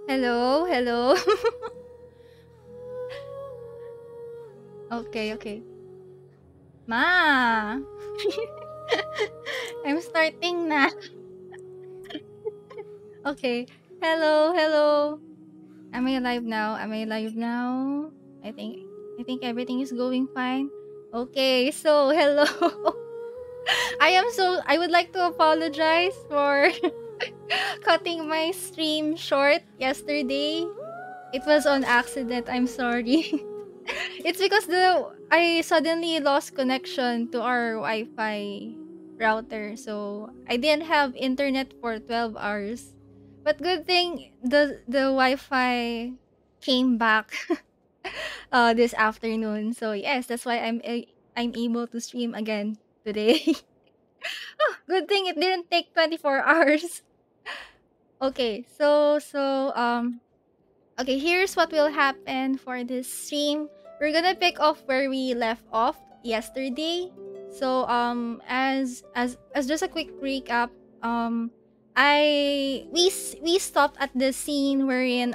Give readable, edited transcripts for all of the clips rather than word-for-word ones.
Hello, hello. Okay, okay. Ma! I'm starting na. Okay. Hello, hello. Am I live now? Am I live now? I think I think everything is going fine. Okay, so hello. I would like to apologize for cutting my stream short yesterday. It was on accident. I'm sorry. It's because I suddenly lost connection to our Wi-Fi router, so I didn't have internet for 12 hours. But good thing the Wi-Fi came back this afternoon. So yes, that's why I'm able to stream again today. Good thing it didn't take 24 hours. Okay, okay, here's what will happen for this stream. We're gonna pick off where we left off yesterday. So as just a quick recap, we stopped at the scene wherein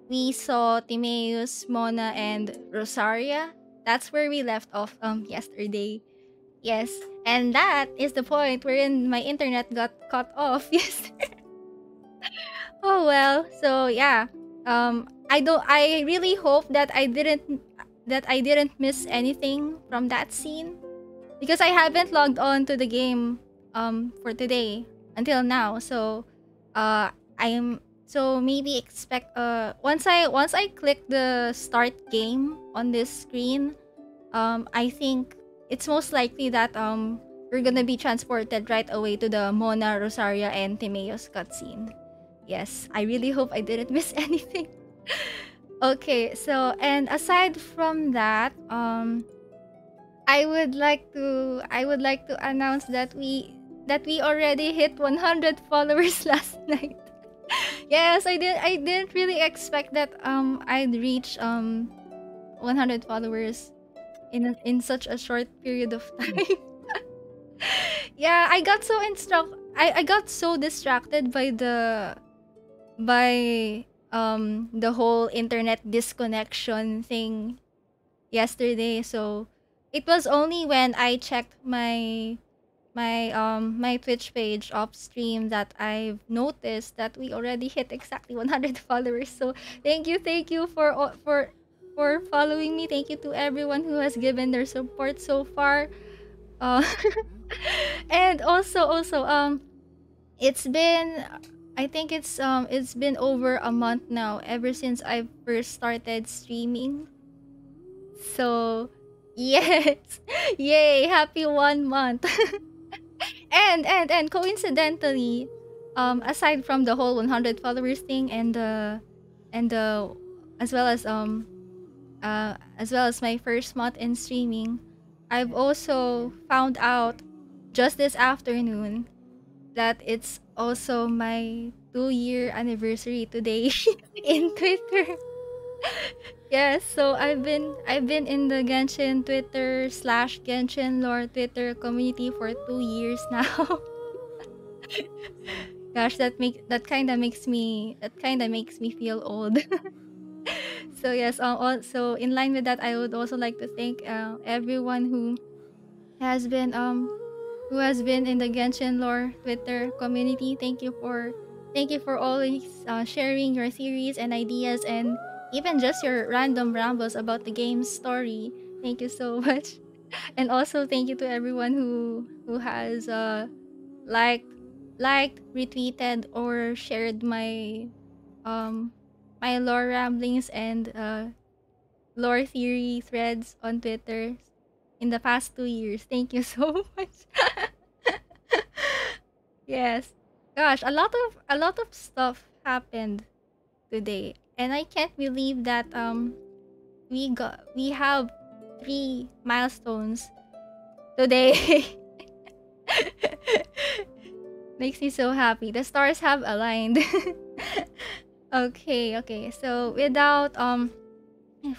we saw Timaeus, Mona, and Rosaria. That's where we left off yesterday. Yes, and that is the point wherein my internet got cut off. Yes. Oh well. So yeah. I really hope that I didn't miss anything from that scene because I haven't logged on to the game for today until now. So I'm so maybe expect once I click the start game on this screen, I think it's most likely that we're gonna be transported right away to the Mona, Rosaria, and Timaeus cutscene. Yes, I really hope I didn't miss anything. Okay, so and aside from that, I would like to announce that we already hit 100 followers last night. Yes, I didn't really expect that I'd reach 100 followers in such a short period of time. Yeah, I got so distracted by the whole internet disconnection thing yesterday. So it was only when I checked my Twitch page off stream that I've noticed that we already hit exactly 100 followers. So thank you for following me. Thank you to everyone who has given their support so far. Uh, and also it's been I think it's been over a month now ever since I first started streaming. So yes. Yay, happy 1 month. And coincidentally, aside from the whole 100 followers thing and the as well as my first month in streaming, I've also found out just this afternoon that it's also my 2-year anniversary today in Twitter. Yes, so I've been in the Genshin Twitter slash Genshin lore Twitter community for 2 years now. Gosh, that kind of makes me feel old. So yes, also in line with that, I would also like to thank everyone has been um who has been in the Genshin lore Twitter community. Thank you for always sharing your theories and ideas and even just your random rambles about the game's story. Thank you so much. And also thank you to everyone who has liked retweeted or shared um my lore ramblings and lore theory threads on Twitter in the past 2 years. Thank you so much. Yes. Gosh, a lot of stuff happened today. And I can't believe that we have 3 milestones today. Makes me so happy. The stars have aligned. Okay. So without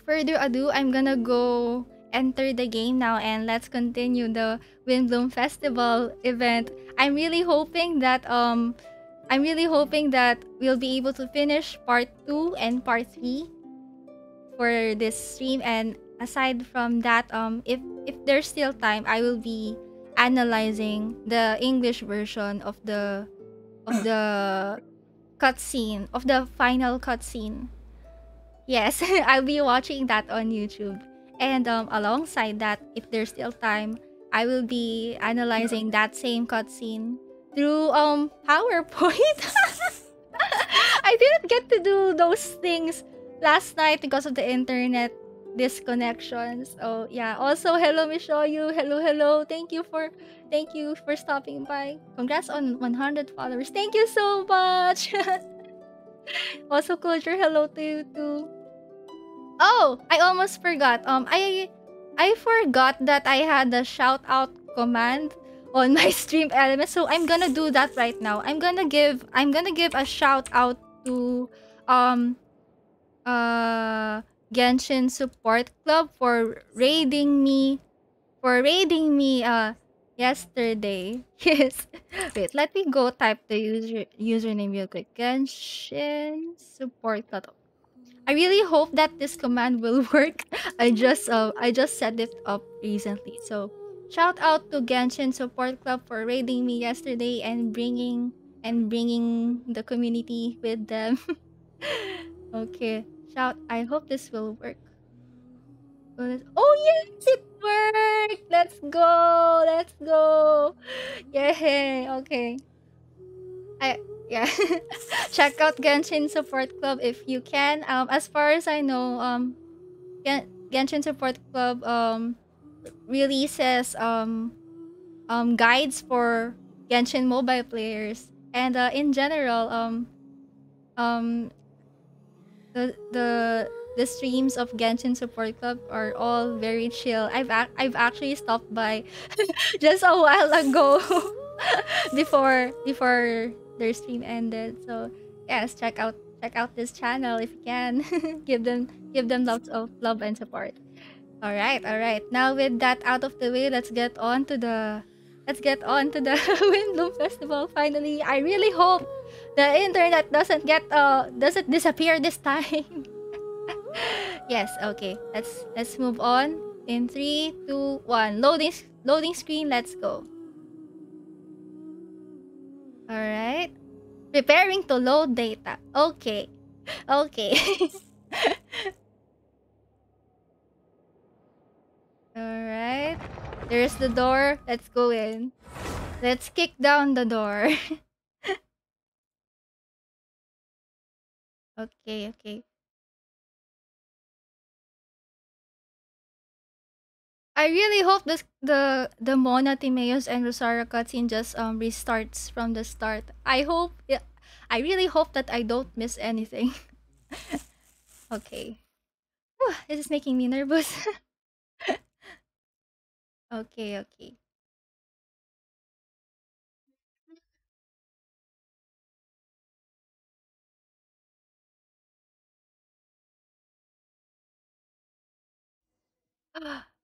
further ado, I'm gonna go enter the game now and let's continue the Windblume Festival event. I'm really hoping that we'll be able to finish part 2 and part 3 for this stream. And aside from that, if there's still time, I will be analyzing the English version of the cutscene of the final cutscene. Yes, I'll be watching that on YouTube. And alongside that, if there's still time, I will be analyzing that same cutscene through PowerPoint. I didn't get to do those things last night because of the internet disconnection. So yeah. Also, hello Mishoyu. Hello. Thank you for stopping by. Congrats on 100 followers. Thank you so much. Also, Culture, hello to you too. Oh, I almost forgot. I forgot that I had the shout out command on my stream element, so I'm gonna do that right now. I'm gonna give a shout out to um Genshin Support Club for raiding me yesterday. Yes. Wait, let me go type the username real quick. Genshin support cut. I really hope that this command will work. I just set it up recently. So shout out to Genshin Support Club for raiding me yesterday and bringing the community with them. Okay. I hope this will work. Oh yes, it worked. Let's go. Let's go. Yay. Okay. I yeah. Check out Genshin Support Club if you can. As far as I know, Genshin Support Club releases guides for Genshin mobile players, and in general um the streams of Genshin Support Club are all very chill. I've actually stopped by just a while ago before their stream ended. So yes, check out this channel if you can. Give them lots of love and support. All right, all right. Now with that out of the way, let's get on to the Windblume Festival. Finally, I really hope the internet doesn't disappear this time. Yes, okay. Let's move on. In 3, 2, 1. Loading screen. Let's go. All right. Preparing to load data. Okay. Okay. All right. There's the door. Let's go in. Let's kick down the door. Okay, okay. I really hope the Mona Timeos and Rosario cutscene just restarts from the start. I really hope that I don't miss anything. Okay. Whew, this is making me nervous. Okay, okay.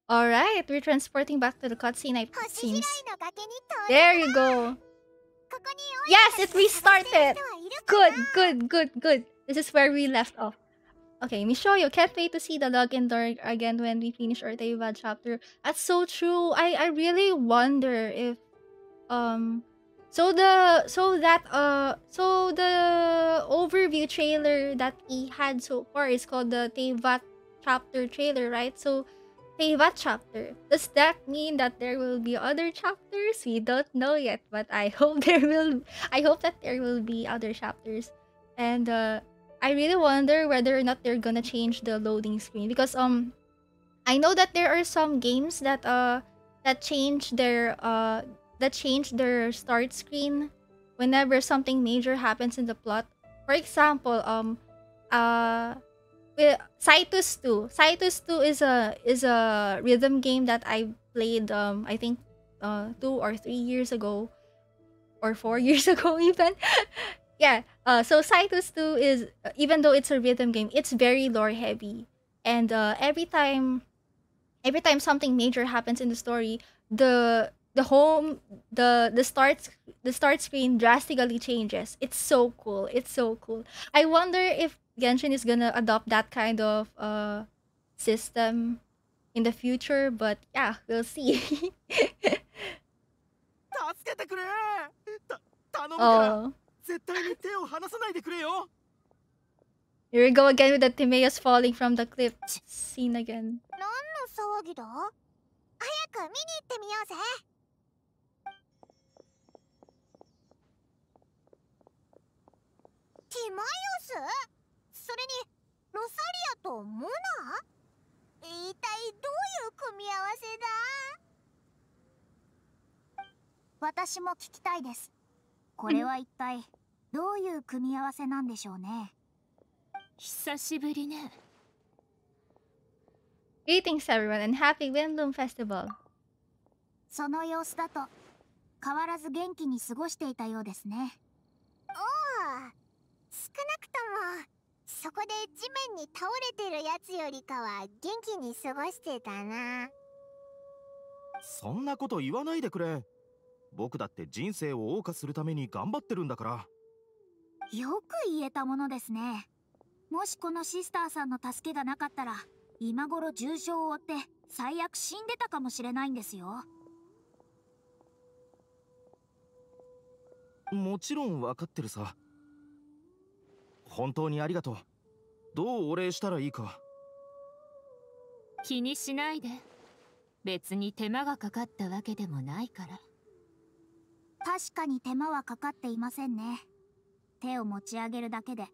All right, we're transporting back to the cutscene. It seems. There you go. Yes, it restarted. Good, good, good, good. This is where we left off. Okay, Mishoyo, can't wait to see the login door again when we finish our Teyvat chapter. That's so true. I really wonder if um so the overview trailer that we had so far is called the Teyvat chapter trailer, right? So Teyvat chapter. Does that mean that there will be other chapters? We don't know yet, but I hope that there will be other chapters. And I really wonder whether or not they're gonna change the loading screen because I know that there are some games that change their start screen whenever something major happens in the plot. For example, Cytus 2. Cytus 2 is a rhythm game that I played I think 2 or 3 years ago or 4 years ago even. Yeah. So Cytus 2 is even though it's a rhythm game, it's very lore heavy. And every time something major happens in the story, the home the start screen drastically changes. It's so cool. It's so cool. I wonder if Genshin is gonna adopt that kind of system in the future, but yeah, we'll see. 助けてくれ頼むから Oh, 絶対に手を離さないでくれよ here we go again with the Timaeus falling from the cliff scene again. 何の騒ぎだ早く見に行ってみようぜティマイオスそれにロサリアとモナ一体どういう組み合わせだ私も聞きたいですこれは一体どういう組み合わせなんでしょうね久しぶりね Greetings everyone and happy Windblume Festival. その様子だと変わらず元気に過ごしていたようですねおお少なくともそこで地面に倒れてるやつよりかは元気に過ごしてたなそんなこと言わないでくれ。僕だって人生を謳歌するために頑張ってるんだから。よく言えたものですね。もしこのシスターさんの助けがなかったら、今頃重傷を負って最悪死んでたかもしれないんですよ。もちろん分かってるさ。本当にありがとう。どうお礼したらいいか。気にしないで。別に手間がかかったわけでもないから。確かに手間はかかっていませんね。手を持ち上げるだけで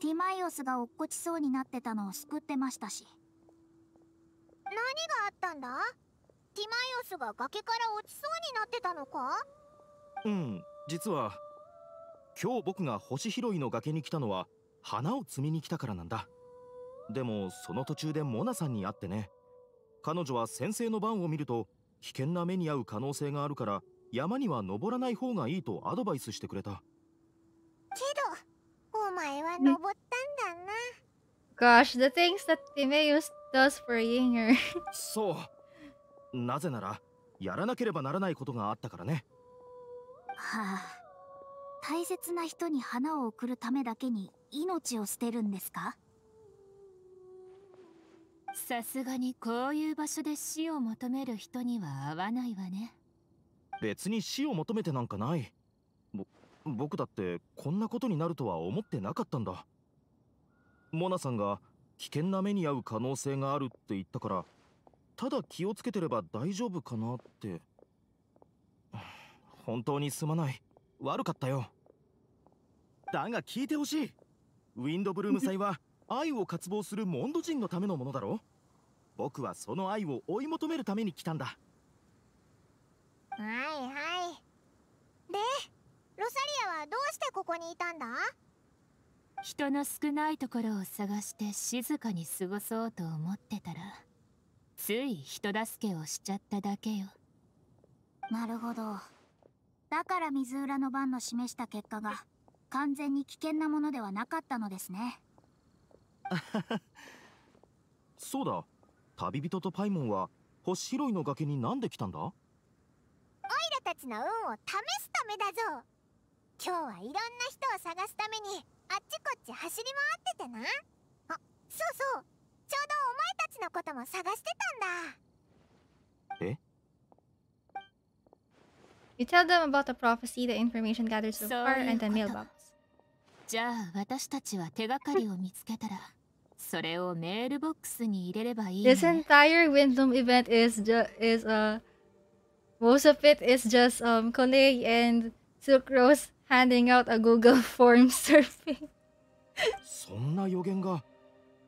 ティマイオスが落っこちそうになってたのを救ってましたし。何があったんだ？ティマイオスが崖から落ちそうになってたのか？うん、実は今日僕が星拾いの崖に来たのは花を摘みに来たからなんだ。でもその途中でモナさんに会ってね。彼女は先生の番を見ると危険な目に遭う可能性があるから山には登らない方がいいとアドバイスしてくれた。けどお前は登ったんだな。Gosh, the things that Timaeus does for Yinger. そう。なぜならやらなければならないことがあったからね。はあ、大切な人に花を贈るためだけに命を捨てるんですか？さすがにこういう場所で死を求める人には合わないわね。別に死を求めてなんかない。僕だってこんなことになるとは思ってなかったんだ。モナさんが危険な目に遭う可能性があるって言ったから、ただ気をつけてれば大丈夫かなって。本当にすまない。悪かったよ。だが聞いてほしい。ウィンドブルーム祭は愛を渇望するモンド人のためのものだろ。僕はその愛を追い求めるために来たんだ。はいはい。で、ロサリアはどうしてここにいたんだ？人の少ないところを探して静かに過ごそうと思ってたら、つい人助けをしちゃっただけよ。なるほど。だから水浦の番の示した結果が完全に危険なものではなかったのですね。そうだ。旅人とパイモンは星拾いの崖になんで来たんだ？オイラたちの運を試すためだぞ。今日はいろんな人を探すためにあっちこっち走り回っててな。あ、そうそう。ちょうどお前たちのことも探してたんだ。え？ You tell them about the prophecy, the information gathered so far, and the mailbox. じゃあ私たちは手がかりを見つけたら、それをメールボックスに入れればいいね。This entire Windblume event most of it is just Kone and Sucrose handing out a Google form surfing. そんな予言が。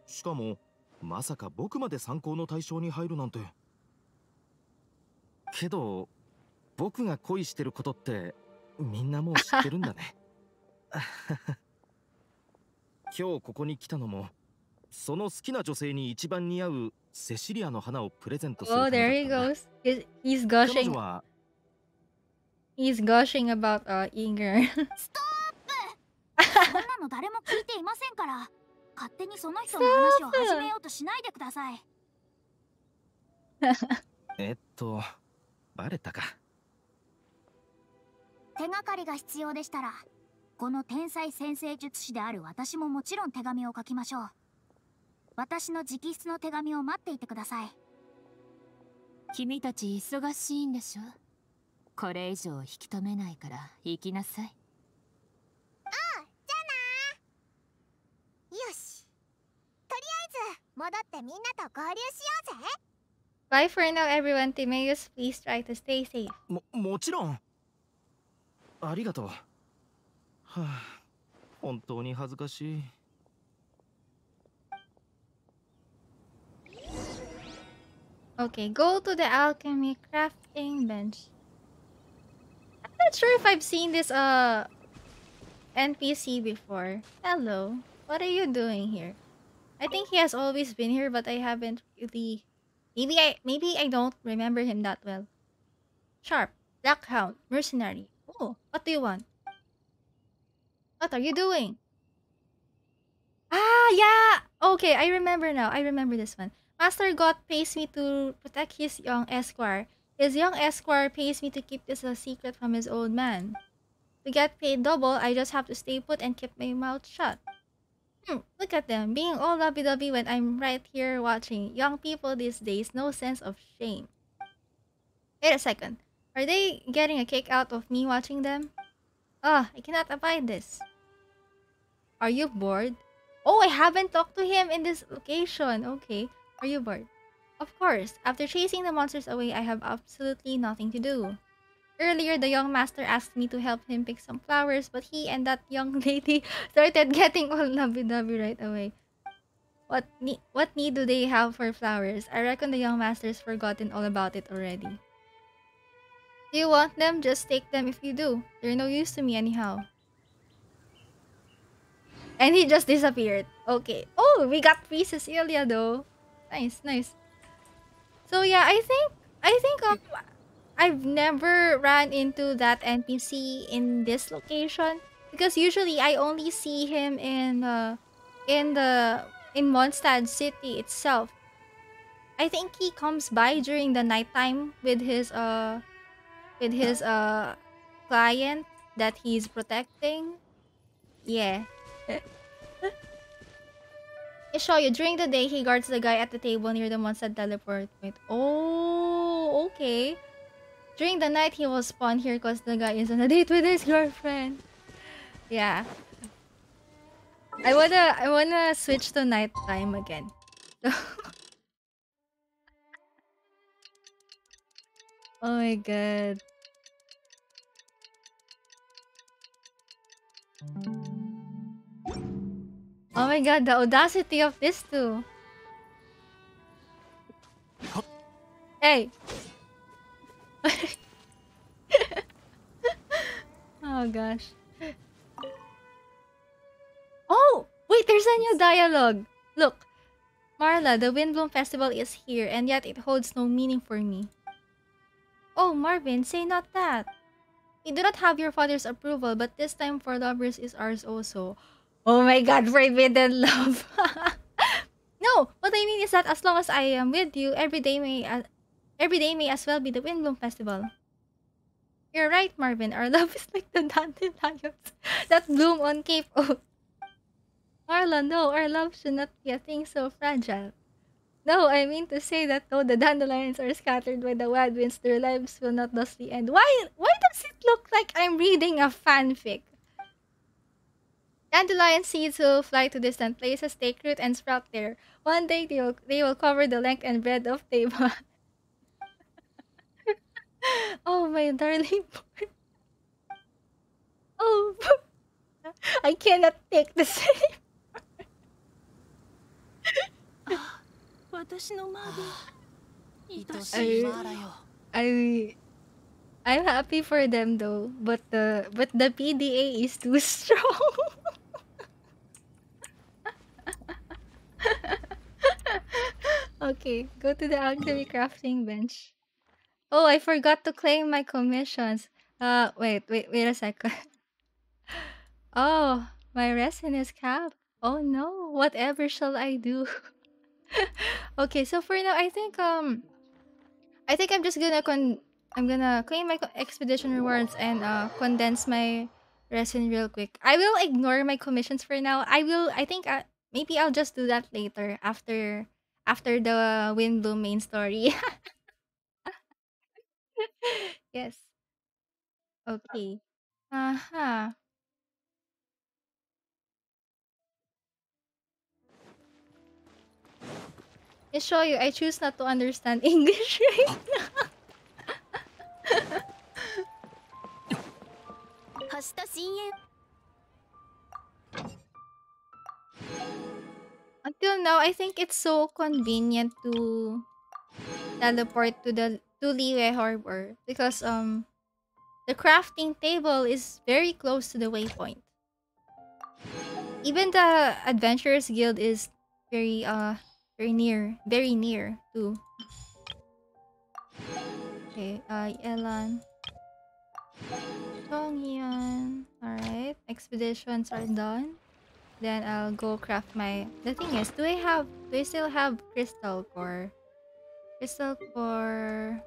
しかもまさか僕まで参考の対象に入るなんて。けど僕が恋してることってみんなもう知ってるんだね。今日ここに来たのもその好きな女性に一番似合うセシリアの花をプレゼントするた Oh, めだ there ったんだ。 he goes. He's 彼 gushing. 女は He's gushing about Inger. ストップ。そんなの誰も聞いていませんから、勝手にその人の話を始めようとしないでください。バレたか。手がかりが必要でしたら、この天才先生術師である私ももちろん手紙を書きましょう。私の直筆の手紙を待っていてください。君たち忙しいんでしょ。これ以上引き止めないから行きなさい。ああ、じゃあな。よし。とりあえず戻ってみんなと合流しようぜ。Bye for now, everyone. Timaeus, please try to stay safe. もちろん。ありがとう。はあ、本当に恥ずかしい。Okay, go to the alchemy crafting bench. I'm not sure if I've seen this NPC before. Hello. What are you doing here? I think he has always been here, but I haven't really. Maybe I don't remember him that well. Sharp, Black Hound, Mercenary. Oh, what do you want? What are you doing? Ah, yeah! Okay, I remember now. I remember this one. Master God pays me to protect his young esquire. His young esquire pays me to keep this a secret from his old man. To get paid double, I just have to stay put and keep my mouth shut. Look at them, being all lovey-dovey when I'm right here watching. Young people these days, no sense of shame. Wait a second. Are they getting a kick out of me watching them? Ugh, I cannot abide this. Are you bored? Oh, I haven't talked to him in this location. Okay. Are you bored? Of course. After chasing the monsters away, I have absolutely nothing to do. Earlier, the young master asked me to help him pick some flowers, but he and that young lady started getting all lovey-dovey right away. What need do they have for flowers? I reckon the young master's forgotten all about it already. Do you want them? Just take them if you do. They're no use to me anyhow. And he just disappeared. Okay. Oh, we got free Cecilia though. Nice, nice. So yeah, I think I've never ran into that NPC in this location because usually I only see him in the in Mondstadt city itself. I think he comes by during the nighttime with his client that he's protecting. Yeah. I show you during the day he guards the guy at the table near the Mondstadt teleport point. Oh, okay. During the night, he will spawn here because the guy is on a date with his girlfriend. Yeah. I wanna switch to nighttime again. Oh my god. Oh my god, the audacity of this too. Hey! Oh gosh. Oh! Wait, there's a new dialogue! Look. Marla, the Windblume Festival is here, and yet it holds no meaning for me. Oh, Marvin, say not that. We do not have your father's approval, but this time for lovers is ours also. Oh my god, forbidden love! No, what I mean is that as long as I am with you, every day may as well be the Windblume Festival. You're right, Marvin. Our love is like the dandelions that bloom on Cape Oak. Marla, no, our love should not be a thing so fragile. No, I mean to say that though the dandelions are scattered by the wild winds, their lives will not thusly end. Why does it look like I'm reading a fanfic? Dandelion seeds will fly to distant places, take root, and sprout there. One day they will cover the length and breadth of Taiwan. Oh, my darling boy. Oh, I cannot take the same. I'm happy for them though, but the PDA is too strong. Okay, go to the alchemy crafting bench. Oh, I forgot to claim my commissions. Wait a second. Oh, my resin is capped. Oh no, whatever shall I do? Okay, so for now, I think I'm just gonna I'm gonna claim my expedition rewards and condense my resin real quick. I will ignore my commissions for now. I think maybe I'll just do that later after the Windblume main story. Yes. Okay. Uh-huh. I show you, I choose not to understand English right now. Until now, I think it's so convenient to teleport to Liyue Harbor because the crafting table is very close to the waypoint. Even the Adventurers Guild is very near too. Okay, Elan. Chongyan. Alright, expeditions are done. Then I'll go craft my... The thing is, do I still have crystal core? Crystal core...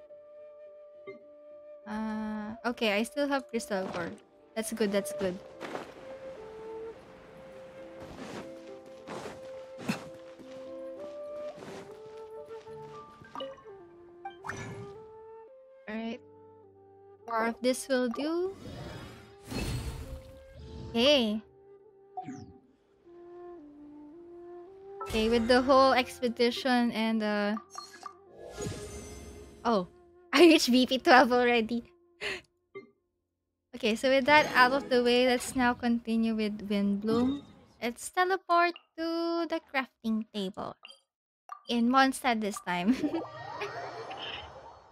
Okay, I still have crystal core. That's good, that's good. Alright. More of this will do. Okay. Okay, with the whole expedition and oh, I reached BP 12 already. Okay, so with that out of the way, let's now continue with Windblume. Let's teleport to the crafting table. In Mondstadt this time.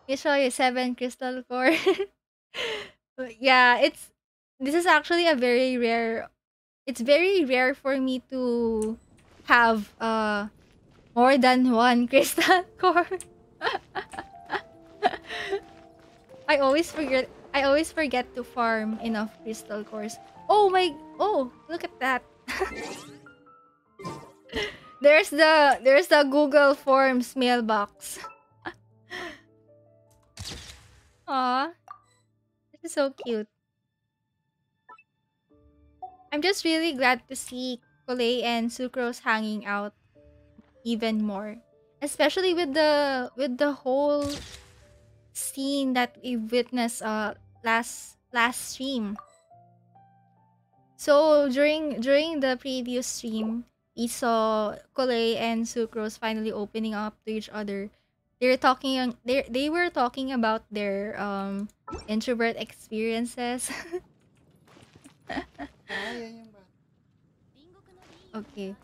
You show you 7 crystal core. Yeah, this is actually a very rare, it's very rare for me to have more than one crystal core. I always forget to farm enough crystal cores. Oh, look at that. There's the Google Forms mailbox. Aw, this is so cute. I'm just really glad to see Colei and Sucrose hanging out even more. Especially with the whole scene that we witnessed last stream. So during the previous stream, we saw Colei and Sucrose finally opening up to each other. They were talking about their introvert experiences. Okay.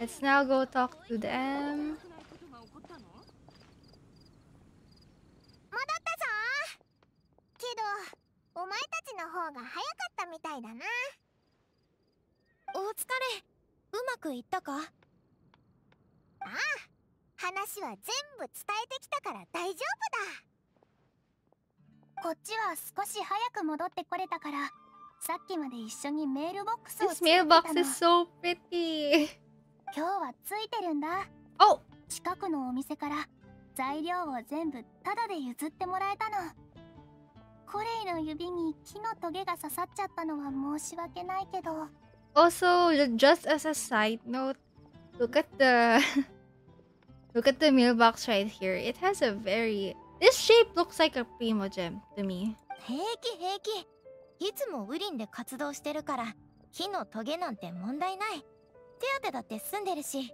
Let's now go talk to them. 戻ったぞけどお前たちの方が早かったみたいだな。お疲れ。うまくいったか？ああ、話は全部伝えてきたから大丈夫だ。こっちは少し早く戻ってこれたから、さっきまで一緒にメールボックスを This 作ってたの。 mailbox is so pretty. 今日はついてるんだ。 Oh, 近くのお店から材料を全部タダで譲ってもらえたの。コレイの指に木のトゲが刺さっちゃったのは申し訳ないけど。 also just as a side note, look at the look at the mailbox right here. It has a this shape looks like a primo gem to me. 平気平気。いつもウリンで活動してるから木のトゲなんて問題ない。手当てだって済んでるし。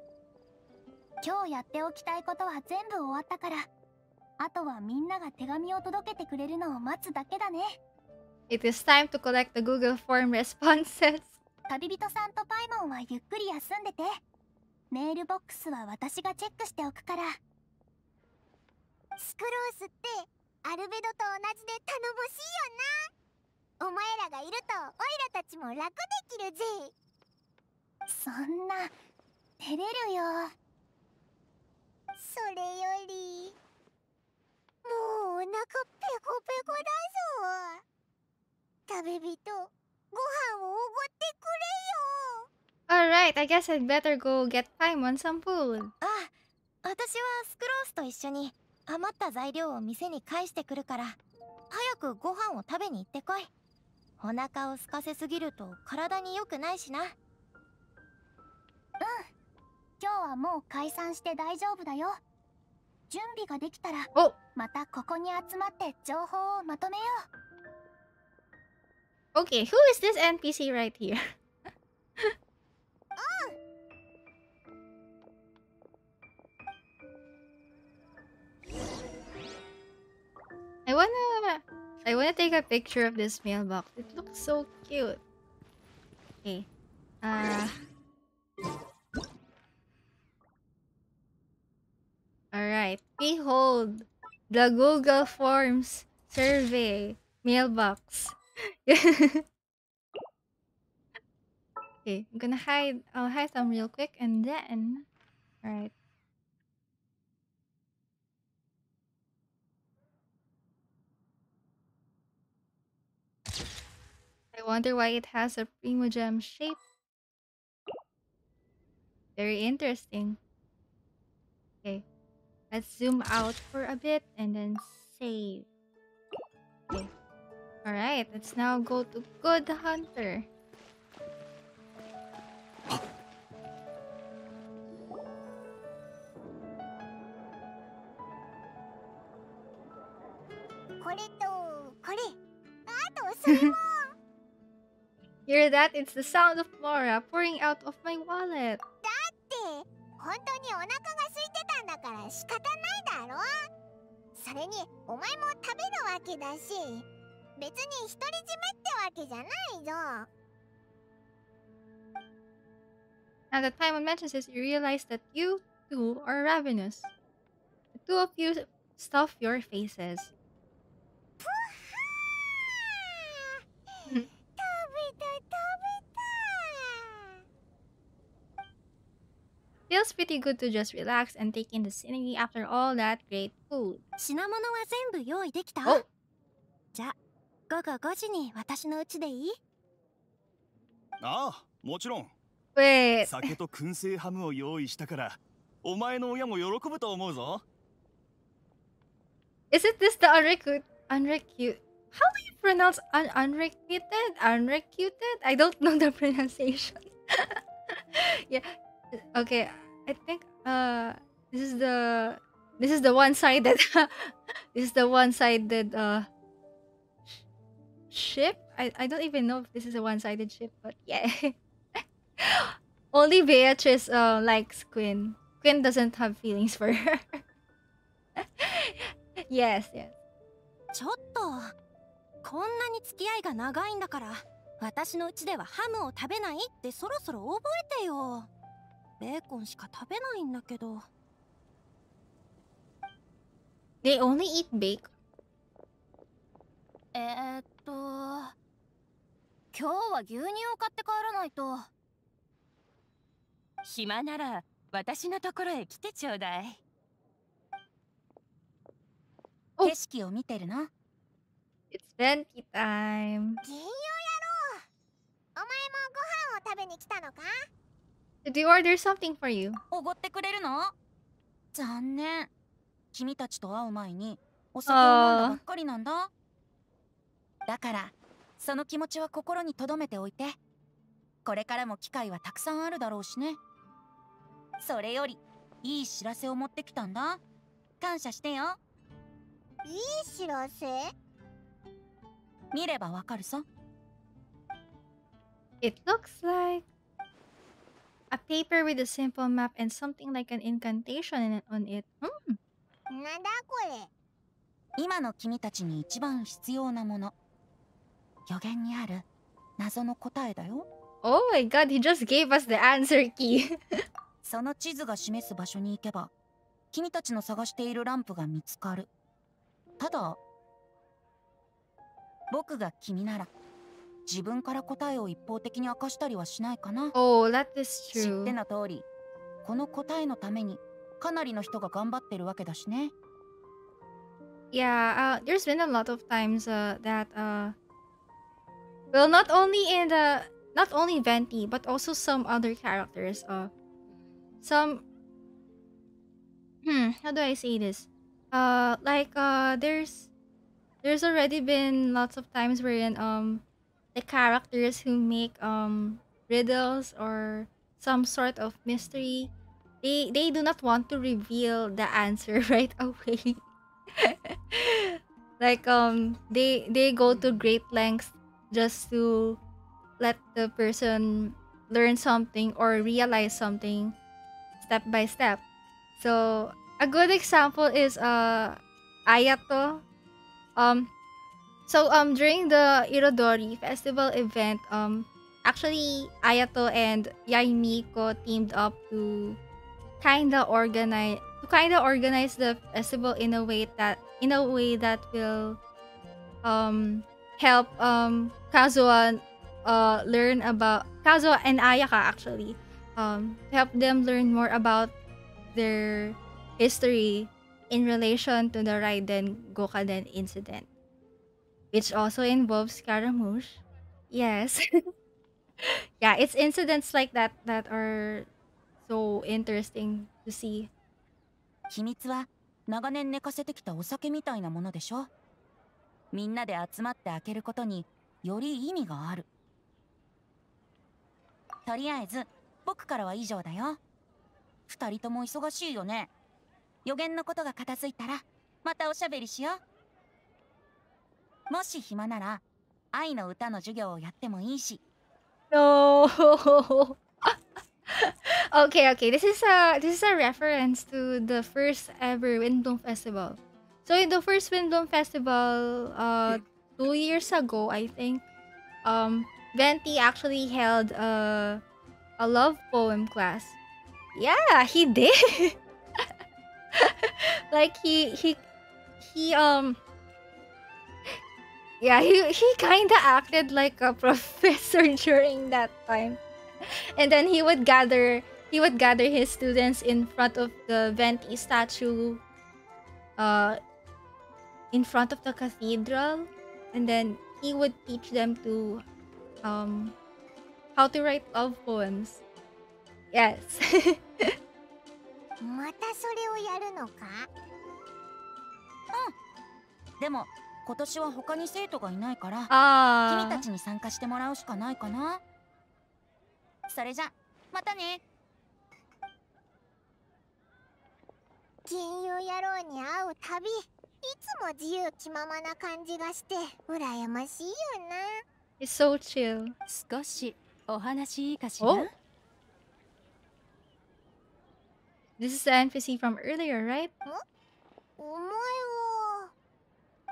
今日やっておきたいことは全部終わったから、あとはみんなが手紙を届けてくれるのを待つだけだね。 It is time to collect the Google Form responses. 旅人さんとパイモンはゆっくり休んでて。メールボックスは私がチェックしておくから。スクロースってアルベドと同じで頼もしいよな。お前らがいるとオイラたちも楽できるぜ。そんな照れるよ。それよりもうお腹ペコペコだぞ。食べ人、ご飯をおごってくれよ。 Alright, I guess I'd better go get Paimon some food. ああ、私はスクロースと一緒に余った材料を店に返してくるから、早くご飯を食べに行ってこい。お腹を空かせすぎると体に良くないしな。うん、今日はもう解散して大丈夫だよ。準備ができたら、またここに集まって情報をまとめよう。 Okay, who is this NPC right here? I wanna take a picture of this mailbox. It looks so cute. Okay. Alright. Behold the Google Forms survey mailbox. Okay, I'm gonna I'll hide them real quick and then alright. I wonder why it has a Primogem shape. Very interesting. Okay. Let's zoom out for a bit and then save. Okay. Alright, let's now go to Good Hunter. Hear that? It's the sound of Mora pouring out of my wallet. 本当にお腹が空いてたんだから仕方ないだろ。それにお前も食べるわけだし、別に独り占めってわけじゃないぞ。At the time one mentions this, you realize that you too are ravenous. The two of you stuff your faces. 食べた食べた。 Feels pretty good to just relax and take in the scenery after all that great food. 品物は全部用意できた？ Oh! じゃ、午後5時に私の家でいい？ああ、もちろん。 Wait. 酒と燻製ハムを用意したから、お前の親も喜ぶと思うぞ。 Isn't this the unrecuted? How do you pronounce unrecuted? Unrecuted? I don't know the pronunciation. Yeah. Okay. I think this is the one-sided this is the one-sided ship. I don't even know if this is a one-sided ship, but yeah. Only Beatrice likes Quinn. Quinn doesn't have feelings for her. Yes, yes. ちょっと、こんなに付き合いが長いんだから、私の家ではハムを食べないってそろそろ覚えてよ。ベーコンしか食べないんだけど。They only eat bacon. 今日は牛乳を買って帰らないと。暇なら私のところへ来てちょうだい。お景色を見てるの？ It's venti time. 金曜やろう。お前もご飯を食べに来たのか？ Did we order something for you? おごってくれるの？残念。君たちと会う前にお酒を飲んだばっかりなんだ。だからその気持ちは心に留めておいて。これからも機会はたくさんあるだろうしね。それよりいい知らせを持ってきたんだ。感謝してよ。いい知らせ？見ればわかるさ。It looks like a paper with a simple map and something like an incantation on it. なんだこれ？今の君たちに一番必要なもの。予言にある謎の答えだよ。Oh my god, he just gave us the answer key. その地図が示す場所に行けば、君たちの探しているランプが見つかる。ただ、僕が君なら、自分から答えを一方的に明かしたりはしないかな。Oh, that is 知って true. の通り、この答えのためにかなりの人が頑張ってるわけだしね。Yeah, there's been a lot of times that well, not only Venti, but also some other characters. Some how do I say this? There's already been lots of times wherein the characters who make riddles or some sort of mystery, they do not want to reveal the answer right away. Like they go to great lengths just to let the person learn something or realize something step by step. So a good example is Ayato. During the Irodori festival event, actually Ayato and Yaimiko teamed up to kinda organize the festival in a way that will help Kazuha learn about Kazuha and Ayaka actually help them learn more about their history in relation to the Raiden Gokaden incident, which also involves Scaramouche. Yes. Yeah, it's incidents like that that are so interesting to see. 秘密は長年寝かせてきたお酒みたいなものでしょ。みんなで集まって開けることにより意味がある。とりあえず僕からは以上だよ。二人とも忙しいよね。予言のことが片付いたらまたおしゃべりしよう。もし暇なら愛の歌の授業をやってもいいし。No. Okay. This is a reference to the first ever Windblume Festival. So in the first Windblume Festival, 2 years ago, I think, Venti actually held a love poem class. Yeah, he did. Like he yeah, he kind of acted like a professor during that time. And then he would gather his students in front of the Venti statue, uh in front of the cathedral, and then he would teach them to um how to write love poems. Yes. またそれをやるのか？でも今年は他に生徒がいないから君た Ah. ちに参加してもらうしかないかな。それじゃまたね。金融野郎に会うたび、いつも自由気ままな感じがして羨ましいよな。 He's so chill. 少しお話いいかしら。 Oh, this is the NPC from earlier, right? お前は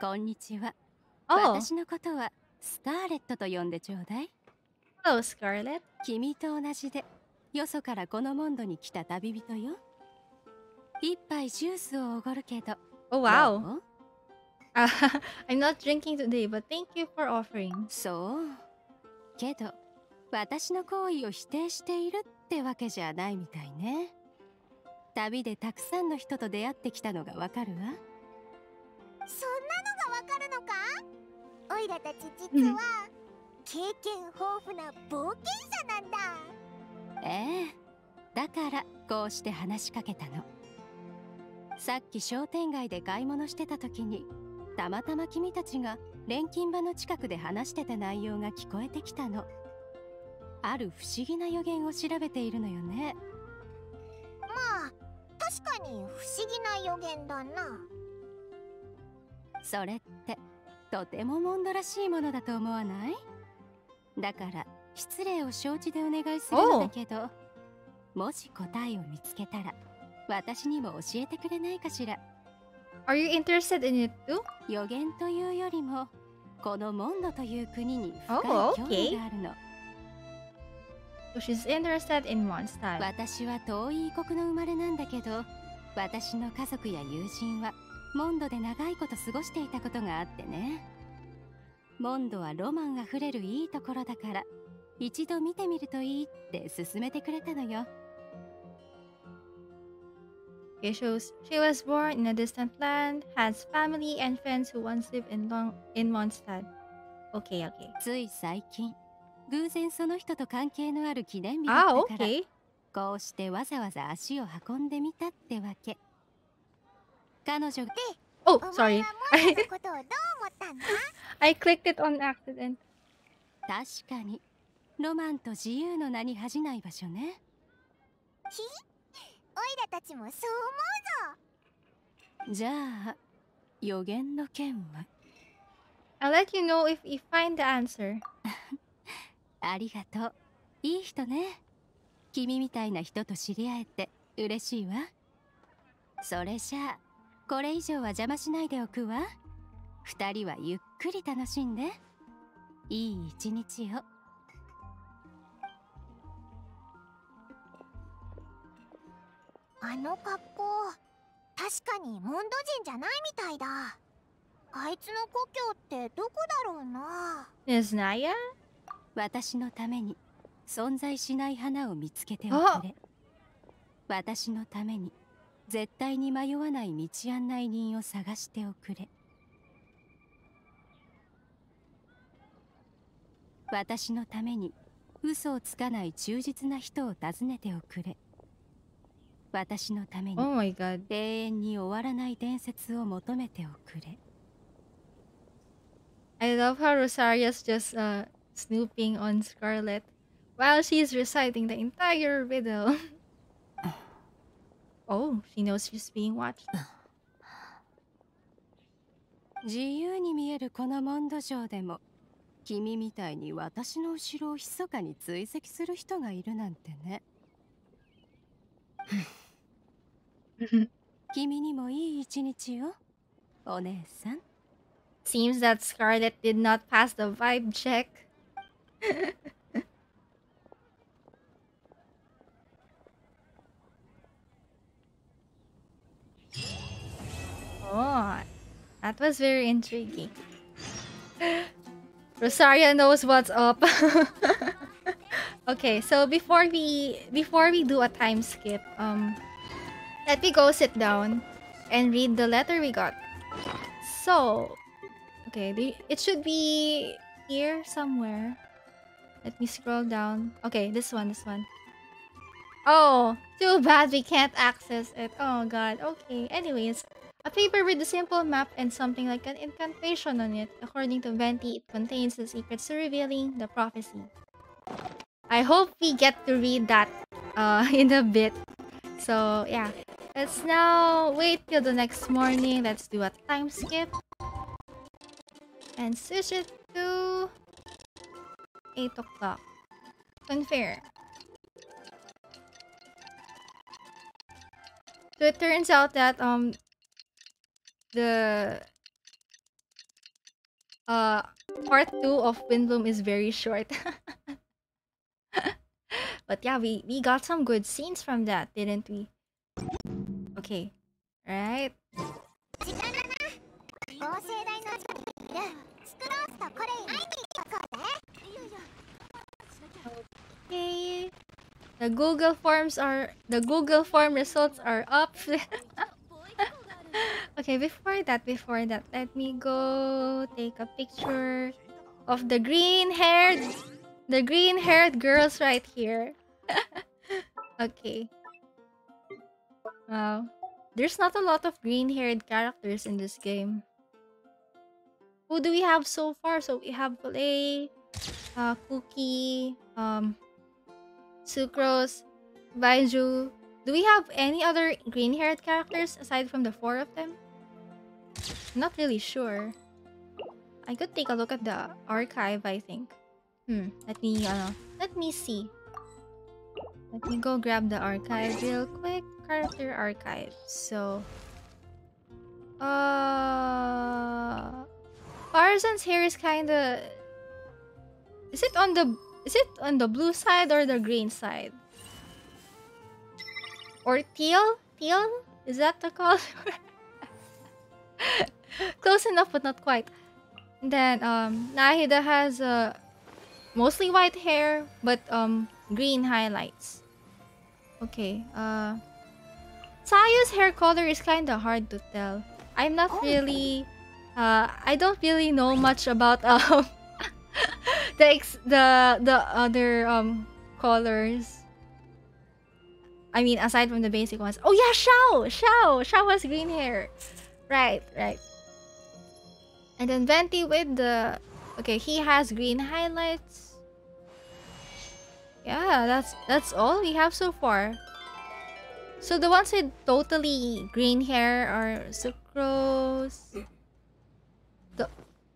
こんにちは。 Oh, 私のことはスカーレットと呼んでちょうだい。 hello, Scarlet. 君と同じでよそからこのモンドに来た旅人よ。一杯ジュースをおごるけど。 Oh, ど wow. う？ I'm not drinking today, but thank you for offering. そう。けど私の行為を否定しているってわけじゃないみたいね。旅でたくさんの人と出会ってきたのがわかるわ。そんなのがわかるのか？オイラたち実は経験豊富な冒険者なんだ。ええ、だからこうして話しかけたの。さっき商店街で買い物してた時にたまたま君たちが錬金場の近くで話してた内容が聞こえてきたの。ある不思議な予言を調べているのよね。まあ確かに不思議な予言だな。それってとてもモンドらしいものだと思わない？だから失礼を承知でお願いするのだけど、もし答えを見つけたら私にも教えてくれないかしら。 Are you interested in it too? 予言というよりもこのモンドという国に深 Oh, い興味があるの。 So she's interested in Mondstadt. 私は遠い異国の生まれなんだけど、私の家族や友人はモンドで長いこと過ごしていたことがあってね。モンドはロマンあふれるいいところだから一度見てみるといいって勧めてくれたのよ。 Okay, she was born in a distant land, has family and friends who once lived in Mondstadt. Okay. つい最近偶然その人と関係のある記念日だった Ah, から、 okay. こうしてわざわざ足を運んでみたってわけ。彼女が Oh, お前 sorry. はモンドのことをどう思ったんだ？ I clicked it on accident. 確かにロマンと自由の名に恥じない場所ね。オイラたちもそう思うぞ。じゃあ予言の件は？ I'll let you know if you find the answer. ありがとう。いい人ね。君みたいな人と知り合えて嬉しいわ。それじゃあこれ以上は邪魔しないでおくわ。二人はゆっくり楽しんで。いい一日を。あの格好、確かにモンド人じゃないみたいだ。あいつの故郷ってどこだろうな。 Miss Naya? 私のために存在しない花を見つけておくれ。私のために絶対に迷わない道案内人を探しておくれ。私のために嘘をつかない忠実な人を訪ねておくれ。私のために Oh my god. 永遠に終わらない伝説を求めておくれ。I love how Rosaria's just snooping on Scarlet while she's reciting the entire riddle. Oh, she knows she's being watched. 自由に見えるこのモンド上でも君みたいに私の後ろを密かに追跡する人がいるなんてね。君にもいい一日よ、お姉さん。Seems that Scarlet did not pass the vibe check. Oh, that was very intriguing. Rosaria knows what's up. Okay, so before we do a time skip, let me go sit down and read the letter we got. So, okay, it should be here somewhere. Let me scroll down. Okay, this one. Oh, too bad we can't access it. Oh god. Okay, anyways. A paper with a simple map and something like an incantation on it. According to Venti, it contains the secrets to revealing the prophecy. I hope we get to read that in a bit. So, yeah. Let's now wait till the next morning. Let's do a time skip. And switch it to 8 o'clock. Confirm. So it turns out that the part 2 of Windblume is very short. But yeah, we got some good scenes from that, didn't we? Okay. Right. Okay. The Google Form results are up. Okay, before that, let me go take a picture of the green-haired girls right here. Okay. Wow. There's not a lot of green-haired characters in this game. Who do we have so far? So we have Play, Cookie, Sucrose, Baiju. Do we have any other green-haired characters aside from the 4 of them? I'm not really sure. I could take a look at the archive, I think. Let me see. Let me go grab the archive real quick. Character archive. So, Farzan's hair is kinda... Is it on the blue side or the green side? Or teal? Teal? Is that the color? Close enough, but not quite. And then Nahida has mostly white hair, but green highlights. Okay. Sayu's hair color is kinda hard to tell. I'm not really I don't really know much about the other colors. I mean, aside from the basic ones. Oh yeah, Shao has green hair. Right. And then Venti with the... Okay, he has green highlights. Yeah, that's all we have so far. So the ones with totally green hair are Sucrose.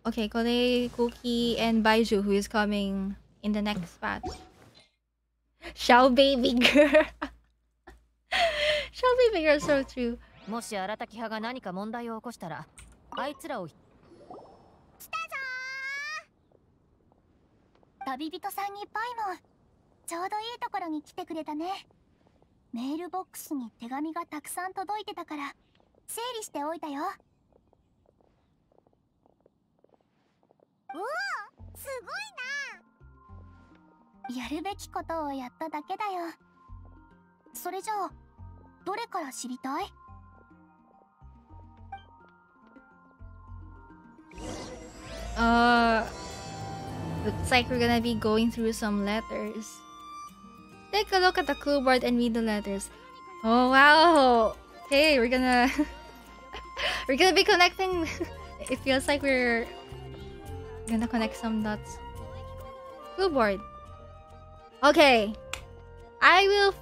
Okay, Kole, Cookie, and Baiju, who is coming in the next patch. Shao baby girl. Shao baby girl, so true. もし荒滝派が何か問題を起こしたら、あいつらを。旅人さんにパイもちょうどいいところに来てくれたね。メールボックスに手紙がたくさん届いてたから整理しておいたよ。うわ、すごいな。やるべきことをやっただけだよ。それじゃあどれから知りたい？Looks like we're gonna be going through some letters. Take a look at the clue board and read the letters. Oh wow! Okay, we're gonna be connecting. It feels like we're Gonna connect some dots. Clue board. Okay. I will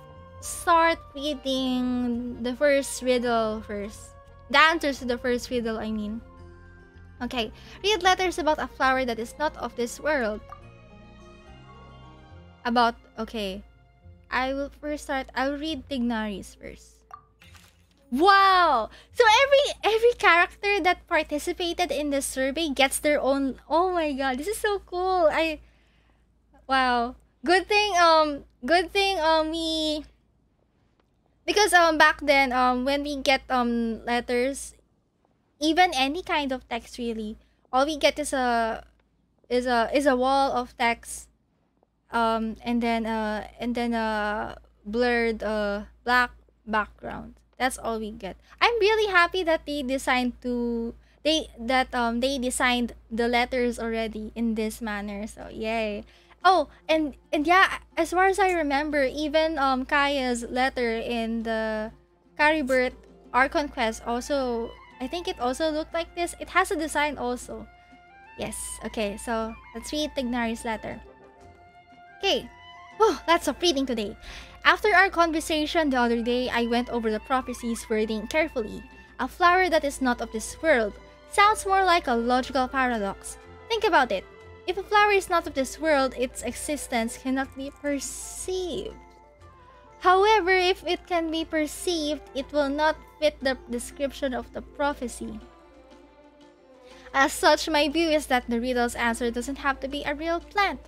start reading the first riddle first. The answers to the first riddle, I mean. Okay. Read letters about a flower that is not of this world. Okay. I will first start. I'll read Tignaris first. Wow! So every character that participated in the survey gets their own. Oh my god, this is so cool. Wow. Good thing we, because back then when we get letters, even any kind of text really, all we get is a wall of text, and then a blurred black background. That's all we get. I'm really happy that they designed they designed the letters already in this manner. So yay. Oh, and yeah, as far as I remember, even Kaya's letter in the Caribert Archon Quest also, I think it also looked like this. It has a design also. Yes. Okay, so let's read Tignari's letter. Okay. Oh, lots of reading today. After our conversation the other day, I went over the prophecy's wording carefully. A flower that is not of this world sounds more like a logical paradox. Think about it. If a flower is not of this world, its existence cannot be perceived. However, if it can be perceived, it will not fit the description of the prophecy. As such, my view is that the riddle's answer doesn't have to be a real plant.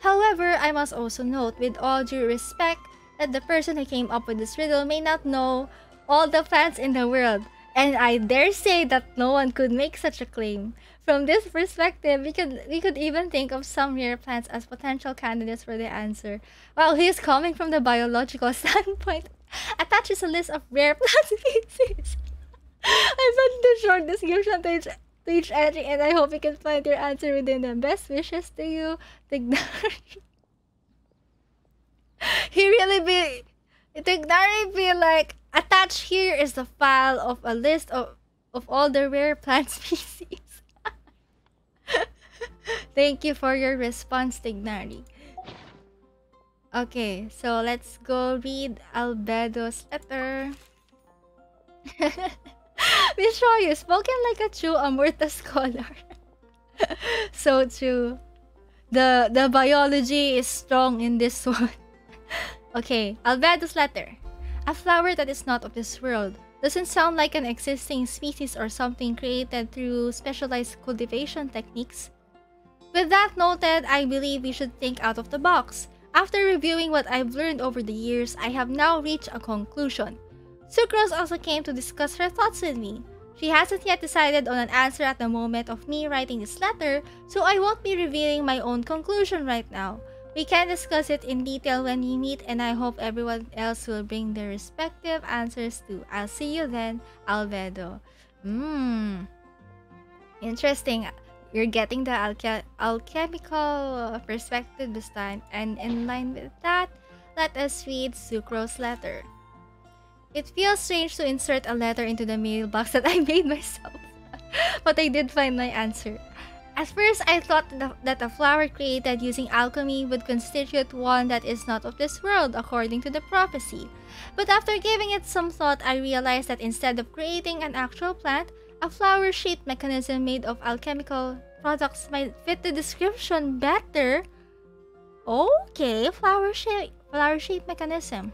However, I must also note, with all due respect, that the person who came up with this riddle may not know all the plants in the world, and I dare say that no one could make such a claim. From this perspective, we could even think of some rare plants as potential candidates for the answer. While he is coming from the biological standpoint, attaches a list of rare plant species. I put the short description to each entry, and I hope you can find your answer within them. Best wishes to you, Tignari. Tignari be like, attached here is the file of a list of all the rare plant species. Thank you for your response, Tignari. Okay, so let's go read Albedo's letter. Vishoyu, spoken like a true Amurta scholar. So true. The biology is strong in this one. Okay, Albedo's letter. A flower that is not of this world. Doesn't sound like an existing species or something created through specialized cultivation techniques. With that noted, I believe we should think out of the box. After reviewing what I've learned over the years, I have now reached a conclusion. Sucrose also came to discuss her thoughts with me. She hasn't yet decided on an answer at the moment of me writing this letter, so I won't be revealing my own conclusion right now. We can discuss it in detail when we meet, and I hope everyone else will bring their respective answers too. I'll see you then, Albedo. Interesting. You're getting the alchemical perspective this time, and in line with that, let us read Sucrose's letter. It feels strange to insert a letter into the mailbox that I made myself, but I did find my answer. At first, I thought that a flower created using alchemy would constitute one that is not of this world, according to the prophecy. But after giving it some thought, I realized that instead of creating an actual plant, a flower sheet mechanism made of alchemical products might fit the description better. Okay, flower sheet mechanism.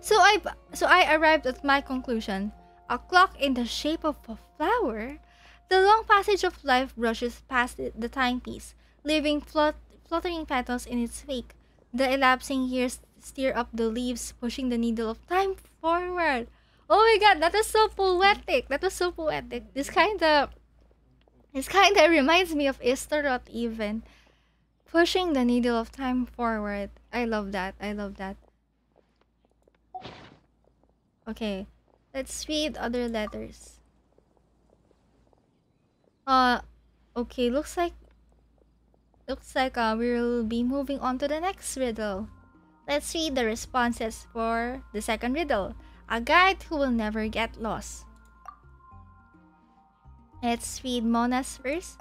So I arrived at my conclusion. A clock in the shape of a flower? The long passage of life brushes past the timepiece, leaving fluttering petals in its wake. The elapsing years stir up the leaves, pushing the needle of time forward. Oh my god, that was so poetic. This kinda reminds me of Istaroth even. Pushing the needle of time forward. I love that. Okay, let's read other letters. Okay, looks like we'll be moving on to the next riddle. Let's read the responses for the second riddle. A guide who will never get lost. Let's read Mona's first.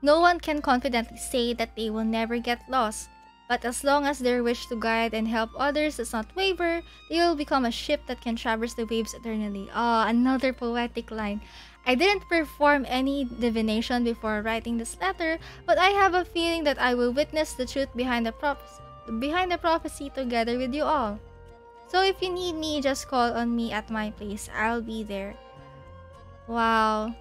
No one can confidently say that they will never get lost, but as long as their wish to guide and help others does not waver, they will become a ship that can traverse the waves eternally. Ah, another poetic line. I didn't perform any divination before writing this letter, but I have a feeling that I will witness the truth behind the prophecy together with you all. So if you need me, just call on me at my place. I'll be there. Wow.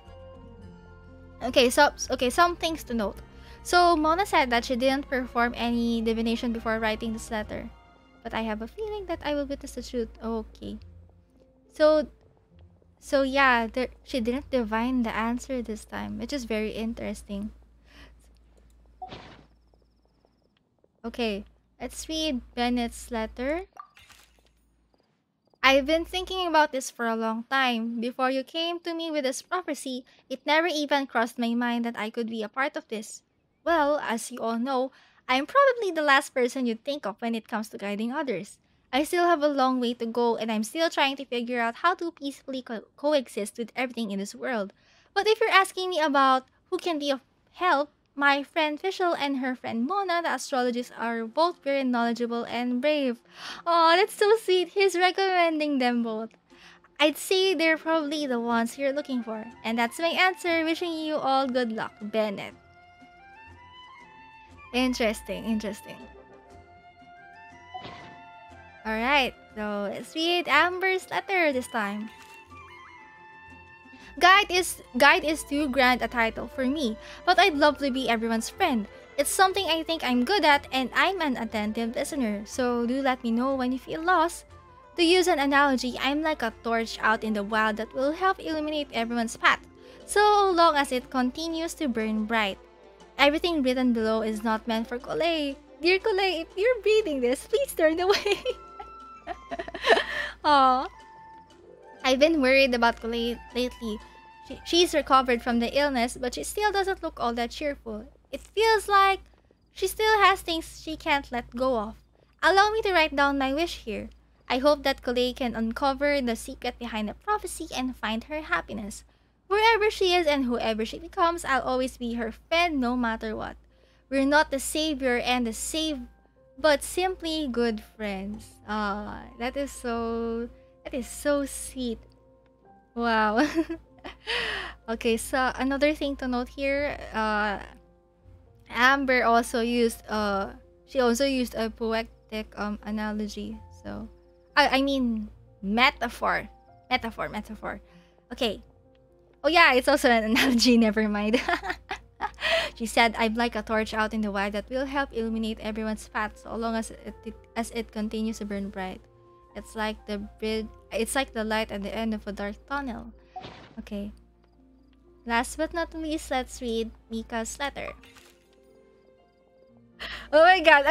Okay, some things to note. So Mona said that she didn't perform any divination before writing this letter, but I have a feeling that I will witness the truth. Okay. So yeah, she didn't divine the answer this time, which is very interesting. Okay, let's read Bennett's letter. I've been thinking about this for a long time. Before you came to me with this prophecy, it never even crossed my mind that I could be a part of this. Well, as you all know, I'm probably the last person you'd think of when it comes to guiding others. I still have a long way to go, and I'm still trying to figure out how to peacefully coexist with everything in this world. But if you're asking me about who can be of help, my friend Fischl and her friend Mona, the astrologists, are both very knowledgeable and brave. Oh, that's so sweet. He's recommending them both. I'd say they're probably the ones you're looking for. And that's my answer. Wishing you all good luck, Bennett. Interesting. Alright, so let's read Amber's letter this time. Guide is too grand a title for me, but I'd love to be everyone's friend. It's something I think I'm good at, and I'm an attentive listener, so do let me know when you feel lost. To use an analogy, I'm like a torch out in the wild that will help illuminate everyone's path, so long as it continues to burn bright. Everything written below is not meant for Coley. Dear Coley, if you're reading this, please turn away. Aww. I've been worried about Coley lately. She's recovered from the illness, but she still doesn't look all that cheerful. It feels like she still has things she can't let go of. Allow me to write down my wish here. I hope that Coley can uncover the secret behind the prophecy and find her happiness. Wherever she is and whoever she becomes, I'll always be her friend no matter what. We're not the savior and the saved, but simply good friends. Ah, that is so sweet. Wow. Okay, so another thing to note here, Amber also used she also used a poetic analogy. So I mean metaphor. Okay. Oh yeah, it's also an analogy, never mind. She said, I'm like a torch out in the wild that will help illuminate everyone's path so long as it continues to burn bright. It's like the light at the end of a dark tunnel. Okay. Last but not least, let's read Mika's letter. Oh my god,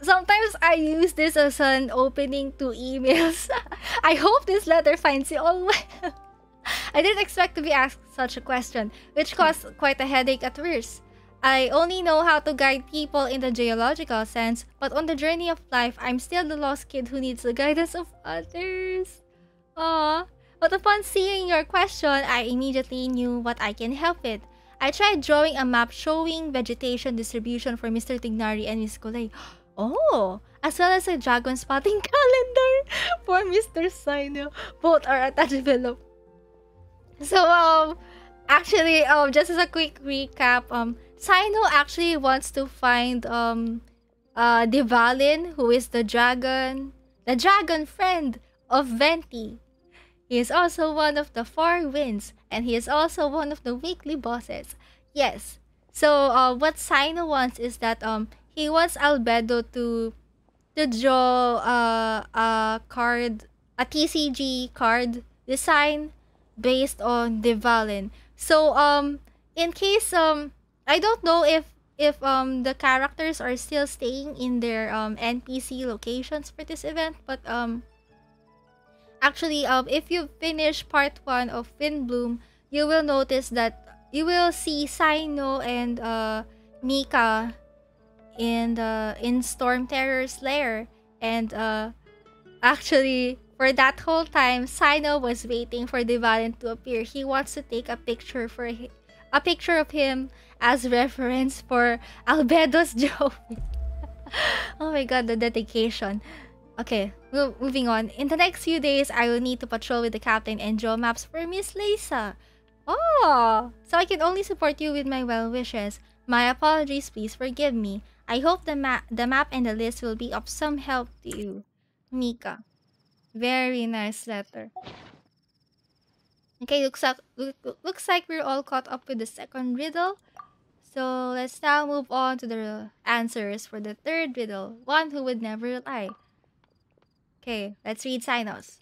sometimes I use this as an opening to emails. I hope this letter finds you all well. I didn't expect to be asked such a question, which caused quite a headache at first. I only know how to guide people in the geological sense, but on the journey of life, I'm still the lost kid who needs the guidance of others. Aww. But upon seeing your question, I immediately knew what I can help with. I tried drawing a map showing vegetation distribution for Mr. Tignari and Miss Coley. Oh, as well as a dragon spotting calendar for Mr. Cyno. Both are attached below. So, actually, just as a quick recap, Cyno actually wants to find, Divalin, who is the dragon friend of Venti. He is also one of the 4 winds, and he is also one of the weekly bosses. Yes. So, what Cyno wants is that, he wants Albedo to draw, a TCG card design based on Divalin. So in case I don't know if the characters are still staying in their NPC locations for this event, but actually if you finish part 1 of Windblume, you will notice that you will see Cyno and Mika in Storm Terror's lair, and actually for that whole time, Cyno was waiting for Divalin to appear. He wants to take a picture a picture of him as reference for Albedo's joke. Oh my god, the dedication. Okay, moving on. In the next few days, I will need to patrol with the captain and draw maps for Miss Lisa. Oh, so I can only support you with my well wishes. My apologies, please forgive me. I hope the map and the list will be of some help to you. Mika. Very nice letter. Okay, looks like we're all caught up with the second riddle. So let's now move on to the answers for the third riddle. One who would never lie. Okay, let's read Cynos.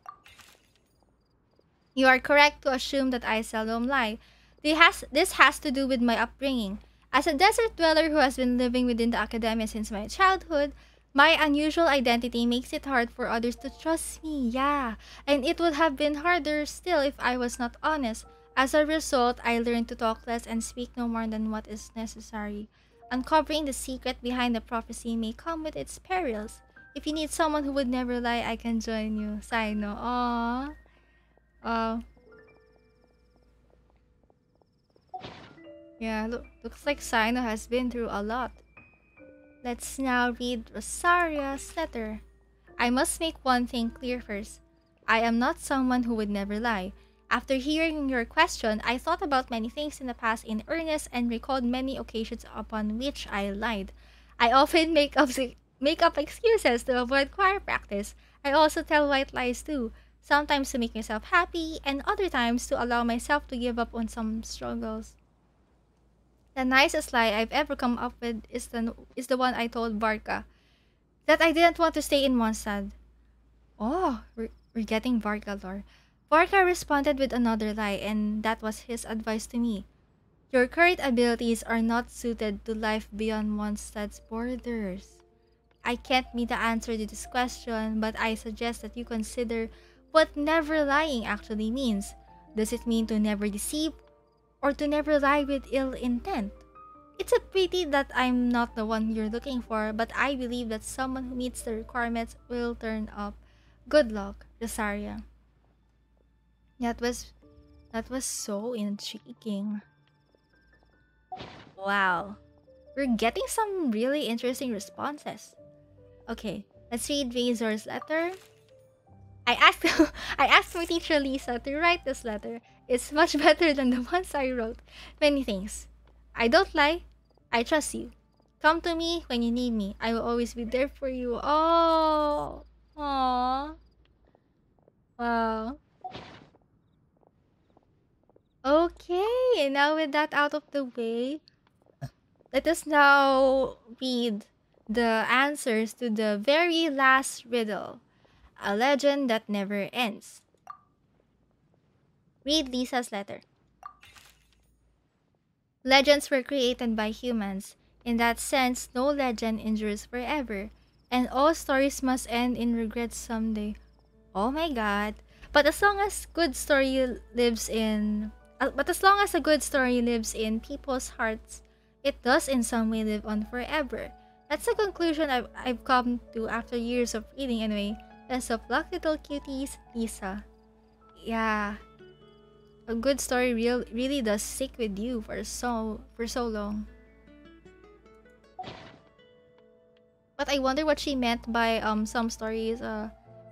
You are correct to assume that I seldom lie. This has to do with my upbringing. As a desert dweller who has been living within the academia since my childhood, my unusual identity makes it hard for others to trust me. Yeah, and it would have been harder still if I was not honest. As a result, I learned to talk less and speak no more than what is necessary. Uncovering the secret behind the prophecy may come with its perils. If you need someone who would never lie, I can join you. Cyno. Aww. Yeah, looks like Cyno has been through a lot. Let's now read Rosaria's letter. I must make one thing clear first. I am not someone who would never lie. After hearing your question, I thought about many things in the past in earnest and recalled many occasions upon which I lied. I often make up excuses to avoid choir practice. I also tell white lies too, sometimes to make myself happy and other times to allow myself to give up on some struggles. The nicest lie I've ever come up with is the one I told Barca, that I didn't want to stay in Mondstadt. Oh, we're getting Barca lore. Barca responded with another lie, and that was his advice to me. Your current abilities are not suited to life beyond Mondstadt's borders. I can't be the answer to this question, but I suggest that you consider what never lying actually means. Does it mean to never deceive, or to never lie with ill intent? It's a pity that I'm not the one you're looking for, but I believe that someone who meets the requirements will turn up. Good luck, Rosaria. That was so intriguing. Wow. We're getting some really interesting responses. Okay, let's read Razor's letter. I asked my teacher Lisa to write this letter. It's much better than the ones I wrote. Many things. I don't lie. I trust you. Come to me when you need me. I will always be there for you. Oh. Aww. Wow. Okay, now with that out of the way, let us now read the answers to the very last riddle. A legend that never ends. Read Lisa's letter. Legends were created by humans. In that sense, no legend endures forever, and all stories must end in regret someday. Oh my god. But as long as a good story lives in people's hearts, it does in some way live on forever. That's a conclusion I've come to after years of reading anyway. Best of luck, little cuties, Lisa. Yeah. A good story really does stick with you for so long. But I wonder what she meant by some stories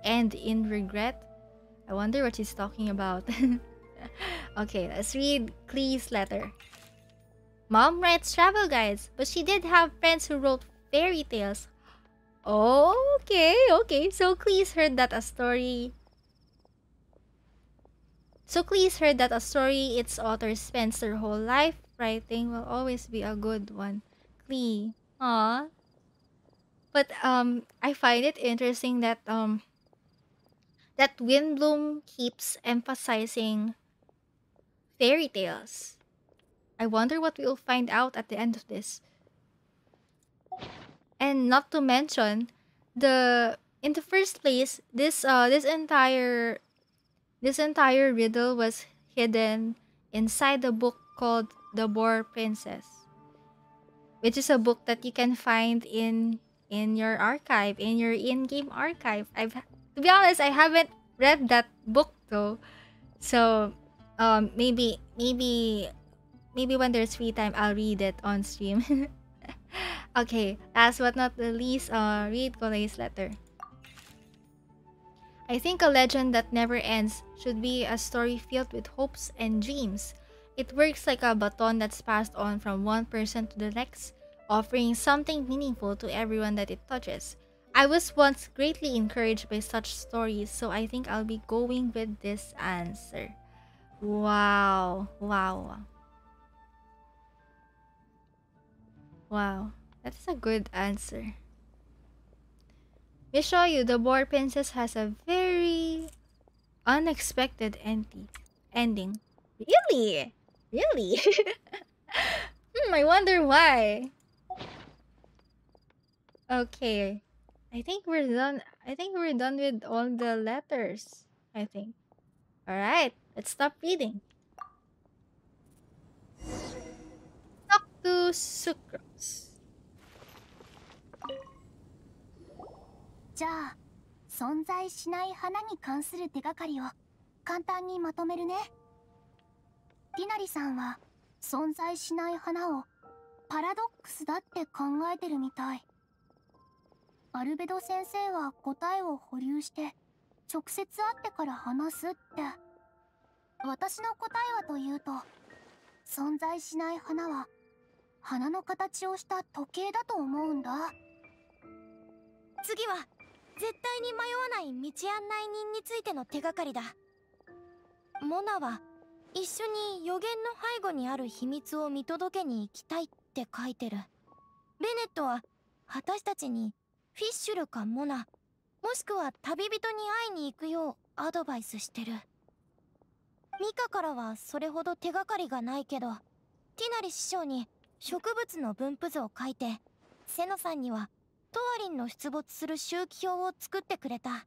end in regret. I wonder what she's talking about. Okay, let's read Clee's letter. Mom writes travel guides, but she did have friends who wrote fairy tales. Oh, okay. So Clee's heard that a story its author spends their whole life writing will always be a good one. Clee. Aww. But I find it interesting that Windblume keeps emphasizing fairy tales. I wonder what we'll find out at the end of this. And not to mention, in the first place, this entire riddle was hidden inside a book called The Boar Princess, which is a book that you can find in your archive, in your in-game archive. To be honest, I haven't read that book though, so maybe maybe when there's free time, I'll read it on stream. Okay, last but not the least, read Kolei's letter. I think a legend that never ends should be a story filled with hopes and dreams. It works like a baton that's passed on from one person to the next, offering something meaningful to everyone that it touches. I was once greatly encouraged by such stories, so I think I'll be going with this answer. Wow. Wow. Wow. That's a good answer. Mishoyu, the Boar Princess, has a very unexpected ending. Really? Really? I wonder why. Okay. I think we're done. I think we're done with all the letters. I think. Alright, let's stop reading. Talk to Sucrose. じゃあ、存在しない花に関する手がかりを簡単にまとめるね。ティナリさんは存在しない花をパラドックスだって考えてるみたい。アルベド先生は答えを保留して直接会ってから話すって。私の答えはというと、存在しない花は花の形をした時計だと思うんだ。次は絶対に迷わない道案内人についての手がかりだ。モナは一緒に予言の背後にある秘密を見届けに行きたいって書いてる。ベネットは私たちにフィッシュルかモナ、もしくは旅人に会いに行くようアドバイスしてる。ミカからはそれほど手がかりがないけど、ティナリ師匠に植物の分布図を書いて、セノさんにはトワリンの出没する周期表を作ってくれた。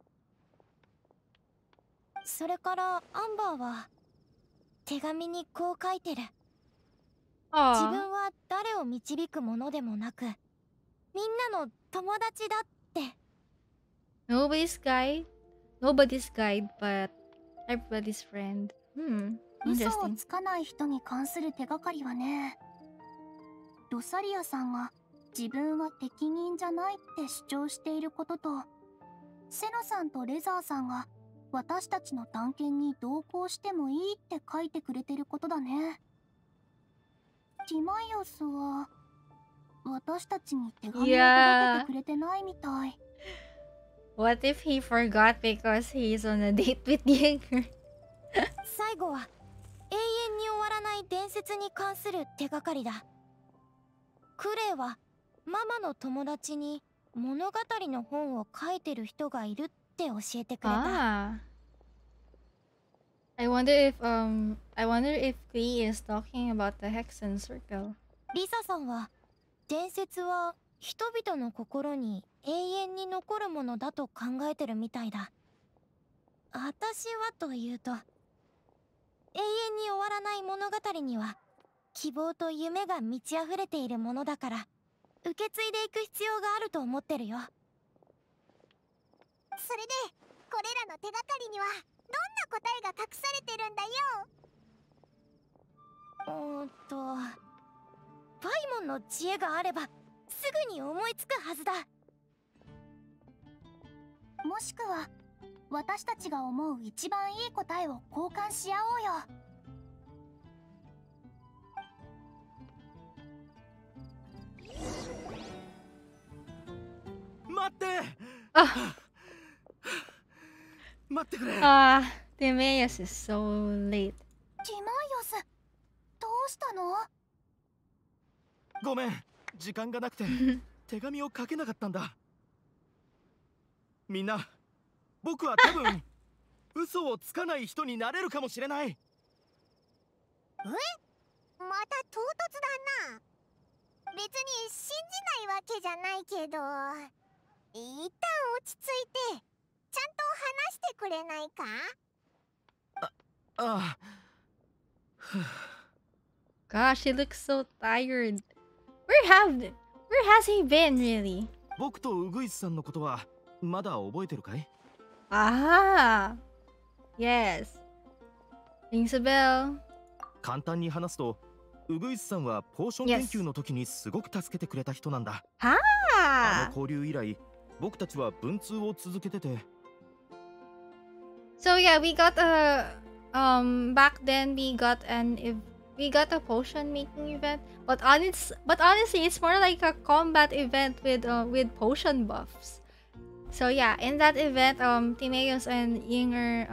それからアンバーは手紙にこう書いてる。自分は誰を導くものでもなく、みんなの友達だって。Nobody's guide, but everybody's friend. 嘘を Interesting. つかない人に関する手がかりはね、ロサリアさんが自分は適任じゃないって主張していることと、セノさんとレザーさんが私たちの探検に同行してもいいって書いてくれてることだね。ティマイオスは私たちに手紙を届けてくれてないみたい。What if he forgot because he's on a date with Jaeger? 最後は永遠に終わらない伝説に関する手がかりだ。クレイはママの友達に物語の本を書いてる人がいるって教えてくれた。I wonder if Klee is talking about the Hexenzirkel. リサさんは伝説は人々の心に永遠に残るものだと考えてるみたいだ。私はというと、永遠に終わらない物語には希望と夢が満ち溢れているものだから、受け継いでいく必要があると思ってるよ。それでこれらの手がかりにはどんな答えが隠されてるんだよ。パイモンの知恵があればすぐに思いつくはずだ。もしくは私たちが思う一番いい答えを交換し合おうよ。待って。待ってくれ。Timaeus is so late. ティマイオス、どうしたの？ごめん、時間がなくて手紙を書けなかったんだ。みんな、僕は多分嘘をつかない人になれるかもしれない。また唐突だな。別に信じないわけじゃないけど、一旦落ち着いてちゃんと話してくれないか？ああ。Gosh, he looks so tired. Where has he been, really? 僕とウグイスさんのことはまだ覚えてるかい？Yes. Rings a bell. 簡単に話すと、ウグイスさんはポーション研究の時にすごく助けてくれた人なんだ。ああの交流以来、僕たちは文通を続けてて。So yeah, we got a back then we got a potion making event, but honestly, it's more like a combat event with potion buffs. So yeah, in that event, Timaeus and Yinger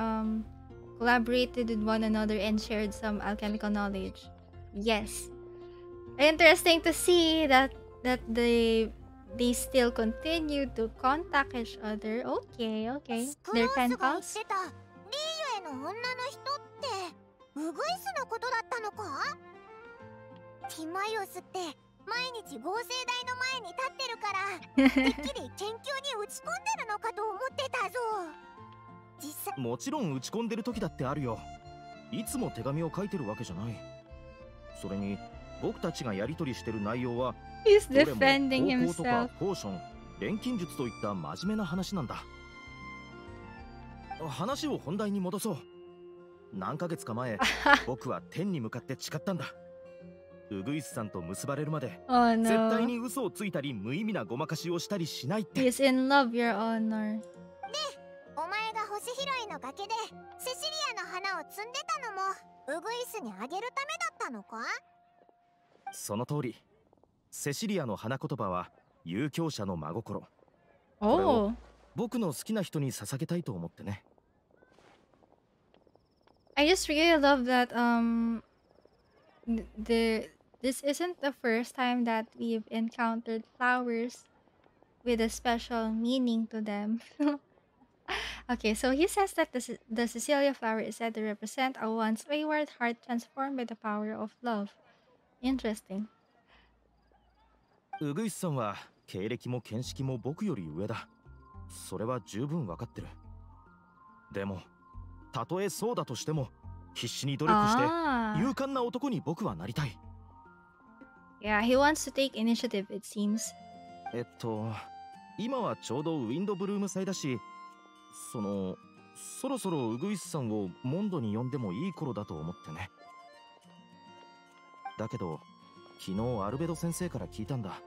collaborated with one another and shared some alchemical knowledge. Yes, interesting to see that they still continue to contact each other. Okay, okay. スク Their ロー pen スが言っ pals. てたリーユへの女の人ってウグイスのことだったのか？ティマイオスって毎日合成台の前に立ってるからてっきり研究に打ち込んでるのかと思ってたぞ。実際もちろん打ち込んでる時だってあるよ。いつも手紙を書いてるわけじゃない。それに僕たちがやり取りしてる内容は He's どれも defending 方法とか himself. ポーション、錬金術といった真面目な話なんだ。話を本題に戻そう。何ヶ月か前、僕は天に向かって誓ったんだ。ウグイスさんと結ばれるまで Oh 絶対 no. に嘘をついたり無意味なごまかしをしたりしないって。 He's in love, Your Honor. お前が星拾いの崖でセシリアの花を摘んでたのもウグイスにあげるためだったのか？その通り。セシリアの花言葉は遊興者の真心。 Oh. 僕の好きな人に捧げたいと思ってね。 I just really love that this isn't the first time that we've encountered flowers with a special meaning to them. Okay, so he says that the Cecilia flower is said to represent a once wayward heart transformed by the power of love. Interesting. ウグイスさんは経歴も見識も僕より上だ。それは十分わかってる。でもたとえそうだとしても必死に努力して勇敢な男に僕はなりたい。 Yeah, he wants to take initiative, it seems. 今はちょうどウィンドブルーム祭だし、そろそろウグイスさんをモンドに呼んでもいい頃だと思ってね。だけど昨日アルベド先生から聞いたんだ。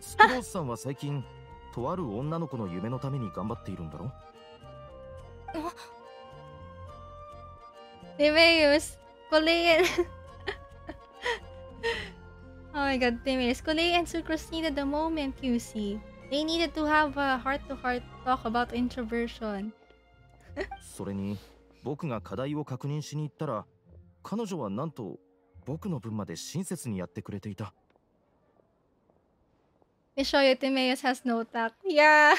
スクロースさんは最近とある女の子の夢のために頑張っているんだろ。Timaeus, Kulei. Oh my god, Timaeus. Kulei and Sucrose needed a moment, QC. They needed to have a heart-to-heart talk about introversion. それに僕が課題を確認しに行ったら彼女はなんと僕の分まで親切にやってくれていた。 They show you Timaeus has no tact. Yeah.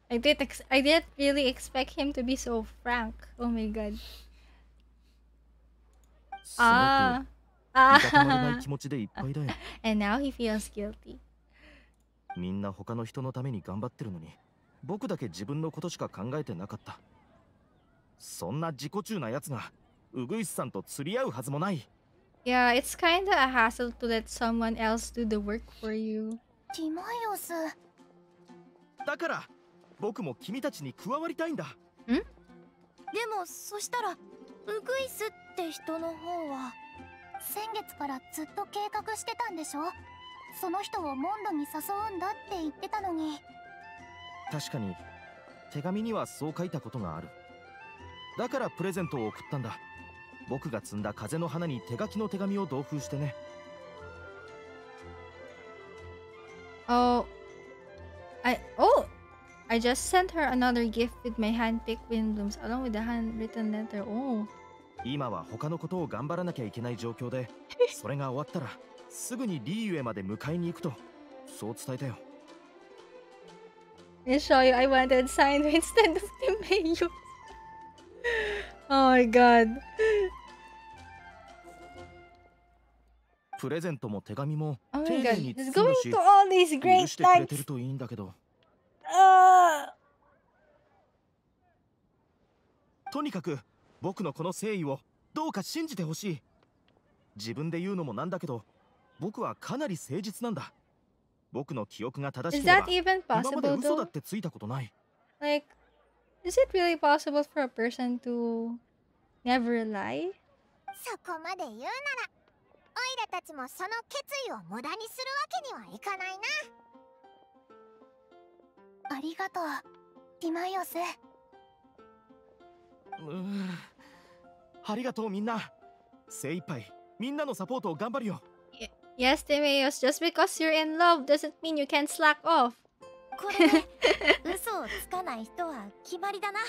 I didn't really expect him to be so frank. Oh my god. すごくいたたまれない Ah. 気持ちでいっぱいだよ。 And now he feels guilty. みんな他の人のために頑張ってるのに僕だけ自分のことしか考えてなかった。そんな自己中なやつがウグイスさんと釣り合うはずもない。 Yeah, it's kinda a hassle to let someone else do the work for you. ティマイオス、だから僕も君たちに加わりたいんだ。でもそしたらウグイスって人の方は先月からずっと計画してたんでしょ？その人をモンドに誘うんだって言ってたのに。確かに手紙にはそう書いたことがある。だからプレゼントを送ったんだ。僕が積んだ風の花に手書きの手紙を同封してね。 I just sent her another gift with my hand-picked Windblooms along with a handwritten letter. Oh. 今は他のことを頑張らなきゃいけない状況で、それが終わったらすぐにリーユへまで迎えに行くとそう伝えたよ。 I'll show you. I wanted Cyno instead of Timaeus. Oh my god. プレゼントも手紙も Oh 丁 my 寧 god. に He's 包む going し to all these 許 great してくれて lengths. るといいんだけど、 とにかく僕のこの誠意をどうか信じてほしい。自分で言うのもなんだけど僕はかなり誠実なんだ。僕の記憶が正し Is けれ that ば even 今まで possible 嘘だっ though? てついたことない。 Like, is it really possible for a person to never lie? そこまで言うならオイラたちもその決意を無駄にするわけにはいかないな。ありがとうティマイオス。ありがとうみんな。精一杯みんなのサポートを頑張るよ。Yes, Timaeus, just because you're in love doesn't mean you can slack off. これで嘘をつかない人は決まりだな。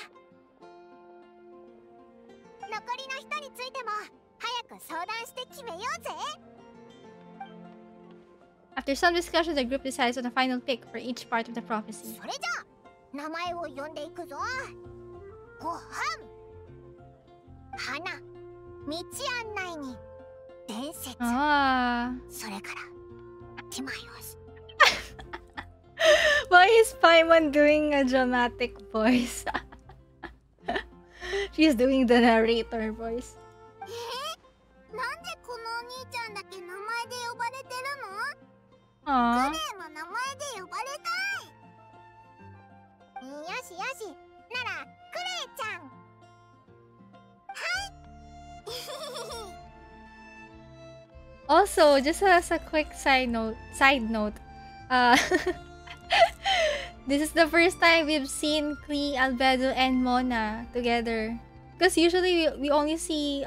残りの人についても早く相談して決めようぜ。After some discussion, the group decides on a final pick for each part of the prophecy. それじゃあ名前を呼んでいくぞ。ごはん、花、道案内人、伝説、それからティマイオス。Why is Paimon doing a dramatic voice? She's doing the narrator voice. なんでこのお兄ちゃんだけ名前で呼ばれてるの？クレ Aww. イも名前で呼ばれたい。よしよし、ならクレイちゃん。Also, just as a quick side note, uh, this is the first time we've seen Klee, Albedo, and Mona together. Because usually we only see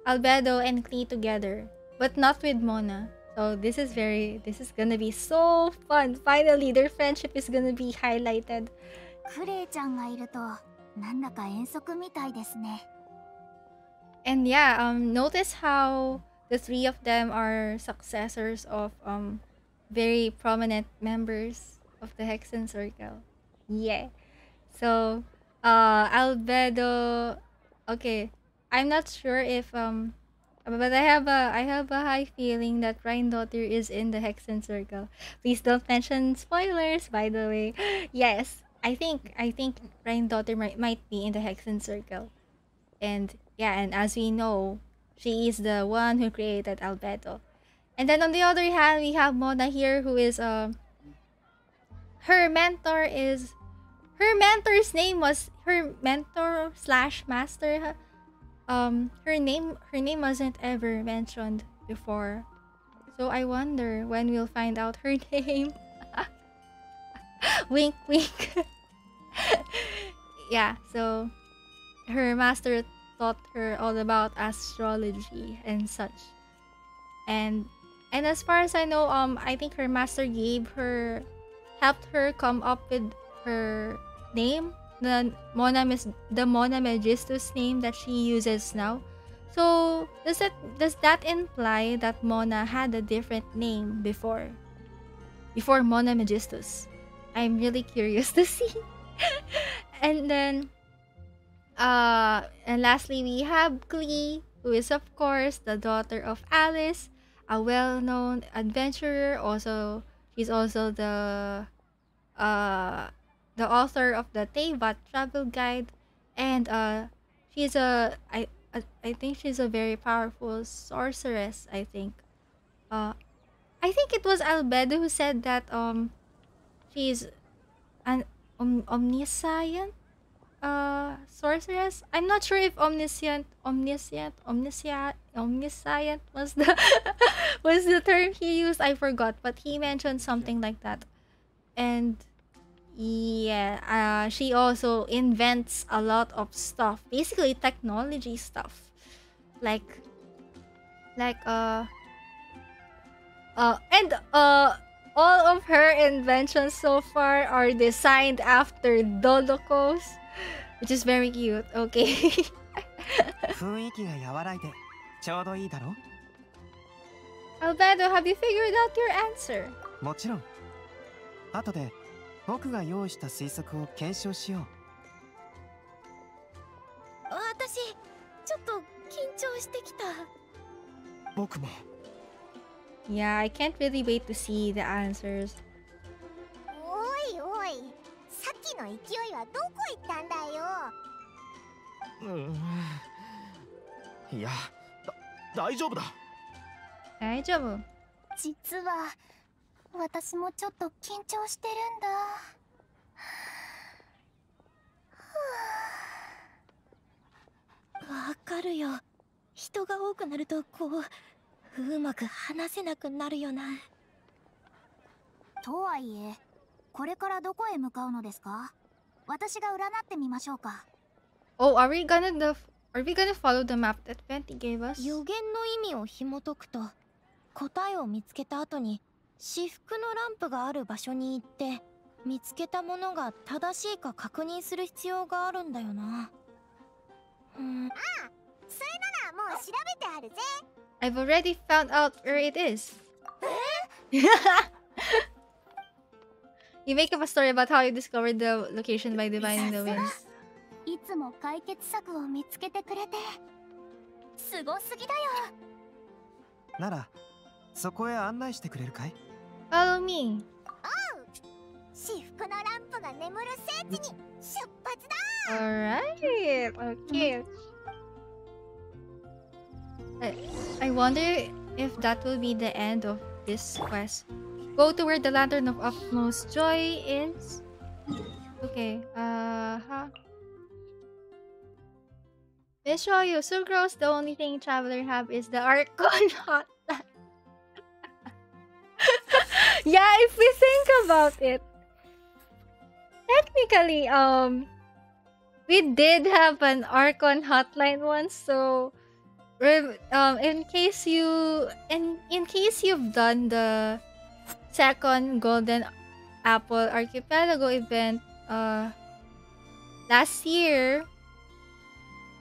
Albedo and Klee together, but not with Mona. So this is gonna be so fun. Finally, their friendship is gonna be highlighted. クレイちゃんがいるとなんだか遠足みたいですね。And yeah, notice how the three of them are successors of very prominent members of the Hexenzirkel. Yeah. So Albedo, okay. I'm not sure if but I have a high feeling that Daughter is in the Hexenzirkel. Please don't mention spoilers, by the way. Yes, I think Daughter might be in the Hexenzirkel. And yeah, and as we know, she is the one who created Albedo. And then on the other hand, we have Mona here, who is her mentor's name was her mentor slash master. Her name wasn't ever mentioned before, so I wonder when we'll find out her name. Wink, wink. Yeah, so her master taught her all about astrology and such. And as far as I know, I think her master helped her come up with her name, the Mona Magistus name that she uses now. So does that imply that Mona had a different name before Mona Magistus? I'm really curious to see. And then and lastly, we have Klee, who is of course the daughter of Alice, a well-known adventurer. Also, she's also the author of the Teyvat travel guide, and she's I think she's a very powerful sorceress. I think it was Albedo who said that she's an omniscient sorceress. I'm not sure if omniscient was the was the term he used. I forgot, but he mentioned something like that. And yeah, she also invents a lot of stuff, basically technology stuff, like all of her inventions so far are designed after Dolokos, which is very cute. Okay. 雰囲気が和らいでちょうどいいだろ。 Albedo, have you figured out your answer? もちろん。後で僕が用意した推測を検証しよう。私ちょっと緊張してきた。僕も。Yeah, I can't really wait to see the answers. おいおい、さっきの勢いはどこ行ったんだよ。いや、大丈夫だ。大丈夫。実は私もちょっと緊張してるんだ。わかるよ。人が多くなるとうまく話せなくなるよな。とはいえ、これからどこへ向かうのですか？私が占ってみましょうか。Oh, are we gonna follow the map that Venti gave us? 予言の意味を紐解くと、答えを見つけた後に至福のランプがある場所に行って見つけたものが正しいか確認する必要があるんだよな。ああ、それならもう調べてあるぜ。I've already found out where it is. You make up a story about how you discovered the location by divining the winds. いつも解決策を見つけてくれてすごすぎだよ。ならそこへ案内してくれるかい？ Follow me. 至福のランプが眠る聖地に出発だ。 Alright. Okay. I wonder if that will be the end of this quest. Go to where the lantern of utmost joy is. Okay. Let's show you. Sucrose, the only thing traveler have is the Archon hotline. Yeah, if we think about it. Technically, we did have an Archon hotline once, so in case you've done the second Golden Apple Archipelago event last year,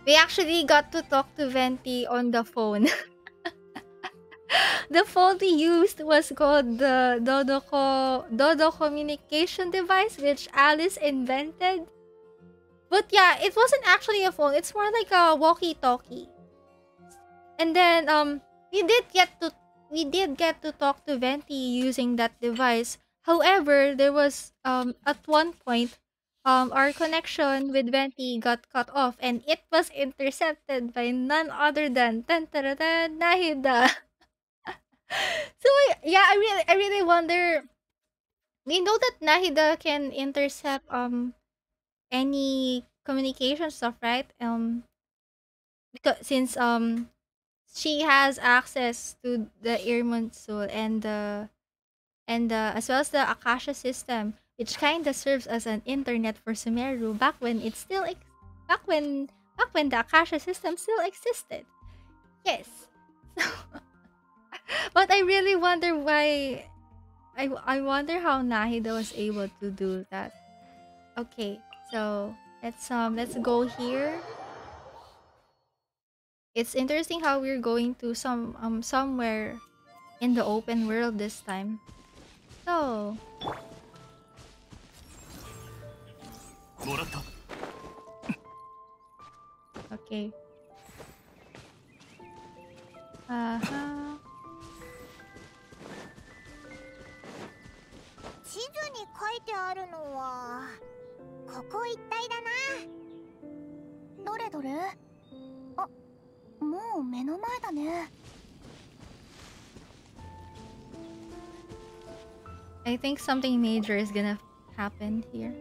we actually got to talk to Venti on the phone. The phone we used was called the Dodo communication device, which Alice invented. But yeah, it wasn't actually a phone. It's more like a walkie-talkie. And then we did get to talk to Venti using that device. However, there was at one point our connection with Venti got cut off, and it was intercepted by none other than Nahida. So yeah, I really wonder. We know that Nahida can intercept any communication stuff, right? Because since she has access to the Irmund Soul and as well as the Akasha system, which kind of serves as an internet for Sumeru back when it still back when the Akasha system still existed. Yes. But I really wonder why. I wonder how Nahida was able to do that. Okay, so let's go here. It's interesting how we're going to somewhere in the open world this time. So okay. Uh-huh. 地図に書いてあるのはここ一帯だな。どれどれ？あ、もう目の前だね。I think something major is gonna happen here.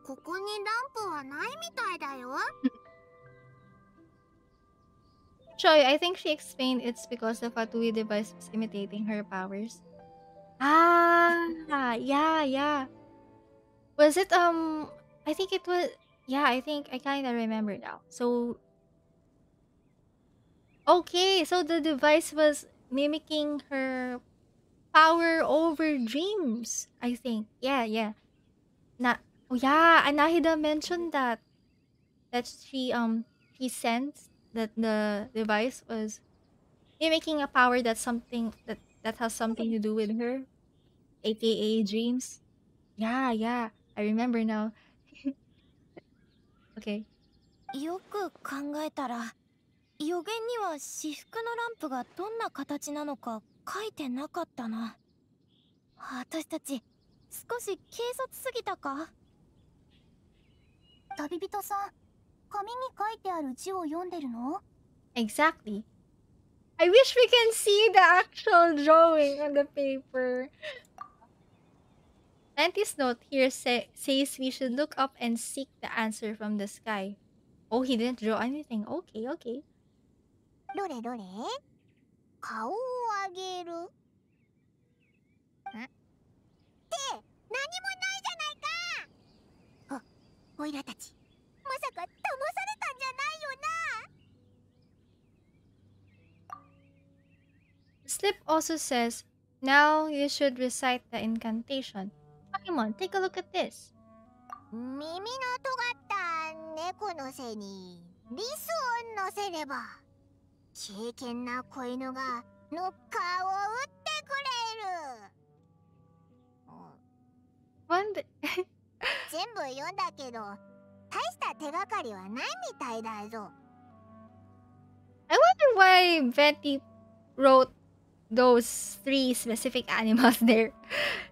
ここにランプはないみたいだよ。Choi, I think she explained it's because the Fatui device was imitating her powers. Yeah. Was it I think it was, yeah, I think I kind of remember now. So okay, so the device was mimicking her power over dreams, I think. Yeah. Oh yeah, Anahida mentioned that she sensed that the device was mimicking a power that has something to do with her, aka dreams. Yeah, I remember now. Okay. よく考えたら予言には至福のランプがどんな形なのか書いてなかったな。私たち少し軽率すぎたか？旅人さん、紙に書いてある字を読んでるの？ Exactly. I wish we can see the actual drawing on the paper. Auntie's note here says we should look up and seek the answer from the sky. Oh, he didn't draw anything. Okay, okay. どれどれ顔を上げるんって何もないじゃないかおいらたちまさか騙されたんじゃないよな Slip also says, now you should recite the incantation. Pokemon, take a look at this. 耳の尖った猫の背にリスを乗せれば敬虔な子犬がノッカーを打ってくれる One th- 全部読んだけど大した手がかりはないみたいだぞ I wonder why Betty wrote those 3 specific animals there.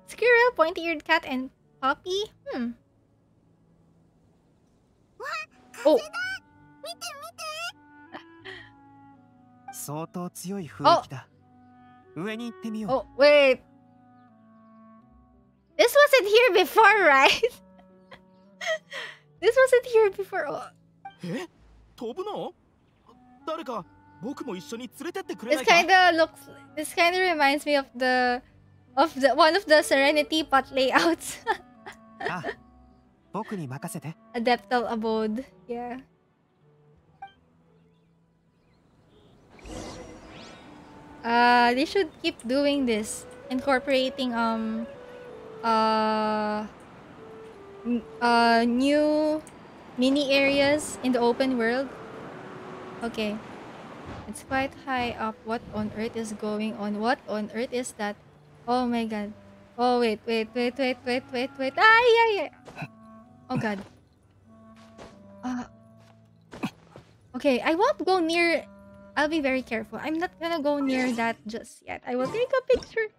Squirrel, pointy-eared cat, and puppy? わ、Oh. 風だ見て見て相当強い雰囲気だ。上に行ってみよう。 Oh, wait. This wasn't here before, right? This wasn't here before. Oh. え、飛ぶの？誰か僕も一緒に連れてってくれな This いか？ this kind of reminds me of one of the Serenity pot layouts. あ、僕に任せて。 Adeptal abode. Yeah. They should keep doing this, incorporating new mini areas in the open world. Okay. It's quite high up. What on earth is going on? What on earth is that? Oh my god. Oh wait. Ay. Oh god. Okay, I won't go near. I'll be very careful. I'm not gonna go near that just yet. I will take a picture.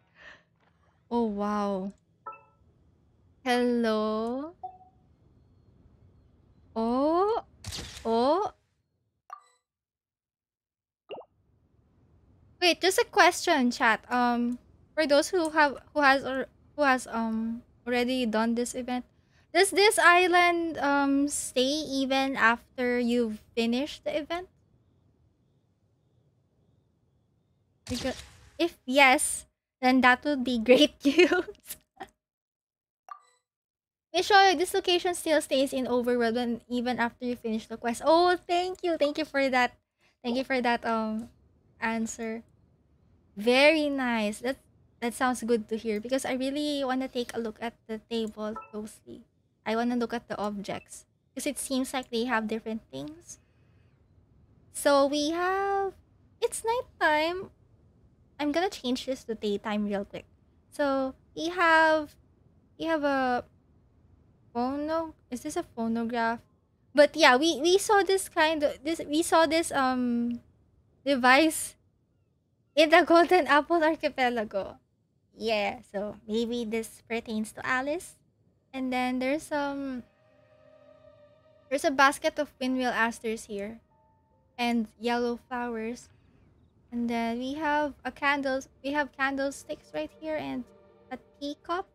Oh wow. Hello. Oh. Wait, just a question, chat. For those who has already done this event, does this island stay even after you've finished the event? Because if yes, then that would be great news. Make sure this location still stays in overworld when even after you finish the quest. Oh, thank you for that. Thank you for that answer. Very nice. That sounds good to hear because I really want to take a look at the table closely. I want to look at the objects because it seems like they have different things. So we have it's nighttime. I'm gonna change this to daytime real quick. So we have a phono. Is this a phonograph? But yeah, we saw this device in the Golden Apple Archipelago. Yeah, so maybe this pertains to Alice. And then there's a basket of windmill asters here and yellow flowers. And then we have candlesticks right here and a teacup.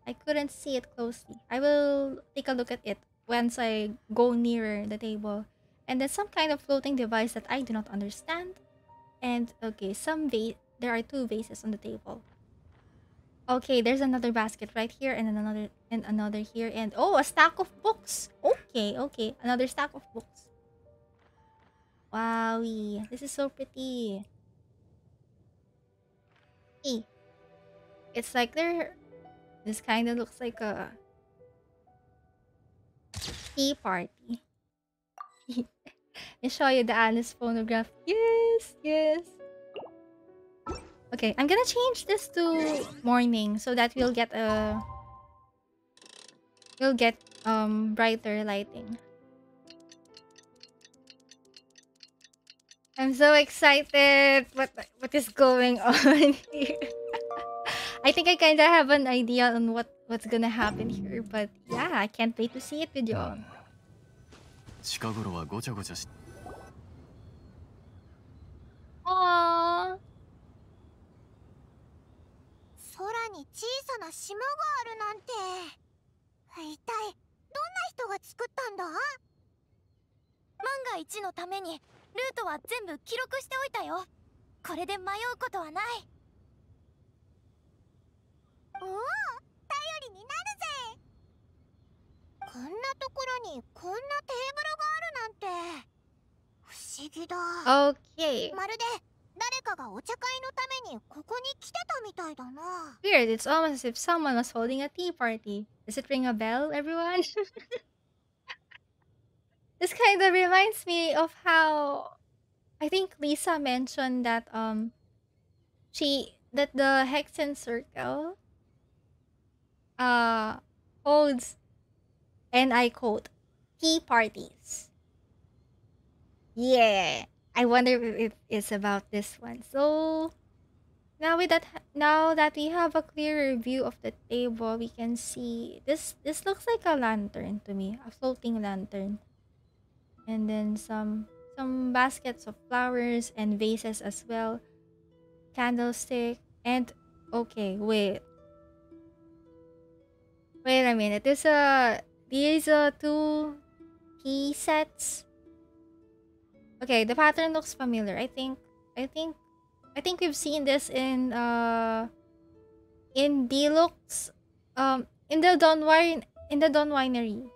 I couldn't see it closely. I will take a look at it once I go nearer the table. And then some kind of floating device that I do not understand. And okay, there are 2 vases on the table. Okay, there's another basket right here and another here and oh, a stack of books. Okay, another stack of books. Wowie, this is so pretty. Hey, it's like this kind of looks like a tea party. Let me show you the Alice phonograph. Yes. Okay, I'm gonna change this to morning so that we'll get brighter lighting. I'm so excited. What is going on here? I think I kind of have an idea on what's gonna happen here, but yeah, I can't wait to see it with you all. 近頃はごちゃごちゃし Aww. 空に小さな島があるなんて。一体どんな人が作ったんだ？万が一のためにルートは全部記録しておいたよ。これで迷うことはない。おお、頼りになるぜ。こんなところにこんなテーブルがあるなんて不思議だ。Okay. まるで誰かがお茶会のためにここに来てたみたいだな。 Weird. It's almost as if someone was holding a tea party. Does it ring a bell, everyone? This kind of reminds me of how I think Lisa mentioned that the Hexenzirkel holds, and I quote, tea parties. Yeah, I wonder if it's about this one. So now that we have a clearer view of the table, we can see this looks like a lantern to me, a floating lantern. And then some baskets of flowers and vases as well. Candlestick and okay, wait a minute. These are two tea sets. Okay, the pattern looks familiar. I think we've seen this in Deluxe, in the Dawn Winery.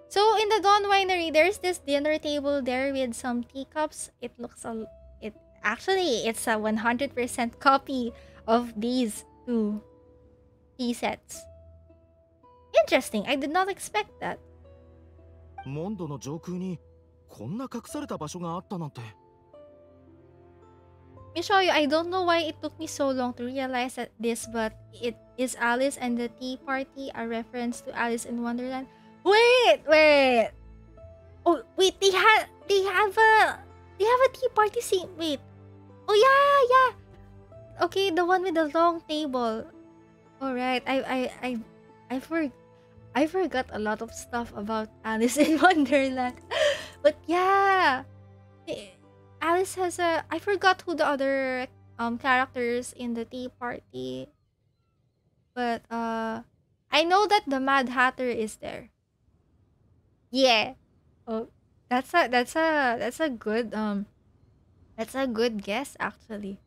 So in the Dawn Winery, there's this dinner table there with some teacups. It's a 100% copy of these two tea sets. Interesting. I did not expect that. モンドの上空にこんな隠された場所があったなんて。Let me show you. I don't know why it took me so long to realize that this, but it is Alice and the Tea Party, a reference to Alice in Wonderland. Wait. Oh, wait. They have a tea party scene. Wait. Oh yeah. Okay, the one with the long table. All right. I forgot a lot of stuff about Alice in Wonderland. But yeah, Alice has a. I forgot who the other characters in the tea party. But I know that the Mad Hatter is there. Yeah. Oh, that's a good guess actually.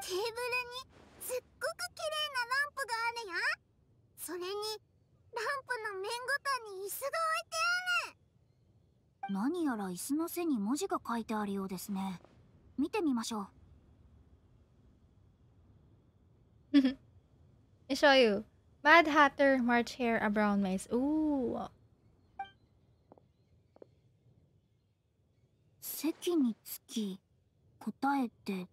テーブルにすっごく綺麗なランプがあるよ。それにランプの面ごとに椅子が置いてある。何やら椅子の背に文字が書いてあるようですね。見てみましょう。Let me show you. Mad Hatter, March Hare, a brown mice. Ooh. 席につき答えて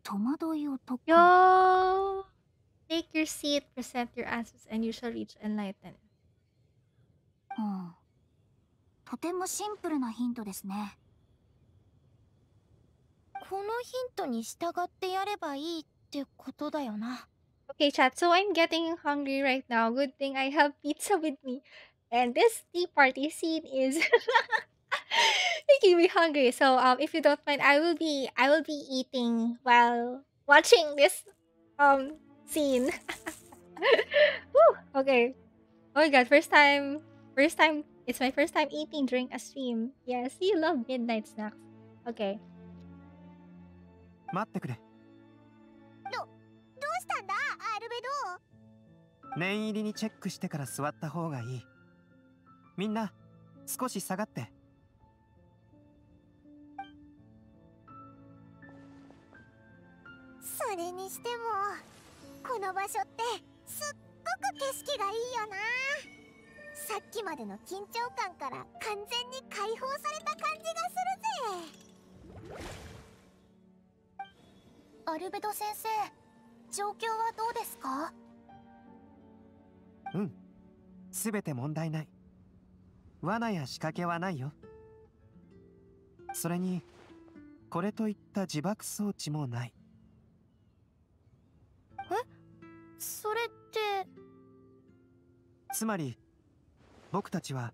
戸惑いを解く。Yo! Take your seat, present your answers, and you shall reach enlighten. とてもシンプルなヒントですね。このヒントに従ってやればいいってことだよな。Okay, chat. So I'm getting hungry right now. Good thing I have pizza with me. And this tea party scene is making me hungry. So if you don't mind, I will be eating while watching this scene. Woo, okay. Oh my god, first time. It's my first time eating during a stream. Yes, you love midnight snacks. Okay. 待ってくれ。どうしたんだ、アルベド？念入りにチェックしてから座った方がいい。みんな少し下がって。それにしてもこの場所ってすっごく景色がいいよな。さっきまでの緊張感から完全に解放された感じがするぜ。アルベド先生、状況はどうですか？うん、すべて問題ない。罠や仕掛けはないよ。それにこれといった自爆装置もない。それってつまり僕たちは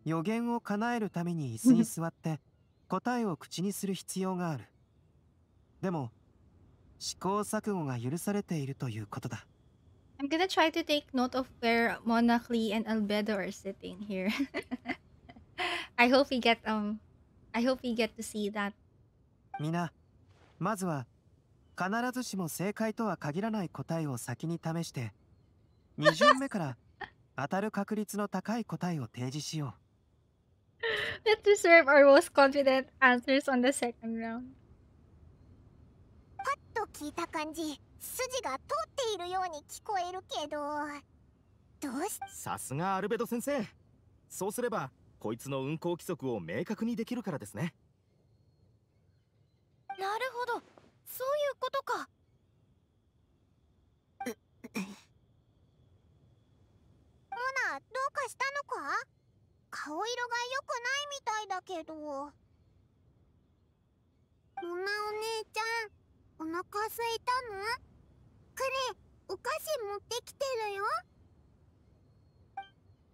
予言を叶えるために椅子に座って答えを口にする必要がある。でも試行錯誤が許されているということだ。I'm gonna try to take note of where Monacli and Albedo are sitting here. I hope we get I hope we get to see that. みな、まずは必ずしも正解とは限らない答えを先に試して、2巡目から当たる確率の高い答えを提示しよ Let's reserve our most confident answers on the second round. と聞いた感じ、筋が通っているように聞こえるけど、どうしさすがアルベド先生。そうすればこいつの運行規則を明確にできるからですね。なるほど、そういうことか。モナ、どうかしたのか？顔色が良くないみたいだけど。モナお姉ちゃん、お腹すいたの？クレ、お菓子持ってきてるよ。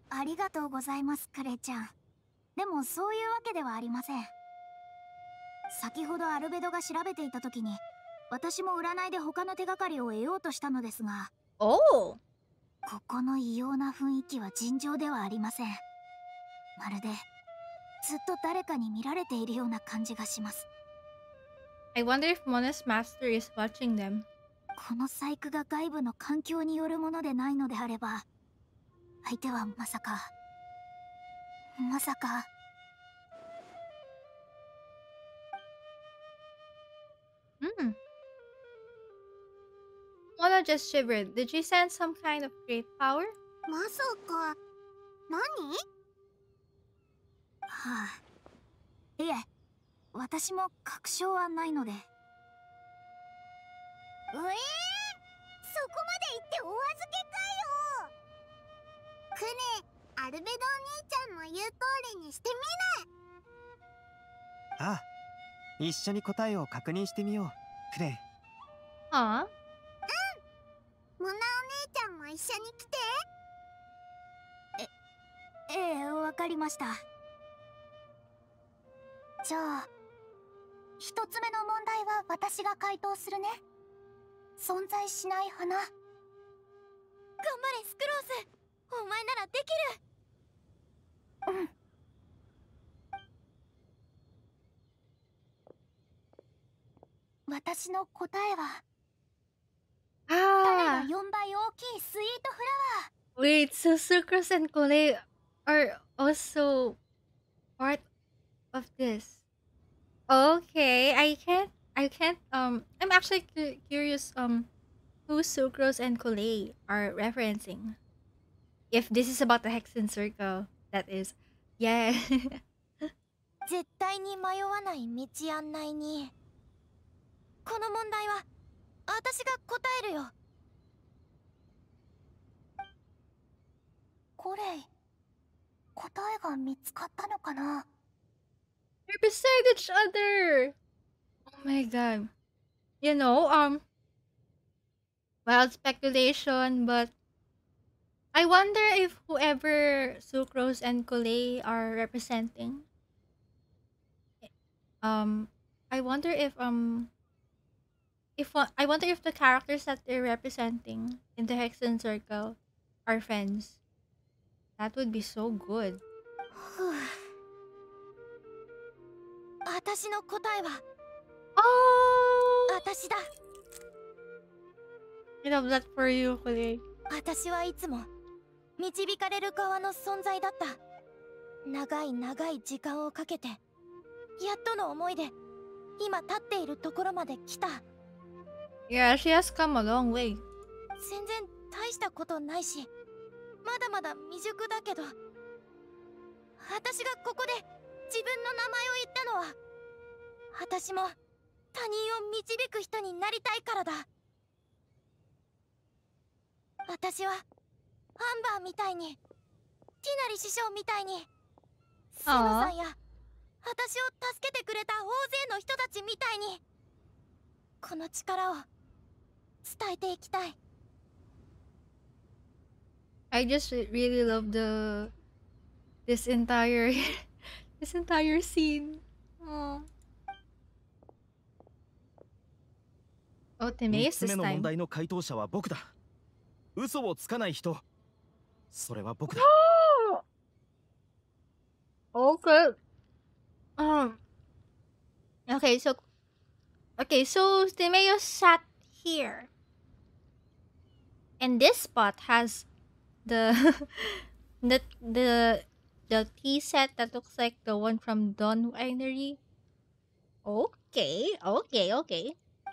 ありがとうございます、クレちゃん。でもそういうわけではありません。先ほどアルベドが調べていた時に、私も占いで他の手がかりを得ようとしたのですが、Oh! ここの異様な雰囲気は尋常ではありません。まるでずっと誰かに見られているような感じがします。I wonder if Mona's master is watching them. この細工が外部の環境によるものでないのであれば、相手はまさか。Hmm. Mona just shivered. Did she sense some kind of great power? まさか。何？はあ。いえ、私も確証はないので。そこまで言ってお預けかよ。クレ、アルベドお兄ちゃんの言う通りにしてみる。う。ああ、一緒に答えを確認してみよう、クレイ。Huh? モナお姉ちゃんも一緒に来て。ええ、わかりました。じゃあ、一つ目の問題は私が回答するね。存在しない花。頑張れスクロース、お前ならできる。うん。私の答えは、種が Ah! 4倍大きいスイートフラワー。 Wait, so Sucrose and Coley are also part of this. Okay, I'm actually curious, who Sucrose and Coley are referencing. If this is about the Hexenzirkel, that is. Yeah. 絶対に迷わない道案内に。この問題は私が答えるよ。これ、答えが見つかったのかな？ They're beside each other. Oh my god. You know, wild speculation, but I wonder if whoever Sucrose and Coley are representing, I wonder if I wonder if the characters that they're representing in the Hexenzirkel are friends. That would be so good. 私の答えは Oh! 私だ。 I love that for you, Coley. 私はいつも導かれる側の存在だった。長い長い時間をかけて、やっとの思いで今立っているところまで来た。Yeah, she has come a long way. 全然大したことないし、まだまだ未熟だけど、私がここで自分の名前を言ったのは、私も他人を導く人になりたいからだ。私はアンバーみたいに、ティナリ師匠みたいに、セノさんや私を助けてくれた大勢の人たちみたいに、この力を伝えていきたい。I just really love this entire this entire scene. Oh. Oh, 3 Timaeus つ this 目の問 time. 題の回答者は僕だ。嘘をつかない人、それは僕だ。Okay. Um. Okay. So Timeo sat here, and this spot has the the tea set that looks like the one from Dawn Winery. Okay.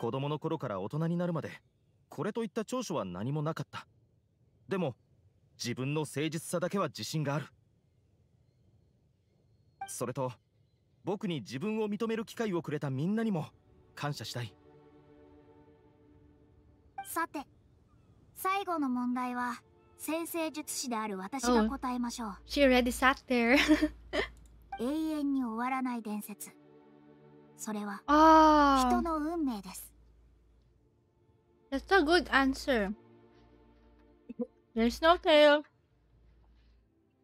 子供の頃から大人になるまでこれといった長所は何もなかった。でも自分の誠実さだけは自信がある。それと僕に自分を認める機会をくれたみんなにも感謝したい。さて、最後の問題は先生術師である私が答えましょう。She already sat there. 永遠に終わらない伝説。それは人の運命です。That's a good answer. There's no tale.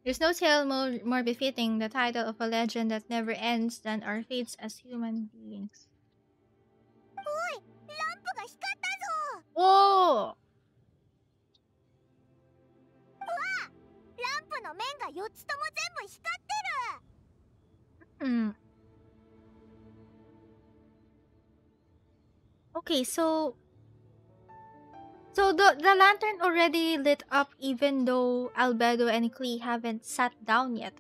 There's no tale more befitting the title of a legend that never ends than our fates as human beings. おい、ランプが光ったぞ。おー。うわ、ランプの面が4つとも全部光ってる。Okay, so the lantern already lit up even though Albedo and Klee haven't sat down yet.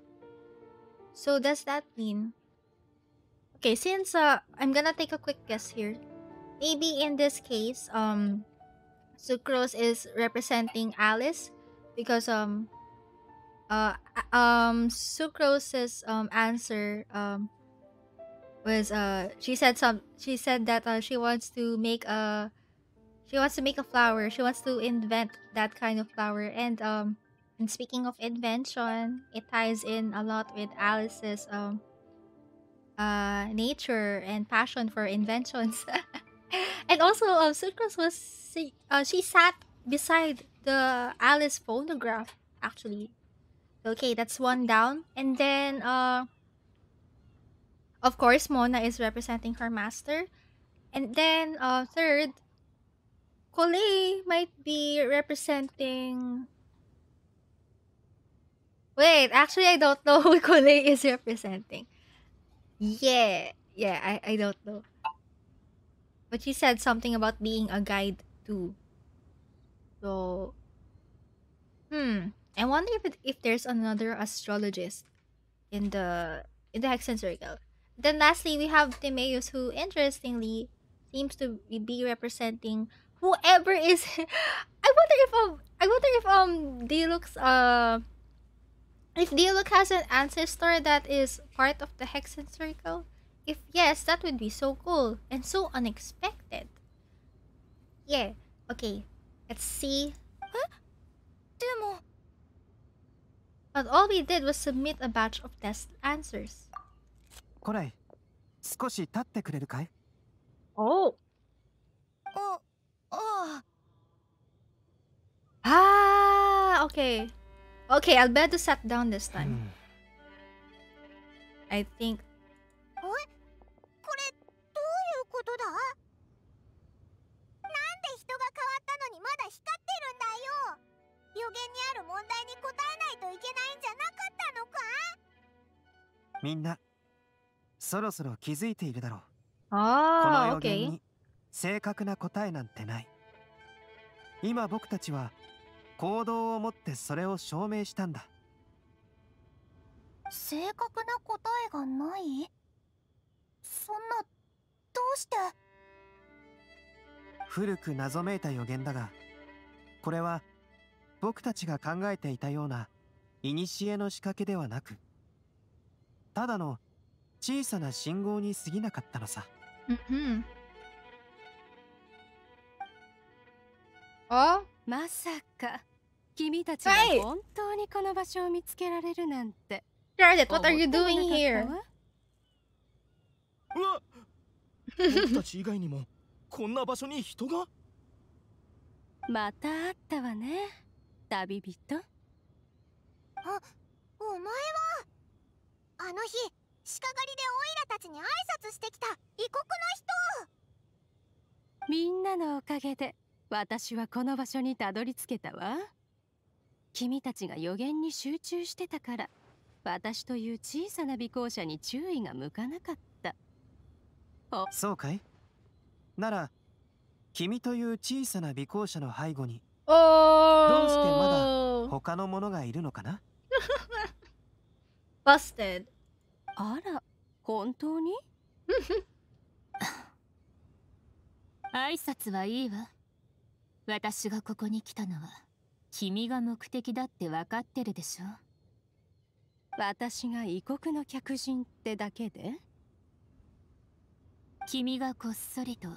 So does that mean... Okay, since I'm gonna take a quick guess here. Maybe in this case, Sucrose is representing Alice because Sucrose's answer was she said that she wants to make a flower. She wants to invent that kind of flower. And speaking of invention, it ties in a lot with Alice's nature and passion for inventions. And also Sucrose was she sat beside the Alice phonograph actually. Okay, that's one down. And then of course, Mona is representing her master. And then, third, Coley might be representing... Wait, actually, I don't know who Coley is representing. Yeah, I don't know. But she said something about being a guide too. So, I wonder if there's another astrologist in the Hexenzirkel. Then lastly, we have Timaeus, who interestingly seems to be representing whoever is. I wonder if Diluc if Diluc has an ancestor that is part of the Hexenzirkel. If yes, that would be so cool and so unexpected. Yeah. Okay. Let's see. But all we did was submit a batch of test answers. これ、少し立ってくれるかい? Oh. Okay. Okay, Albedo sat down this time. I think. これどういうことだ？なんで人が変わったのにまだ光ってるんだよ。予言にある問題に答えないといけないんじゃなかったのか？みんなそろそろ気づいているだろう。こああ、の予言 OK。に正確な答えなんてない。今僕たちは行動をもってそれを証明したんだ。正確な答えがない？そんな、どうして？古く謎めいた予言だが、これは僕たちが考えていたような古の仕掛けではなく、ただの小さな信号に過ぎなかったのさ。あ、まさか君たちが本当にこの場所を見つけられるなんて。Charlotte, what are you doing here? うわっ、僕たち以外にもこんな場所に人が？また会ったわね、旅人。お前はあの日鹿狩りでオイラたちに挨拶してきた異国の人。みんなのおかげで私はこの場所にたどり着けたわ。君たちが予言に集中してたから、私という小さな尾行者に注意が向かなかった。そうかい？なら君という小さな尾行者の背後にどうしてまだ他の者がいるのかな？Busted. あら、本当に？挨拶はいいわ。私がここに来たのは君が目的だって分かってるでしょ。私が異国の客人ってだけで？君がこっそりと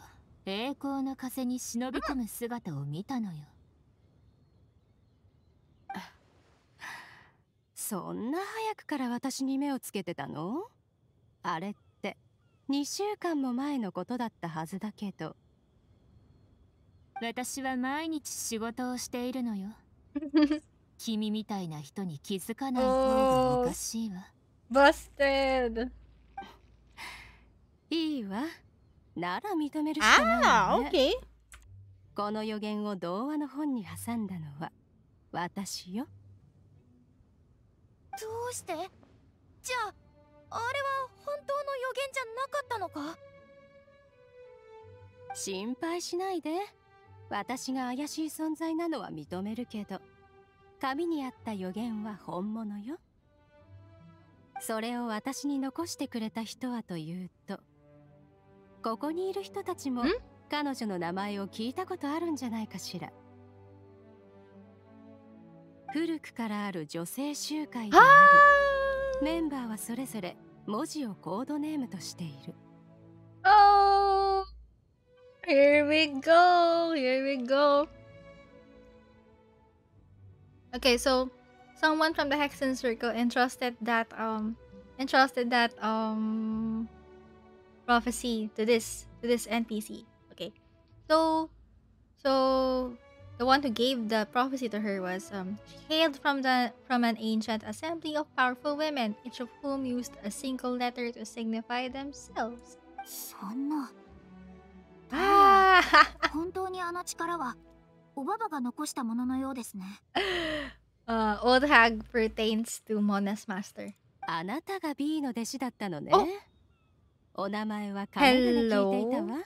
栄光の風に忍び込む姿を見たのよ。そんな早くから私に目をつけてたの？あれって2週間も前のことだったはずだけど。私は毎日仕事をしているのよ。君みたいな人に気づかない方がおかしいわ。Busted. いいわ。なら認めるしかないわね。Okay. この予言を童話の本に挟んだのは私よ。どうして？じゃあ、あれは本当の予言じゃなかったのか？心配しないで。私が怪しい存在なのは認めるけど、紙にあった予言は本物よ。それを私に残してくれた人はというと、ここにいる人たちも彼女の名前を聞いたことあるんじゃないかしら。古くからある女性集会であり、メンバーはそれぞれ文字をコードネームとしている。Oh, here we go. Here we go. Okay, so someone from the Hexenzirkel entrusted that prophecy to this NPC. Okay, so the one who gave the prophecy to her was she hailed from an ancient assembly of powerful women, each of whom used a single letter to signify themselves. そんな。ああ。本当にあの力はおばばが残したもののようですね。Old hag pertains to Mona's master. あなたが B の弟子だったのね。お名前はカナダで聞いていたわ。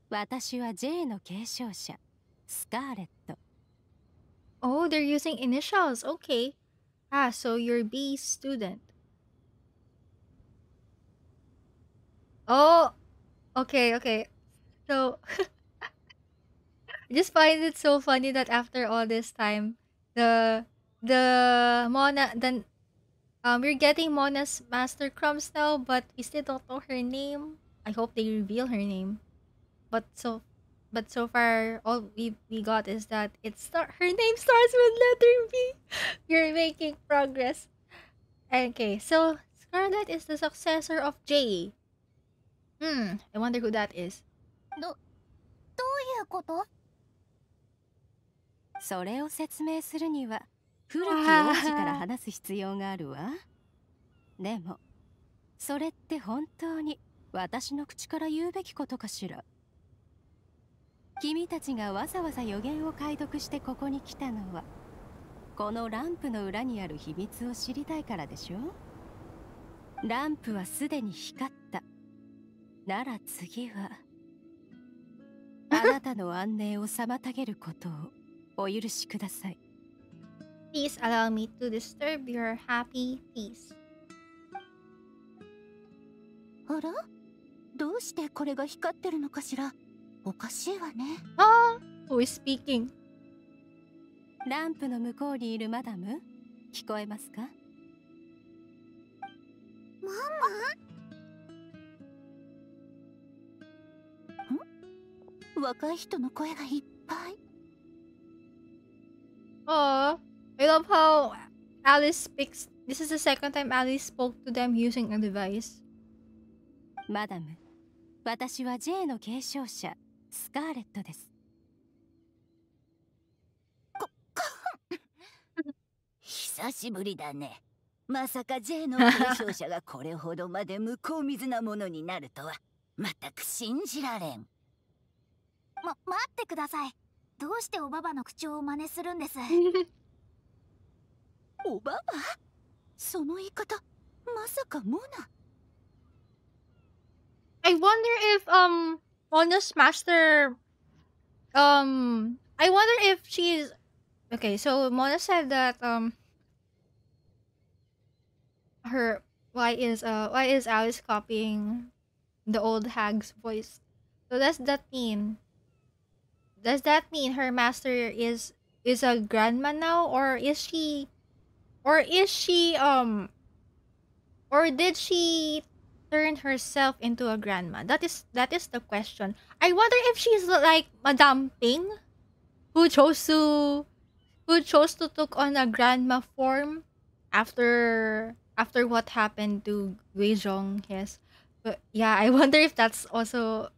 私は J の継承者、スカーレット。Oh, they're using initials. Okay. Ah, so you're B student. Oh, okay. So, I just find it so funny that after all this time, the Mona we're getting Mona's master crumbs now, but we still don't know her name. I hope they reveal her name. But so far all we got is that her name starts with letter B. You're making progress. Okay, so Scarlet is the successor of J. I wonder who that is. どういうこと？それを説明するには古き王子から話す必要があるわ。でもそれって本当に私の口から言うべきことかしら。君たちがわざわざ予言を解読してここに来たのは、このランプの裏にある秘密を知りたいからでしょ。ランプはすでに光った。なら次はあなたの安寧を妨げることをお許しください。Please allow me to disturb your happy peace. あら？どうしてこれが光ってるのかしら？おかしいわね。Who is speaking? ランプの向こうにいるマダム、聞こえますか？ママ？若い人の声がいっぱい。Oh, I love how Alice speaks. This is the second time Alice spoke to them using a device. マダム、私は J の継承者、スカーレットです。久しぶりだね。まさか J の継承者がこれほどまで向こう水なものになるとは全く信じられん。待ってください。どうしておばばの口調を真似するんです？おばば？その言い方、まさかモナ。I wonder if Mona's master I wonder if she's okay. So Mona said that her why is Alice copying the old hag's voice? So does that mean her master is a grandma now, or is she or did she turn herself into a grandma? That is the question. I wonder if she's like Madame Ping, who chose to took on a grandma form after what happened to Guizhong. Yes, but yeah, I wonder if that's also.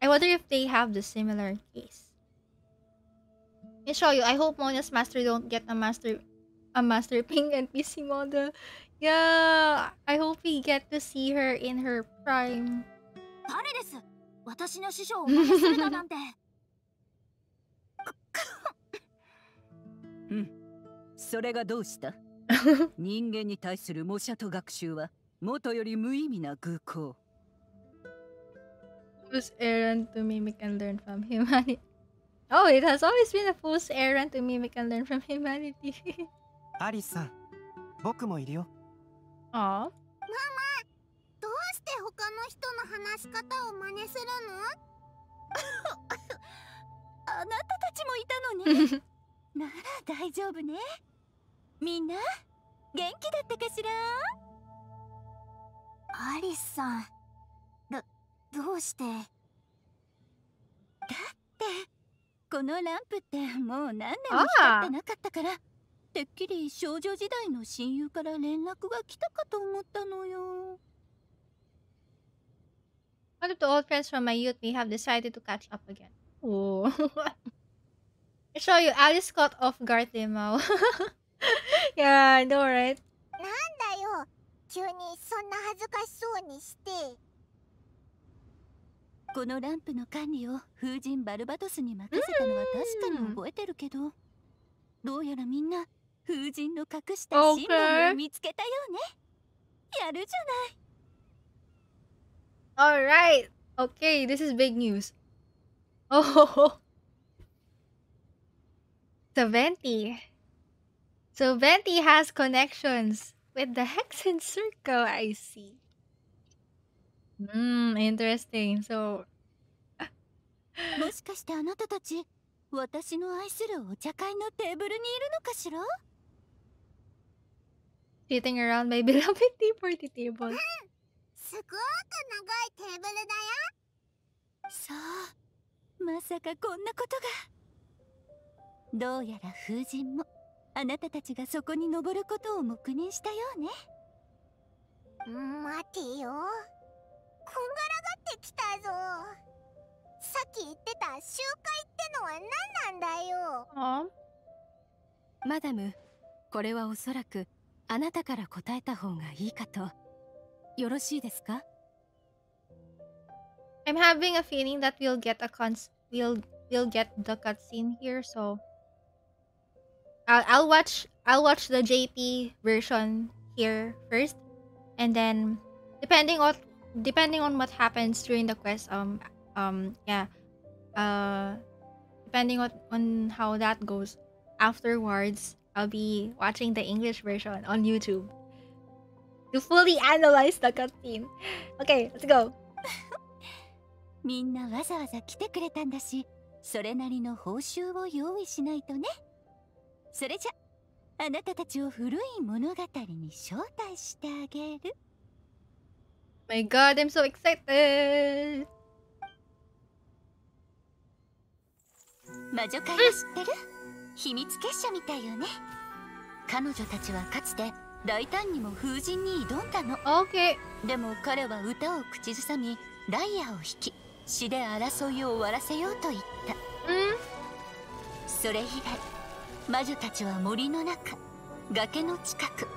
I wonder if they have the similar case. I'll show you. I hope Mona's master don't get a master Ping NPC model. Yeah, I hope we get to see her in her prime. 誰です？私の師匠を真似するだなんて。うん。それがどうした？人間に対する模写と学習は元より無意味な愚行。Whose errand to mimic and learn from humanity? Oh, it has always been a fool's errand to mimic and learn from humanity. アリスさん、僕もいるよ。Aw. ママ、どうして他の人の話し方を真似するの？あなたたちもいたのね。なら大丈夫ね。みんな元気だったかしら？アリスさん、どうして？だってこのランプってもう何年も光ってなかったから、てっきり少女時代の親友から連絡が来たかと思ったのよ。One of the old friends from my youth may have decided to catch up again. Oh. I show you, Alice caught off guard, Limao. Yeah, I know, right? なんだよ、急にそんな恥ずかしそうにして。このランプの管理を風神バルバトスに任せたのは確かに覚えてるけど、どうやらみんな風神の隠したシンボルを見つけたようね。やるじゃない。Alright. Okay, this is big news. Oh. So Venti has connections with the Hexenzirkel, I see. Interesting. So もしかしてあなたたち、私の愛するお茶会のテーブルにいるのかしら？ Sitting around my beloved tea party table. すごく長いテーブルだよ。そう、まさかこんなことが。どうやら風神もあなたたちがそこに登ることを黙認したようね。待てよ、こんがらがってきたぞ。さっき言ってた集会ってのは何なんだよ。マダム、これはおそらくあなたから答えた方がいいかと。よろしいですか？ I'm having a feeling that we'll get the cutscene here, so I'll watch the JP version here first, and then depending on what happens during the quest, depending on how that goes, afterwards I'll be watching the English version on YouTube to fully analyze the cutscene. Okay, let's go. みんなわざわざ来てくれたんだし、それなりの報酬を用意しないとね。それじゃ、あなたたちを古い物語に招待してあげる。My God, I'm so excited! 魔女会は知ってる？秘密結社みたいよね。彼女たちはかつて大胆にも風神に挑んだの。Okay. でも彼は歌を口ずさみ、ダイヤを弾き、詩で争いを終わらせようと言った。それ以来、魔女たちは森の中、崖の近く、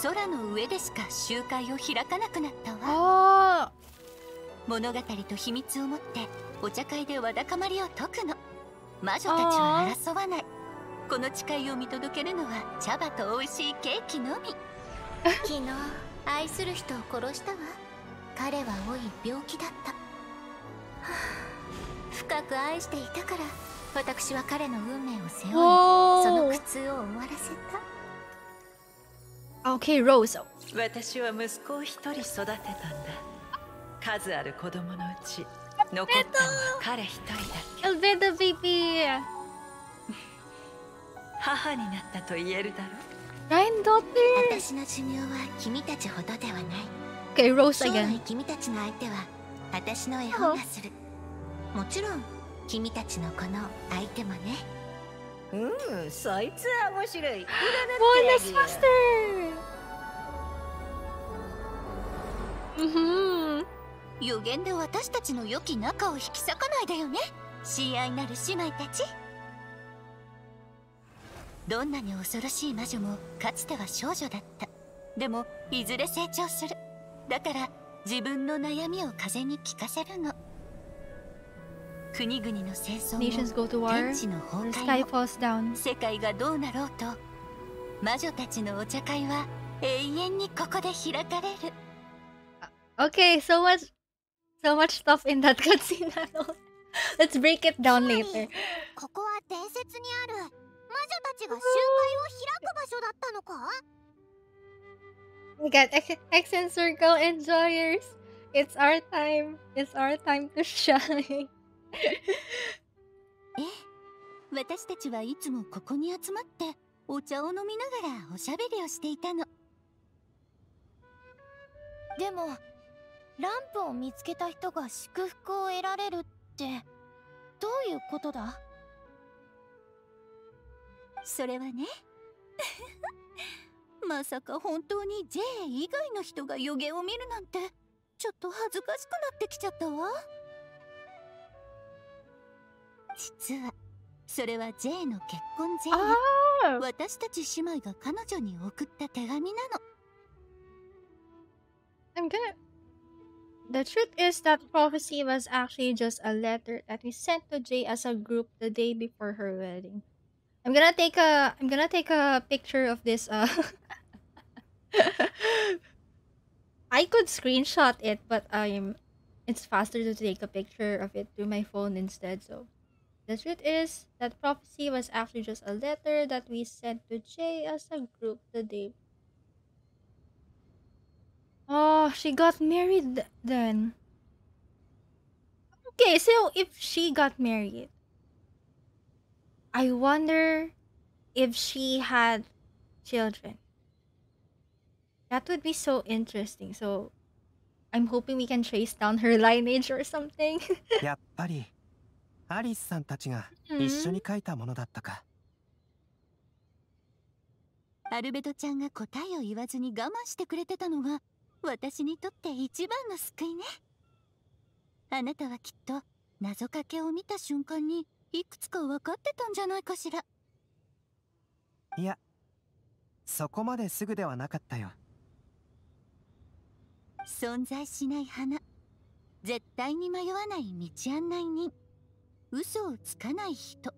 空の上でしか集会を開かなくなったわ。物語と秘密を持ってお茶会でわだかまりを解くの。魔女たちは争わない。この誓いを見届けるのは茶葉と美味しいケーキのみ。昨日愛する人を殺したわ。彼は老い病気だった、はあ、深く愛していたから私は彼の運命を背負い、その苦痛を終わらせた。 Okay, Rose. 私は息子を一人育てたんだ。数ある子供のうち残ったのは彼一人だ。Albedo baby. 母になったと言えるだろう。Granddaughter. 私の寿命は君たちほどではない。Okay, Rose 将来 again. 君たちの相手は私の絵本がする。もちろん君たちのこの相手もね。そいつは面白い。 Bonus master. 予言で私たちの良き仲を引き裂かないでよね、親愛なる姉妹たち。どんなに恐ろしい魔女もかつては少女だった。でもいずれ成長する。だから自分の悩みを風に聞かせるの。国々の戦争も Nations go to war. 天地の崩 The 壊 sky も falls down. 世界がどうなろうと魔女たちのお茶会は永遠にここで開かれる。 Okay, so much stuff in that cutscene. Let's break it down later. ここは伝説にある魔女たちが集会を開く場所だったのか？ We got Hexenzirkel enjoyers. It's our time. It's our time to shine. 私たちはいつもここに集まってお茶を飲みながらおしゃべりをしていたの。でもランプを見つけた人が祝福を得られるってどういうことだ？それはねまさか本当に J 以外の人が予言を見るなんてちょっと恥ずかしくなってきちゃったわ。実はそれは J の結婚前夜、私たち姉妹が彼女に送った手紙なの。The truth is that prophecy was actually just a letter that we sent to Jay as a group the day before her wedding. I'm gonna take a picture of this. I could screenshot it, but it's faster to take a picture of it through my phone instead. So the truth is that prophecy was actually just a letter that we sent to Jay as a group the day. Oh, she got married then. Okay, so if she got married, I wonder if she had children. That would be so interesting. So I'm hoping we can trace down her lineage or something. やっぱりアリスさんたちが一緒に書いたものだったか。アルベドちゃんが答えを言わずに我慢してくれてたのが私にとって一番の救いね。あなたはきっと謎かけを見た瞬間にいくつか分かってたんじゃないかしら。いや、そこまですぐではなかったよ。存在しない花、絶対に迷わない道案内人、嘘をつかない人、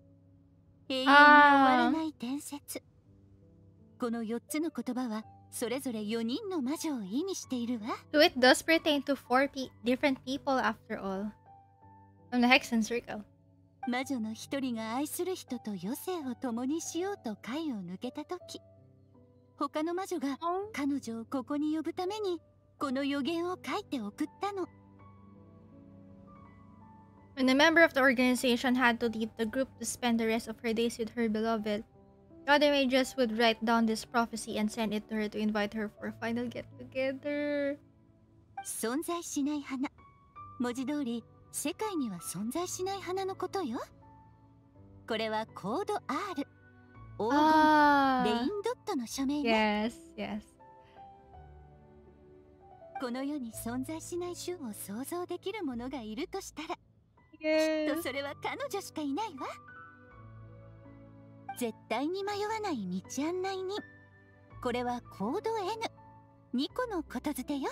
永遠に終わらない伝説。この4つの言葉はそれぞれ4人の魔女を意味しているわ。So it does pertain to 4 different people after all. From the Hexenzirkel. 魔女の一人が愛する人と余生を共にしようと階を抜けた時、他の魔女が彼女をここに呼ぶためにこの予言を書いて送ったの。When a member of the organization had to leave the group to spend the rest of her days with her beloved, the other mages would write down this prophecy and send it to her to invite her for a final get-together. 存在しない花、文字通り世界には存在しない花のことよ。これはコード R、 黄金、レインドットの署名ね。Yes. この世に存在しない種を想像できるものがいるとしたら、きっとそれは彼女しかいないわ。絶対に迷わない道案内人、これはコード N、2個のことづてよ。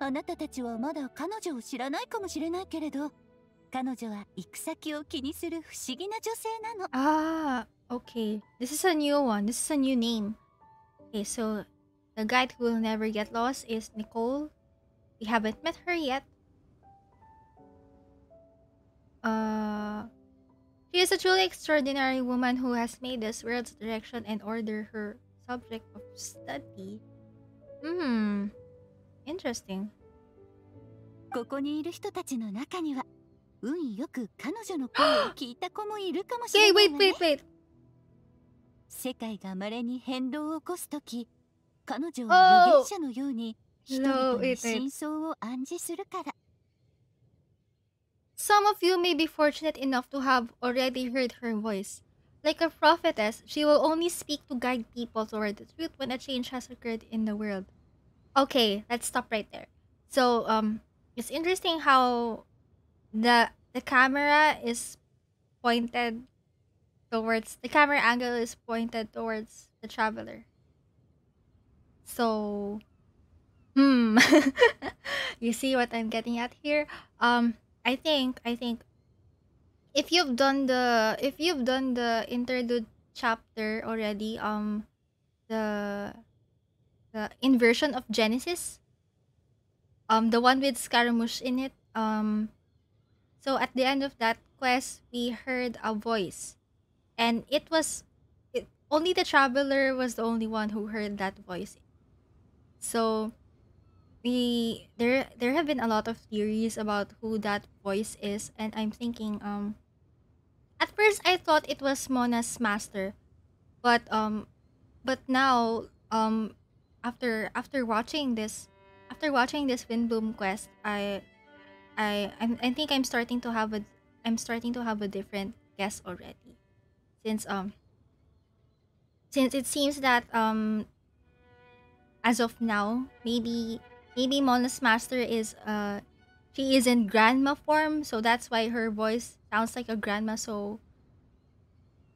あなたたちはまだ彼女を知らないかもしれないけれど、彼女は行く先を気にする不思議な女性なの。Ah, okay. This is a new one. This is a new name. Okay, so the guide who will never get lost is Nicole. We haven't met her yet. She is a truly extraordinary woman who has made this world's direction and order her subject of study. Interesting. ここにいる人たちの中には、運よく彼女の声を聞いた子もいるかもしれないわね。Wait. 世界が稀に変動を起こすとき、彼女は預言者のように人々の真相を暗示するから。Some of you may be fortunate enough to have already heard her voice. Like a prophetess, she will only speak to guide people toward the truth when a change has occurred in the world. Okay, let's stop right there. So, it's interesting how the camera is pointed towards, the camera angle is pointed towards the traveler. So, you see what I'm getting at here? I think if you've done the interlude chapter already, the inversion of Genesis, the one with Scaramouche in it, so at the end of that quest we heard a voice, and only the traveler was the only one who heard that voice. So there have been a lot of theories about who that voice is, and I'm thinking, at first I thought it was Mona's master, but now, after watching this Windblume quest, I think I'm starting to have a different guess already, since it seems that as of now, maybe Mona's master is she is in grandma form, so that's why her voice sounds like a grandma. So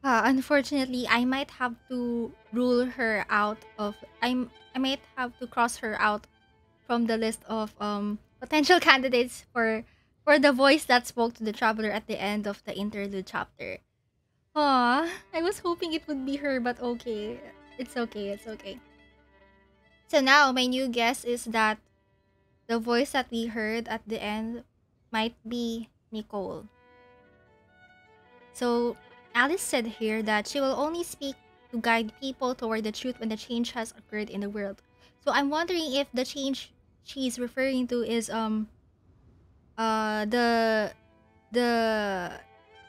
unfortunately, I might have to rule her out of I might have to cross her out from the list of potential candidates for the voice that spoke to the traveler at the end of the interlude chapter. Aw, I was hoping it would be her, but okay. It's okay. So now my new guess is that the voice that we heard at the end might be Nicole. So Alice said here that she will only speak to guide people toward the truth when the change has occurred in the world. So I'm wondering if the change she's referring to is the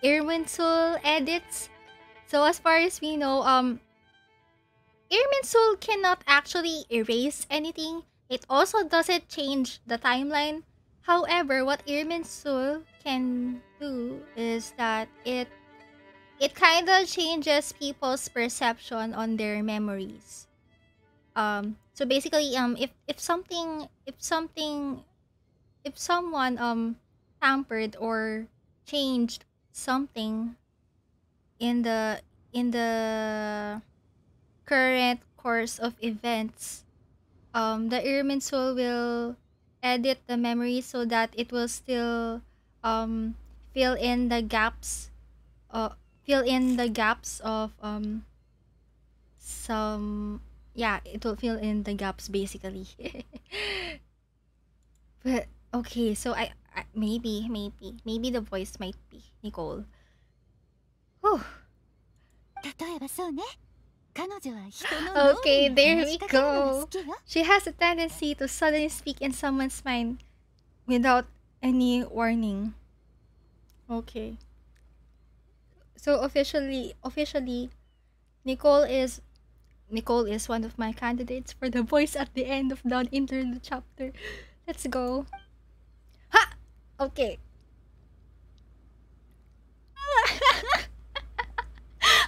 Irminsul edits. So as far as we know, Irminsul cannot actually erase anything. It also doesn't change the timeline. However, what Irminsul can do is that it kind of changes people's perception on their memories. So basically, if someone tampered or changed something in the current course of events, the Irminsul will edit the memory so that it will still fill in the gaps of some, yeah, it will fill in the gaps basically. But okay, so I maybe the voice might be Nicole. Whew. Okay, there we go. She has a tendency to suddenly speak in someone's mind without any warning. Okay. So officially, Nicole is one of my candidates for the voice at the end of the interlude chapter. Let's go. Ha! Okay.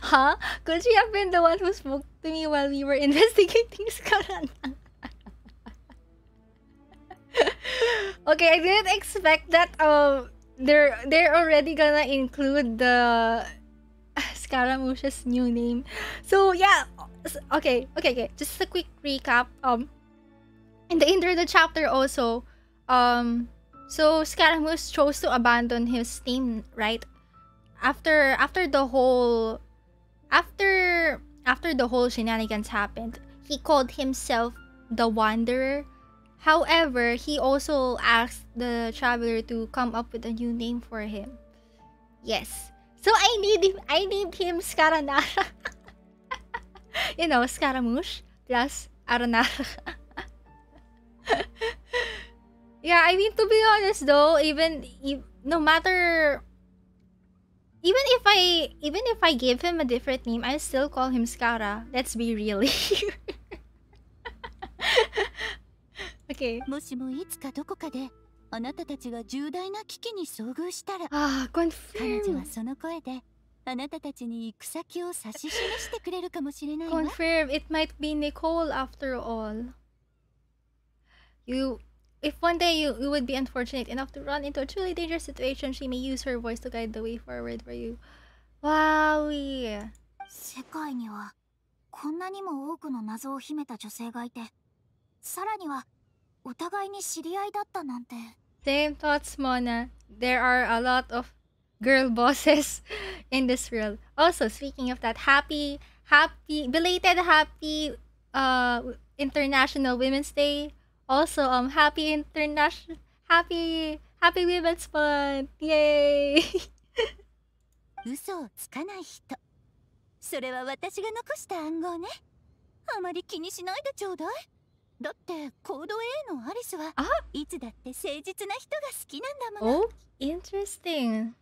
Huh? Could she have been the one who spoke to me while we were investigating Skarana? Okay, I didn't expect that they're already gonna include the Scaramouche's new name. So yeah, okay. Just a quick recap. In the interlude chapter also, So Scaramouche chose to abandon his team, right? After the whole shenanigans happened, he called himself the Wanderer. However, he also asked the traveler to come up with a new name for him. Yes. So I named him Scaranara. You know, Scaramouche plus Aranara. Yeah, I mean, to be honest though, no matter, even if I give him a different name, I still call him Scara. Let's be real here. Okay. もしもいつかどこかであなたたちが重大な危機に遭遇したら、彼女はその声であなたたちに行く先を指し示してくれるかもしれないわ。 Confirm, it might be Nicole after all. If one day you would be unfortunate enough to run into a truly dangerous situation, she may use her voice to guide the way forward for you. Wow. 世界にはこんなにも多くの謎を秘めた女性がいて、さらにはお互いに知り合いだったなんて。 Same thoughts, Mona. There are a lot of girl bosses in this world. Also, speaking of that, belated happy International Women's Day. Also, happy Women's Month. Yay! 嘘をつかない人。それは私が残した暗号ね。あまり気にしないでちょうだい。だってコード A のアリスはいつだって誠実な人が好きなんだもん。Oh, interesting.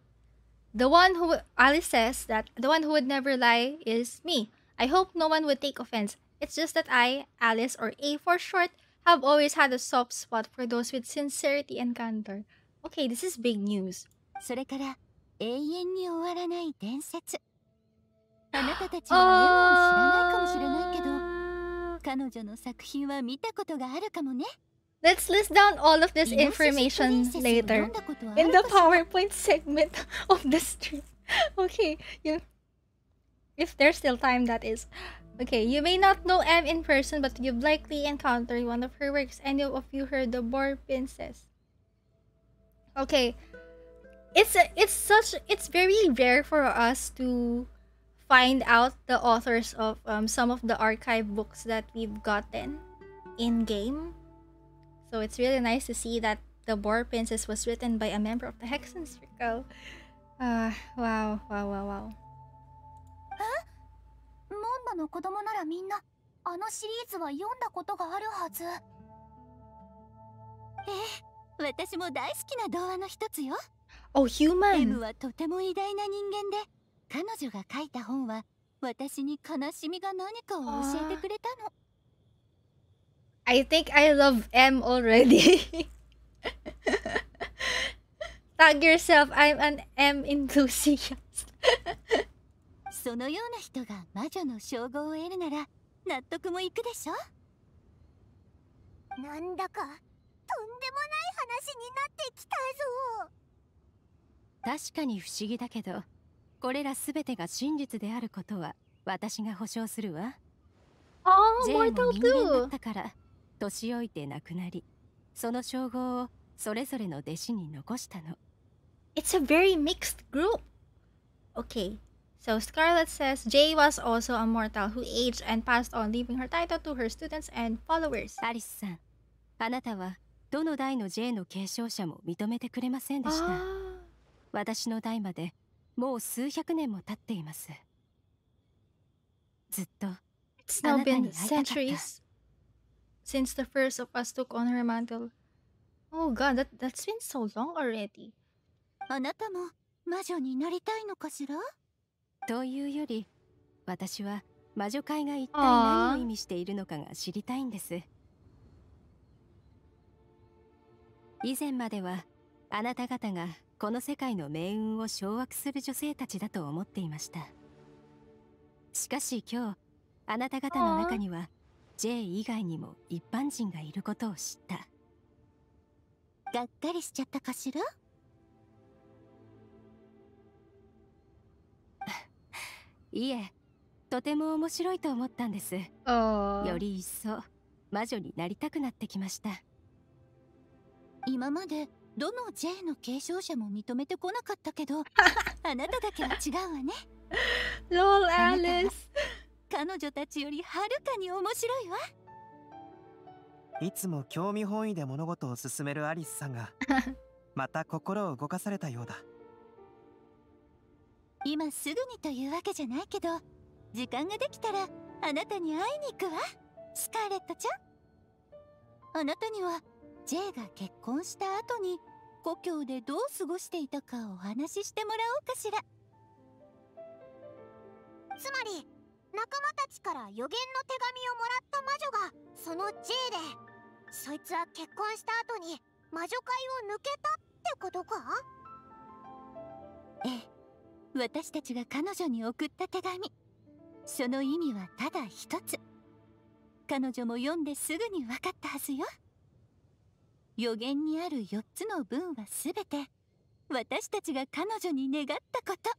Alice says that the one who would never lie is me. I hope no one would take offense. It's just that I, Alice, or A for short, have always had a soft spot for those with sincerity and candor. Okay, this is big news. それから永遠に終わらない伝説。あなたたちはエマを知らないかもしれないけど、彼女の作品は見たことがあるかもね。 Let's list down all of this information later in the PowerPoint segment of the stream. Okay, if there's still time, that is. Okay, you may not know M in person, but you've likely encountered one of her works. Any of you heard the Boar Princess? Okay, it's very rare for us to find out the authors of some of the archive books that we've gotten in game. So it's really nice to see that the Boar Princess was written by a member of the Hexenzirkel. Wow. モンバの子供ならみんなあのシリーズは読んだことがあるはず。私も大好きな童話の一つよ。Oh, human. M はとても偉大な人間で、彼女が書いた本は私に悲しみが何かを教えてくれたの。I think I love M already. Tag yourself, I'm an M enthusiast. そのような人が魔女の称号を得るなら納得もいくでしょ。なんだかとんでもない話になってきたぞ。確かに不思議だけど、これらすべてが真実であることは私が保証するわ。J も人間だったから年老いて亡くなり、その称号をそれぞれの弟子に残したの。It's a very mixed group. Okay, so Scarlet says J was also a mortal who aged and passed on, leaving her title to her students and followers. アリスさん、あなたはどの代の J の継承者も認めてくれませんでした。私の代までもう数百年も経っています。ずっと It's now been centuries since the first of us took on her mantle. Oh god, that's been so long already. あなたも魔女になりたいのかしら？というより、私は魔女界が一体何を意味しているのかが知りたいんです。以前まではあなた方がこの世界の命運を掌握する女性たちだと思っていました。しかし今日、あなた方の中には J 以外にも一般人がいることを知った。がっかりしちゃったかしら？いえ、とても面白いと思ったんです。より一層魔女になりたくなってきました。今までどの J の継承者も認めてこなかったけどあなただけは違うわね。LOL Alice。彼女たちよりはるかに面白いわ。いつも興味本位で物事を進めるアリスさんがまた心を動かされたようだ。今すぐにというわけじゃないけど、時間ができたらあなたに会いに行くわ、スカーレットちゃん。あなたには J が結婚した後に故郷でどう過ごしていたかお話ししてもらおうかしら。つまり仲間たちから予言の手紙をもらった魔女がその J で、そいつは結婚した後に魔女界を抜けたってことか？ええ、私たちが彼女に送った手紙、その意味はただ一つ。彼女も読んですぐに分かったはずよ。予言にある4つの文はすべて私たちが彼女に願ったこと。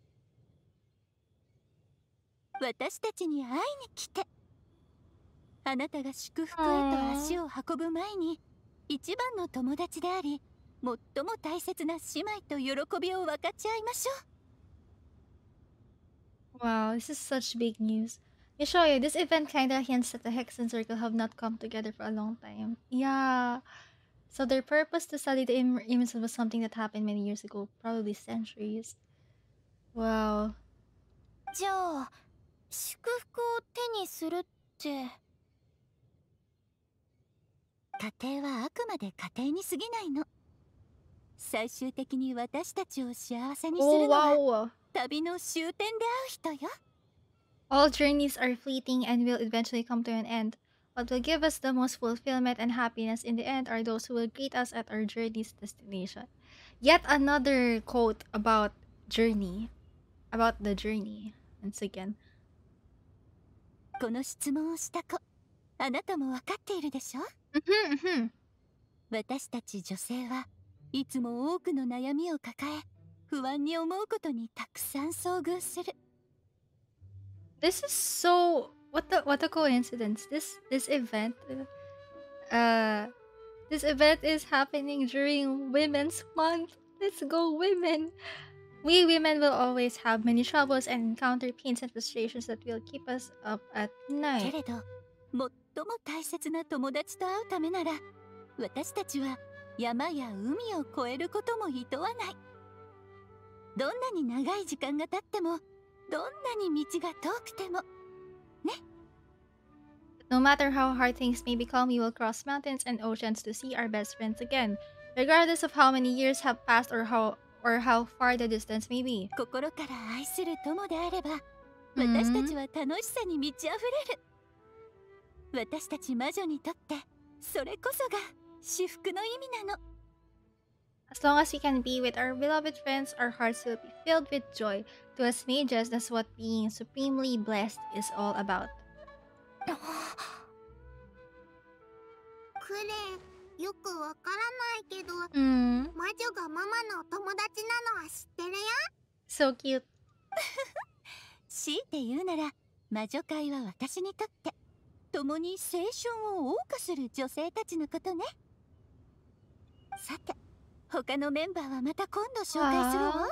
私たちに会いに来て、あなたが祝福へと足を運ぶ前に一番の友達であり最も大切な姉妹と喜びを分かち合いましょう。 Wow, this is such big news. Mishoyo, this event kinda hints that the Hexenzirkel have not come together for a long time. Yeah. So their purpose to study the image was something that happened many years ago, probably centuries. Wow. じゃあ祝福を手にするって、家庭はあくまで家庭に過ぎないの。最終的に私たちを幸せにするのは旅の終点で会う人よ。 All journeys are fleeting and will eventually come to an end. What will give us the most fulfillment and happiness in the end are those who will greet us at our journey's destination. Yet another quote about journey. About the journey. Once again. この質問をした子、あなたも分かっているでしょ？私たち女性はいつも多くの悩みを抱え、不安に思うことにたくさん遭遇する。This is so what a coincidence. This event is happening during Women's Month. Let's go women. We women will always have many troubles and encounter pains and frustrations that will keep us up at け night. れど、最も大切な友達と会うためなら、私たちは山や海を越えることも厭わない。どんなに長い時間が経っても、どんなに道が遠くても、ね。No matter how hard things may become, we will cross mountains and oceans to see our best friends again, regardless of how many years have passed or how far the distance may be. 心から愛する友であれば、私たちは楽しさに満ち溢れる。私たち魔女にとってそれこそが至福の意味なの。As long as we can be with our beloved friends, our hearts will be filled with joy. To us mages, that's what being supremely blessed is all about. クレよくわからないけど、Mm. 魔女がママのお友達なのは知ってるよ。 So cute. 強いて言うなら、魔女界は私にとって共に青春を謳歌する女性たちのことね。さて、他のメンバーはまた今度紹介するわ。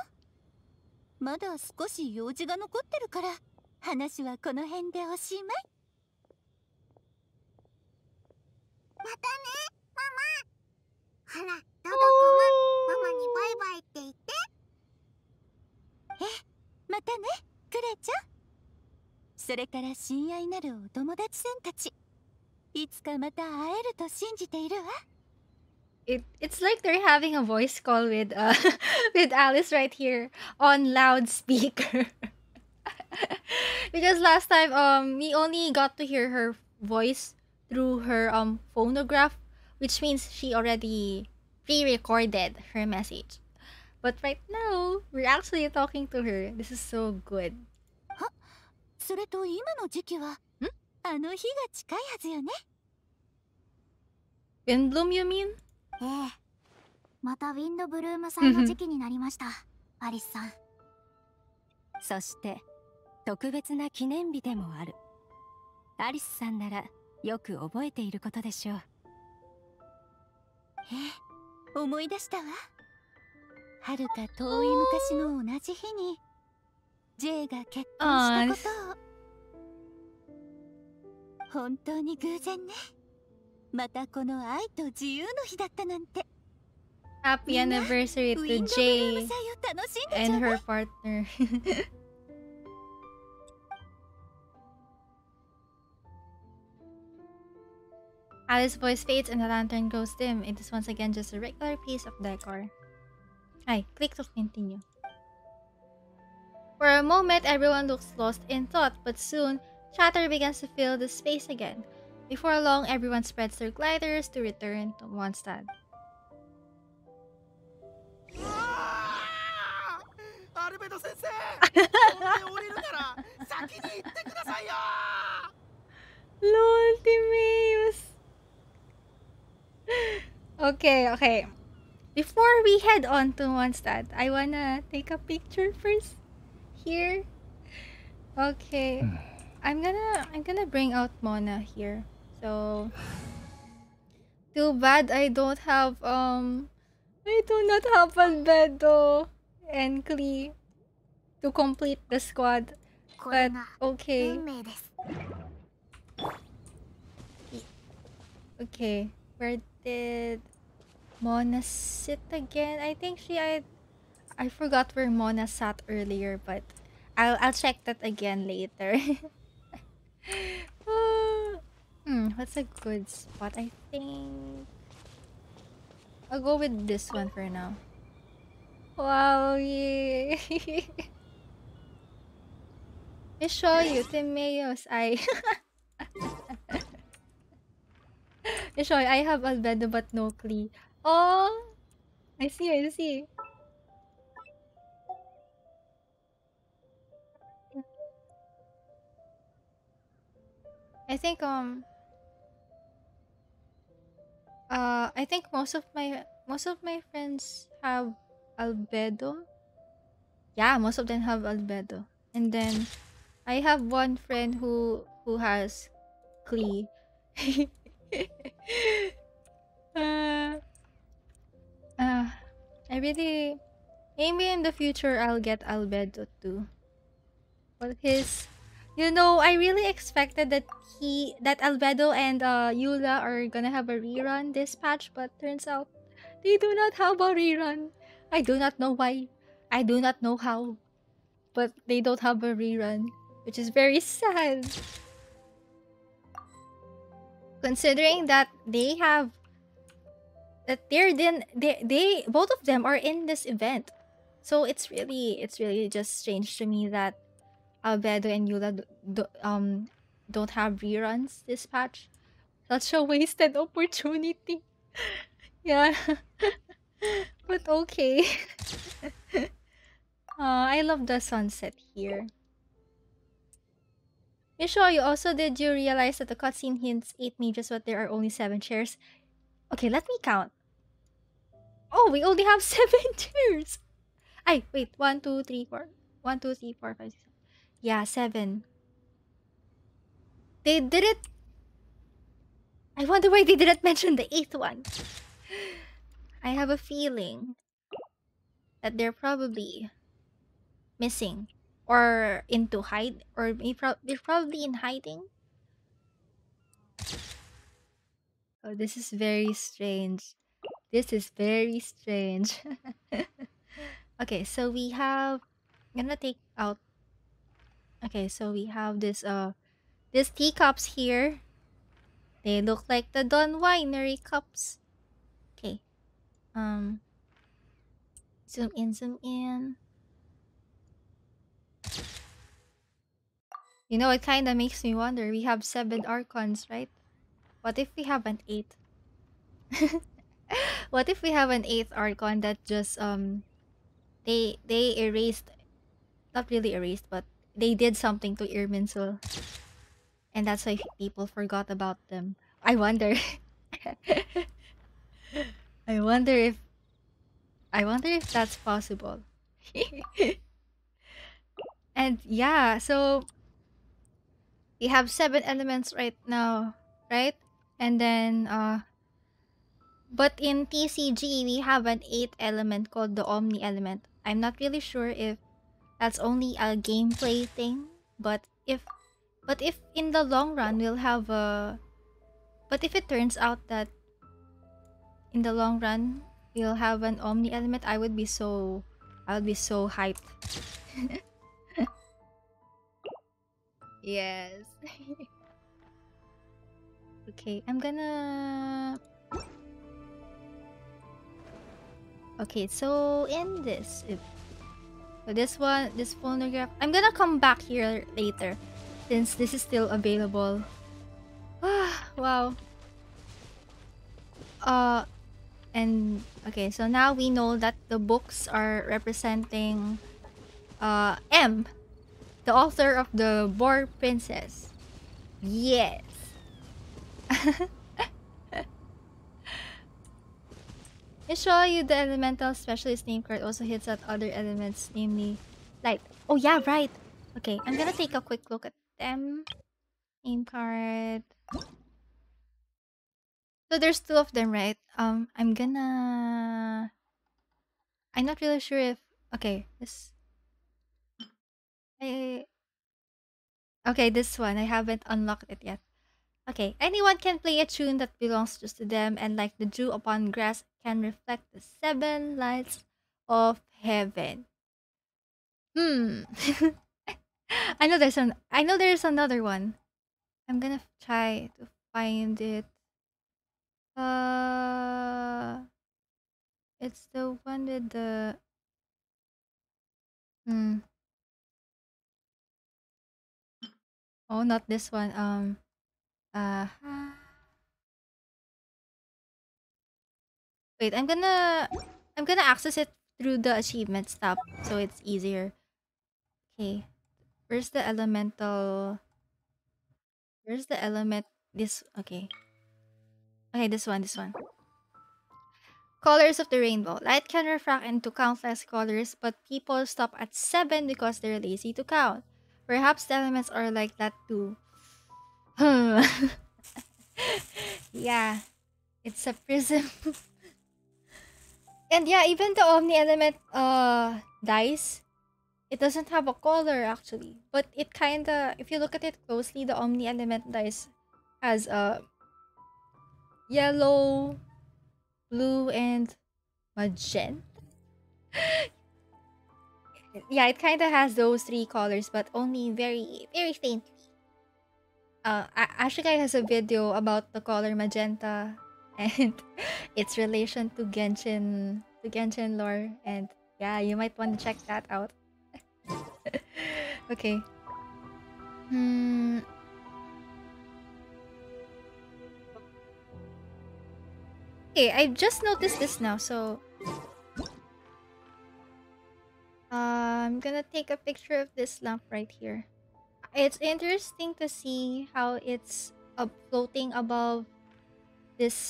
まだ少し用事が残ってるから、話はこの辺でおしまい。またね、ママ。ほら、ドドコもママにバイバイって言って。またね、クレちゃん。それから親愛なるお友達さんたち。いつかまた会えると信じているわ。It's like they're having a voice call with with Alice right here on loudspeaker. Because last time we only got to hear her voice through her phonograph, which means she already pre-recorded her message. But right now, we're actually talking to her. This is so good. それと今の時期は、あの日が近いはずよね。Windblume, you mean? ええ。またウィンドブルーム祭の時期になりました、アリスさん。そして特別な記念日でもある。アリスさんならよく覚えていることでしょう。思い出したわ。はるか遠い昔の同じ日に J が結婚したことを。本当に偶然ね。またこの愛と自由の日だったなんて。 Happy anniversary to Jay and her partner. Alice's voice fades and the lantern goes dim. It is once again just a regular piece of decor. Hi, click to continue. For a moment, everyone looks lost in thought, but soon, chatter begins to fill the space again. Before long, everyone spreads their gliders to return to Mondstadt. アルベド先生、飛んで降りるから先に行ってくださいよ。Lol, Timaeus. Okay. Before we head on to Mondstadt, I wanna take a picture first. Here. Okay. I'm gonna bring out Mona here. So too bad I don't have I do not have Albedo and Klee to complete the squad. But okay. Okay. Where did Mona sit again? I think I forgot where Mona sat earlier, but I'll check that again later. What's a good spot? I think I'll go with this one for now. Wow, yay! I show you Timaeus. I show you. I have Albedo but no Klee. Oh, I see. I think most of my friends have Albedo. Yeah, most of them have Albedo. And then I have one friend who has Klee. I really maybe in the future I'll get Albedo too. But I really expected that Albedo and Eula are gonna have a rerun this patch, but turns out they do not have a rerun. I do not know why. I do not know how. But they don't have a rerun, which is very sad. Considering that they both of them are in this event. So it's really just strange to me that Albedo and Eula don't have reruns this patch. Such a wasted opportunity. Yeah. But okay. I love the sunset here. Misho, did you realize that the cutscene hints 8 mages but there are only 7 chairs? Okay, let me count. Oh, we only have 7 chairs! Wait, 1, 2, 3, 4. 1, 2, 3, 4, 5, 6, 7. Yeah, 7. They did it. I wonder why they didn't mention the 8th one. I have a feeling that they're probably missing or they're probably in hiding. Oh, this is very strange. Okay, so we have we have these teacups here. They look like the Don Winery cups. Okay. Zoom in. It kind of makes me wonder. We have 7 Archons, right? What if we have an 8th? What if we have an 8th Archon that just they erased, not really erased, but they did something to Irminsul, and that's why people forgot about them. I wonder. I wonder if that's possible. And yeah, so we have 7 elements right now, right? And then But in TCG, we have an 8th element called the Omni element. I'm not really sure if that's only a gameplay thing, but if in the long run we'll have a but if it turns out that in the long run we'll have an Omni element, I would be so hyped. Yes. Okay, I'm gonna Okay, so in this this phonograph, I'm gonna come back here later since this is still available. Wow. And okay, so now we know that the books are representing M, the author of the Boar Princess. Yes. I show you the elemental specialist name card also hits at other elements, namely light. Oh yeah, right. Okay, I'm gonna take a quick look at them. Name card. So there's 2 of them, right? I'm not really sure if okay, this one. I haven't unlocked it yet. Okay, anyone can play a tune that belongs just to them, and like the dew upon grass can reflect the 7 lights of heaven. I know there's another one. I'm gonna try to find it. It's the one with the Oh, not this one. Uh Wait, I'm gonna access it through the achievements tab so it's easier. Okay. Where's the elemental? Where's the element? This okay. Okay, this one. Colors of the rainbow. Light can refract into countless colors, but people stop at 7 because they're lazy to count. Perhaps the elements are like that too. Yeah, it's a prism. And yeah, even the Omni element dice, it doesn't have a color actually, but it kinda, if you look at it closely, the Omni element dice has a yellow, blue, and magenta. Yeah, it kinda has those 3 colors, but only very, very faintly. Ashikai has a video about the color magenta and its relation to Genshin lore, and yeah, you might want to check that out. Okay. Okay, I just noticed this now, so I'm gonna take a picture of this lamp right here. It's interesting to see how it's floating above this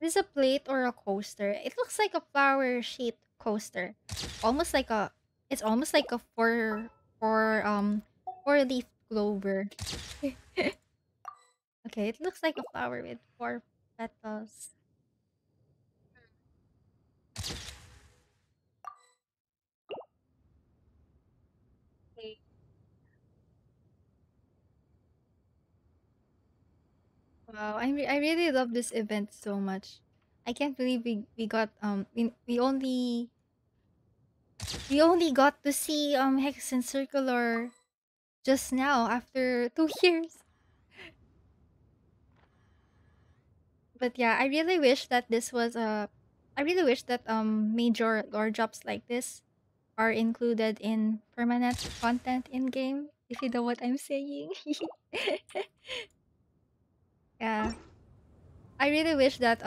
Is this a plate or a coaster? It looks like a flower shaped coaster. It's almost like a four leaf clover. Okay, it looks like a flower with 4 petals. Okay. Wow, I really love this event so much. I can't believe we got we only got to see Hexenzirkel just now after 2 years. But yeah, I really wish that major lore drops like this are included in permanent content in game, if you know what I'm saying. Yeah. I really wish that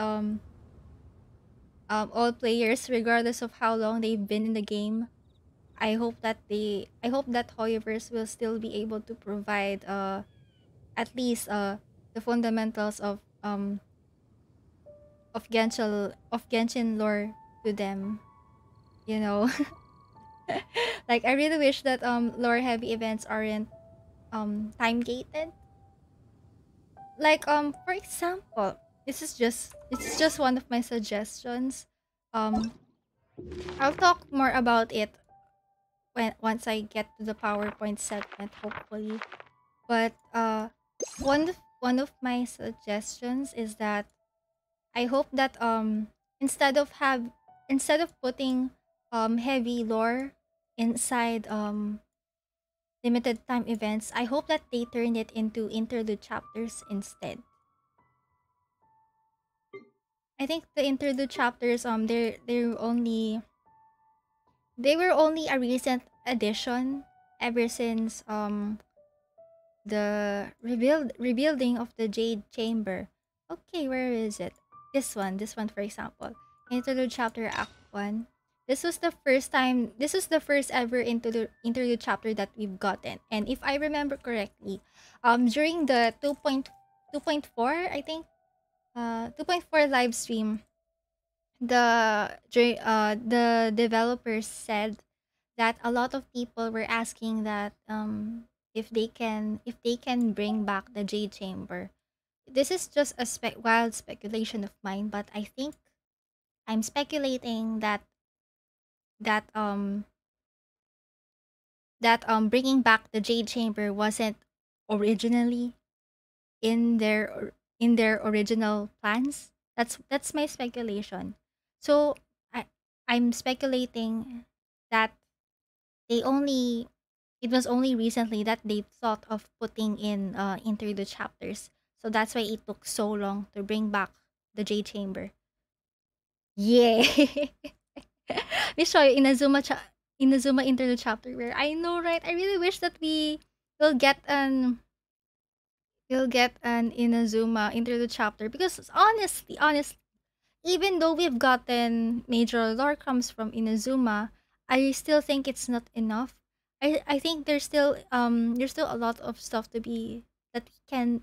all players, regardless of how long they've been in the game, I hope that Hoyoverse will still be able to provide at least the fundamentals of Genshin lore to them, you know. Like I really wish that lore heavy events aren't time gated. For example, this is just one of my suggestions. Um, I'll talk more about it once I get to the PowerPoint segment, hopefully. But one of my suggestions is that I hope that instead of have instead of putting heavy lore inside limited time events, I hope that they turn it into interlude chapters instead. I think the interlude chapters they were only a recent addition ever since the rebuilding of the Jade Chamber. Okay, where is it? This one for example. Interlude chapter act 1. This was the first ever interlude chapter that we've gotten. And if I remember correctly, during the 2.4, I think 2.4 live stream, the developers said that a lot of people were asking that if they can bring back the Jade Chamber. This is just a wild speculation of mine, but I think I'm speculating that bringing back the Jade Chamber wasn't originally in their original plans. That's my speculation. So I'm speculating that they only it was only recently that they thought of putting in into the chapters. So that's why it took so long to bring back the J Chamber. Yay! We show you Inazuma interlude chapter where I know, right? I really wish that will get an Inazuma interlude chapter because honestly, even though we've gotten major lore comes from Inazuma, I still think it's not enough. I think there's still a lot of stuff that we can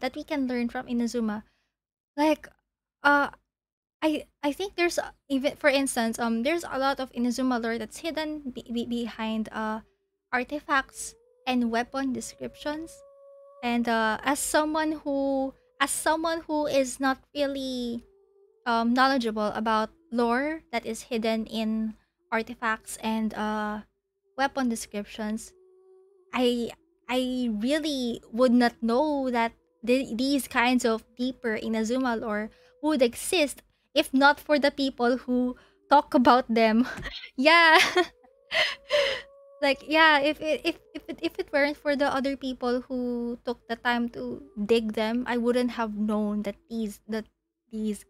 learn from Inazuma. Like uh I think there's even for instance there's a lot of Inazuma lore that's hidden behind artifacts and weapon descriptions. And as someone who is not really knowledgeable about lore that is hidden in artifacts and weapon descriptions, I I really would not know that these kinds of deeper Inazuma lore would exist if not for the people who talk about them. Yeah. Like yeah, if it weren't for the other people who took the time to dig them, I wouldn't have known that these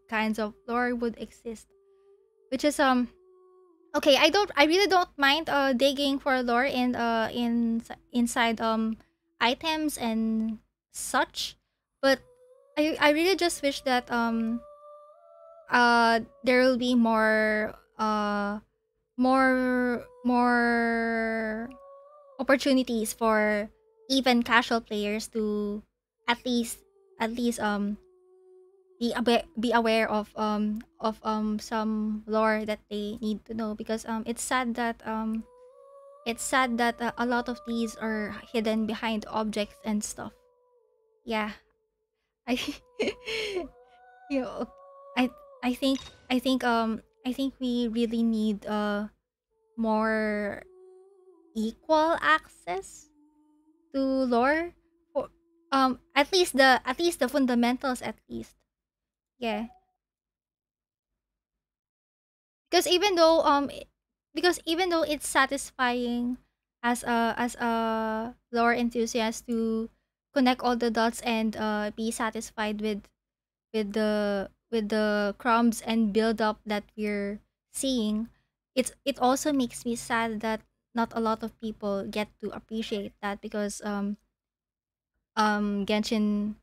kinds of lore would exist. Which is okay, I really don't mind digging for lore inside items and such, but I really just wish that there will be more opportunities for even casual players to at least be aware of some lore that they need to know, because it's sad that a lot of these are hidden behind objects and stuff. Yeah, I you know, I I think I think we really need more equal access to lore for at least the fundamentals, at least. Yeah, because even though it's satisfying as a lore enthusiast to connect all the dots and be satisfied with the crumbs and build up that we're seeing, it also makes me sad that not a lot of people get to appreciate that, because um Genshin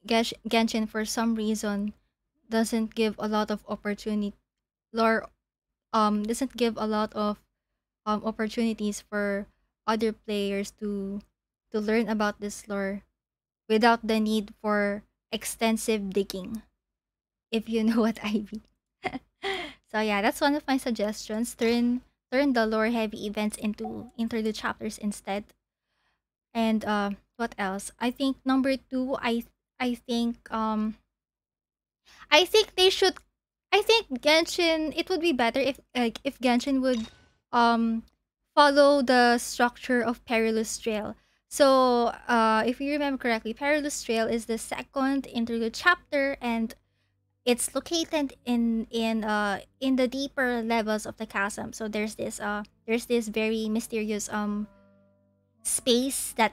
Genshin for some reason doesn't give a lot of opportunity, lore doesn't give a lot of opportunities for other players to learn about this lore without the need for extensive digging, if you know what I mean. So yeah, that's one of my suggestions. Turn the lore heavy events into interlude chapters instead. And what else? I think number two, I think I think they should. I think Genshin. It would be better if if Genshin would um follow the structure of Perilous Trail. So if you remember correctly, Perilous Trail is the second interlude chapter, and it's located in the deeper levels of the chasm. So there's this very mysterious space that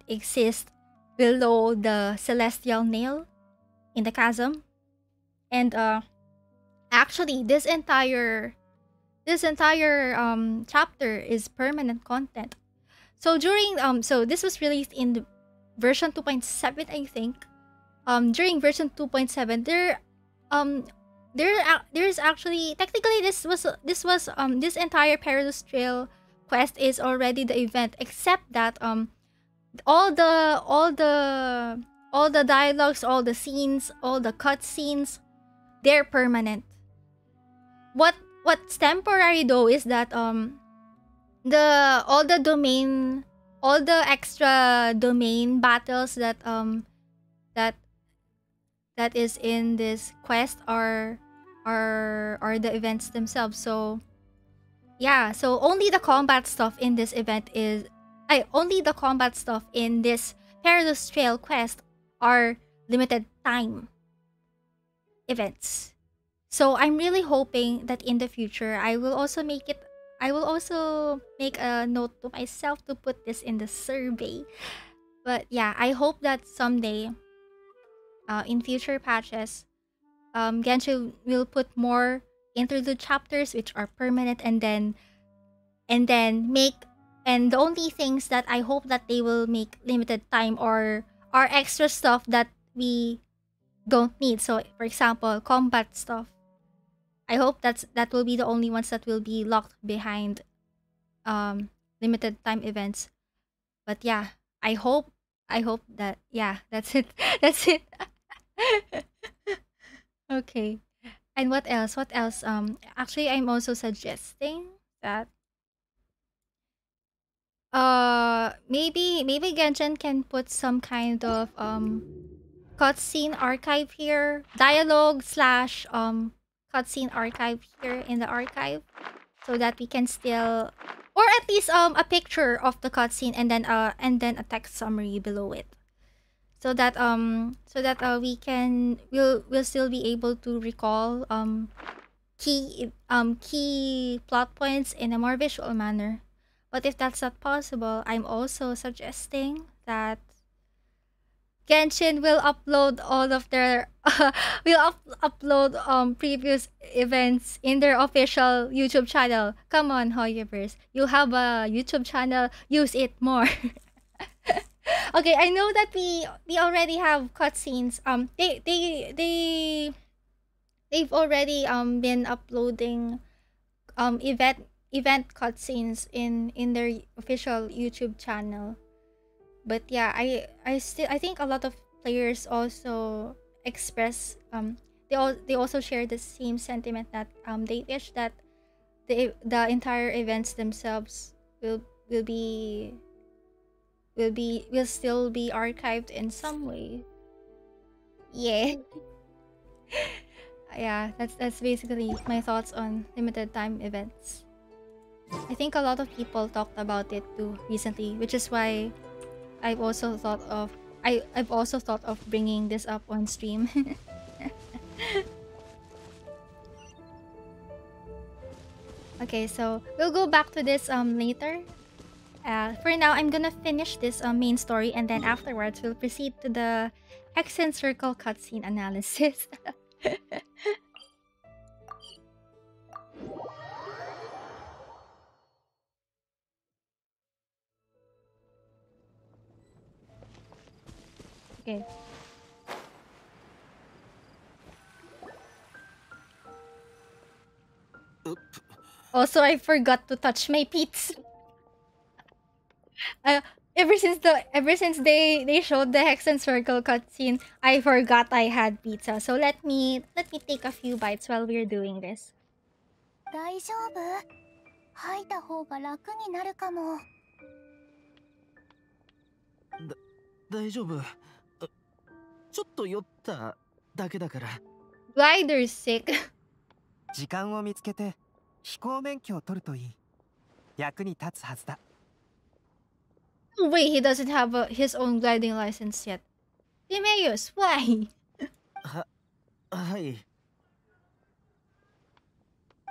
exists below the celestial nail in the chasm. And actually this entire chapter is permanent content. So this was released in the version 2.7, I think. During version 2.7, there's actually technically this entire Perilous Trail quest is already the event, except that all the all the all the dialogues, all the scenes, all the cut scenes, they're permanent. What's temporary though is that the all the extra domain battles that that is in this quest are the events themselves. So yeah, so only the combat stuff in this event is only the combat stuff in this Perilous Trail quest are limited time events. So I'm really hoping that in the future I will also make a note to myself to put this in the survey. But yeah, I hope that someday in future patches Genshin will put more interlude chapters which are permanent, and the only things that I hope that they will make limited time or are extra stuff that we don't need. So for example, combat stuff. I hope that will be the only ones that will be locked behind limited time events. But yeah, I hope that yeah, that's it. That's it. Okay. And what else? What else? Actually I'm also suggesting that maybe Genshin can put some kind of cutscene archive here, dialogue slash cutscene archive here in the archive, so that we can still, or at least a picture of the cutscene and then a text summary below it, so that we'll still be able to recall key plot points in a more visual manner. But if that's not possible, I'm also suggesting that Genshin will upload all of their upload previous events in their official YouTube channel. Come on, Hoyoverse. You have a YouTube channel, use it more. Okay, I know that we already have cutscenes. They've already been uploading event cutscenes in their official YouTube channel. But yeah, I think a lot of players also express they also share the same sentiment that they wish that the entire events themselves will still be archived in some way. Yeah. Yeah, that's basically my thoughts on limited time events. I think a lot of people talked about it too recently, which is why I've also thought of bringing this up on stream. Okay, so we'll go back to this later. For now, I'm gonna finish this main story, and then afterwards we'll proceed to the Hexenzirkel cutscene analysis. Okay. Also, I forgot to touch my pits. Ever since they showed the Hexenzirkel cutscene, I forgot I had pizza. So let me take a few bites while we're doing this. 大丈夫？吐いた方が楽になるかも。大丈夫。ちょっと酔っただけだから。Glider's sick. 時間を見つけて飛行免許を取るといい。役に立つはずだ。Wait, he doesn't have his own gliding license yet. Timaeus, why? はい。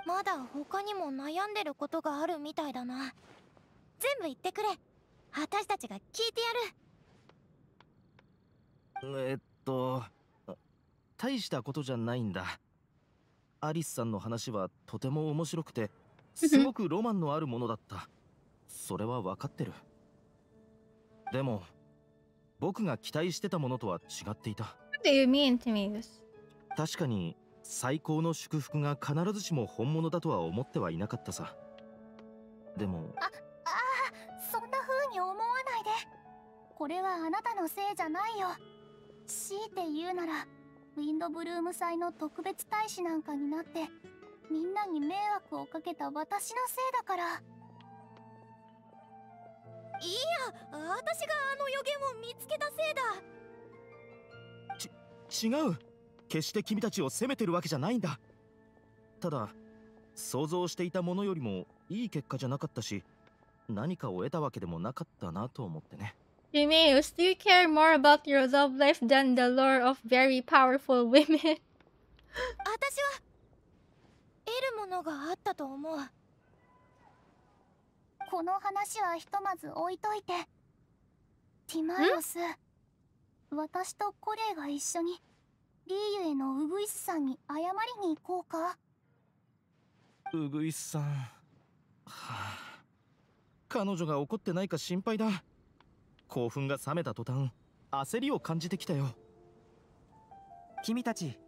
まだ他にも悩んでることがあるみたいだな。全部言ってくれ。私たちが聞いてやる。大したことじゃないんだ。アリスさんの話はとても面白くて、すごくロマンのあるものだった。それは分かってる。でも、僕が期待してたものとは違っていた。What do you mean, Timaeus? 確かに、最高の祝福が必ずしも本物だとは思ってはいなかったさ。でも、そんな風に思わないで。これはあなたのせいじゃないよ。強いて言うなら、ウィンドブルーム祭の特別大使なんかになってみんなに迷惑をかけた私のせいだから。いや、私があの予言を見つけたせいだ。違う。決して君たちを責めてるわけじゃないんだ。ただ、想像していたものよりもいい結果じゃなかったし、何かを得たわけでもなかったなと思ってね。Timaeus, do you care more about your love life than the lore of very powerful women? 私は得るものがあったと思う。この話はひとまず置いといて。ティマイオス、私とコレイが一緒にリーユへのウグイスさんに謝りに行こうか。ウグイスさん、はあ、彼女が怒ってないか心配だ。興奮が冷めた途端、焦りを感じてきたよ。君たち、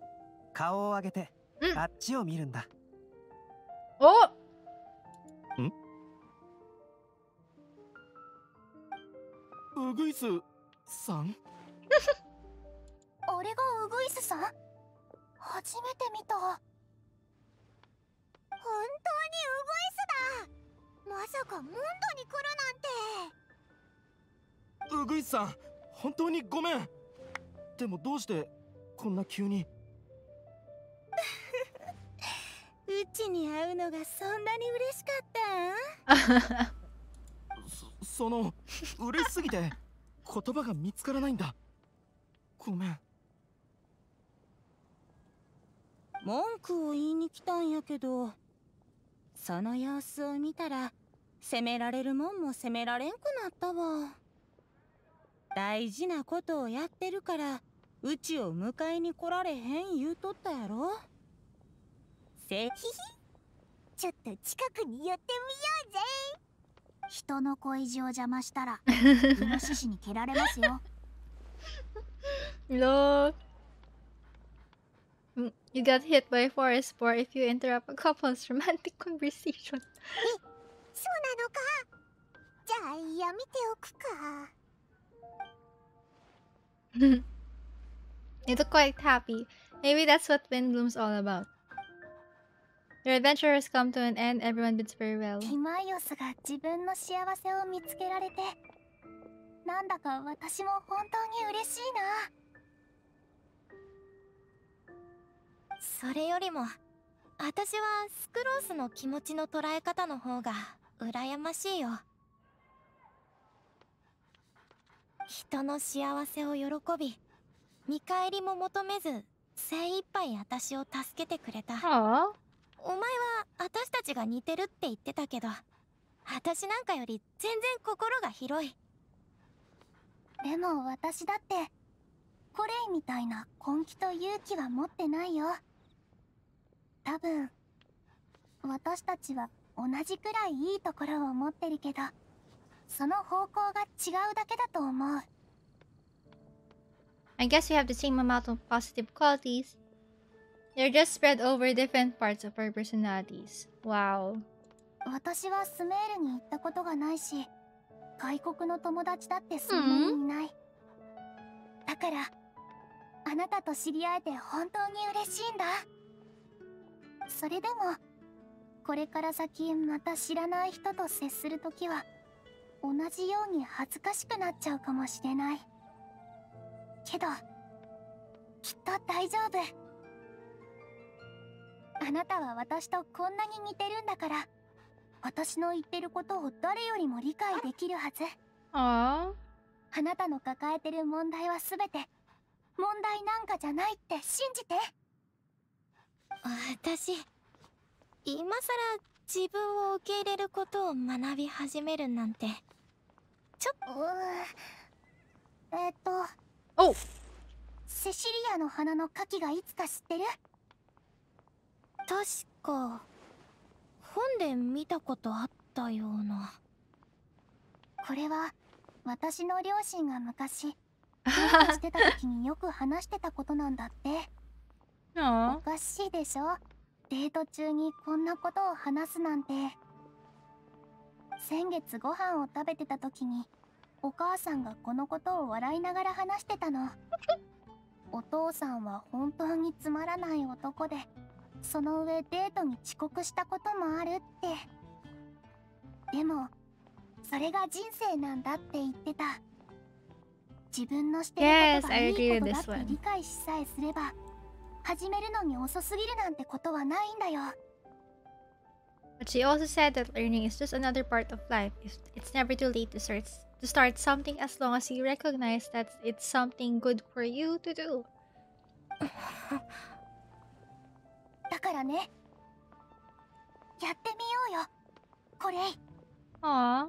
顔を上げて、あっちを見るんだ。おん？ウグイスさん？あれがウグイスさん？初めて見た。本当にウグイスだ。まさかモンドに来るなんて。ウグイスさん、本当にごめん。でもどうしてこんな急に。うちに会うのがそんなに嬉しかったん？その嬉しすぎて言葉が見つからないんだ。ごめん。文句を言いに来たんやけど、その様子を見たら責められるもんも責められんくなったわ。大事なことをやってるからうちを迎えに来られへん言うとったやろ。ちょっと近くに寄ってみようぜ。人の恋路を邪魔したらイノシシに蹴られますよ。Look. You got hit by a forest boar if you interrupt a couple's romantic conversation. そうなのか。じゃあやめておくか。You look quite happy. Maybe that's what Windblume's all about. Your adventure has come to an end. Everyone bids farewell. ティマイオスが自分の幸せを見つけられて、なんだか私も本当に嬉しいな。それよりも私はスクロースの気持ちの捉え方の方が羨ましいよ。人の幸せを喜び、見返りも求めず精一杯私を助けてくれた。お前は私たちが似てるって言ってたけど、私なんかより全然心が広い。でも私だってコレイみたいな根気と勇気は持ってないよ。多分私たちは同じくらいいいところを持ってるけど、その方向が違うだけだと思う。I guess we have the same amount of positive qualities. They're just spread over different parts of our personalities. Wow. 私はスメールに行ったことがないし、外国の友達だってそんなにいない。だからあなたと知り合えて本当に嬉しいんだ。それでもこれから先また知らない人と接するときは同じように恥ずかしくなっちゃうかもしれないけど、きっと大丈夫。あなたは私とこんなに似てるんだから、私の言ってることを誰よりも理解できるはず。あなたの抱えてる問題は全て問題なんかじゃないって信じて。私、今さら自分を受け入れることを学び始めるなんて、おセシリアの花の花期がいつか知ってる？確か本で見たことあったような。これは私の両親が昔デートしてた時によく話してたことなんだって。おかしいでしょ、デート中にこんなことを話すなんて。先月ご飯を食べてた時にお母さんがこのことを笑いながら話してたの。お父さんは本当につまらない男で、その上デートに遅刻したこともあるって。でもそれが人生なんだって言ってた。自分のしてることがいいことだって理解しさえすれば、始めるのに遅すぎるなんてことはないんだよ。But she also said that learning is just another part of life. It's never too late to start something as long as you recognize that it's something good for you to do. だからね、やってみようよ、これ。ああ。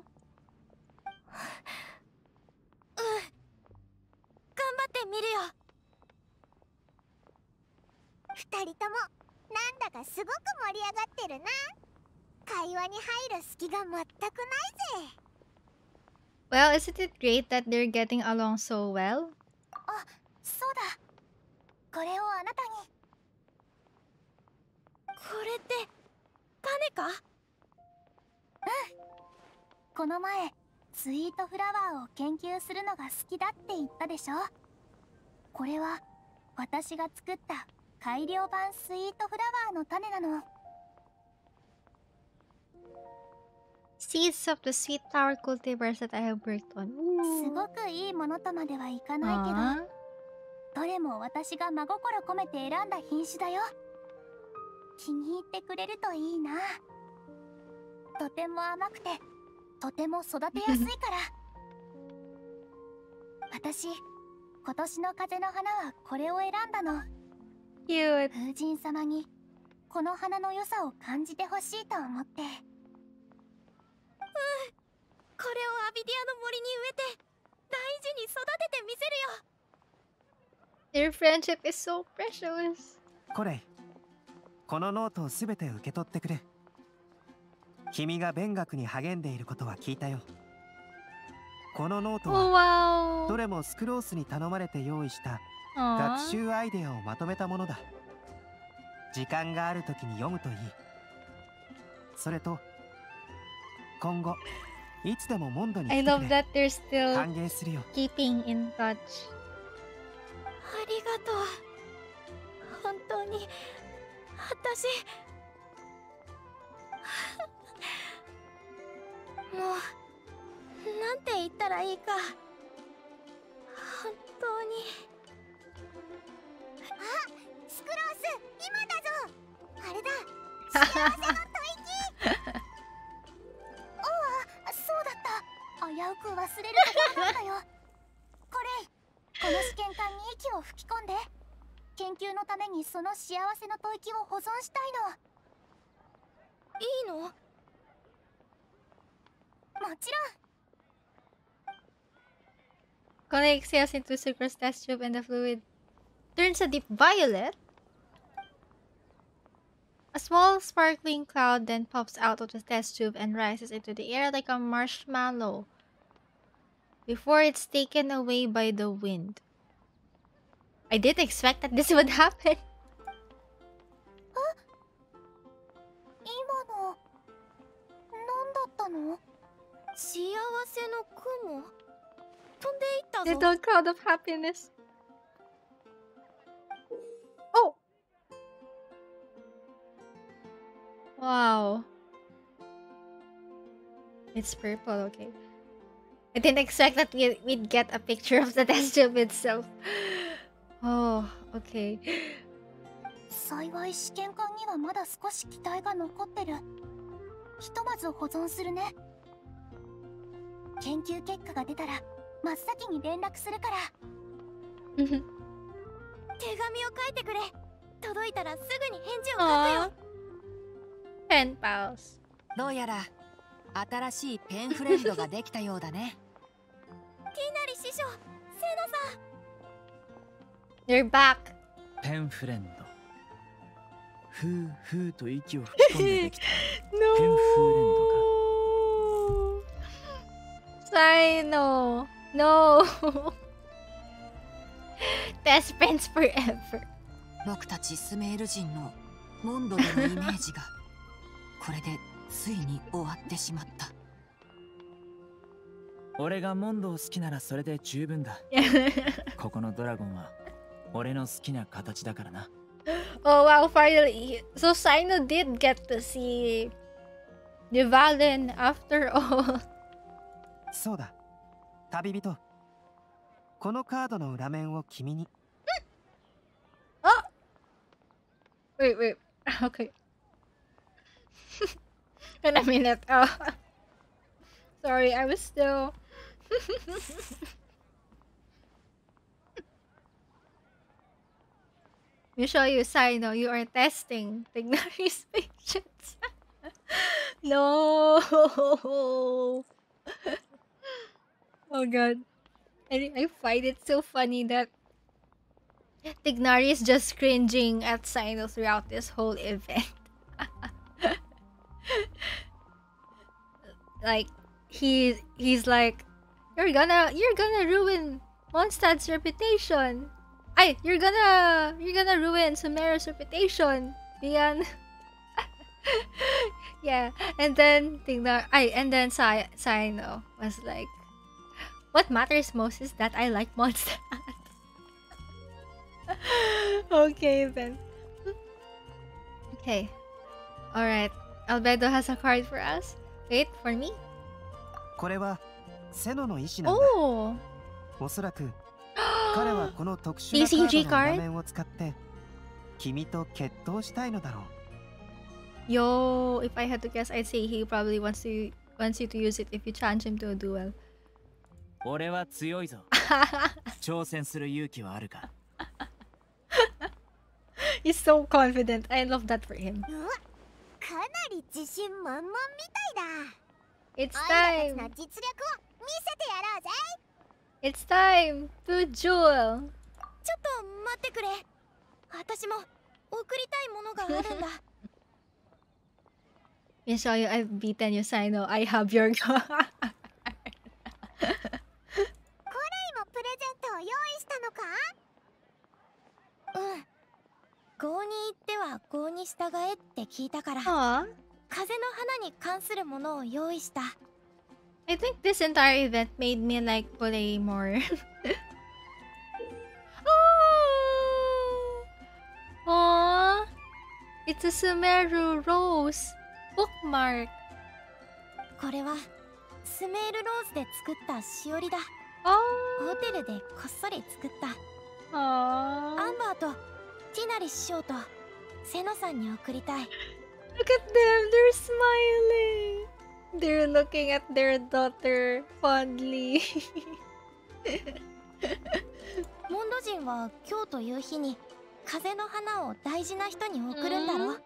頑張ってみるよ。二人ともなんだかすごく盛り上がってるな。会話に入る隙が全くないぜ。Well, isn't it great that they're getting along so well? あ、そうだ。これをあなたに。これって種か？この前スイートフラワーを研究するのが好きだって言ったでしょ。これは私が作った改良版スイートフラワーの種なの。Seeds of the sweet flower cultivars that I have worked on. すごくいいものとまではいかないけど、どれも私が真心込めて選んだ品種だよ。気に入ってくれるといいな。とても甘くてとても育てやすいから。私、今年の風の花はこれを選んだの。Cute. 風神様にこの花の良さを感じてほしいと思って。これをアビディアの森に植えて大事に育ててみせるよ。 Their friendship is so precious. これ、このノートをすべて受け取ってくれ。君が勉学に励んでいることは聞いたよ。このノートはどれもスクロースに頼まれて用意した学習アイデアをまとめたものだ。時間があるときに読むといい。それと今後いつでもモンドに来てくれ。 I love that they're still 歓迎するよ。 keeping in touch. ありがとう。本当に私もうなんて言ったらいいか。本当に。あ、スクロース、今だぞ。あれだ、幸せの吐息。おわ、そうだった。危うく忘れるところなんだよ。これ、この試験管に息を吹き込んで。研究のためにその幸せの吐息を保存したいの。いいの？もちろん。Connect cells into sucrose test tube and the fluid turns a deep violet. A small sparkling cloud then pops out of the test tube and rises into the air like a marshmallow before it's taken away by the wind. I didn't expect that this would happen. 今の何だったの？幸せの雲飛んでいったぞ。 Little cloud of happiness. Oh! Wow. It's purple, okay. I didn't expect that we'd get a picture of the test tube itself. Oh, okay. 幸い試験管にはまだ少し機体が残ってる。ひとまず保存するね。研究結果が出たら真っ先に連絡するから。手紙を書いてくれ。届いたらすぐに返事を書くよ。Pen pals. どうやら新しいペンフレンドができたようだね。ティナリ師匠、セノさん。You're back. ペンフレンド。ふうふうと息を吹き込んでできたペンフレンドか。Cyno. No. Best friends forever. 僕たちスメール人のモンドでのイメージがこれでついに終わってしまった。俺がモンドを好きならそれで十分だ。ここのドラゴンは俺の好きな形だからな。Oh wow, finally. So Cyno did get to see the Valen after all. そうだ。旅人。このカードの裏面を君に。Oh! Wait. Okay. In a minute. Oh. Sorry, I was still... You show you, Cyno, you are testing Tignari's patience. No. Oh god. I find it so funny that Tignari is just cringing at Cyno throughout this whole event. Like he's like, you're gonna ruin Mondstadt's reputation. You're gonna ruin Sumeru's reputation. Beyond. Yeah, and then Cyno was like, what matters most is that I like Mondstadt. Okay then. Okay. Alright. Albedo has a card for us. Wait, for me? これはセノの意思なんだ。おそらく彼はこの特殊なカードの画面を使って君と決闘したいのだろう。Yo, if I had to guess, I'd say he probably wants you to use it if you challenge him to a duel. 俺は強いぞ。挑戦する勇気はあるか。He's so confident. I love that for him. かなり自信満々みたいだ。It's time. 実力を見せてやろうぜ。It's time to duel. ちょっと待ってくれ。私も送りたいものがあるんだ。Let me show you, I've beaten you, Cyno. I have your card. コレイもプレゼントを用意したのか？うん。郷に行っては郷に従えって聞いたから、風の花に関するものを用意した。I think this entire event made me like play more. Oh, it's a Sumeru rose bookmark. これはスメールローズで作ったしおりだ。ホテルでこっそり作った。アンバーとティナリ師匠とセノさんに送りたい。Look at them, they're smiling. They're looking at their daughter fondly. モンド人は今日という日に風の花を大事な人に送るんだろ。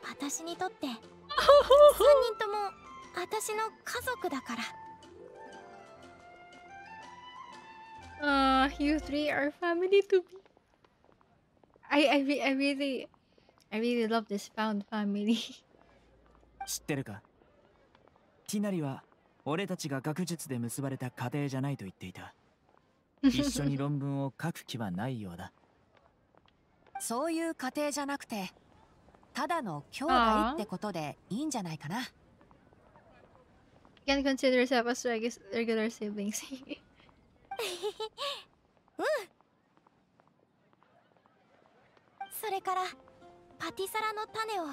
私にとって3人とも私の家族だから。You three are family to me. I really love this found family. 知ってるか？ティナリは俺たちが学術で結ばれた家庭じゃないと言っていた。一緒に論文を書く気はないようだ。そういう家庭じゃなくて、ただの兄弟ってことでいいんじゃないかな。You can consider yourself as regular siblings. うん。それからパティサラの種を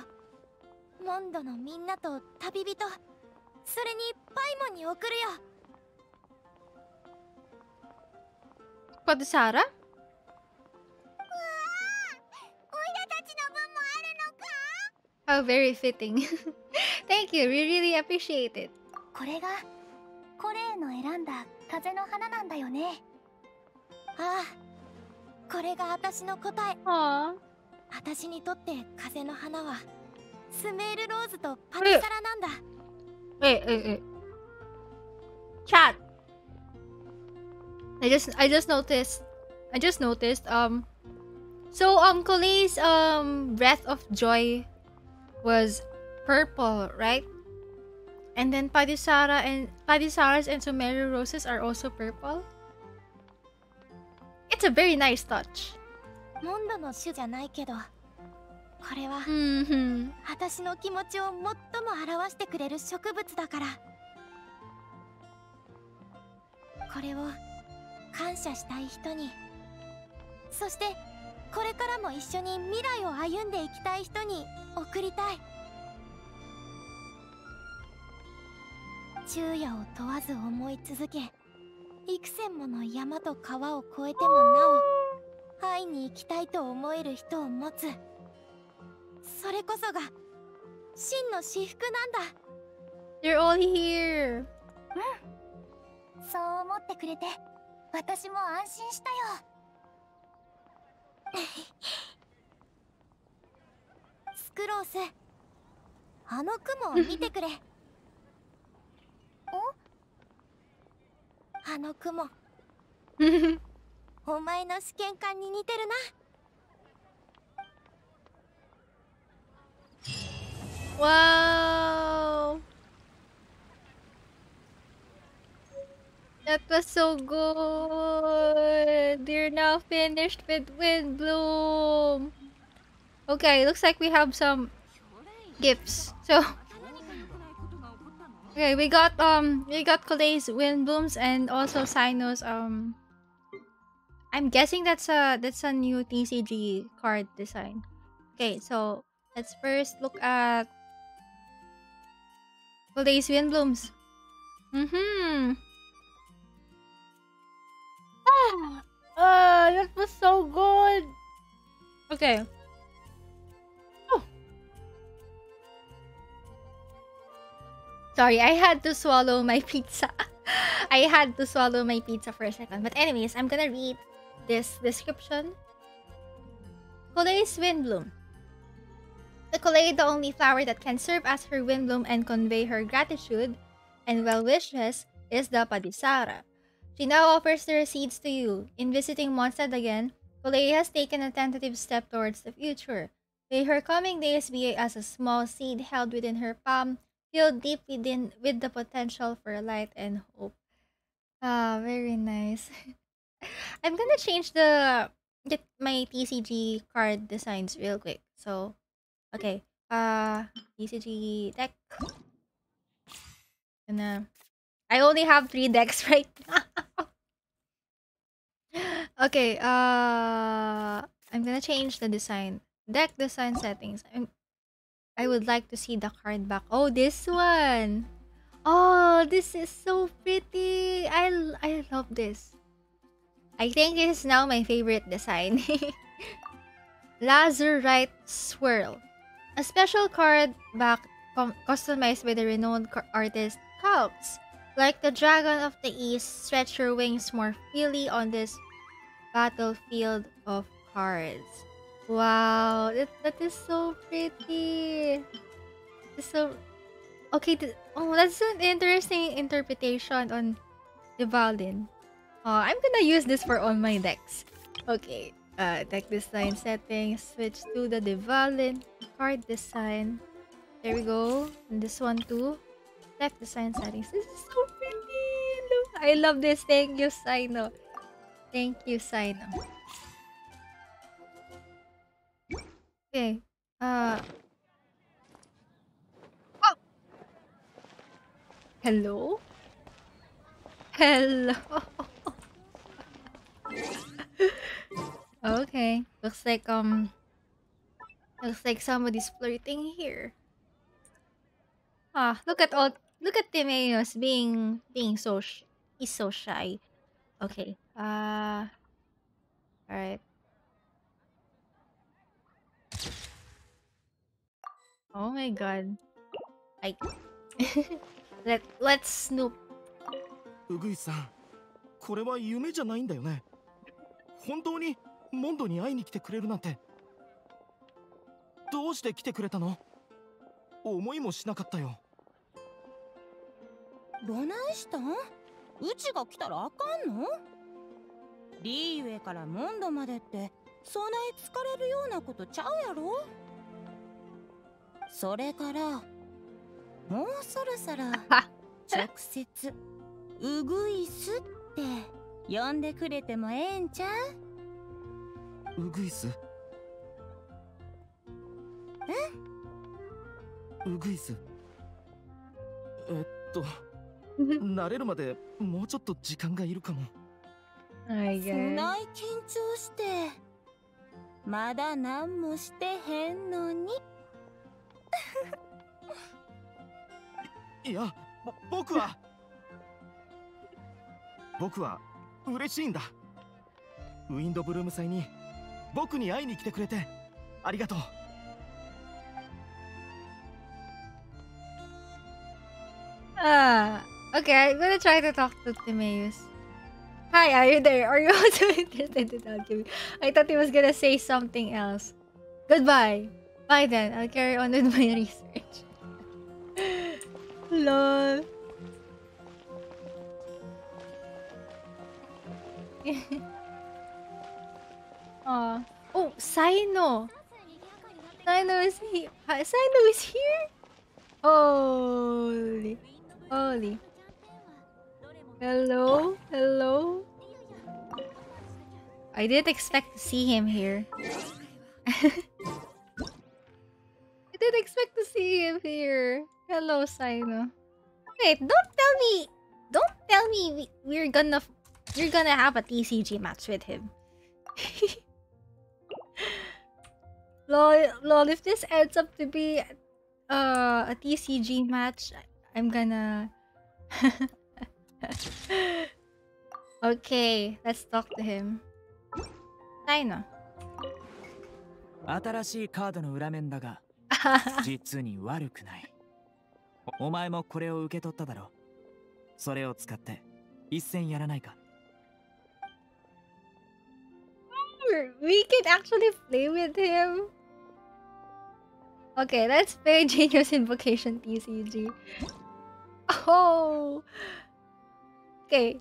モンドのみんなと旅人、それにパイモンに送るよ。Patisara? How very fitting. Thank you. We really appreciate it. これがコレーの選んだ風の花なんだよね。ああ、これが私の答え。私にとって風の花はスメールローズとパティサラなんだ。Wait. Chat. I just noticed. So Cole's Breath of Joy was purple, right? And then Padisara's and Sumeru Roses are also purple. It's a very nice touch. モンドの種じゃないけど、これは私の気持ちを最も表してくれる植物だから。これを感謝したい人に、そしてこれからも一緒に未来を歩んでいきたい人に贈りたい。昼夜を問わず思い続け、幾千もの山と川を越えてもなお会いに行きたいと思える人を持つ。それこそが真の至福なんだ。 You're all here. そう思ってくれて私も安心したよ。スクロース、あの雲を見てくれ。あの雲お前の試験管に似てるな。Wow. That was so good. You're now finished with Windblume. Okay, looks like we have some gifts. So okay, we got Cole's Windblooms and also Cyno's I'm guessing that's a new TCG card design. Okay, so let's first look at Cole's Windblooms. That was so good. Okay. Oh. Sorry, I had to swallow my pizza. I had to swallow my pizza for a second. But anyways, I'm gonna read this description. Cole's Windblume. The Colei, the only flower that can serve as her windbloom and convey her gratitude and well wishes, is the Padisara. She now offers her seeds to you. In visiting Mondstadt again, Colei has taken a tentative step towards the future. May her coming days be as a small seed held within her palm, filled deep within with the potential for light and hope. Ah, very nice. I'm gonna change get my TCG card designs real quick. So, okay. TCG deck. And I only have 3 decks right now. Okay. I'm gonna change the design. Deck design settings. I would like to see the card back. Oh, this one. Oh, this is so pretty. I love this. I think this is now my favorite design. Lazurite Swirl. A special card back customized by the renowned artist Calx. Like the Dragon of the East, stretch your wings more freely on this battlefield of cards. Wow, that is so pretty. It's so okay. That's an interesting interpretation on Divalin. I'm gonna use this for all my decks. Okay, deck design settings. Switch to the Divalin card design. There we go. And this one too. Deck design settings. This is so pretty. Look, I love this. Thank you, Cyno. Thank you, Cyno. Okay. Oh. Hello? Hello. Okay. Looks like somebody's flirting here. Look at Timaeus being so he's so shy. Okay. All right. Oh my god. I let's snoop. うぐいさん、これは夢じゃないんだよね。本当にモンドに会いに来てくれるなんて。どうして来てくれたの？思いもしなかったよ。どないしたん？うちが来たらあかんの？リーウェイからモンドまでってそない疲れるようなことちゃうやろ？それからもうそろそろ直接ウグイスって呼んでくれてもええんちゃう？ウグイス？ウグイス。慣れるまでもうちょっと時間がいるかも。そない緊張してまだ何もしてへんのに。いや、僕は嬉しいんだ。ウィンドブルーム祭に僕に会いに来てくれてありがとう。Okay, I'm gonna try to talk to Timaeus. Hi, are you there? Are you also interested in alchemy? I thought he was gonna say something else. Goodbye. Bye then, I'll carry on with my research. Lol. Aw. Oh, Cyno! Cyno is here! Cyno is here? Holy. Holy. Hello? Hello? I didn't expect to see him here. I didn't expect to see him here. Hello, Cyno. Wait, don't tell me we're gonna have a TCG match with him. Lol, if this ends up to be a TCG match, I'm gonna Okay, let's talk to him. Cyno. 新しいカードの裏面だが実に悪くない。お前もこれを受け取っただろう。それを使って一戦やらないか？ We can actually play with him. Okay, let's play Genius Invocation TCG. Oh! Okay.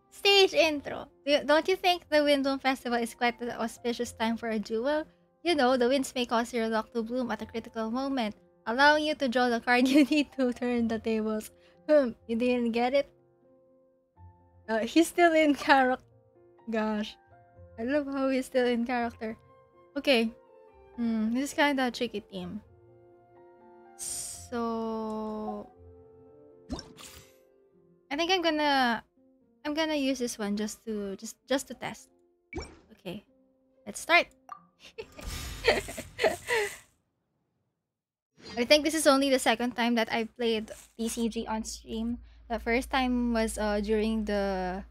Stage intro. Don't you think the Windblume Festival is quite an auspicious time for a duel? You know, the winds may cause your luck to bloom at a critical moment, allowing you to draw the card you need to turn the tables. You didn't get it? He's still in character. Gosh. I love how he's still in character. Okay. This is kind of a tricky team. So I think I'm gonna use this one just to test. Okay. Let's start. I think this is only the second time that I played TCG on stream. The first time was during the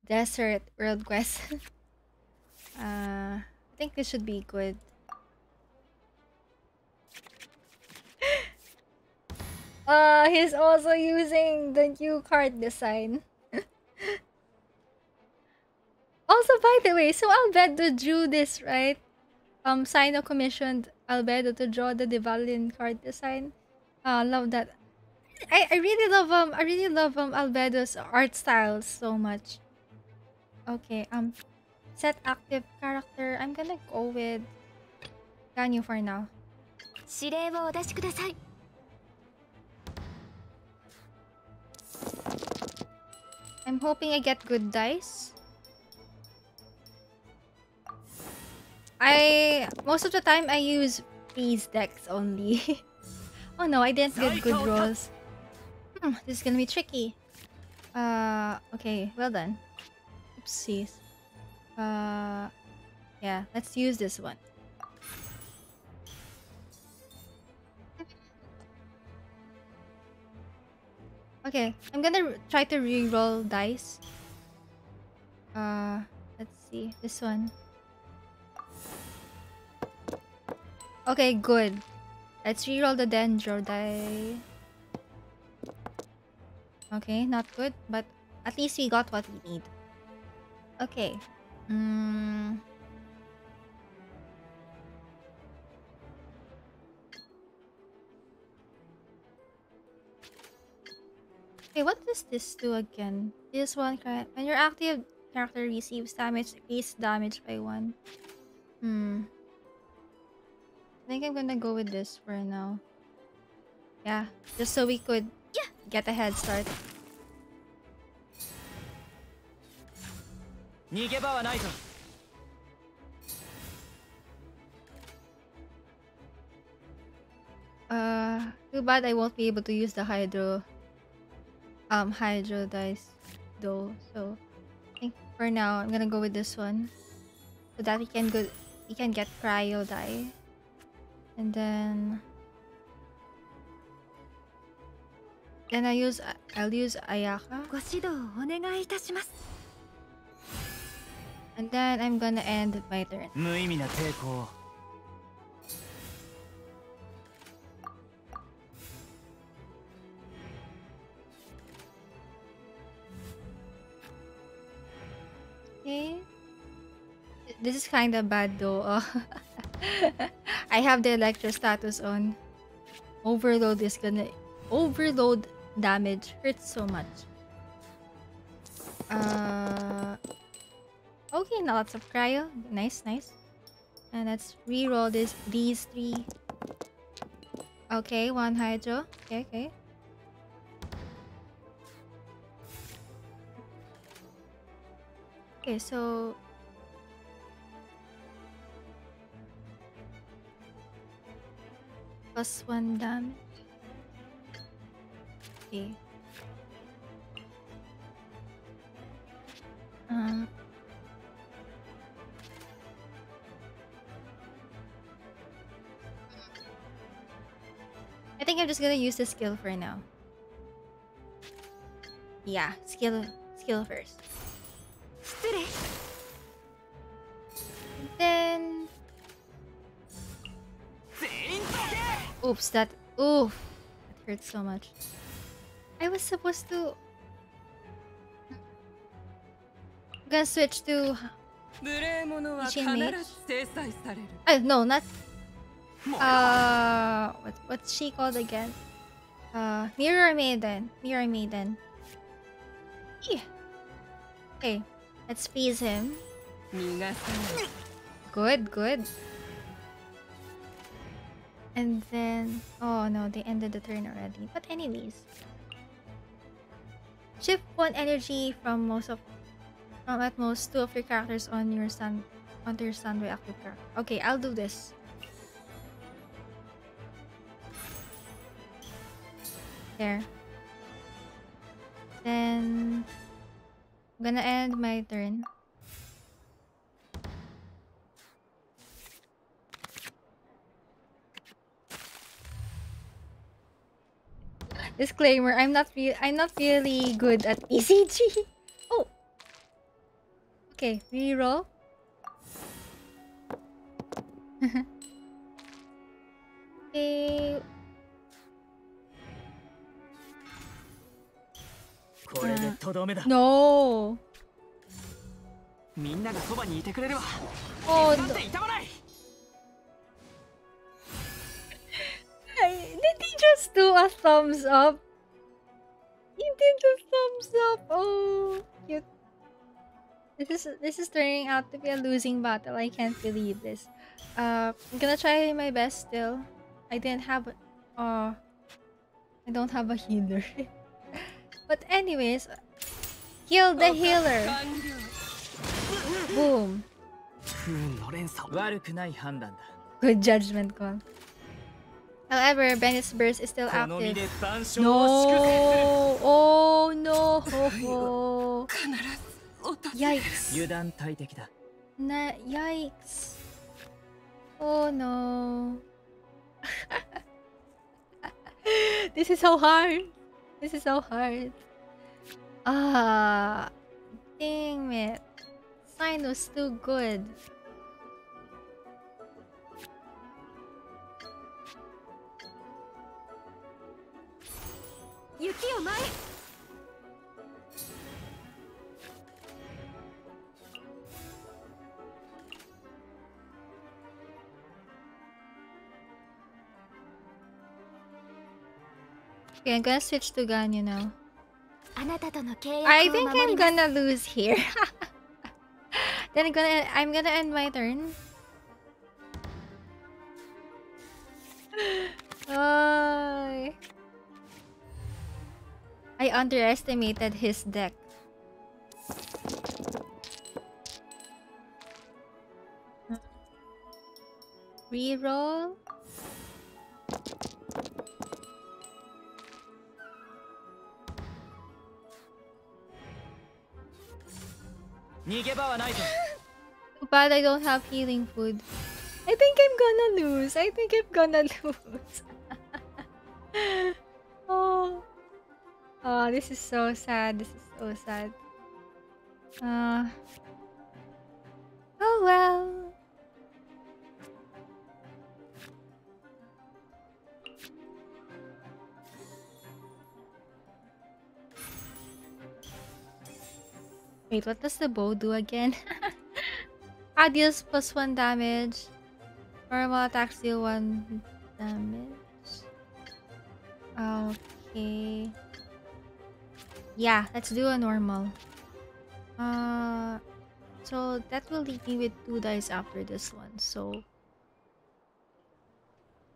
Desert World Quest. I think this should be good. He's also using the new card design. Also, by the way, so Albedo drew this, right? Cyno commissioned Albedo to draw the Devalian card design. Love that. I really love Albedo's art style so much. Okay, set active character. I'm gonna go with Ganyu for now. I'm hoping I get good dice. Most of the time I use these decks only. Oh no, I didn't get good rolls. This is gonna be tricky. Okay, well done. Oopsies. Yeah, let's use this one. Okay, I'm gonna try to re-roll dice. Let's see, this one. Okay, good. Let's reroll the Dendro die. Okay, not good, but at least we got what we need. Okay. Okay, what does this do again? This one, when your active character receives damage, base damage by 1. I think I'm gonna go with this for now. Yeah, just so we could get a head start. Too bad I won't be able to use the hydro dice though. So I think for now I'm gonna go with this one, so that we can get cryo die, and then I'll use Ayaka, and then I'm gonna end my turn. Okay. This is kind of bad though. I have the Electro status on. Overload is gonna damage. Hurts so much. Okay, now lots of cryo. Nice. And let's reroll these 3. Okay, 1 hydro. Okay. Okay, so +1 damage. Okay. I think I'm just gonna use the skill for now. Yeah, skill first. And then oops, that hurts so much. I was supposed to switch to no, not what's she called again? Mirror Maiden. Yeah. Okay, let's freeze him. Good. And then oh no, they ended the turn already. But anyways, shift 1 energy from at most 2 of your characters onto your standby active character. Okay, I'll do this. There. Then I'm gonna end my turn. Disclaimer: I'm not really good at TCG. Oh. Okay, reroll. Okay. No. Oh, no. Did he just do a thumbs up? He did a thumbs up. Oh, cute. This is turning out to be a losing battle. I can't believe this. I'm gonna try my best still. I don't have a healer. But anyways, heal the healer. Boom. Good judgment call. However, Bennett's burst is still active. No! Oh no! Yikes! Yikes! Oh no! This is so hard. Dang it! Cyno's too good. 雪を舞え。Okay, I'm gonna switch to Ganyu now. あなたとの契約を I 守 think り I'm ます。 gonna lose here. Then I'm gonna end my turn. Ay. I underestimated his deck. Reroll. But I don't have healing food. I think I'm gonna lose. I think I'm gonna lose. Oh. Oh, this is so sad. This is so sad. Oh well. Wait, what does the bow do again? Deals +1 damage. Normal attacks deal 1 damage. Okay. Yeah, let's do a normal. So that will leave me with 2 dice after this one. So,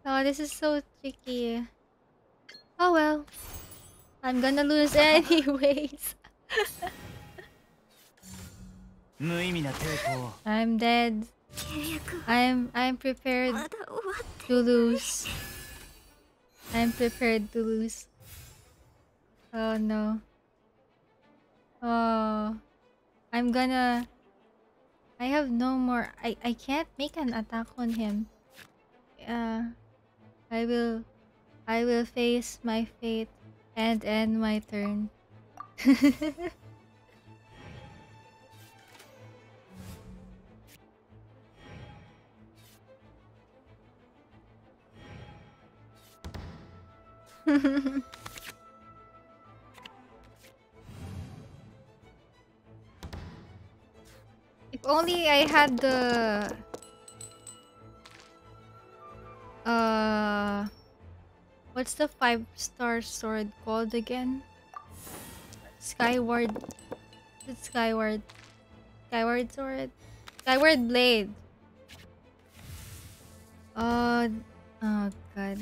oh, this is so tricky. Oh well, I'm gonna lose anyways. I'm dead. I'm prepared to lose. I'm prepared to lose. Oh no. Oh, I have no more. I can't make an attack on him. I will face my fate and end my turn. If only I had the what's the 5-star sword called again? Skyward. It's Skyward. Skyward sword. Skyward blade. Oh god.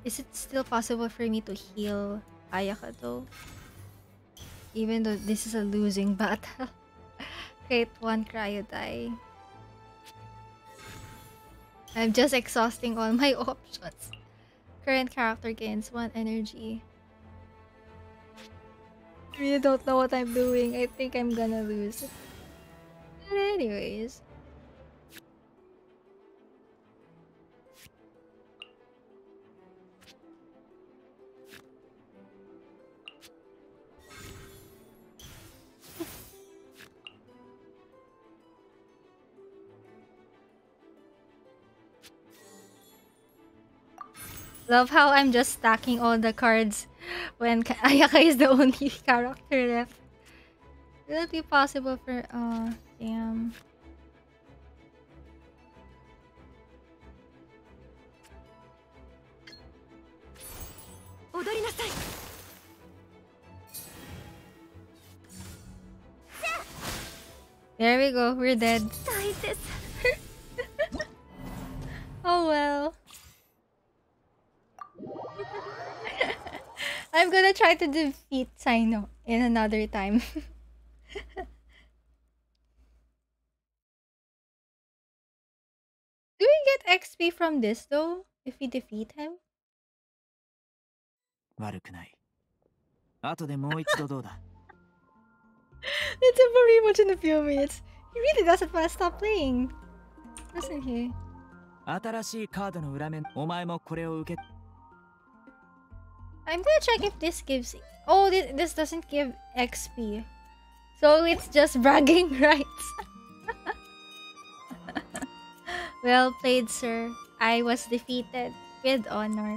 Is it still possible for me to heal Ayaka though? Even though this is a losing battle. Create 1 cryo die. I'm just exhausting all my options. Current character gains 1 energy. I really don't know what I'm doing. I think I'm gonna lose. But anyways. Love how I'm just stacking all the cards when Ayaka is the only character left. Will it be possible for... Oh, damn. There we go, we're dead. Oh well. I'm gonna try to defeat Cyno in another time. Do we get XP from this though, if we defeat him? 悪くない。後でもう一度どうだ。It's a very much in a few minutes. He really doesn't want to stop playing, doesn't he? 新しいカードの裏面、お前もこれを受け。I'm gonna check if this gives... Oh, this doesn't give XP. So it's just bragging rights. Well played, sir. I was defeated with honor.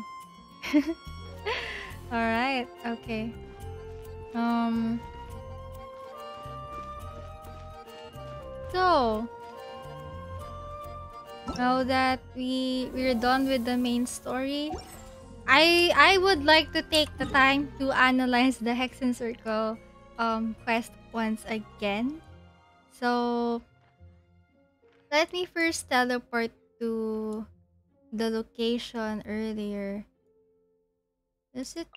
Alright. right. Okay. So now that we're done with the main story, I would like to take the time to analyze the Hexenzirkel quest once again. So let me first teleport to the location earlier. Is it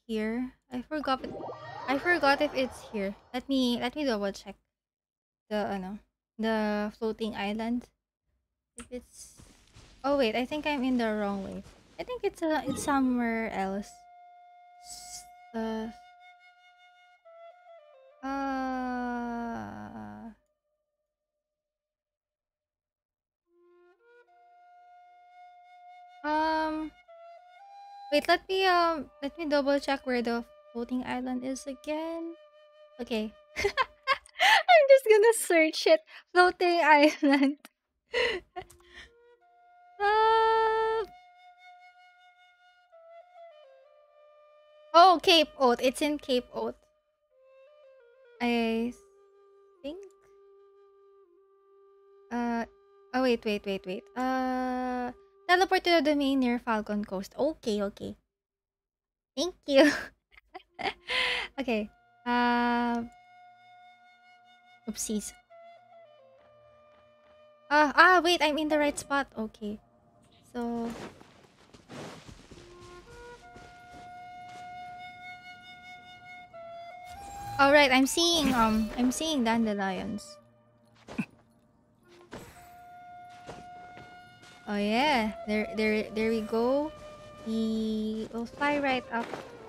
here? I forgot if it's here. Let me double check the floating island. If it's Oh wait, I think I'm in the wrong way. I think it's somewhere else. Uh, uh um Wait, let me double check where the floating island is again. Okay. I'm just gonna search it. Floating island. uh, oh, Cape Oat. It's in Cape Oat. I think. Oh wait. Teleport to the domain near Falcon Coast. Okay, okay. Thank you. Okay. Oopsies. Wait, I'm in the right spot. Okay. So all right, I'm seeing dandelions. Oh yeah, there we go. We will fly right up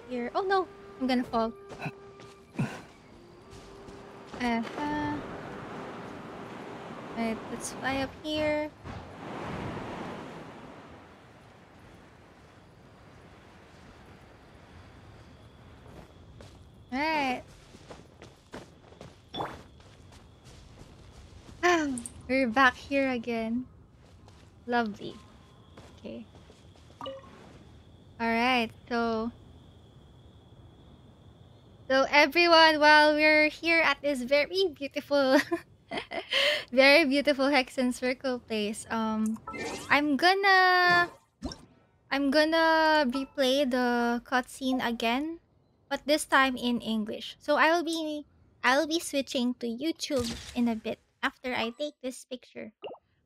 here. Oh no, I'm gonna fall. Right, let's fly up here. Right. We're back here again. Lovely. Okay. Alright, so everyone, while we're here at this very beautiful very beautiful Hexenzirkel place, I'm gonna replay the cutscene again, but this time in English. So I'll be switching to YouTube in a bit after I take this picture.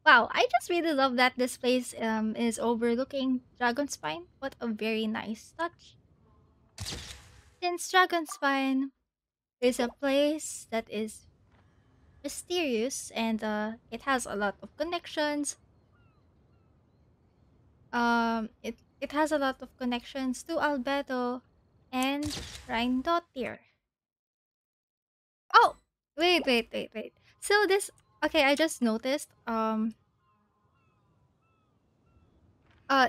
Wow, I just really love that this place is overlooking Dragonspine. What a very nice touch. Since Dragonspine is a place that is mysterious and it has a lot of connections. It has a lot of connections to Albedo and Rheindotir. Oh, wait. So this okay, I just noticed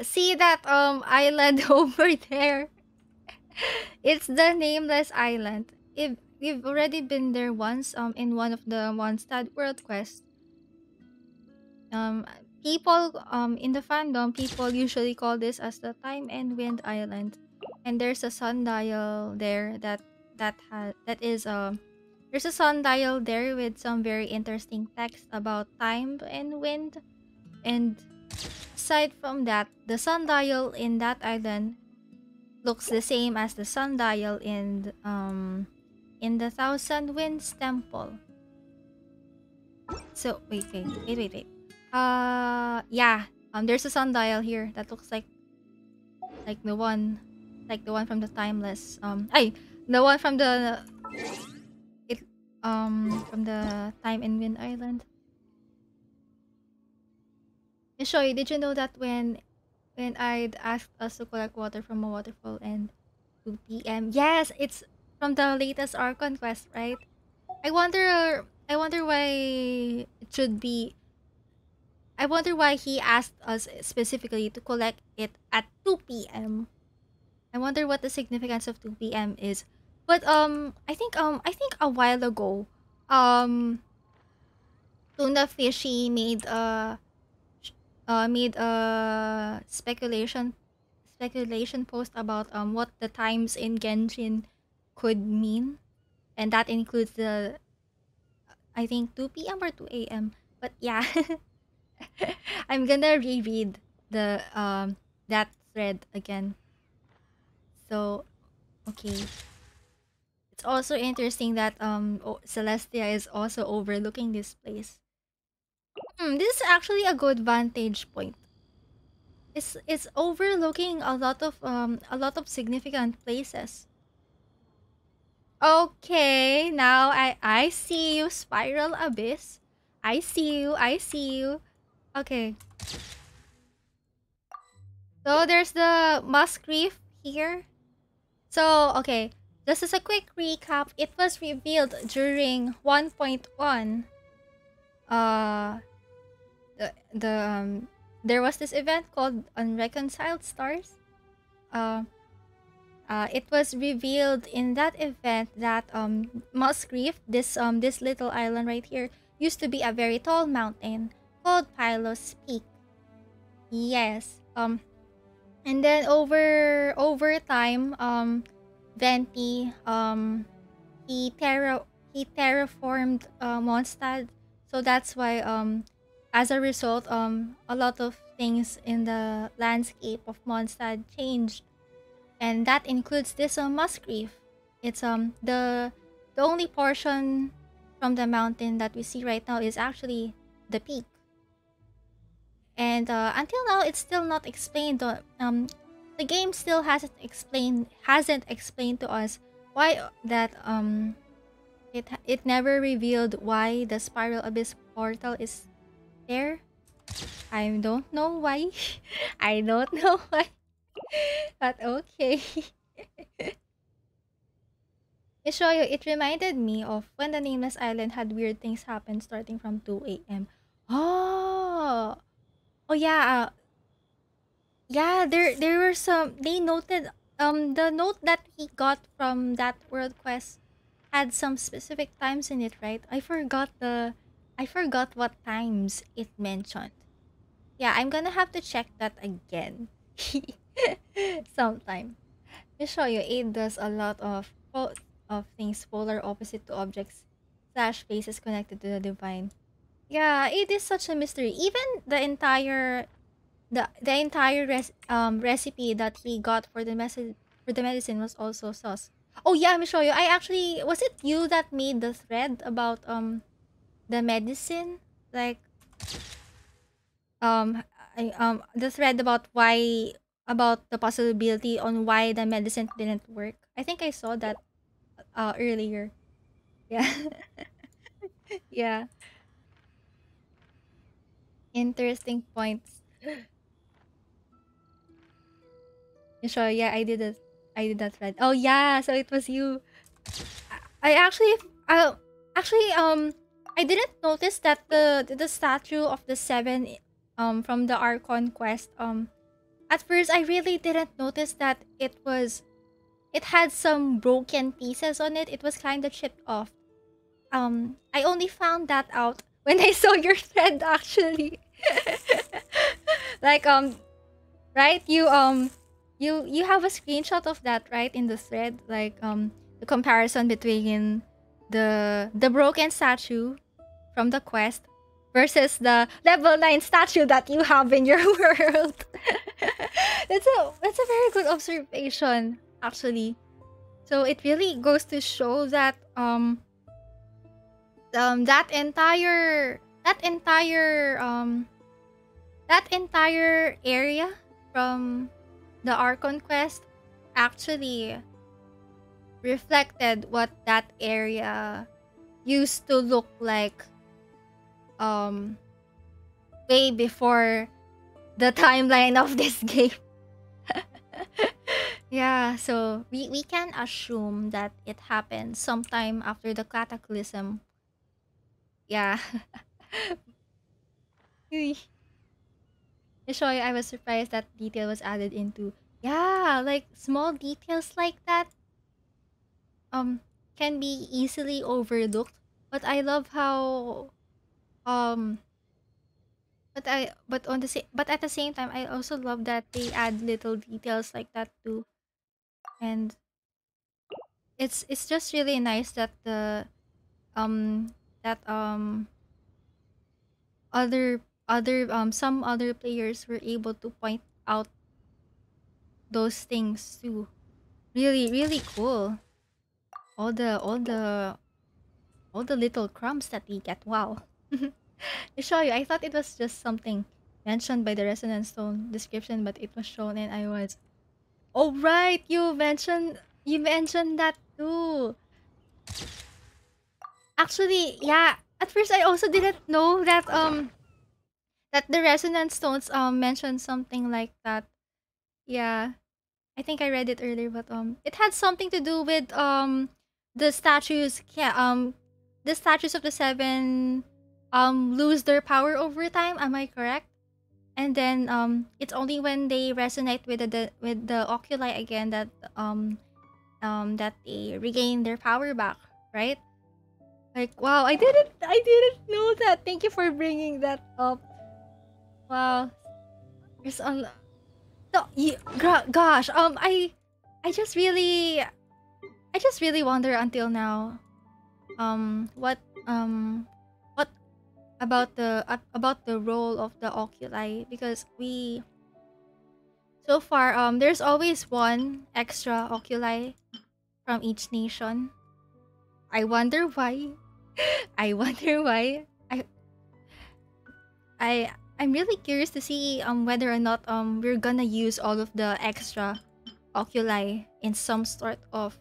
see that island over there. It's the Nameless Island. If we've already been there once in one of the Mondstadt World quests. People in the fandom, people usually call this as the Time and Wind Island. And there's a sundial there that is there's a sundial there with some very interesting text about time and wind. And aside from that, the sundial in that island looks the same as the sundial in the Thousand Winds Temple. So wait. Yeah. There's a sundial here that looks like the one from the Timeless. The one from the from the Time and Wind Island. Shoy, did you know that when I'd asked us to collect water from a waterfall and 2 p.m. Yes, it's from the latest Archon quest, right? I wonder why it should be. I wonder why he asked us specifically to collect it at 2 p.m. I wonder what the significance of 2 p.m. is. But I think a while ago Tuna Fishy made a speculation post about what the times in Genshin could mean, and that includes the I think 2 p.m. or 2 a.m. But yeah, I'm gonna reread the that thread again. So okay. It's also interesting that Celestia is also overlooking this place. This is actually a good vantage point. It's overlooking a lot of significant places. Okay, now I see you, Spiral Abyss. I see you. I see you. Okay. So there's the Musk Reef here. So, okay. Just as a quick recap, it was revealed during 1.1. There was this event called Unreconciled Stars. It was revealed in that event that Musk Reef, this little island right here, used to be a very tall mountain called Pylos Peak. Yes. And then over time, Venti he terraformed Mondstadt, so that's why as a result a lot of things in the landscape of Mondstadt changed, and that includes this Musk Reef. It's the only portion from the mountain that we see right now is actually the peak. And until now, it's still not explained. The game still hasn't explained to us why that it never revealed why the Spiral Abyss portal is there. I don't know why. I don't know why. But okay. I show you. It reminded me of when the Nameless Island had weird things happen starting from 2 a.m. Oh. Oh yeah. Yeah, there were some. They noted the note that he got from that world quest had some specific times in it, right? I forgot what times it mentioned. Yeah, I'm gonna have to check that again sometime. To show you, it does a lot of things polar opposite to objects slash faces connected to the divine. Yeah, it is such a mystery. Even the entire recipe that he got for the medicine was also sus. Oh yeah, let me show you. I actually, was it you that made the thread about the medicine? Like um the thread about the possibility on why the medicine didn't work. I think I saw that earlier. Yeah. Yeah. Interesting points. Sure, yeah, I did that thread. Oh yeah, so it was you. I actually I actually I didn't notice that the statue of the seven from the Archon quest at first I really didn't notice that it had some broken pieces on it. It was kind of chipped off. I only found that out when I saw your thread actually. Like right, you have a screenshot of that, right, in the thread, like the comparison between the broken statue from the quest versus the level 9 statue that you have in your world. That's a very good observation actually. So it really goes to show that that entire area from the Archon quest actually reflected what that area used to look like way before the timeline of this game. Yeah, so we can assume that it happened sometime after the cataclysm. Yeah. Shoy, I was surprised that detail was added into. Yeah, like small details like that can be easily overlooked. But I love how but at the same time, I also love that they add little details like that too, and it's just really nice that the that some other players were able to point out those things too. Really, really cool. All the all the all the little crumbs that we get. Wow. I show you. I thought it was just something mentioned by the resonance stone description, but it was shown and I was, oh right, you mentioned that too. Actually, yeah. At first I also didn't know that the resonance stones mentioned something like that. Yeah. I think I read it earlier, but it had something to do with the statues. Yeah, the statues of the seven lose their power over time. Am I correct? And then it's only when they resonate with the oculi again that they regain their power back, right? Like, wow, I didn't know that. Thank you for bringing that up. Wow, there's a lot. No, gosh, I just really, I just really wonder until now, what what about the role of the oculi, because we so far there's always one extra oculi from each nation. I wonder why. I wonder why. I'm really curious to see whether or not we're gonna use all of the extra oculi in some sort of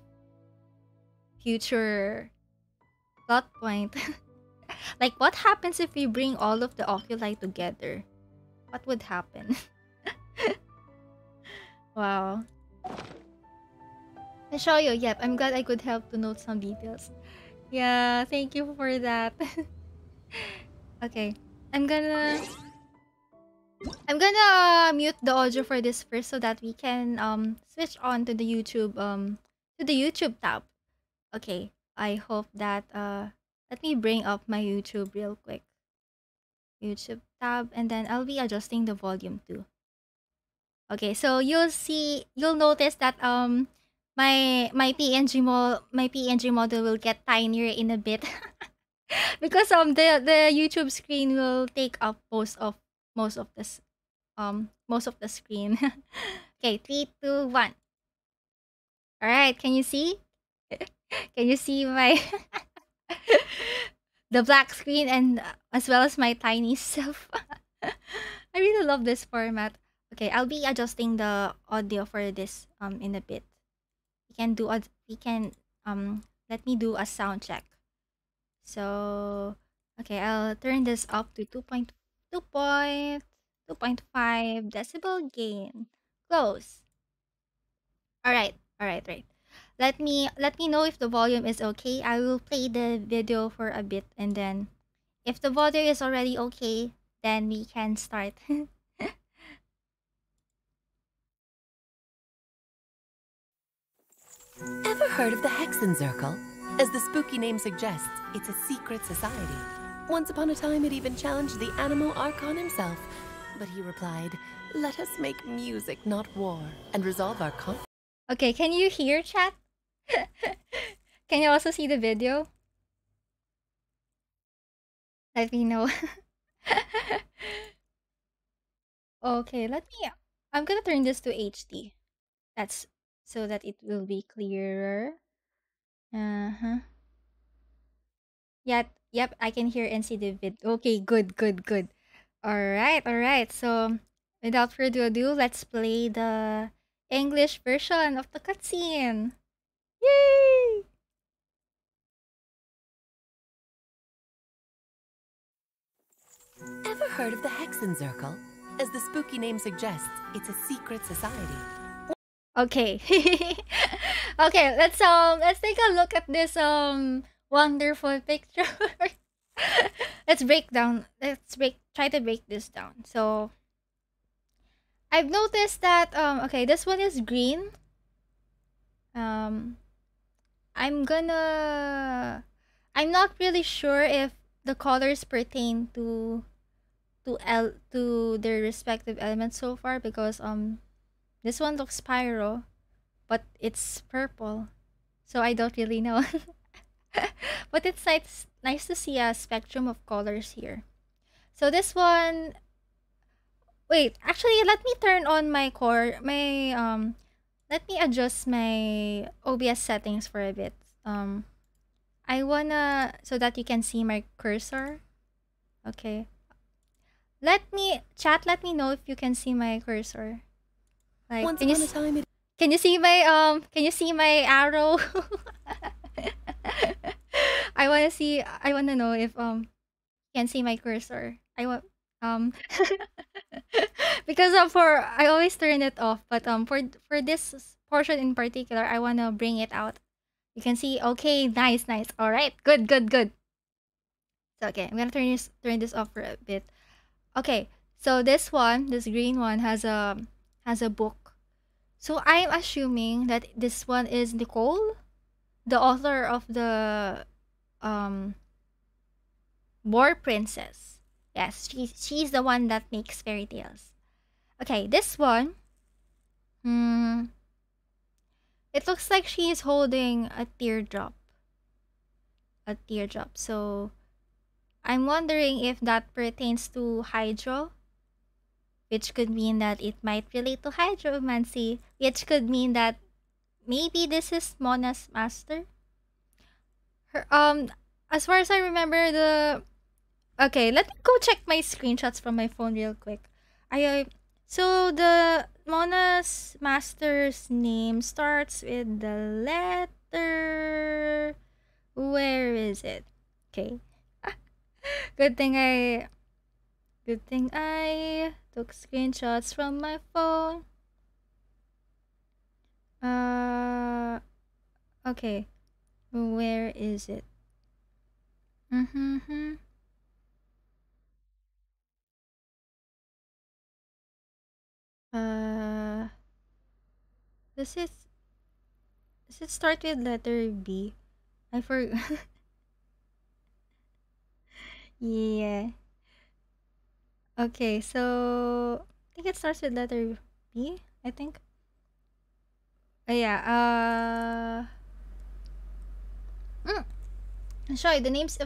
future plot point. Like, what happens if we bring all of the oculi together? What would happen? Wow. I show you. Yep, I'm glad I could help to note some details. Yeah, thank you for that. Okay, I'm gonna mute the audio for this first so that we can switch on to the YouTube tab. Okay, I hope that let me bring up my YouTube real quick. YouTube tab, and then I'll be adjusting the volume too. Okay, so you'll notice that my PNG model will get tinier in a bit because the YouTube screen will take up most of this most of the screen. Okay, 3, 2, 1. All right, can you see? Can you see my the black screen and as well as my tiny self? I really love this format. Okay, I'll be adjusting the audio for this in a bit. Let me do a sound check. So okay, I'll turn this up to 2.5 decibel gain. Close. Alright, right. Let me know if the volume is okay. I will play the video for a bit, and then if the volume is already okay, then we can start. Ever heard of the Hexenzirkel? As the spooky name suggests, it's a secret society. Once upon a time, it even challenged the animal Archon himself. But he replied, "Let us make music, not war, and resolve our conflict." Okay, can you hear, chat? Can you also see the video? Let me know. Okay, I'm gonna turn this to HD. That's so that it will be clearer. Uh-huh. Yep, I can hear and see the vid. Okay, good. Alright. So, without further ado, let's play the English version of the cutscene. Yay! Ever heard of the Hexenzirkel? As the spooky name suggests, it's a secret society. Okay. Okay, let's take a look at this wonderful picture. Try to break this down. So I've noticed that okay, this one is green. I'm not really sure if the colors pertain to to their respective elements so far, because this one looks pyro, but it's purple, so I don't really know. But it's nice to see a spectrum of colors here. So this one, wait, actually, let me turn on my let me adjust my OBS settings for a bit. I wanna, so that you can see my cursor. Okay. Let me know if you can see my cursor. Like, can you see my arrow? I wanna know if you can see my cursor. Because I always turn it off, but for this portion in particular, I wanna bring it out. You can see. Okay, nice. All right, good. So okay, I'm gonna turn this off for a bit. Okay, so this green one has a book. So I'm assuming that this one is Nicole, the author of the War Princess. Yes, she's the one that makes fairy tales. Okay, this one, it looks like she is holding a teardrop. So I'm wondering if that pertains to hydro, which could mean that it might relate to hydromancy, which could mean that maybe this is Mona's master. Her as far as I remember, okay, let me go check my screenshots from my phone real quick. So the Mona's master's name starts with the letter. Where is it? Okay. Good thing I took screenshots from my phone. Okay. Where is it? Does it start with letter B? I forgot. Yeah. Okay, so I think it starts with letter B, I think. Yeah. Sorry, the names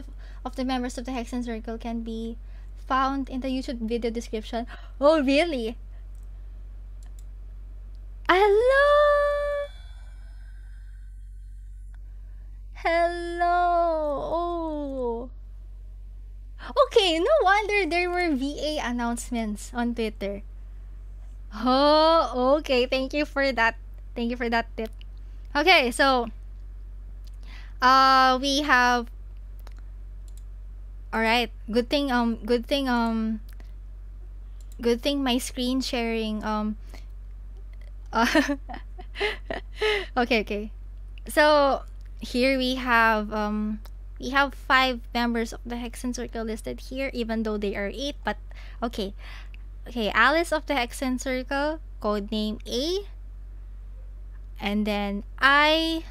of the members of the Hexenzirkel can be found in the YouTube video description. Oh, really? Hello. Oh. Okay, no wonder there were VA announcements on Twitter. Oh, okay. Thank you for that. Thank you for that tip. Okay, so we have, all right. Good thing my screen sharing okay. So here we have 5 members of the Hexenzirkel listed here, even though they are 8, but okay. Alice of the Hexenzirkel, codename A. And then I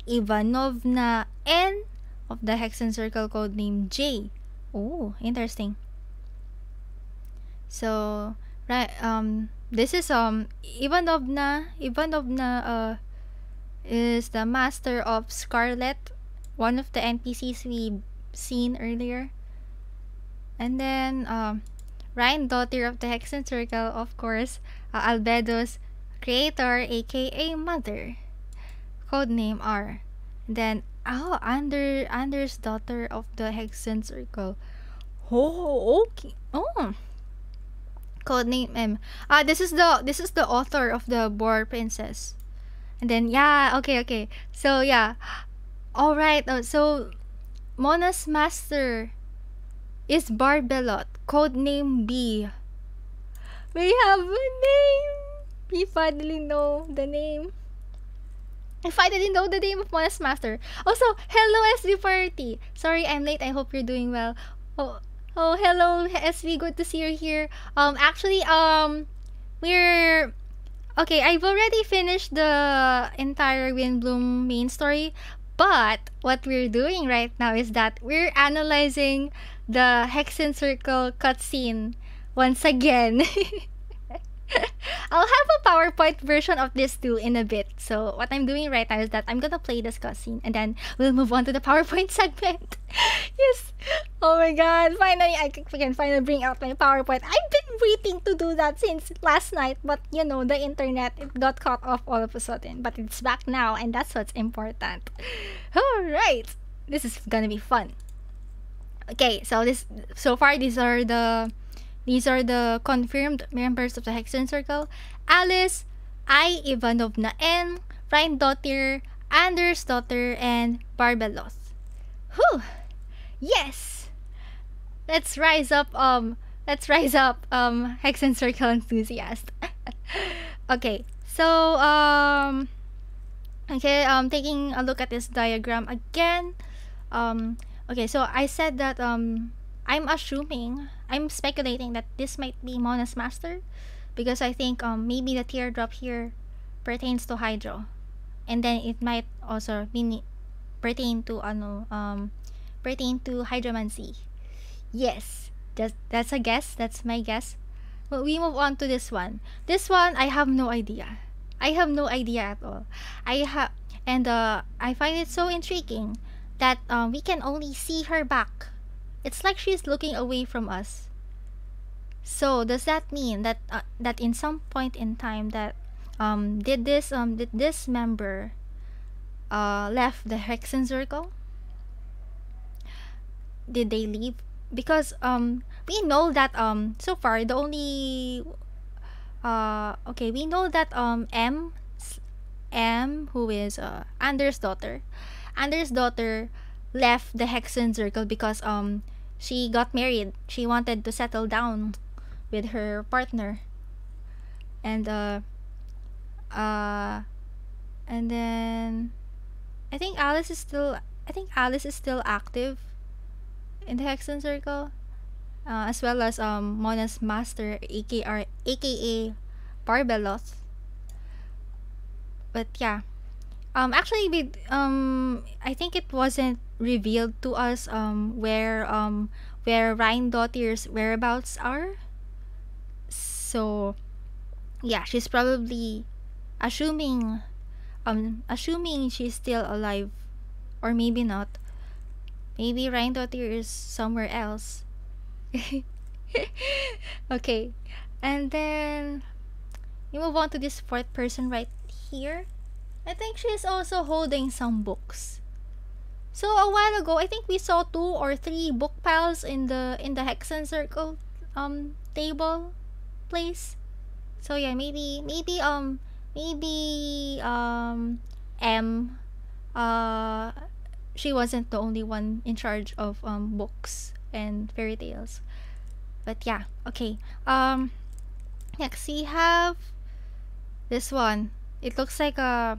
Ivanovna N of the Hexenzirkel, codename J. Oh, interesting. So, right, this is Ivanovna is the master of Scarlet, one of the NPCs we seen earlier. And then Ryan, daughter of the Hexenzirkel, of course, Albedo's creator, aka mother, codename R. And then Anders, daughter of the Hexenzirkel. Oh, okay. Oh, codename M. This is the author of the War Princess. And then yeah, okay. So yeah, all right. So Mona's master is Barbelot, codename B. We have a name. We finally know the name. I finally know the name of Mona's master. Also, hello SB party. Sorry I'm late. I hope you're doing well. Oh, hello SB. Good to see you here. Actually, we're okay. I've already finished the entire Windblume main story, But what we're doing right now is that we're analyzing the Hexenzirkel cutscene once again. I'll have a PowerPoint version of this too in a bit. So what I'm doing right now is that I'm gonna play this cutscene and then we'll move on to the PowerPoint segment. Yes. Oh my god. Finally, I can finally bring out my PowerPoint. I've been waiting to do that since last night, but you know, the internet, it got cut off all of a sudden. But it's back now and that's what's important. Alright. This is gonna be fun. Okay, so far these are the confirmed members of the Hexenzirkel: Alice, I, Ivanovna N, Rhindottir, Anders' daughter, and Barbeloth. Whew! Yes! Let's rise up, Hexenzirkel enthusiast. Okay, so, taking a look at this diagram again. Okay, so I said that, I'm speculating that this might be Mona's master, because I think maybe the teardrop here pertains to Hydro, and then it might also pertain to hydromancy. Yes, that's a guess. That's my guess. But we move on to this one. This one I have no idea. I have no idea at all. I find it so intriguing that we can only see her back. It's like she's looking away from us. So does that mean that that in some point in time that did this member left the Hexenzirkel? Did they leave? Because we know that so far the only we know that M, who is Anders' daughter left the Hexenzirkel because she got married. She wanted to settle down with her partner, and then I think Alice is still active in the Hexenzirkel, as well as Mona's master, aka Barbeloth. But yeah, actually I think it wasn't revealed to us where Rhindottir's whereabouts are. So yeah, she's probably assuming she's still alive, or maybe not. Maybe Rhindottir is somewhere else. Okay, and then you move on to this fourth person right here. I think she's also holding some books. So a while ago, I think we saw 2 or 3 book piles in the Hexenzirkel table place. So yeah, maybe M she wasn't the only one in charge of books and fairy tales. But yeah, okay. Next we have this one. It looks like a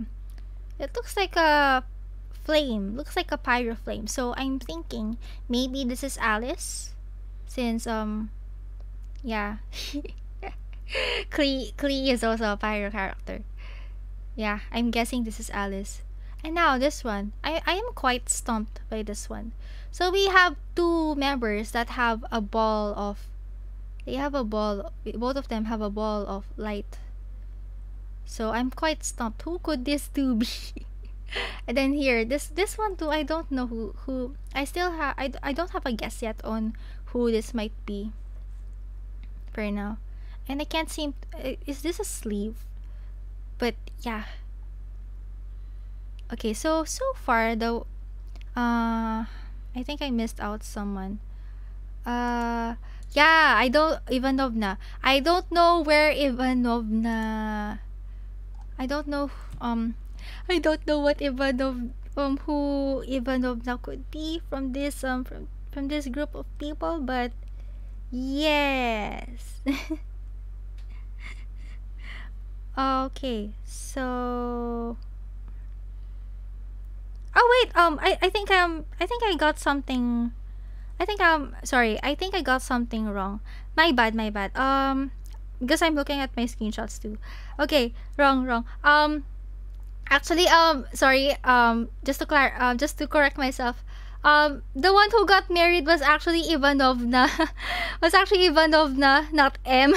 flame. Looks like a pyro flame. So I'm thinking maybe this is Alice, since yeah. Klee is also a pyro character. Yeah, I'm guessing this is Alice. And now this one. I am quite stumped by this one. So we have 2 members that have a ball of both of them have a ball of light. So I'm quite stumped. Who could this 2 be? And then here, this one too, I don't know who I don't have a guess yet on who this might be for now. And I can't seem, is this a sleeve? But yeah. Okay, so far though, I think I missed out someone. Yeah, Ivanovna. I don't know where Ivanovna. I don't know what who Ivanovna could be from this from this group of people, but yes. Okay, so wait, I think I got something. Sorry, I think I got something wrong. My bad. Because I'm looking at my screenshots too. Okay, wrong. Actually, sorry, just to correct myself. The one who got married was actually Ivanovna. Was actually Ivanovna, not M.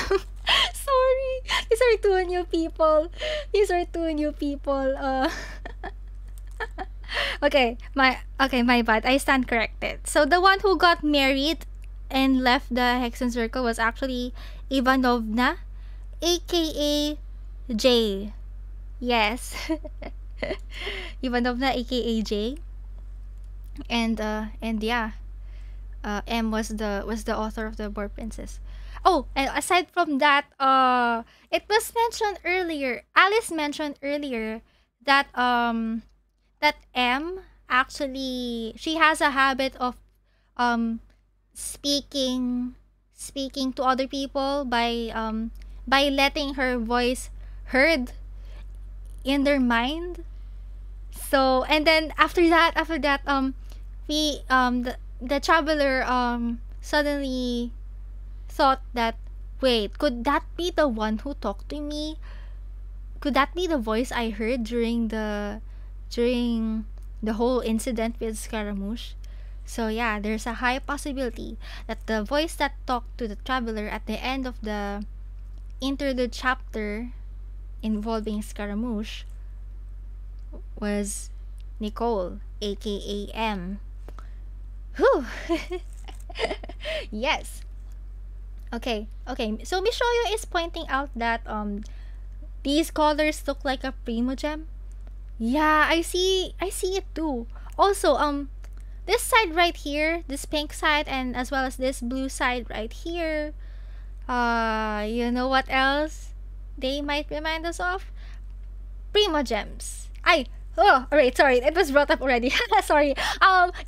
Sorry. These are two new people. These are two new people. Okay, my bad. I stand corrected. So the one who got married and left the Hexenzirkel was actually Ivanovna, aka J. Yes. Ivanovna, aka J. And yeah, M was the author of the Boar Princess. Oh, and aside from that, it was mentioned earlier. Alice mentioned earlier that that M actually she has a habit of um speaking to other people by letting her voice heard in their mind. So and then after that we the traveler suddenly thought that, wait, could that be the one who talked to me? Could that be the voice I heard during the whole incident with Scaramouche? So yeah, there's a high possibility that the voice that talked to the traveler at the end of the interlude chapter involving Scaramouche was Nicole, aka M. Whew. Yes. Okay. So Mishoyo is pointing out that these colors look like a Primogem. Yeah, I see it too. Also, this side right here, this pink side, and as well as this blue side right here. You know what else they might remind us of? Primogems. Alright, sorry, it was brought up already. Sorry.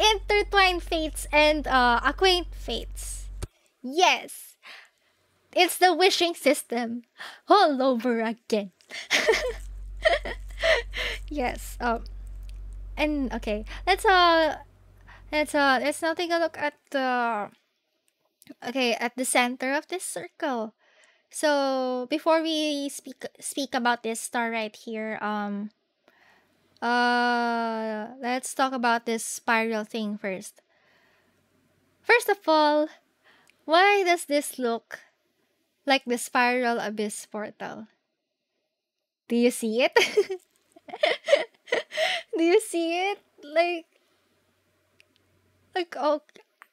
Intertwined fates and acquaint fates. Yes. It's the wishing system all over again. Yes. And okay, let's now take a look at the at the center of this circle. So before we speak about this star right here, let's talk about this spiral thing first. First of all, why does this look like the spiral abyss portal? Do you see it? Do you see it? Oh,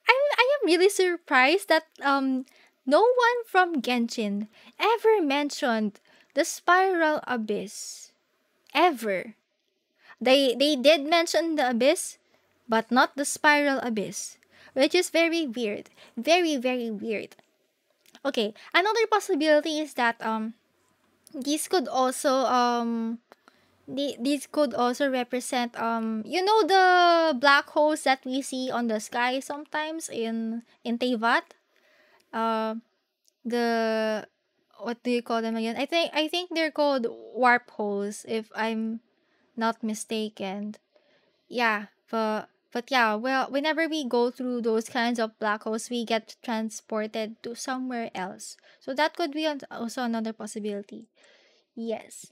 I am really surprised that no one from Genshin ever mentioned the spiral abyss. Ever. They did mention the abyss, but not the spiral abyss, which is very weird. Very, very weird. Okay, another possibility is that these could also these could also represent you know the black holes that we see on the sky sometimes in Teyvat. The what do you call them again? I think they're called warp holes if I'm not mistaken. Yeah, but yeah, well, whenever we go through those kinds of black holes, we get transported to somewhere else. So that could be also another possibility. Yes.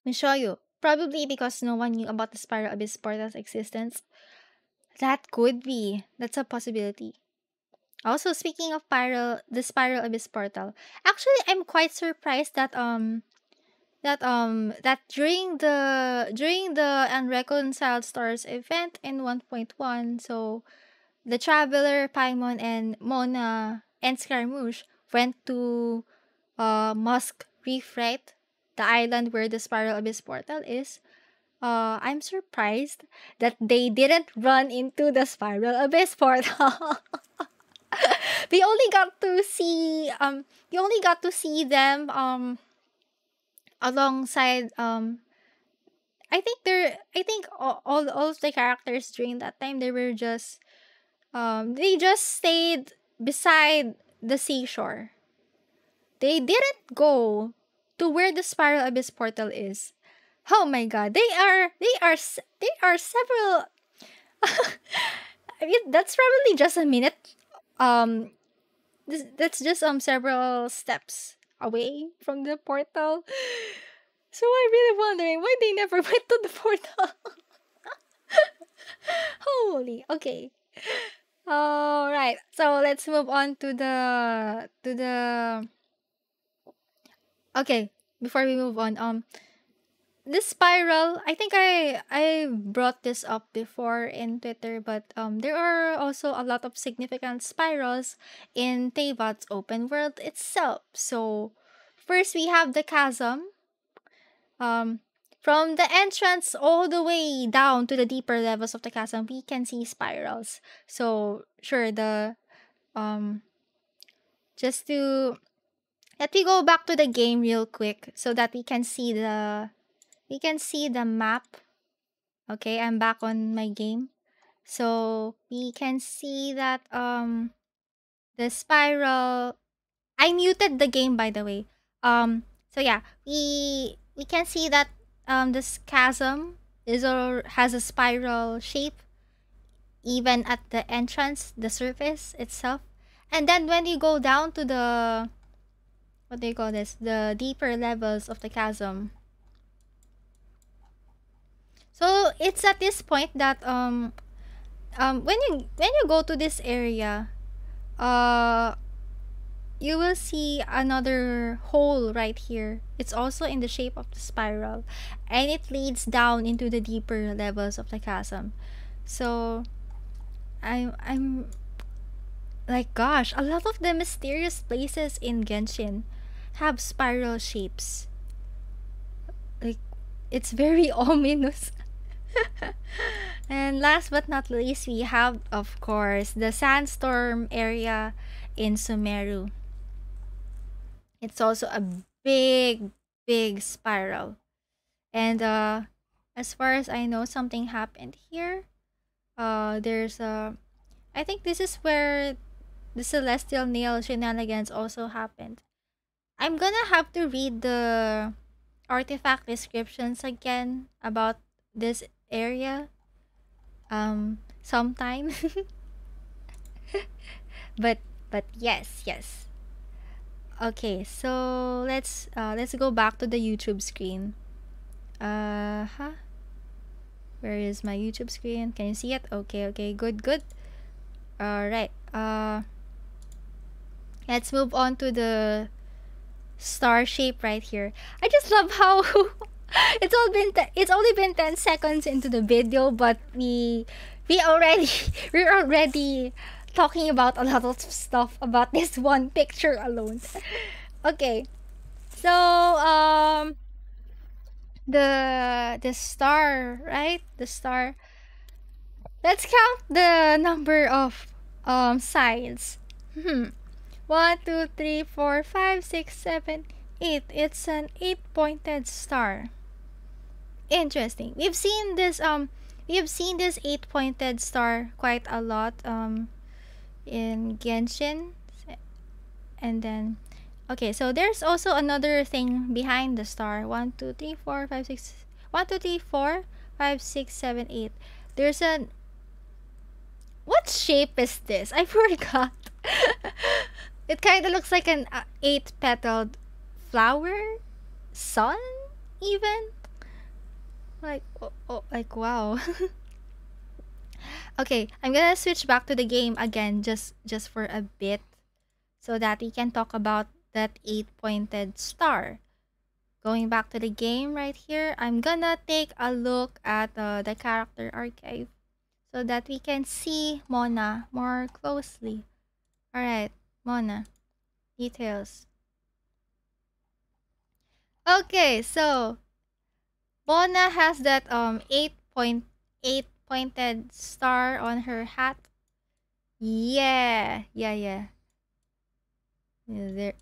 I'll show you. Probably because no one knew about the spiral abyss portal's existence. That could be. That's a possibility. Also, speaking of the spiral abyss portal, actually, I'm quite surprised that during the Unreconciled Stars event in 1.1, so the Traveler, Paimon, and Mona and Scaramouche went to Musk Reef, right? The island where the Spiral Abyss portal is. I'm surprised that they didn't run into the Spiral Abyss portal. We only got to see them alongside I think all of the characters during that time they just stayed beside the seashore. They didn't go to where the Spiral Abyss portal is. Oh my god, they are several I mean, that's probably just a minute. That's just several steps away from the portal. So I'm really wondering why they never went to the portal. Holy, okay. All right. So let's move on to the okay, before we move on, this spiral, I think I brought this up before in Twitter, but there are also a lot of significant spirals in Teyvat's open world itself. So first we have the chasm. From the entrance all the way down to the deeper levels of the chasm, we can see spirals. So sure, the just to let me go back to the game real quick so that we can see the map. Okay, I'm back on my game. So we can see that the spiral, I muted the game, by the way. So yeah, we can see that this chasm has a spiral shape even at the entrance, the surface itself. And then when you go down to the, what do you call this? The deeper levels of the chasm. So it's at this point that when you go to this area, you will see another hole right here. It's also in the shape of the spiral, and it leads down into the deeper levels of the chasm. So I'm like, gosh, a lot of the mysterious places in Genshin have spiral shapes. Like, it's very ominous. And last but not least, we have, of course, the sandstorm area in Sumeru. It's also a big spiral. And as far as I know, something happened here. There's a, I think this is where the celestial nail shenanigans also happened. I'm gonna have to read the artifact descriptions again about this area sometime. but yes. Okay, so let's go back to the YouTube screen. Where is my YouTube screen? Can you see it? Okay, good. All right. Let's move on to the star shape right here. I just love how it's only been 10 seconds into the video, but we're already talking about a lot of stuff about this one picture alone. Okay. So the star, right? The star. Let's count the number of sides. 1, 2, 3, 4, 5, 6, 7, 8. It's an 8-pointed star. Interesting. We've seen this 8-pointed star quite a lot in Genshin. And then okay, so there's also another thing behind the star. 1, 2, 3, 4, 5, 6. 1, 2, 3, 4, 5, 6, 7, 8. There's an, what shape is this? I forgot. It kind of looks like an 8-petaled flower, sun, even. Like, like, wow. Okay, I'm gonna switch back to the game again just for a bit, so that we can talk about that 8-pointed star. Going back to the game right here, I'm gonna take a look at the character archive so that we can see Mona more closely. Alright, Mona. Details. Okay, so Mona has that 8-pointed star on her hat. Yeah. There.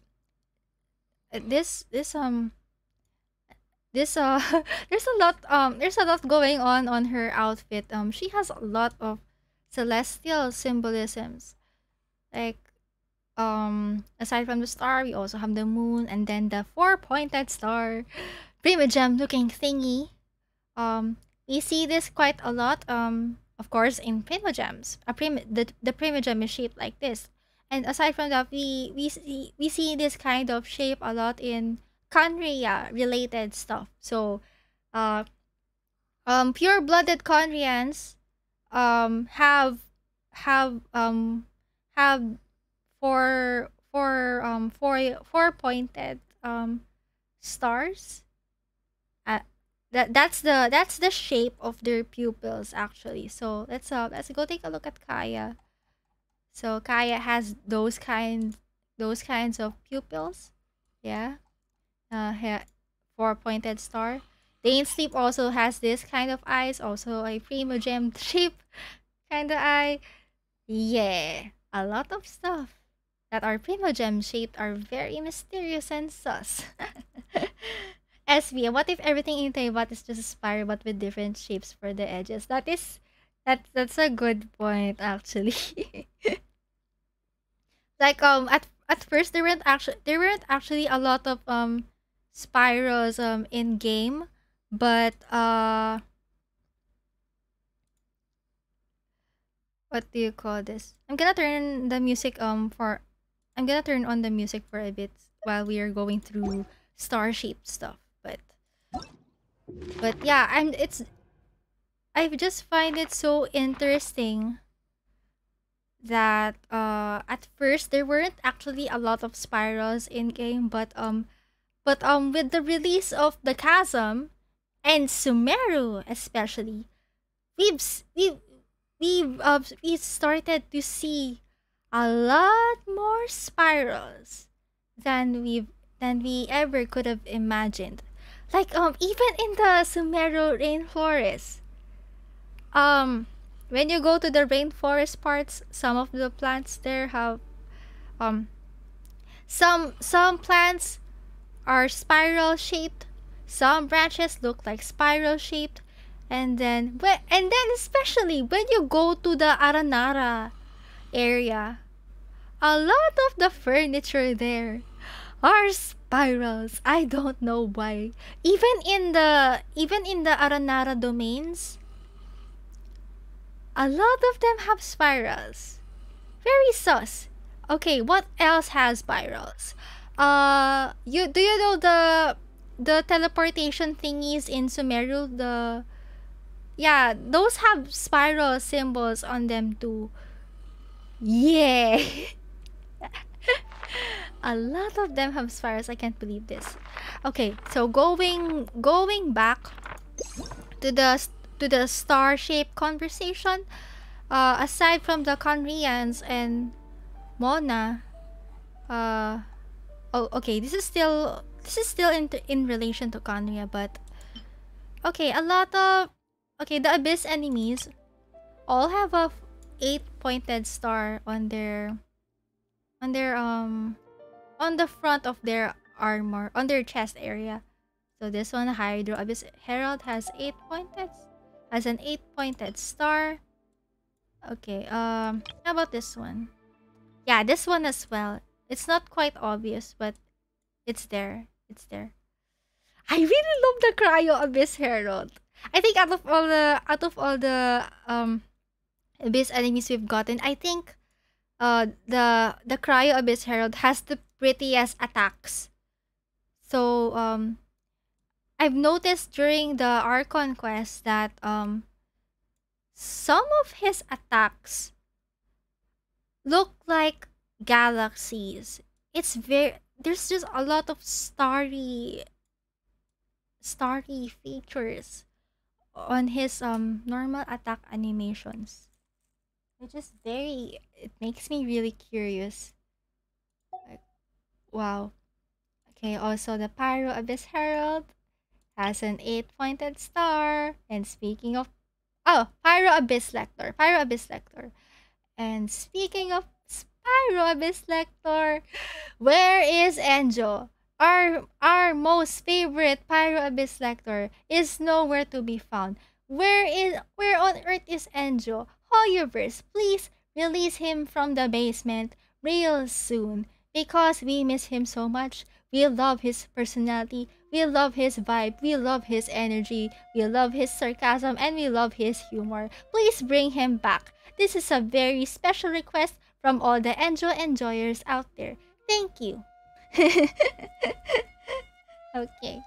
This there's a lot going on her outfit. She has a lot of celestial symbolisms. Like, aside from the star, we also have the moon, and then the 4-pointed star, Primogem looking thingy. We see this quite a lot. Of course, in Primogems, the Primogem is shaped like this. And aside from that, we see this kind of shape a lot in Conria related stuff. So, pure-blooded Conrians have have um have four pointed stars. Uh, that's the shape of their pupils actually. So let's go take a look at Kaya. So Kaya has those kinds of pupils. Yeah. Four pointed star. Dane Sleep also has this kind of eyes, also a Primogems shape kind of eye. Yeah, a lot of stuff that are Primogem shaped are very mysterious and sus. SB, what if everything in Taibat is just a spiral but with different shapes for the edges? That's a good point actually. Like at first there weren't actually a lot of spirals in game, but what do you call this? I'm gonna turn the music I'm gonna turn on the music for a bit while we are going through star shaped stuff. But yeah, I just find it so interesting that at first there weren't actually a lot of spirals in game, but with the release of the Chasm and Sumeru especially, we've s- we started to see a lot more spirals than we ever could have imagined. Like even in the Sumeru rainforest. When you go to the rainforest parts, some of the plants there have um some plants are spiral shaped, some branches look like spiral shaped, and then especially when you go to the Aranara area, a lot of the furniture there are spirals. I don't know why. Even in the Aranara domains, a lot of them have spirals. Very sus. Okay, what else has spirals? Do you know the teleportation thingies in Sumeru? Yeah, those have spiral symbols on them too. Yeah. A lot of them have spirals. I can't believe this. Okay, so going back to the star-shaped conversation, aside from the Conrians and Mona, oh, okay, this is still in relation to Conria, but okay, the Abyss enemies all have a 8-pointed star on the front of their armor, on their chest area. So this one, Hydro Abyss Herald, has an 8-pointed star. Okay, how about this one? Yeah, this one as well. It's not quite obvious, but it's there. I really love the Cryo Abyss Herald. I think out of all the Abyss enemies we've gotten, I think the Cryo Abyss Herald has the prettiest attacks. So I've noticed during the Archon quest that some of his attacks look like galaxies. There's just a lot of starry features on his normal attack animations. It makes me really curious. Like, wow. Okay, also the Pyro Abyss Herald has an 8-pointed star. And speaking of Pyro Abyss Lector. And speaking of Pyro Abyss Lector, where is Enjo? Our most favorite Pyro Abyss Lector is nowhere to be found. Where on earth is Enjo? Hoyoverse, please release him from the basement real soon, because we miss him so much. We love his personality, we love his vibe, we love his energy, we love his sarcasm, and we love his humor. Please bring him back. This is a very special request from all the Enjo enjoyers out there. Thank you. Okay.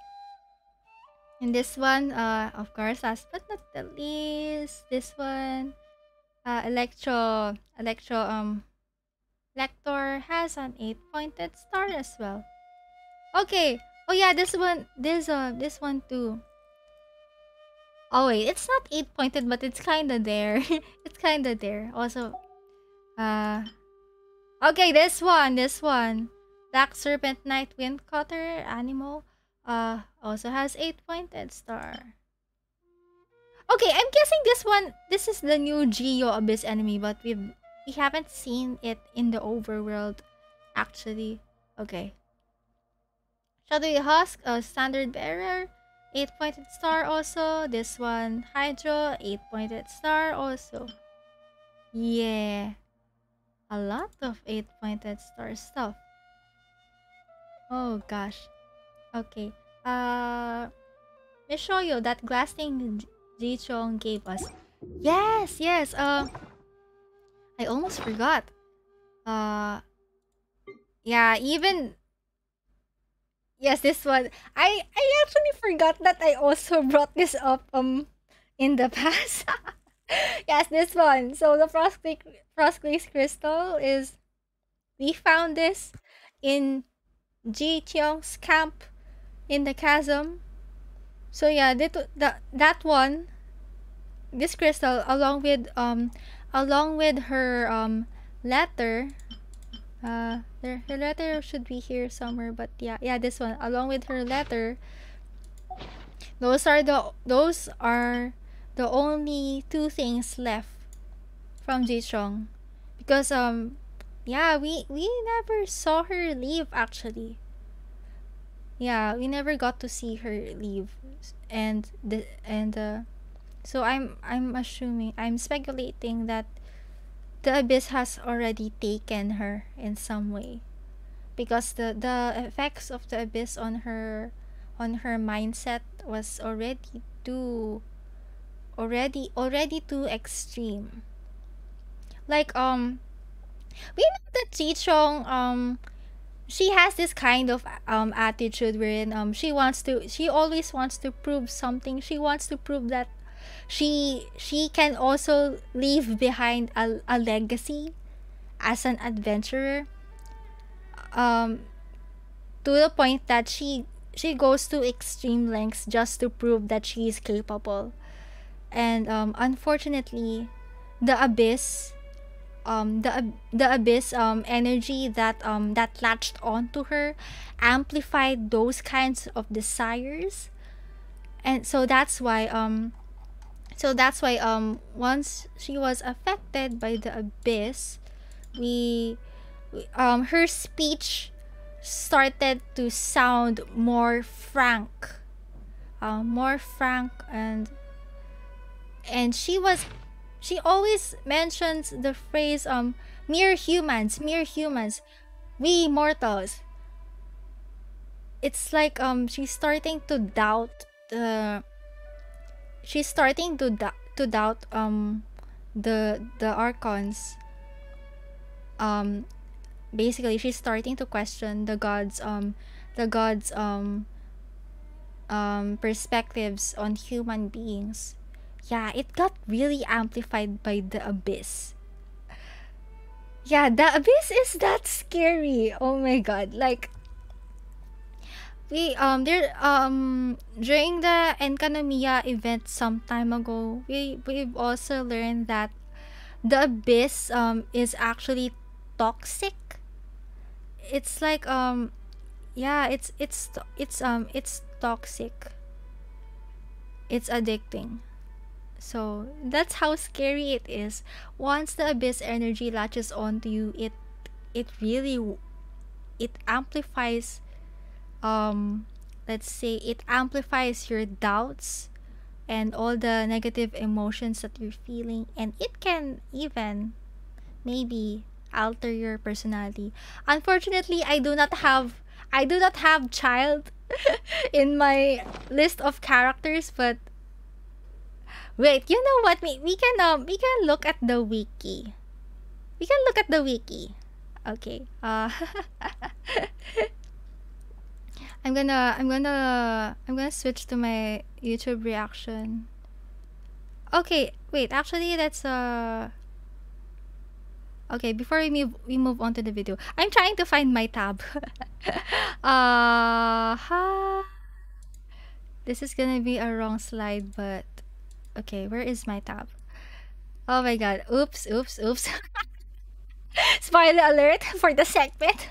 And this one, of course, last but not the least, this one, Lector has an 8-pointed star as well. Okay. Oh yeah, this one too. Oh wait, it's not 8-pointed, but it's kinda there. It's kinda there. Also, okay, this one. Black Serpent Knight Windcutter animal, also has 8-pointed star. Okay, I'm guessing this is the new Geo Abyss enemy, but we haven't seen it in the overworld, actually. Okay. Shadowy Husk, Standard Bearer, 8-pointed star also. This one, Hydro, 8-pointed star also. Yeah. A lot of 8-pointed star stuff. Oh gosh. Okay. Let me show you that glass thing Ji-chong gave us. Yes. I almost forgot. Yeah, even yes, this one. I actually forgot that I also brought this up in the past. Yes, this one. So the Frostglaze crystal is, we found this in Ji Cheong's camp in the chasm. So yeah, that one, this crystal, along with her letter, her letter should be here somewhere, but yeah, this one, along with her letter, those are the only two things left from Ji-chong, because yeah, we never saw her leave, actually. Yeah, we never got to see her leave, and so I'm speculating that the Abyss has already taken her in some way, because the effects of the Abyss on her mindset was already too extreme. Like we know that Ji-chong she has this kind of attitude wherein she always wants to prove something. She wants to prove that she can also leave behind a legacy as an adventurer, to the point that she goes to extreme lengths just to prove that she is capable. And unfortunately, the Abyss energy that latched onto her amplified those kinds of desires, and so that's why once she was affected by the Abyss, her speech started to sound more frank, and she always mentions the phrase mere humans, we mortals. It's like she's starting to doubt the archons. Basically she's starting to question the gods perspectives on human beings. Yeah, it got really amplified by the Abyss. Yeah, the Abyss is that scary. Oh my god. Like, we during the Enkanomiya event some time ago, we've also learned that the Abyss is actually toxic. It's like yeah, it's toxic. It's addicting. So that's how scary it is. Once the Abyss energy latches onto you, it really amplifies, let's say it amplifies your doubts and all the negative emotions that you're feeling, and it can even maybe alter your personality. Unfortunately, I do not have child in my list of characters, but wait, you know what? We can look at the wiki. We can look at the wiki. Okay. I'm I'm gonna switch to my YouTube reaction. Okay, wait, actually that's okay, before we move on to the video. I'm trying to find my tab. This is gonna be a wrong slide, but okay, where is my tab? Oh my god. Oops. Spoiler alert for the segment.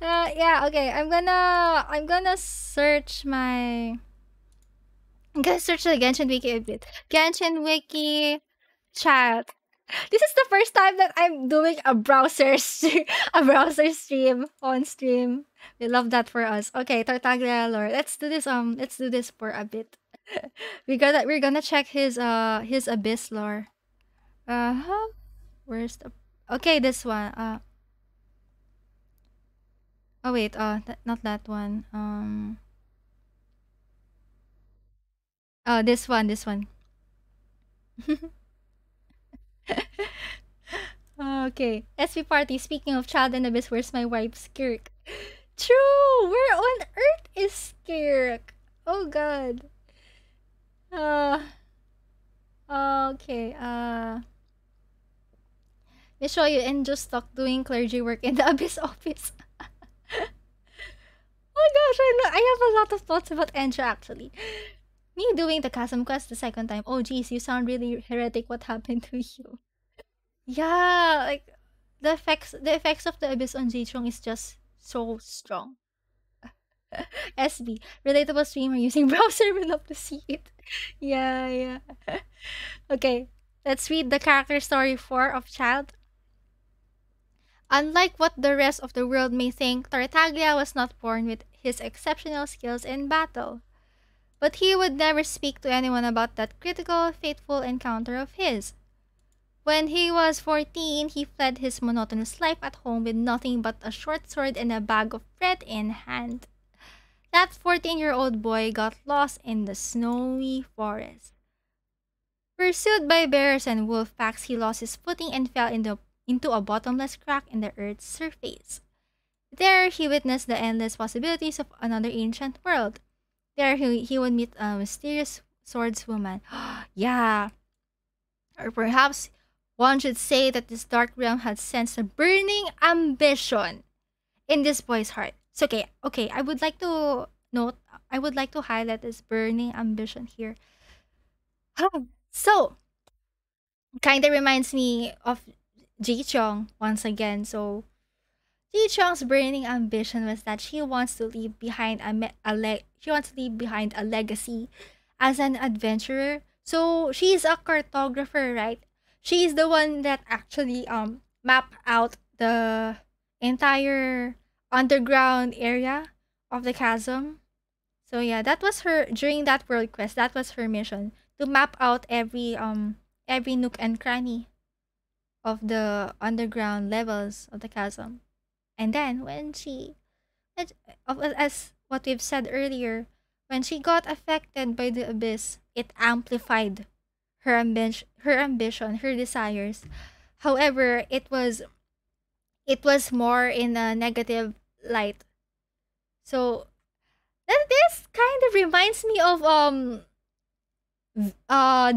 Yeah, okay. I'm gonna search my I'm gonna search the Genshin Wiki a bit. Genshin Wiki chat. This is the first time that I'm doing a browser stream on stream. We love that for us. Okay, Tartaglia lore. Let's do this for a bit. We're gonna check his abyss lore. Where's the okay, this one. Oh wait, not that one. This one. Okay. SP party. Speaking of child and abyss, where's my wife Skirk? True. Where on earth is Skirk? Oh god. Okay. Let me show you and just stuck doing clergy work in the abyss office. Oh gosh, I have a lot of thoughts about Enja actually. Me doing the chasm quest the second time. Oh geez, you sound really heretic. What happened to you? Yeah, like the effects of the abyss on Jichong is just so strong. SB, relatable streamer using browser, will love to see it. Yeah. Okay, let's read the character story 4 of Child. Unlike what the rest of the world may think, Tartaglia was not born with his exceptional skills in battle. But he would never speak to anyone about that critical, fateful encounter of his. When he was 14, he fled his monotonous life at home with nothing but a short sword and a bag of bread in hand. That 14-year-old boy got lost in the snowy forest. Pursued by bears and wolf packs, he lost his footing and fell into a bottomless crack in the earth's surface. There, he witnessed the endless possibilities of another ancient world. There, he would meet a mysterious swordswoman. Yeah. Or perhaps one should say that this dark realm had sensed a burning ambition in this boy's heart. So, okay, I would like to highlight this burning ambition here. So, kinda reminds me of Ji-chong once again. So, Ji-chong's burning ambition was that she wants to leave behind a legacy as an adventurer. So, she's a cartographer, right? She's the one that actually mapped out the entire underground area of the chasm. So yeah, that was her during that world quest. That was her mission, to map out every nook and cranny of the underground levels of the chasm. And then when as what we've said earlier, when she got affected by the abyss, it amplified her ambition, her desires. However, it was more in a negative light. So this kind of reminds me of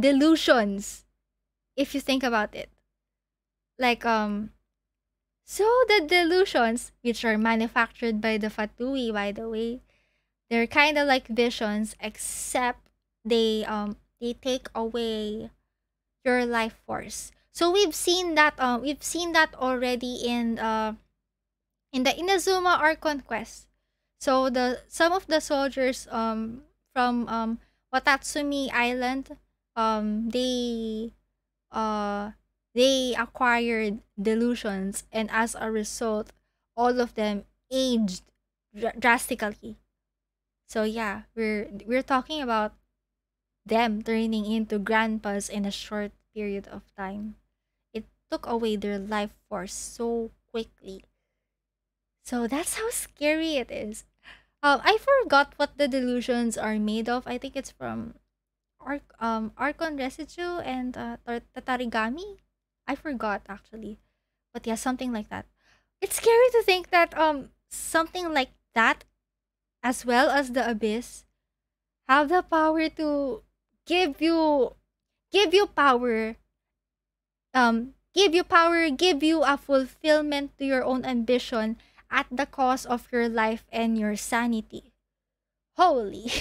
delusions, if you think about it. Like so the delusions, which are manufactured by the Fatui, by the way, they're kind of like visions, except they take away your life force. So we've seen that already in the Inazuma Archon quest. So some of the soldiers from Watatsumi Island they acquired delusions, and as a result all of them aged drastically. So yeah, we're talking about them turning into grandpas in a short period of time. It took away their life force so quickly. So that's how scary it is. I forgot what the delusions are made of. I think it's from Archon residue and Tatarigami. I forgot actually, but yeah, something like that. It's scary to think that something like that, as well as the abyss, have the power to give you power, give you a fulfillment to your own ambition at the cost of your life and your sanity. Holy.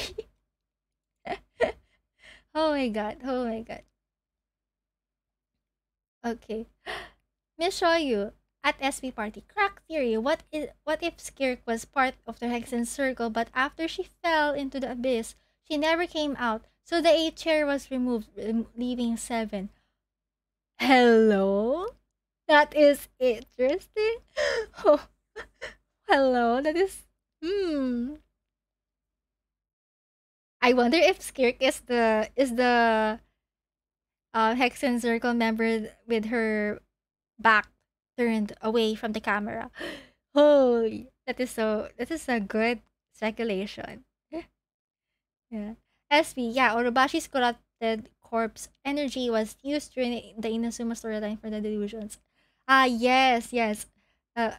Oh my god, oh my god. Okay. Miss Shoyu at SB Party. Crack theory. What if Skirk was part of the Hexenzirkel, but after she fell into the abyss, she never came out, so the 8th chair was removed, leaving 7. Hello? That is interesting. Oh, hello. That is I wonder if Skirk is the Hexenzirkel member with her back turned away from the camera. Holy, that is a good speculation. Yeah. SB, yeah, Orobashi's corrupted corpse energy was used during the Inazuma storyline for the delusions. Ah, yes, yes. Uh,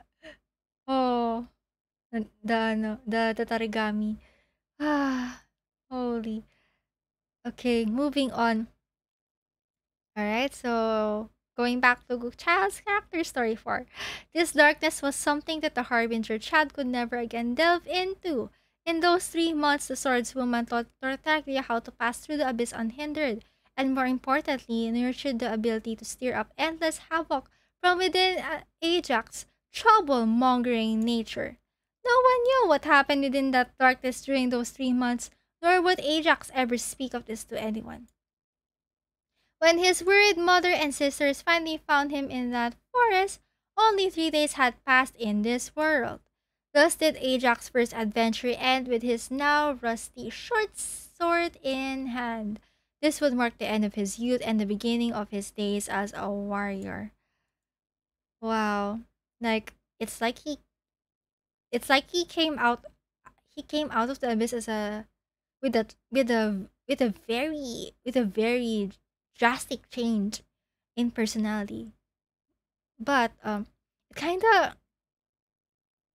oh, the Tatarigami. Ah, holy. Okay, moving on. Alright, so going back to Child's character story 4. This darkness was something that the Harbinger child could never again delve into. In those 3 months, the swordswoman taught Tartaglia how to pass through the abyss unhindered, and more importantly, nurtured the ability to stir up endless havoc from within Ajax's trouble-mongering nature. No one knew what happened within that darkness during those 3 months, nor would Ajax ever speak of this to anyone. When his worried mother and sisters finally found him in that forest, only 3 days had passed in this world. Thus did Ajax's first adventure end with his now rusty short sword in hand. This would mark the end of his youth and the beginning of his days as a warrior. Wow. It's like he came out of the abyss as with a very drastic change in personality. But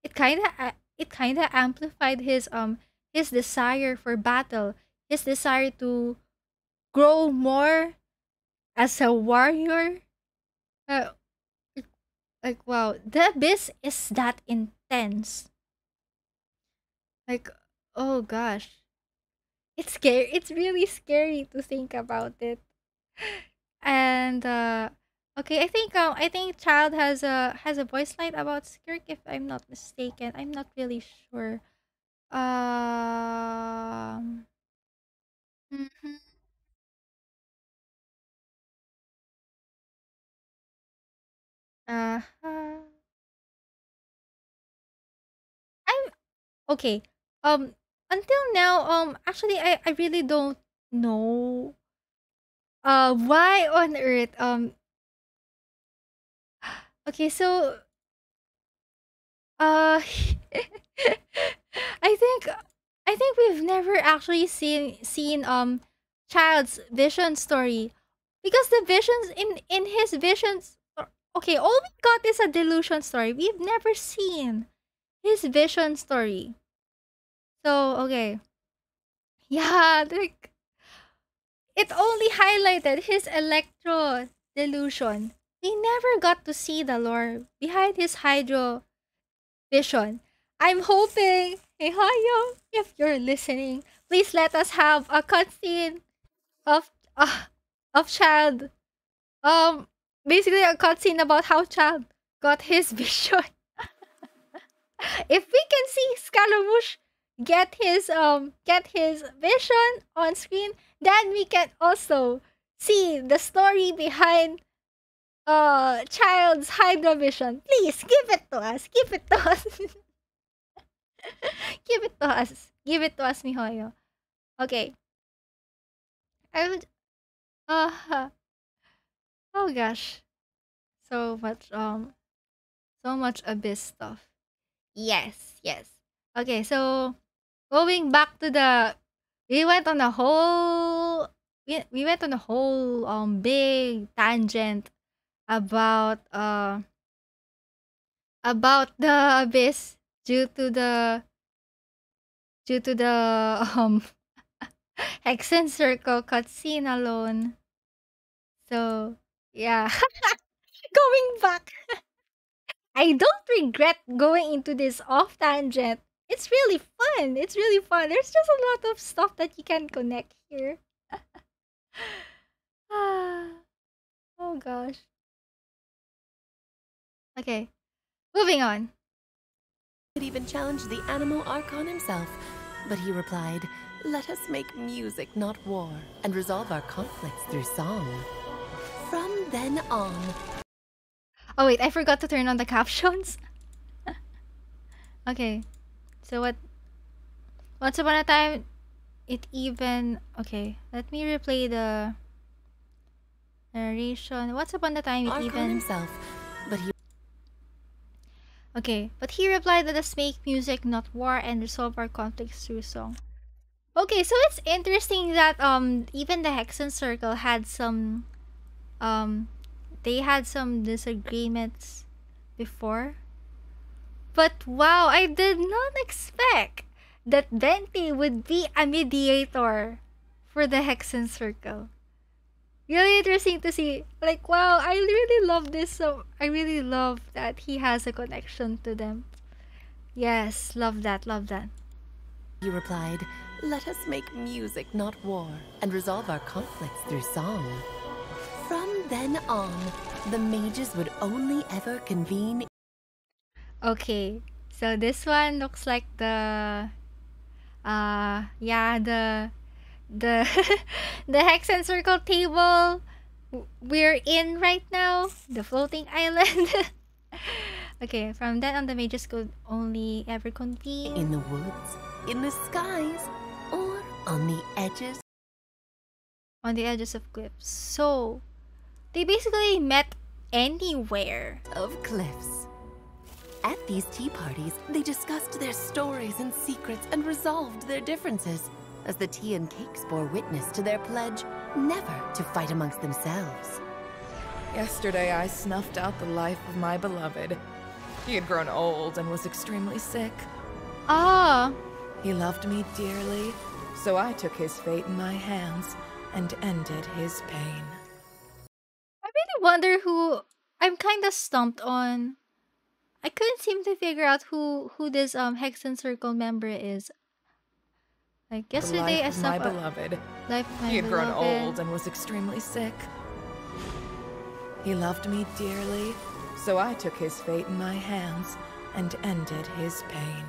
it kind of amplified his desire for battle, his desire to grow more as a warrior. Uh, wow, the abyss is that intense. Like, oh gosh, it's scary. It's really scary to think about it. And okay, I think Child has a voice line about Skirk, if I'm not mistaken. I'm not really sure. Um. Mhm. Uh-huh. I'm okay. Until now, actually, I really don't know. Why on earth? Okay, so uh, I think we've never actually seen Child's vision story, because the visions in his visions. Okay, all we got is a delusion story. We've never seen his vision story. So okay, yeah, like it only highlighted his electro delusion. We never got to see the lore behind his hydro vision. I'm hoping, hey Hayo, if you're listening, please let us have a cutscene of uh, of Child. Basically a cutscene about how Child got his vision. If we can see Scaramouche get his vision on screen, then we can also see the story behind Child's Hydra vision. Please give it to us. Give it to us. Give it to us. Give it to us, Mihoyo. Okay. I would oh gosh. So much abyss stuff. Yes, yes. Okay, so going back to the we went on a whole we went on a whole big tangent about the abyss due to the Hexenzirkel cutscene alone. So yeah, going back, I don't regret going into this off tangent. It's really fun. It's really fun. There's just a lot of stuff that you can connect here. Oh gosh. Okay, moving on. It even challenged the animal Archon himself, but he replied, "Let us make music, not war, and resolve our conflicts through song." From then on... Oh wait, I forgot to turn on the captions. Okay, so once upon a time, it even... Okay, let me replay the narration. Once upon a time, it Archon even... himself, but he... Okay, but he replied, "Let us make music, not war, and resolve our conflicts through song." Okay, so it's interesting that even the Hexenzirkel had some they had some disagreements before. But wow, I did not expect that Venti would be a mediator for the Hexenzirkel. Really interesting to see. Like, wow, I really love this. So I really love that he has a connection to them. Yes, love that, love that. He replied, "Let us make music, not war, and resolve our conflicts through song." From then on, the mages would only ever convene... Okay, so this one looks like the yeah, the the Hexenzirkel table we're in right now, the floating island. Okay, from then on, the mages could only ever convene in the woods, in the skies, or on the edges of cliffs. So they basically met anywhere of cliffs. At these tea parties, they discussed their stories and secrets and resolved their differences, as the tea and cakes bore witness to their pledge never to fight amongst themselves. Yesterday I snuffed out the life of my beloved. He had grown old and was extremely sick. Ah. He loved me dearly, so I took his fate in my hands and ended his pain. I really wonder who... I'm kind of stumped on... I couldn't seem to figure out who this Hexenzirkel member is. Like yesterday, I saw my beloved. Life of my He had grown beloved. old and was extremely sick. He loved me dearly, so I took his fate in my hands and ended his pain.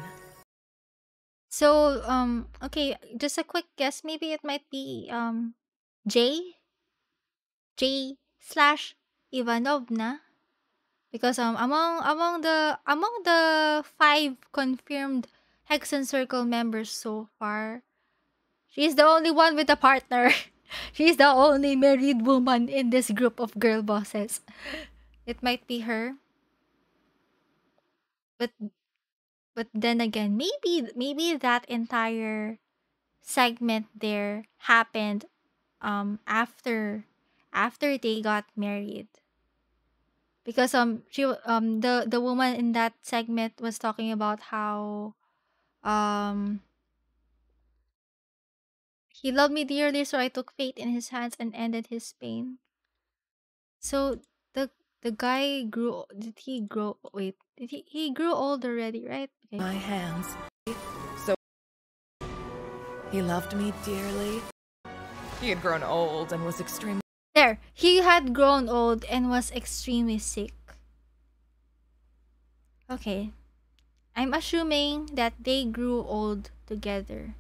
So okay, just a quick guess. Maybe it might be J slash Ivanovna, because among the 5 confirmed Hexenzirkel members so far, she's the only one with a partner. She's the only married woman in this group of girl bosses. It might be her. But then again, maybe that entire segment there happened after they got married. Because the woman in that segment was talking about how he loved me dearly, so I took fate in his hands and ended his pain. So the guy grew... Did he grow... Wait, did he grew old already, right? Okay. My hands. So he loved me dearly. He had grown old and was extremely... There, he had grown old and was extremely sick. Okay. I'm assuming that they grew old together.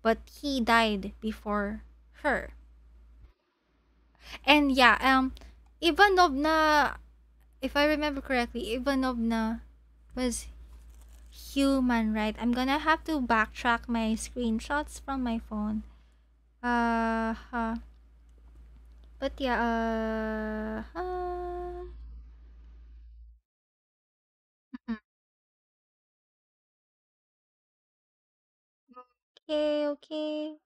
But he died before her. And yeah, Ivanovna, if I remember correctly, Ivanovna was human, right? I'm gonna have to backtrack my screenshots from my phone. But yeah, okay.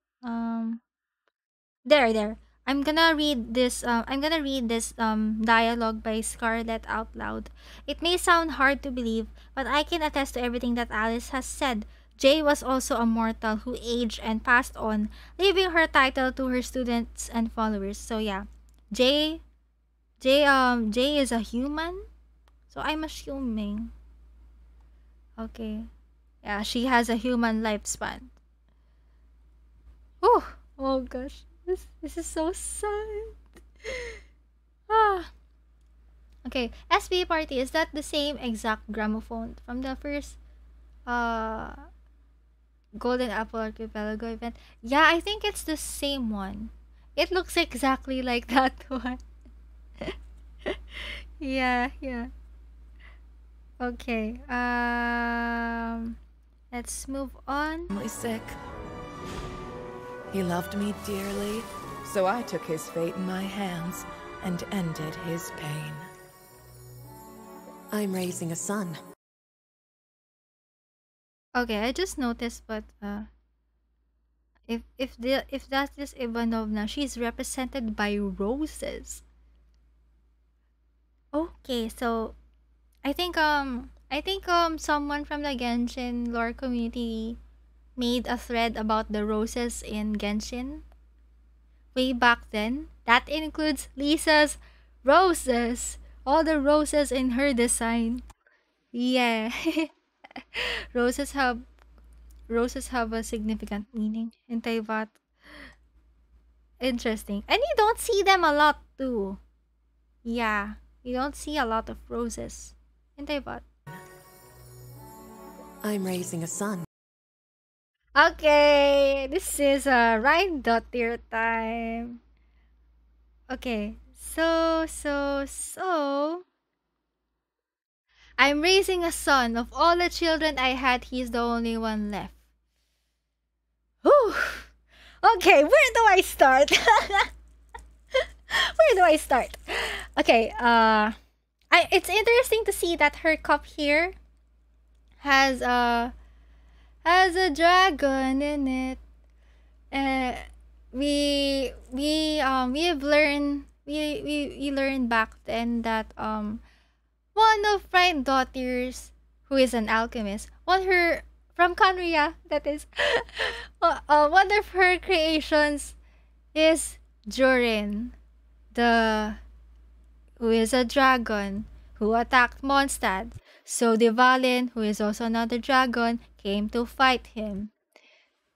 There. I'm gonna read this. Dialogue by Scarlett out loud. It may sound hard to believe, but I can attest to everything that Alice has said. Jay was also a mortal who aged and passed on, leaving her title to her students and followers. So yeah, Jay is a human. So I'm assuming. Okay. Yeah, she has a human lifespan. Oh gosh. This is so sad. Ah. Okay, SB Party, is that the same exact gramophone from the first Golden Apple Archipelago event? Yeah, I think it's the same one. It looks exactly like that one. Yeah. Okay. Let's move on. I'm sick. He loved me dearly, so I took his fate in my hands and ended his pain. I'm raising a son. Okay, I just noticed, but if that is Ivanovna, she's represented by roses. Okay, so I think someone from the Genshin lore community made a thread about the roses in Genshin way back then. That includes Lisa's roses. All the roses in her design. Yeah. roses have a significant meaning in Teyvat. Interesting. And you don't see them a lot too. Yeah. You don't see a lot of roses in Teyvat. I'm raising a son. Okay, this is a Rhyme.tier time. Okay, so I'm raising a son. Of all the children I had, he's the only one left. Whew. Okay, where do I start? Okay, it's interesting to see that her cup here has a dragon in it. We learned back then that one of Bright Daughters, who is an alchemist, from Kanria, that is, one of her creations is Jurin, who is a dragon who attacked Mondstadt. So Devalin, who is also another dragon, came to fight him.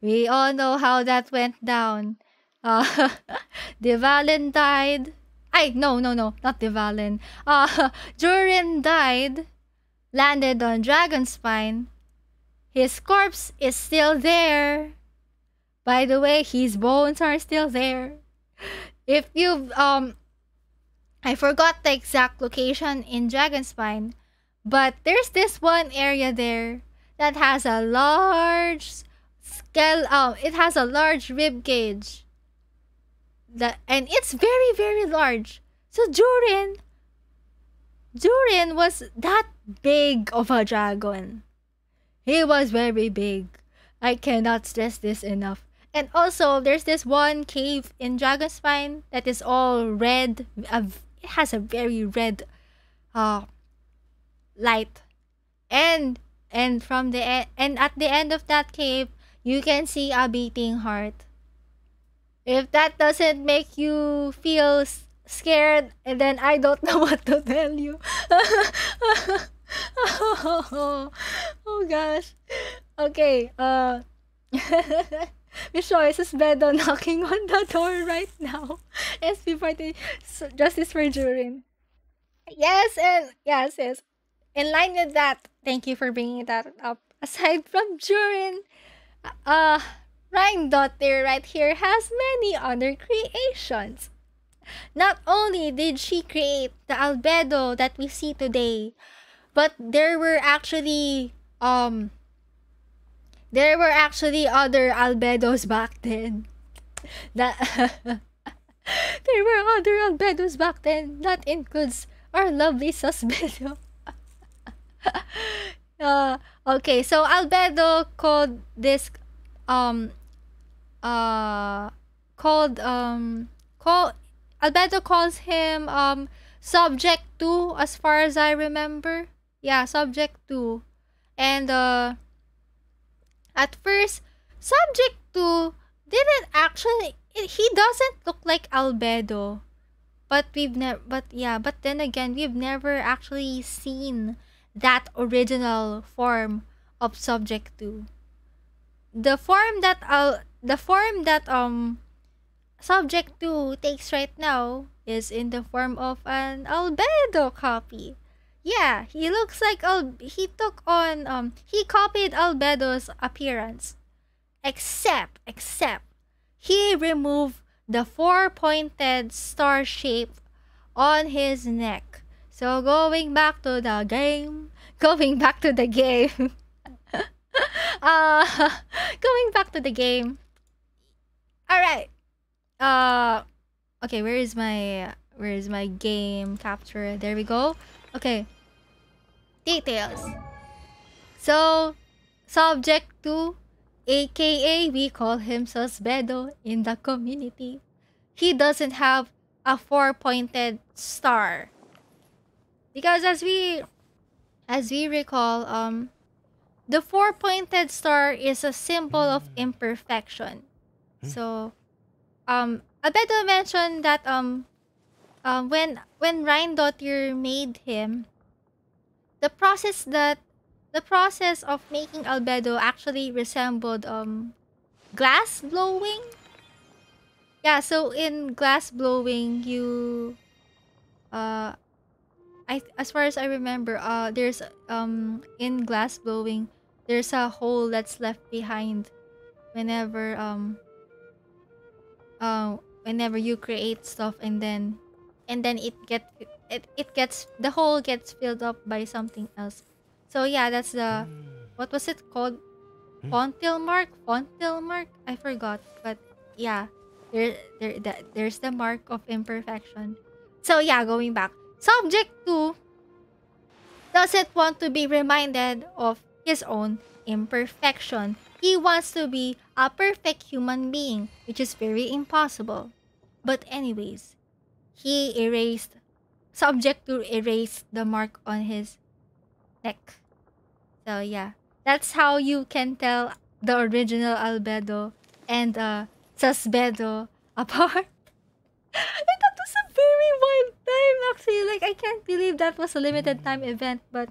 We all know how that went down. Devalin died. No, not Devalin. Jurin died, landed on Dragonspine. His corpse is still there. By the way, his bones are still there. If you've I forgot the exact location in Dragonspine, but there's this one area there that has a large it has a large rib cage. And it's very, very large. So Jurin was that big of a dragon. He was very big. I cannot stress this enough. And also, there's this one cave in Dragonspine that is all red. It has a very red light. And at the end of that cave, you can see a beating heart. If that doesn't make you feel scared, then I don't know what to tell you. Oh gosh. Okay, Miss Joyce is better knocking on the door right now. SP Party, Justice for Jurin. Yes. In line with that, thank you for bringing that up. Aside from Jurin, Rhyme Daughter right here has many other creations. Not only did she create the albedo that we see today, but there were actually other albedos back then. There were other albedos back then. That includes our lovely Susbedo. Okay, so albedo called Albedo calls him subject 2 as far as I remember. Yeah, subject 2. And at first, subject 2 didn't actually he doesn't look like Albedo. But then again, we've never actually seen that original form of subject 2. The form that subject 2 takes right now is in the form of an Albedo copy. Yeah, he looks like he copied Albedo's appearance. Except he removed the 4-pointed star shape on his neck. So going back to the game. Going back to the game. Alright. Okay, where is my game capture? There we go. Okay. Details. So, subject 2, aka we call him Susbedo in the community. He doesn't have a 4-pointed star. Because as we recall, the 4-pointed star is a symbol of imperfection. So, Albedo mentioned that when Rhindottir made him, the process of making Albedo actually resembled glass blowing. Yeah, so in glass blowing, you as far as I remember, there's in glass blowing, there's a hole that's left behind whenever whenever you create stuff, and then it gets the hole gets filled up by something else. So yeah, that's the what was it called? Fontil mark? I forgot, but yeah, there's the mark of imperfection. So yeah, going back, subject 2 doesn't want to be reminded of his own imperfection. He wants to be a perfect human being, which is very impossible. But anyways, subject 2 erased the mark on his neck. So yeah, that's how you can tell the original Albedo and Susbedo apart. And that was a very wild time, actually. Like, I can't believe that was a limited time event, but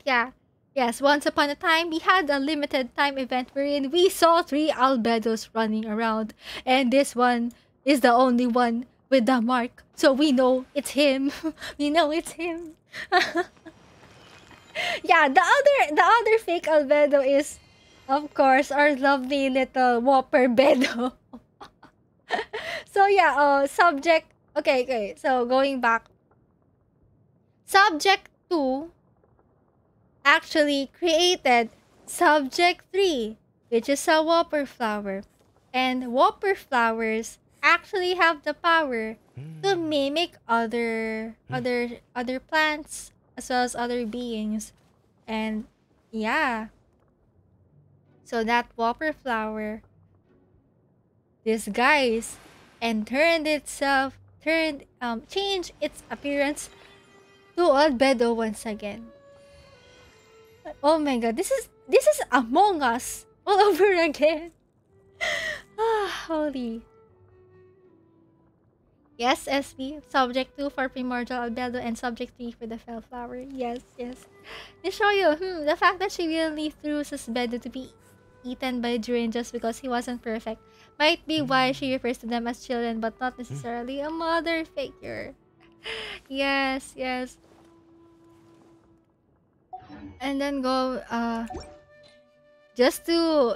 yeah. Yes, once upon a time, we had a limited time event wherein we saw 3 Albedos running around, and this one is the only one with the mark, so we know it's him. We know it's him. Yeah, the other fake Albedo is, of course, our lovely little Whopper Bedo. So yeah, subject. Okay. So going back, subject 2 actually created subject 3, which is a Whopper flower, and Whopper flowers actually have the power to mimic other plants as well as other beings. And yeah, so that Whopper flower disguised and changed its appearance to Albedo once again. Oh my god, this is Among Us all over again. Holy. Yes, SB. Subject 2 for Primordial Albedo and Subject 3 for the Fellflower. Yes. To show you, the fact that she willingly threw Susbedo to be eaten by Durin just because he wasn't perfect might be why she refers to them as children, but not necessarily a mother figure. Yes. And then go just to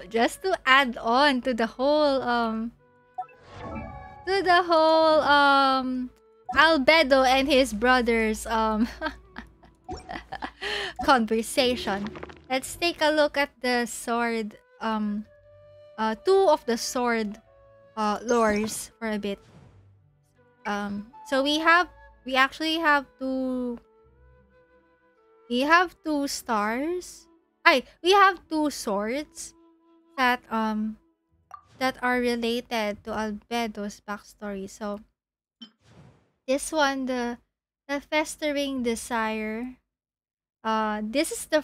add on to the whole Albedo and his brothers conversation. Let's take a look at the sword 2 of the sword lores for a bit. So we actually have two stars. We have 2 swords that that are related to Albedo's backstory. So this one, the festering desire. This is the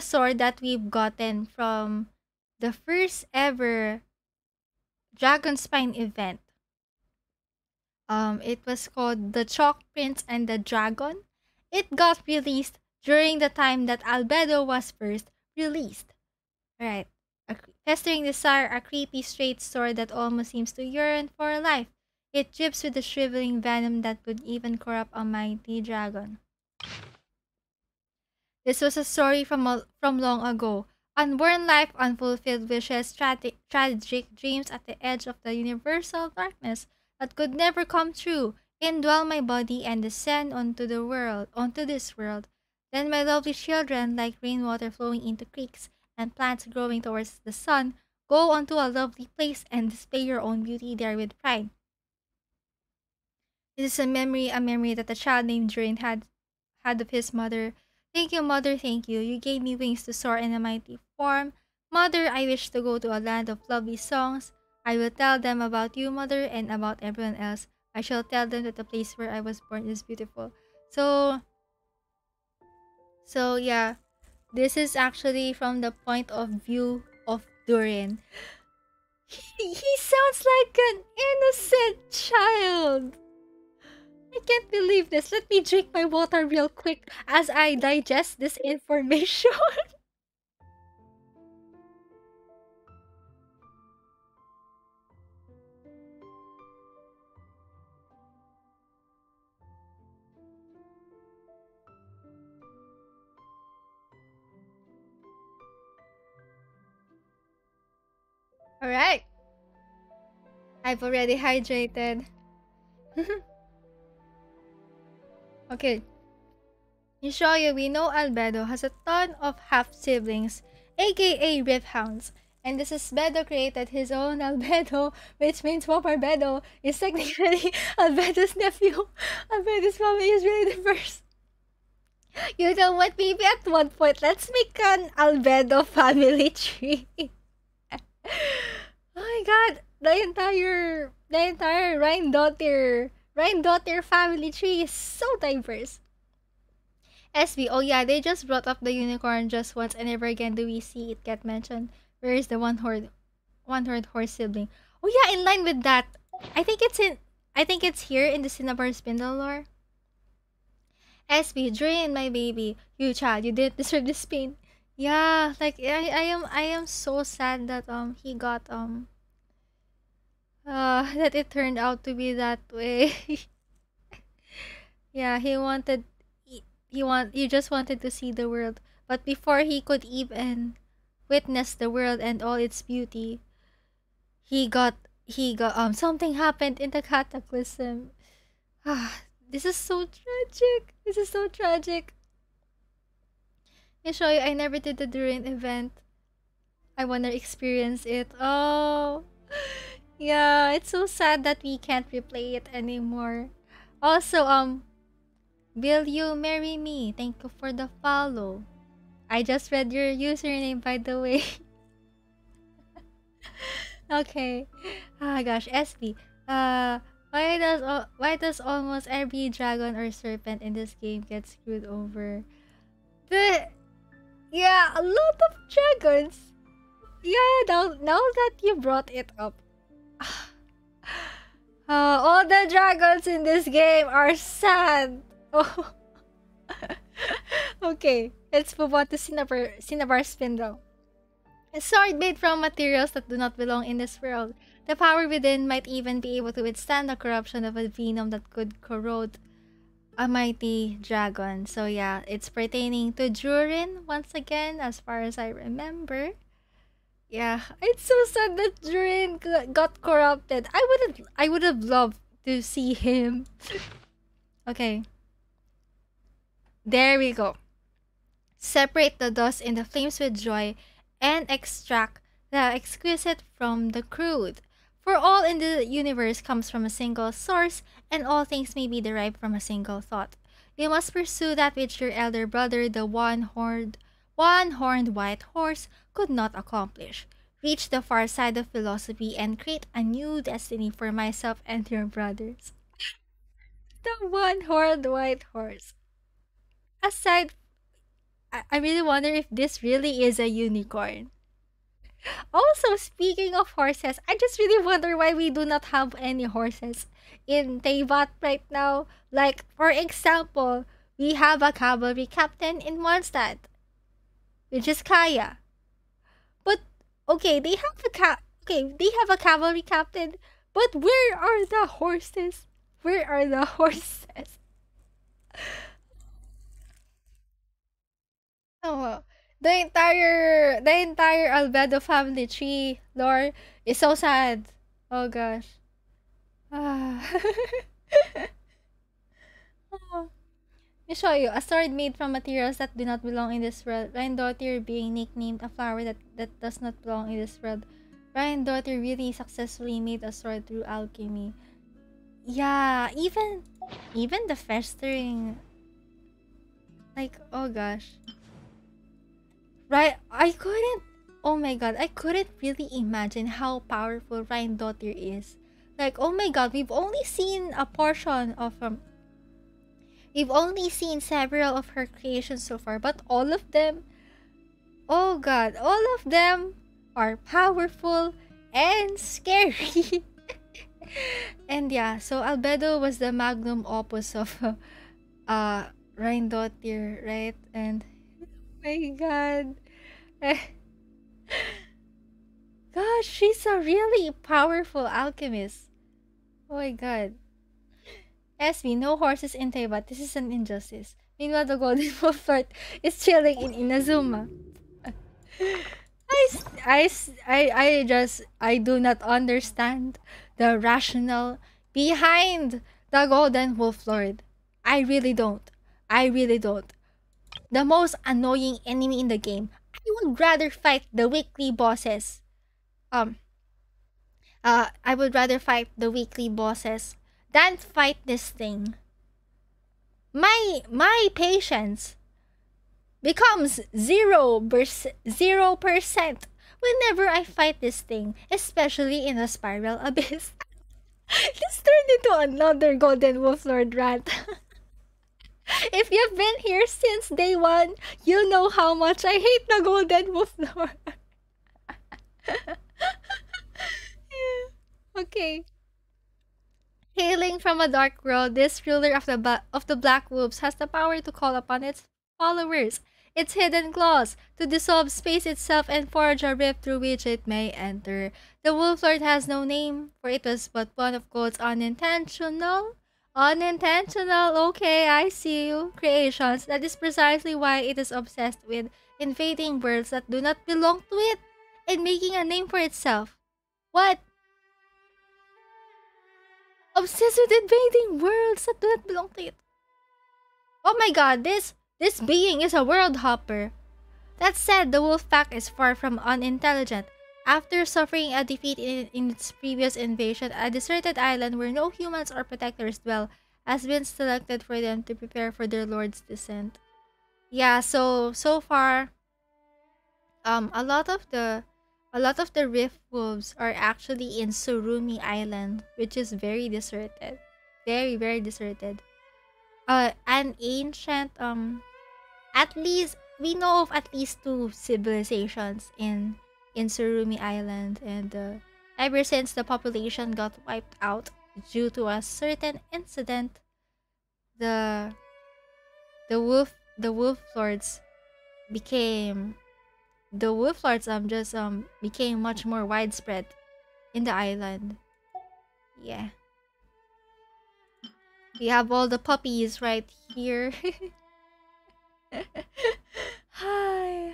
sword that we've gotten from the first ever Dragon Spine event. It was called The Chalk Prince and the Dragon. It got released during the time that Albedo was first released. Right. Festering Desire, a creepy straight sword that almost seems to yearn for life. It drips with the shriveling venom that would even corrupt a mighty dragon. This was a story from long ago. Unborn life, unfulfilled wishes, tragic dreams at the edge of the universal darkness that could never come true. Indwell my body and descend onto this world. Then my lovely children, like rainwater flowing into creeks and plants growing towards the sun, go onto a lovely place and display your own beauty there with pride. This is a memory that the child named Durin had of his mother. Thank you, mother, thank you. You gave me wings to soar in a mighty form. Mother, I wish to go to a land of lovely songs. I will tell them about you, mother, and about everyone else. I shall tell them that the place where I was born is beautiful. So yeah, this is actually from the point of view of Durin. He sounds like an innocent child. I can't believe this. Let me drink my water real quick as I digest this information. Alright. I've already hydrated. Okay. In show you, we know Albedo has a ton of half-siblings, aka Rifthounds. And this is Bedo created his own Albedo, which means Wopar Bedo is technically Albedo's nephew. Albedo's family is really diverse. You know what, maybe at one point, let's make an Albedo family tree. Oh my god, the entire Rhine-Daughter family tree is so diverse. SB, oh yeah, they just brought up the unicorn just once and never again do we see it get mentioned. Where is the one-horned horse sibling? Oh yeah, in line with that, I think it's here in the Cinnabar Spindle lore. SB, Dre and my baby, you child, you didn't deserve this pain. Yeah, like I am so sad that he got that it turned out to be that way. Yeah, he just wanted to see the world, but before he could even witness the world and all its beauty, he got something happened in the cataclysm. This is so tragic. I show you, I never did the Durin event. I wanna experience it. Oh, yeah, it's so sad that we can't replay it anymore. Also, will you marry me? Thank you for the follow. I just read your username, by the way. Okay. Ah, gosh, SB. Why does almost every dragon or serpent in this game get screwed over? Yeah, a lot of dragons. Yeah, now that you brought it up. All the dragons in this game are sad. Oh. Okay, let's move on to Cinnabar Spindle. A sword made from materials that do not belong in this world. The power within might even be able to withstand the corruption of a venom that could corrode a mighty dragon. So yeah, it's pertaining to Durin once again, as far as I remember. Yeah, it's so sad that Durin got corrupted. I would have loved to see him. Okay. There we go. Separate the dust in the flames with joy and extract the exquisite from the crude. For all in the universe comes from a single source, and all things may be derived from a single thought. You must pursue that which your elder brother, the one-horned white horse, could not accomplish. reach the far side of philosophy, and create a new destiny for myself and your brothers. The one-horned white horse. Aside, I really wonder if this really is a unicorn. Also, speaking of horses, I just really wonder why we do not have any horses in Teyvat right now. Like, for example, we have a cavalry captain in Mondstadt, which is Kaya. But okay, they have a cavalry captain, but where are the horses? Where are the horses? Oh, the entire Albedo family tree lore is so sad. Oh gosh. Ah. Oh. Let me show you a sword made from materials that do not belong in this world. Ryan Daughter being nicknamed a flower that does not belong in this world. Ryan Daughter really successfully made a sword through alchemy. Yeah, even the festering. Like, oh gosh. Right, oh my god, I couldn't really imagine how powerful Ryan Daughter is. Like, oh my god, we've only seen a portion of we've only seen several of her creations so far, but all of them, oh god, all of them are powerful and scary. And yeah, so Albedo was the magnum opus of Ryan Daughter, right? And my god. Gosh, she's a really powerful alchemist. Oh my god. SB, no horses in Teyvat. This is an injustice. Meanwhile, the Golden Wolf Lord is chilling in Inazuma. I do not understand the rationale behind the Golden Wolf Lord. I really don't. The most annoying enemy in the game. I would rather fight the weekly bosses. I would rather fight the weekly bosses than fight this thing. My patience becomes 0% whenever I fight this thing, especially in a spiral abyss. This turned into another Golden Wolf Lord rant. If you've been here since day one, you know how much I hate the Golden Wolf Lord. Yeah. Okay. Hailing from a dark world, this ruler of the Black Wolves has the power to call upon its followers, its hidden claws, to dissolve space itself and forge a rift through which it may enter. The Wolf Lord has no name, for it was but one of God's unintentional, okay, I see you, creations. That is precisely why it is obsessed with invading worlds that do not belong to it and making a name for itself. What? Obsessed with invading worlds that do not belong to it. Oh my god, this being is a world hopper. That said, the wolf pack is far from unintelligent. After suffering a defeat in its previous invasion, a deserted island where no humans or protectors dwell has been selected for them to prepare for their lord's descent. Yeah, so far, a lot of the Rift Wolves are actually in Surumi Island, which is very deserted. Very, very deserted. An ancient, at least, we know of at least 2 civilizations in Surumi Island, and ever since the population got wiped out due to a certain incident, the wolf lords became became much more widespread in the island. Yeah. We have all the puppies right here. Hi.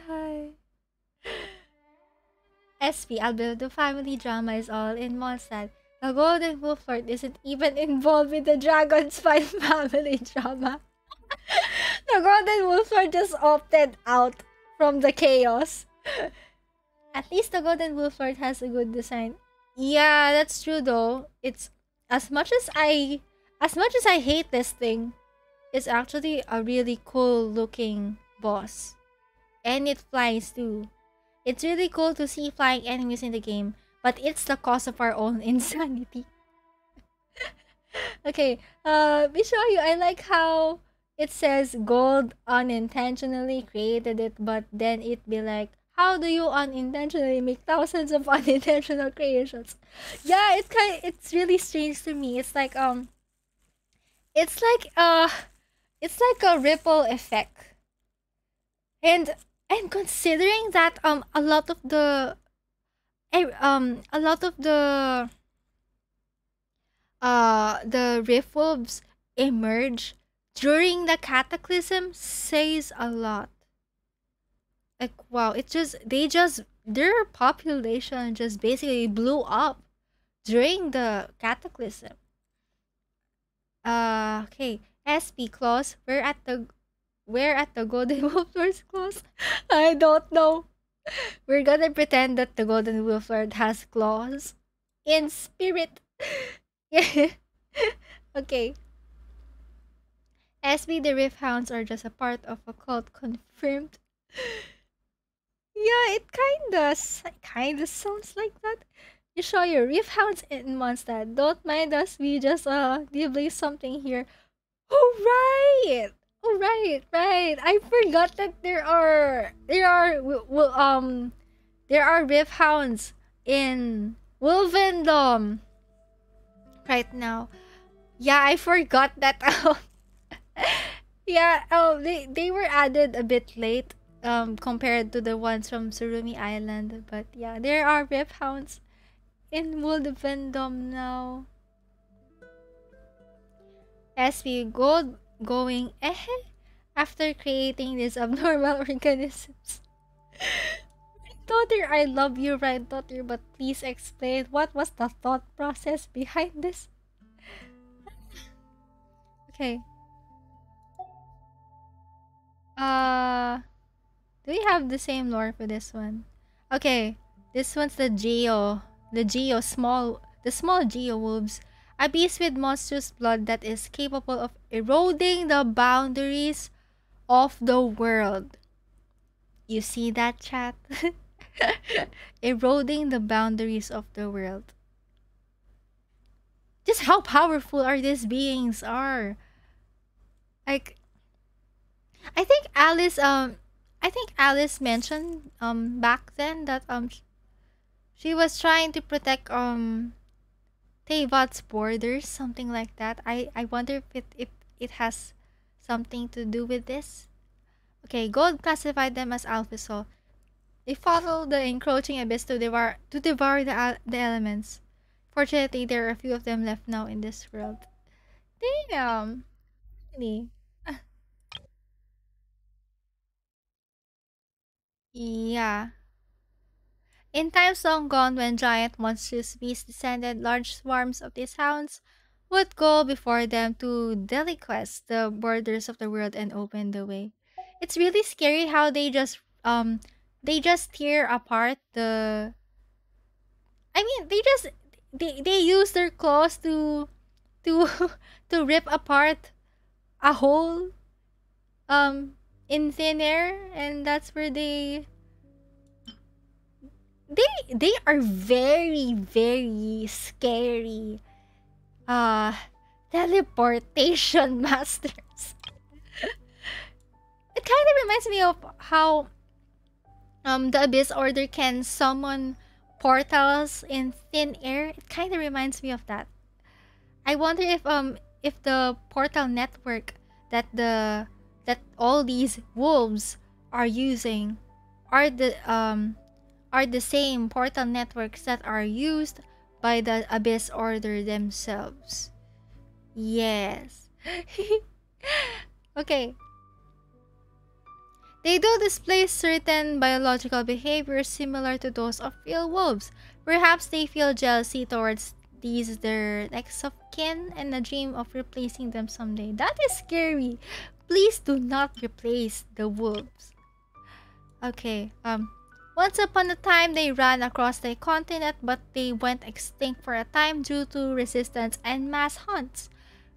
SP, Albedo family drama is all in Mondstadt. The Golden Wolf Lord isn't even involved with the Dragon Spine family drama. The Golden Wolf Lord just opted out from the chaos. At least the Golden Wolf Lord has a good design. Yeah, that's true though. It's as much as I hate this thing, it's actually a really cool looking boss. And it flies too. It's really cool to see flying enemies in the game, but it's the cost of our own insanity. Okay, we show you. I like how it says gold unintentionally created it, but then it be like, how do you unintentionally make thousands of unintentional creations? Yeah, it's really strange to me. It's like it's like a ripple effect. And considering that a lot of the rift wolves emerge during the cataclysm says a lot. Like, wow, their population just basically blew up during the cataclysm. Okay, SP clause. Where at the Golden Wolf Lord's claws? I don't know. We're gonna pretend that the Golden Wolf Lord has claws in spirit. Yeah. Okay. SB the Rift Hounds are just a part of a cult confirmed. Yeah, it kinda sounds like that. You show your Rift Hounds in Mondstadt. Don't mind us, we just display something here. Oh right! Oh right. I forgot that there are Rift Hounds in Wolvendom right now. Yeah, I forgot that. Yeah, they were added a bit late compared to the ones from Surumi Island, but yeah, there are Rift Hounds in Wolvendom now. As we go going after creating these abnormal organisms. Daughter, I love you, right, daughter, but please explain what was the thought process behind this. Okay. Do we have the same lore for this one? Okay, this one's the small Geo wolves. A beast with monstrous blood that is capable of eroding the boundaries of the world. You see that, chat? Eroding the boundaries of the world. Just how powerful are these beings are. Like, I think Alice mentioned back then that she was trying to protect Teyvat's borders, something like that. I wonder if it has something to do with this. Okay, Gold classified them as Alphysol. They follow the encroaching abyss to devour the elements. Fortunately, there are a few of them left now in this world. Damn. Really? Yeah. In times long gone, when giant monstrous beasts descended, large swarms of these hounds would go before them to deliquest the borders of the world and open the way. It's really scary how they just tear apart the. I mean, they use their claws to to rip apart a hole in thin air, and that's where they are very, very scary teleportation masters. It kind of reminds me of how the Abyss Order can summon portals in thin air. It kind of reminds me of that. I wonder if the portal network that all these wolves are using are the same portal networks that are used by the Abyss Order themselves. Yes. Okay. They do display certain biological behaviors similar to those of real wolves. Perhaps they feel jealousy towards these their next of kin and a dream of replacing them someday. That is scary. Please do not replace the wolves. Okay, once upon a time they ran across the continent, but they went extinct for a time due to resistance and mass hunts.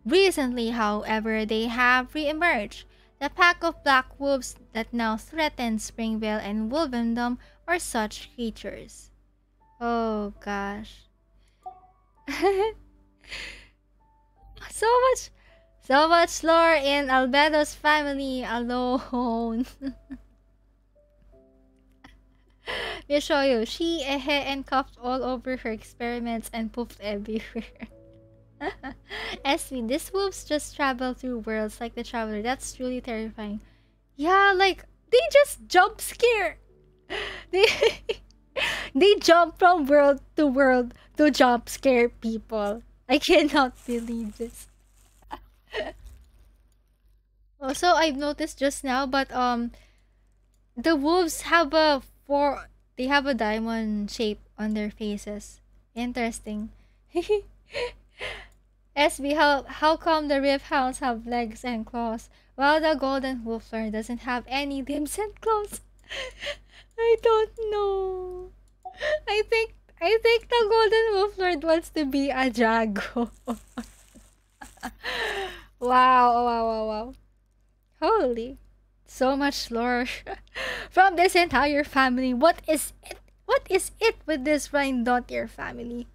Recently, however, they have re-emerged. The pack of black wolves that now threaten Springvale and Wolvendom are such creatures. Oh gosh. So much lore in Albedo's family alone. Let me show you. She and coughed all over her experiments and pooped everywhere. Esme, these wolves just travel through worlds like the Traveler. That's truly terrifying. Yeah, like they just jump scare. They they jump from world to jump scare people. I cannot believe this. Also, I've noticed just now, but the wolves have they have a diamond shape on their faces. Interesting. SB, how come the Rift Hounds have legs and claws while the Golden Wolf Lord doesn't have any limbs and claws? I don't know. I think the Golden Wolf Lord wants to be a Jago. Wow. Holy. So much lore from this entire family. What is it? What is it with this Rhindottir family?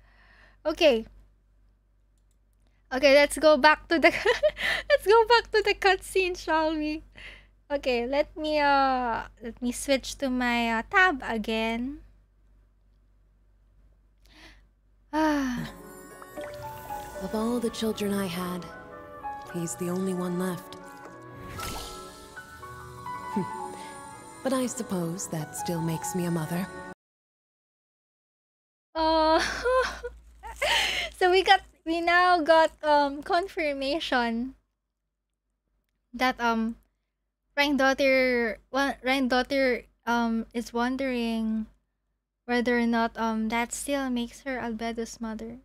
Okay. Okay, let's go back to the let's go back to the cutscene, shall we? Okay, let me switch to my tab again. Of all the children I had, he's the only one left. But I suppose that still makes me a mother. So we now got confirmation that Rhindottir is wondering whether or not that still makes her Albedo's mother.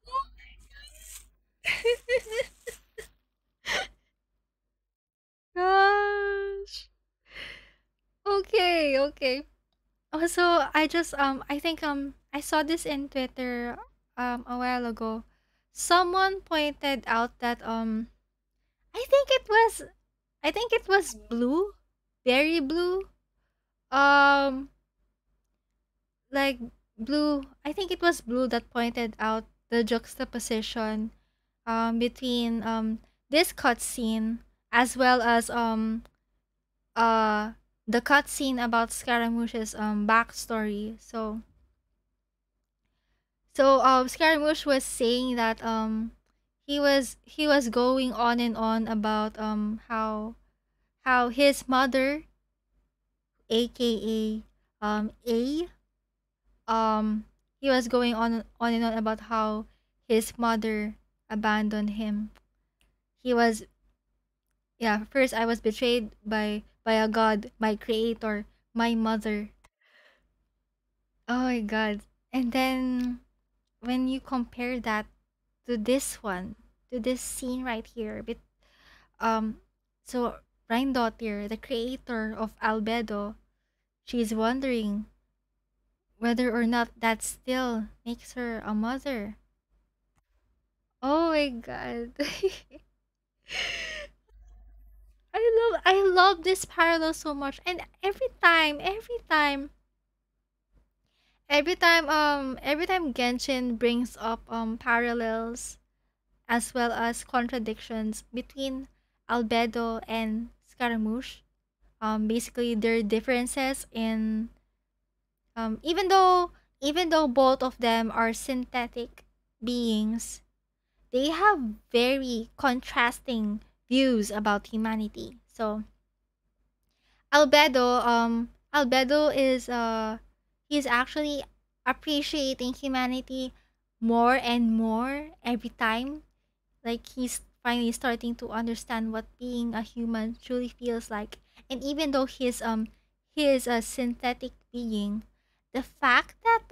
Oh my gosh. Okay. Also, I think I saw this in Twitter a while ago. Someone pointed out that I think it was Blue, Berry Blue. Um like Blue, I think it was Blue that pointed out the juxtaposition between this cutscene as well as the cutscene about Scaramouche's backstory. So Scaramouche was saying that he was going on and on about how his mother, aka A, he was going on and on about how his mother abandoned him. He was, yeah, first I was betrayed by a god, my creator, my mother. Oh my god. And then when you compare that to this one, to this scene right here, um so Rhindottir, the creator of Albedo, she's wondering whether or not that still makes her a mother. Oh my god. I love this parallel so much, and every time Genshin brings up parallels as well as contradictions between Albedo and Scaramouche, basically their differences in even though both of them are synthetic beings, they have very contrasting views about humanity. So Albedo is he's actually appreciating humanity more and more every time. Like he's finally starting to understand what being a human truly feels like. And even though he is a synthetic being, the fact that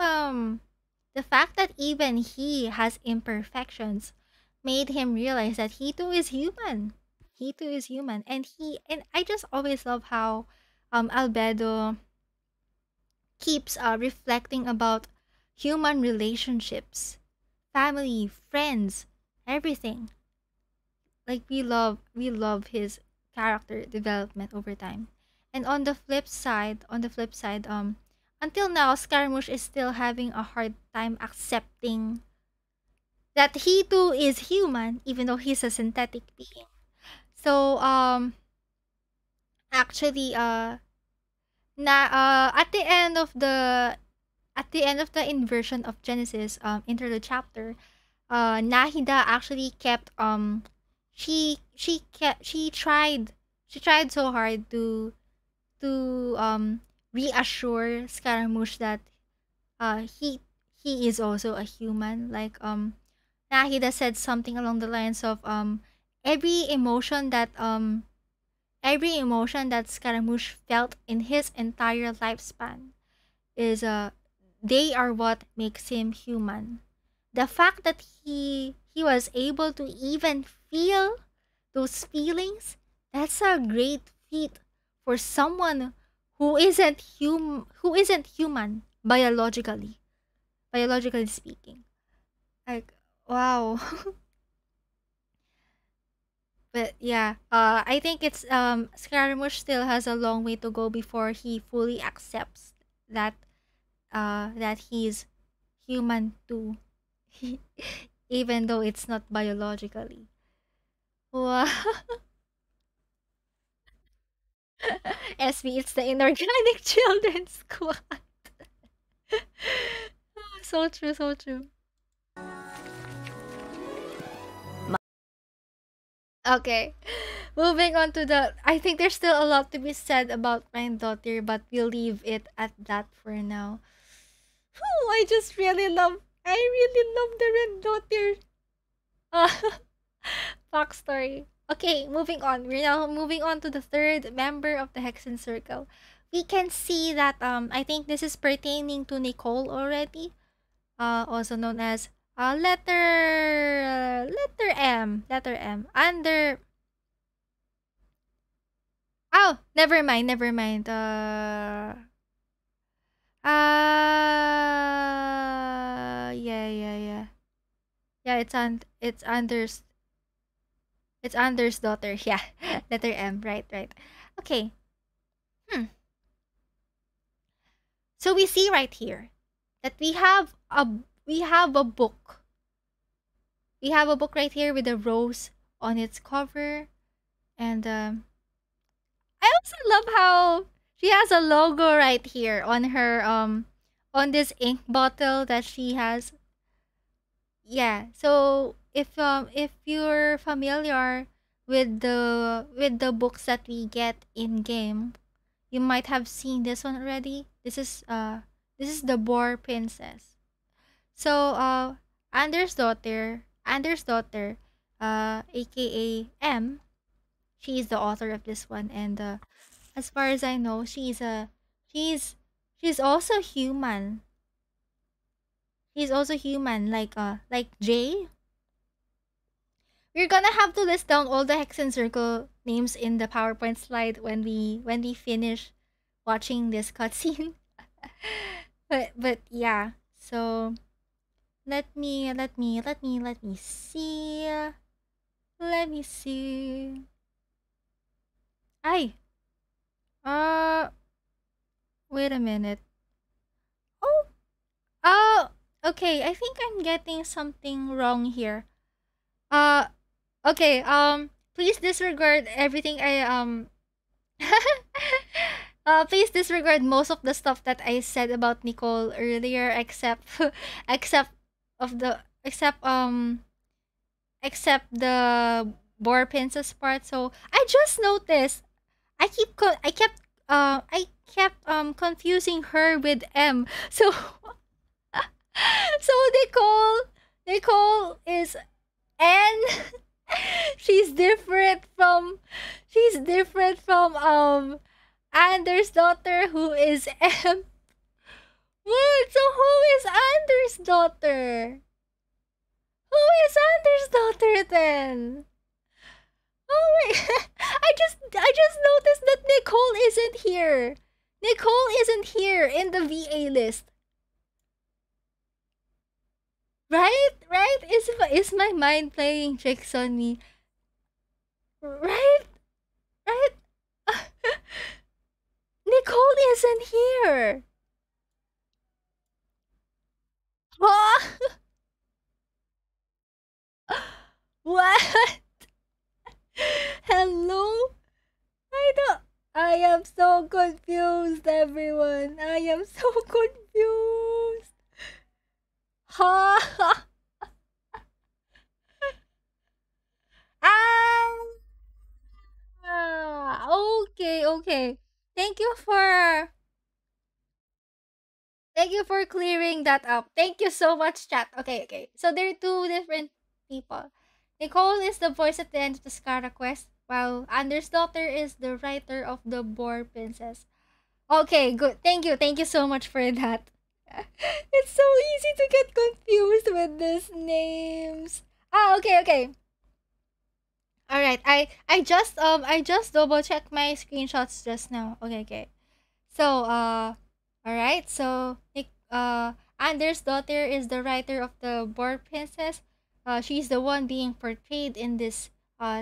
even he has imperfections made him realize that he too is human. He too is human. And I just always love how Albedo keeps reflecting about human relationships, family, friends, everything. Like we love his character development over time. And on the flip side, until now, Scaramouche is still having a hard time accepting that he too is human, even though he's a synthetic being. So, actually, at the end of the inversion of Genesis, Interlude Chapter, Nahida actually kept she tried so hard to reassure Scaramouche that he is also a human. Like Nahida said something along the lines of every emotion that Scaramouche felt in his entire lifespan is they are what makes him human. The fact that he was able to even feel those feelings, that's a great feat for someone who isn't human biologically speaking. Like, wow. But yeah, I think it's Scaramouche still has a long way to go before he fully accepts that he's human too. Even though it's not biologically. Wow. SB, it's the inorganic children's squad. So true, so true. Okay. Moving on to I think there's still a lot to be said about my daughter, but we'll leave it at that for now. Oh, I really love the Red Daughter. Backstory. Okay, moving on. We're now moving on to the third member of the Hexenzirkel. We can see that I think this is pertaining to Nicole already. Also known as letter M. Under Oh, never mind. Yeah. Yeah, it's Anders' daughter. Yeah. Letter M. Right. Okay. So we see right here that we have a book. We have a book right here with a rose on its cover, and I also love how she has a logo right here on her on this ink bottle that she has. Yeah. So if you're familiar with the books that we get in game, you might have seen this one already. This is the Boar Princess. So Anders' daughter, aka M, she is the author of this one, and as far as I know, she's also human. He's also human, like Jay. We're gonna have to list down all the Hexenzirkel names in the PowerPoint slide when we finish watching this cutscene. but yeah, so let me see. Ay. Wait a minute. Oh, okay. I think I'm getting something wrong here. Okay. Please disregard everything please disregard most of the stuff that I said about Nicole earlier, except the Boar Princess part. So I just noticed I kept confusing her with M. So so Nicole is N. she's different from Anders' daughter, who is M. What? So who is Anders' daughter? Who is Anders' daughter then? Oh my! I just noticed that Nicole isn't here. Nicole isn't here in the VA list. Right? Is my mind playing tricks on me? Right? Nicole isn't here. What? What? Hello? I am so confused, everyone. I am so confused. Ha! Okay. Thank you for clearing that up. Thank you so much, chat. Okay. So there are two different people. Nicole is the voice at the end of the Skara quest, while Anders' daughter is the writer of the Boar Princess. Okay, good. Thank you so much for that. It's so easy to get confused with these names. Okay. All right. I just double checked my screenshots just now. Okay. So, all right. So, Anders' daughter is the writer of the Boar Princess. She's the one being portrayed in this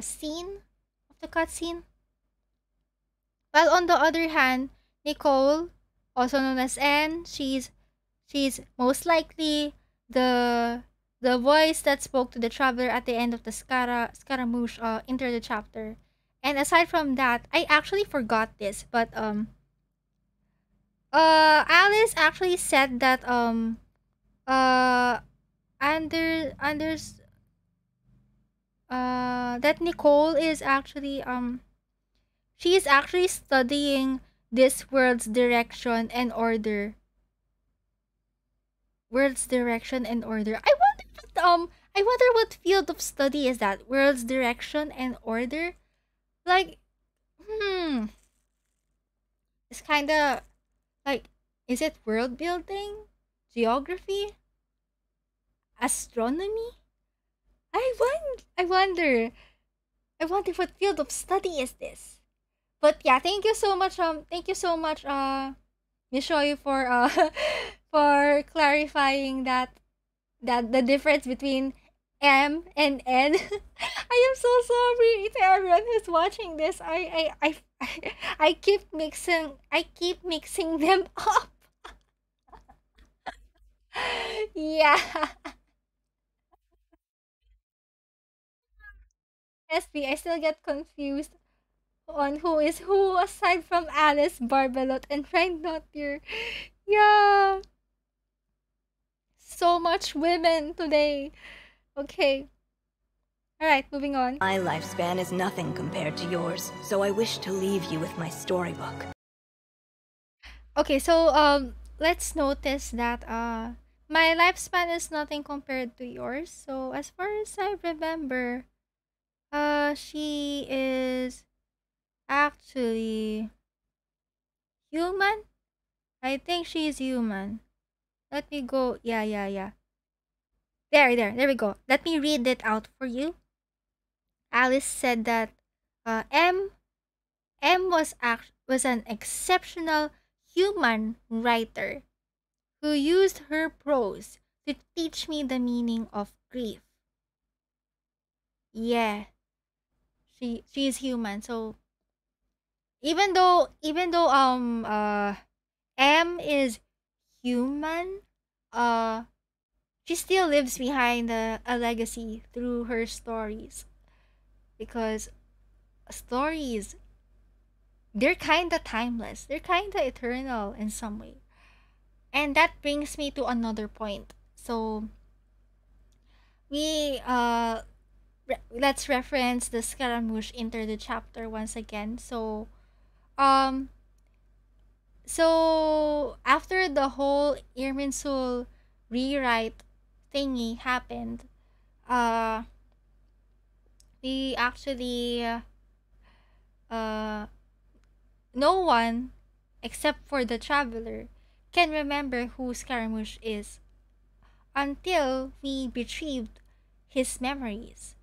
scene of the cutscene. While on the other hand, Nicole, also known as Anne, she's most likely the voice that spoke to the traveler at the end of the Scaramouche enter the chapter. And aside from that, I actually forgot this, but Alice actually said that Anders that Nicole is actually she is actually studying this world's direction and order. World's direction and order. I wonder what field of study is that? World's direction and order? Like, it's kind of like, is it world building? Geography? Astronomy? I wonder what field of study is this. But yeah, thank you so much, Miss Shoyu, for for clarifying that the difference between M and N. I am so sorry to everyone who's watching this. I keep mixing them up. Yeah. SB, I still get confused on who is who aside from Alice, Barbelot, and Reindeer. Yeah. So much women today. Okay. Alright, moving on. My lifespan is nothing compared to yours, so I wish to leave you with my storybook. Okay, so let's notice that my lifespan is nothing compared to yours. So as far as I remember, she is actually human. I think she's human. Let me go. Yeah. There we go. Let me read it out for you. Alice said that M was an exceptional human writer who used her prose to teach me the meaning of grief. Yeah. She's human. So even though M is human, she still lives behind a legacy through her stories, because stories, they're kind of timeless, they're kind of eternal in some way. And that brings me to another point. So we let's reference the Scaramouche enter the chapter once again. So after the whole Irminsul rewrite thingy happened, we actually no one except for the traveler can remember who Scaramouche is until we retrieved his memories.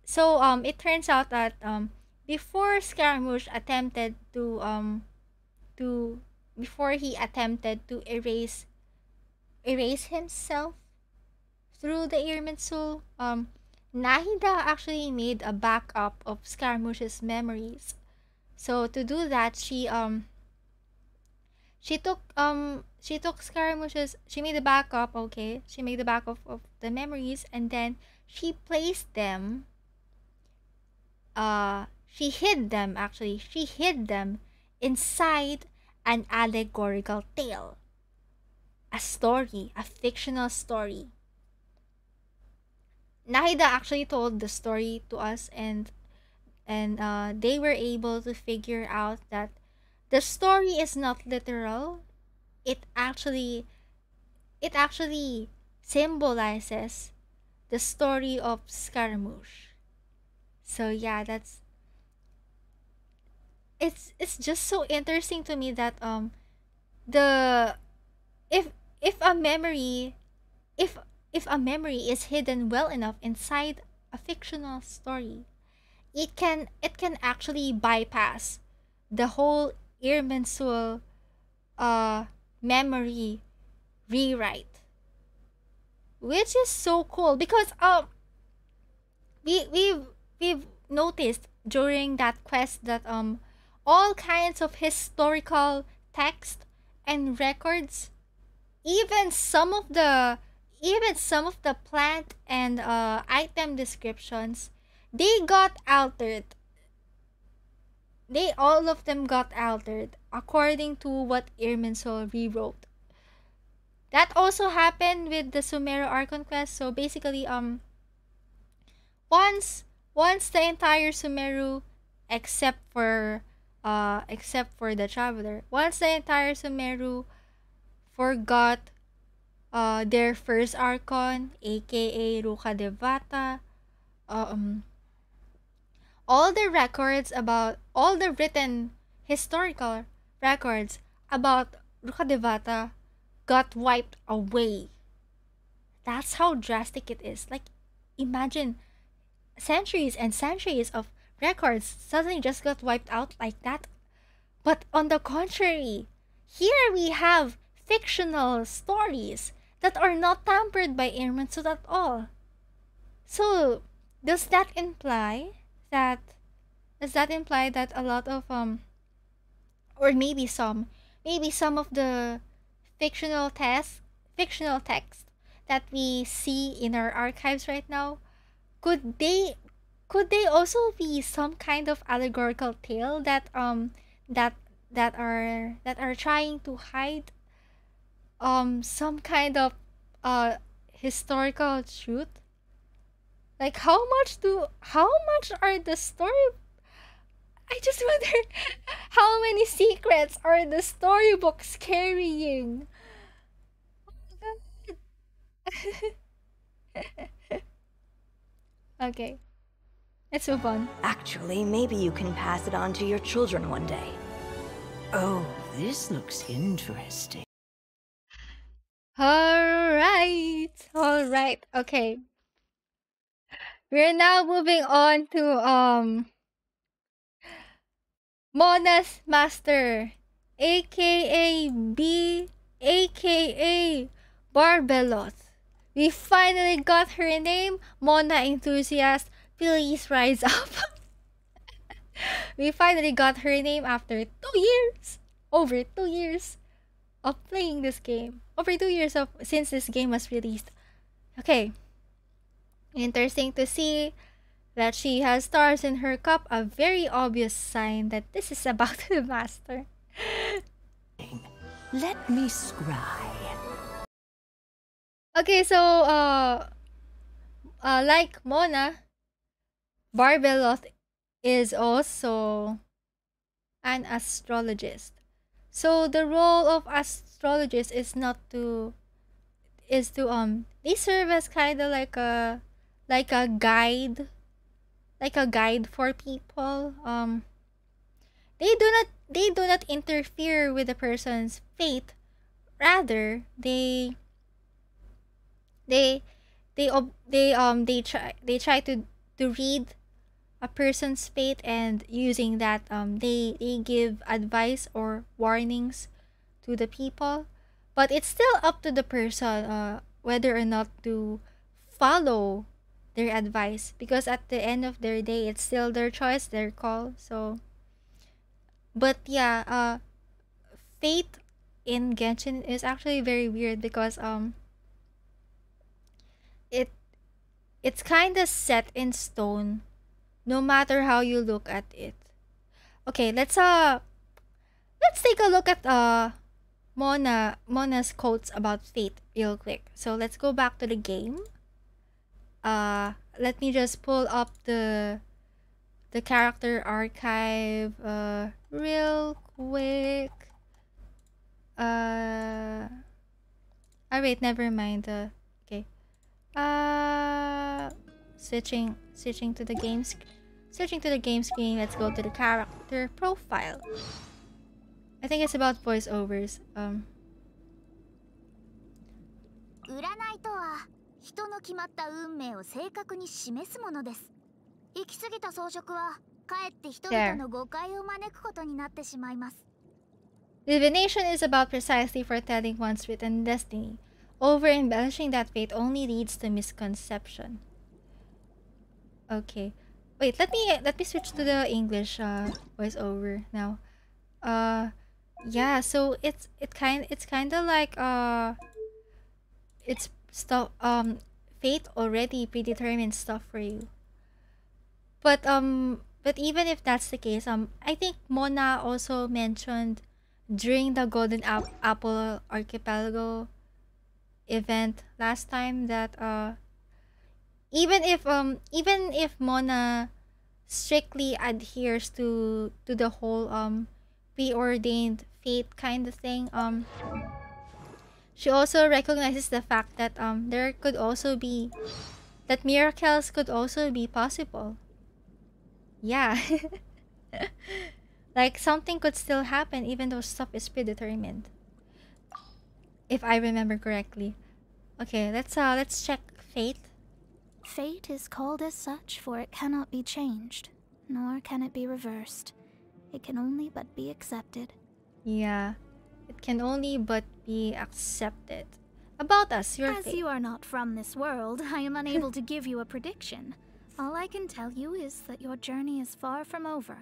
So it turns out that before Scaramouche attempted to before he attempted to erase himself through the Irminsul, Nahida actually made a backup of Scaramouche's memories. So to do that, she she took Scaramouche's, she made a backup, okay? She made a backup of the memories, and then she placed them, she hid them, actually. She hid them inside an allegorical tale. A story, a fictional story. Nahida actually told the story to us, and they were able to figure out that the story is not literal. It actually symbolizes the story of Scaramouche. So yeah, it's just so interesting to me that the if a memory if a memory is hidden well enough inside a fictional story, it can actually bypass the whole Irminsul memory rewrite, which is so cool because we've noticed during that quest that all kinds of historical text and records, even some of the plant and item descriptions, they got altered. They all of them got altered according to what Irminsul rewrote. That also happened with the Sumeru Archon quest. So basically, once the entire Sumeru, except for the Traveler, once the entire Sumeru forgot their first Archon, aka Ruka Devata, all the written historical records about Ruka Devata got wiped away. That's how drastic it is. Like, imagine centuries and centuries of records suddenly just got wiped out like that. But on the contrary, here we have fictional stories that are not tampered by Irminsul at all. So, does that imply that a lot of or maybe some of the fictional text that we see in our archives right now, could they also be some kind of allegorical tale that are trying to hide some kind of historical truth? Like, how much are the story, I just wonder how many secrets are the storybooks carrying? Okay, let's move on. Actually, maybe you can pass it on to your children one day. Oh, this looks interesting. Alright, okay. We're now moving on to Mona's Master, aka B, aka Barbeloth. We finally got her name. Mona enthusiast, please rise up. We finally got her name after 2 years. Over 2 years of playing this game. Over 2 years since this game was released. Okay. Interesting to see that she has stars in her cup, a very obvious sign that this is about the master. Let me scry. Okay, so like Mona, Barbeloth is also an astrologist. So the role of astrologist is to they serve as kind of like a guide, for people. They do not interfere with a person's fate. Rather, they try to read a person's fate, and using that they give advice or warnings to the people. But it's still up to the person whether or not to follow their advice, because at the end of their day it's still their choice, their call. So but yeah, fate in Genshin is actually very weird because it it's kind of set in stone no matter how you look at it. Okay, let's take a look at Mona's quotes about fate real quick. So let's go back to the game. Let me just pull up the character archive real quick. Oh wait, never mind. Okay. Switching to the game screen. Let's go to the character profile. I think it's about voiceovers. 占いとは人の決まった運命を正確に示すものです。行き過ぎた装飾はかえって人々の誤解を招くことになってしまいます。Divination is about precisely foretelling one's written destiny. Over-embellishing that fate only leads to misconception. Okay. Wait, let me switch to the English voiceover now. Yeah, so it's kind of like it's stuff fate already predetermined stuff for you. But even if that's the case, I think Mona also mentioned during the Golden Apple Archipelago event last time that even if Mona strictly adheres to the whole preordained fate kind of thing, she also recognizes the fact that there could also be that miracles could also be possible. Yeah. Like something could still happen even though stuff is predetermined. If I remember correctly. Okay, let's check fate. Fate is called as such, for it cannot be changed, nor can it be reversed. It can only but be accepted. Yeah, it can only but be accepted. About us, your fate. As you are not from this world, I am unable to give you a prediction. All I can tell you is that your journey is far from over.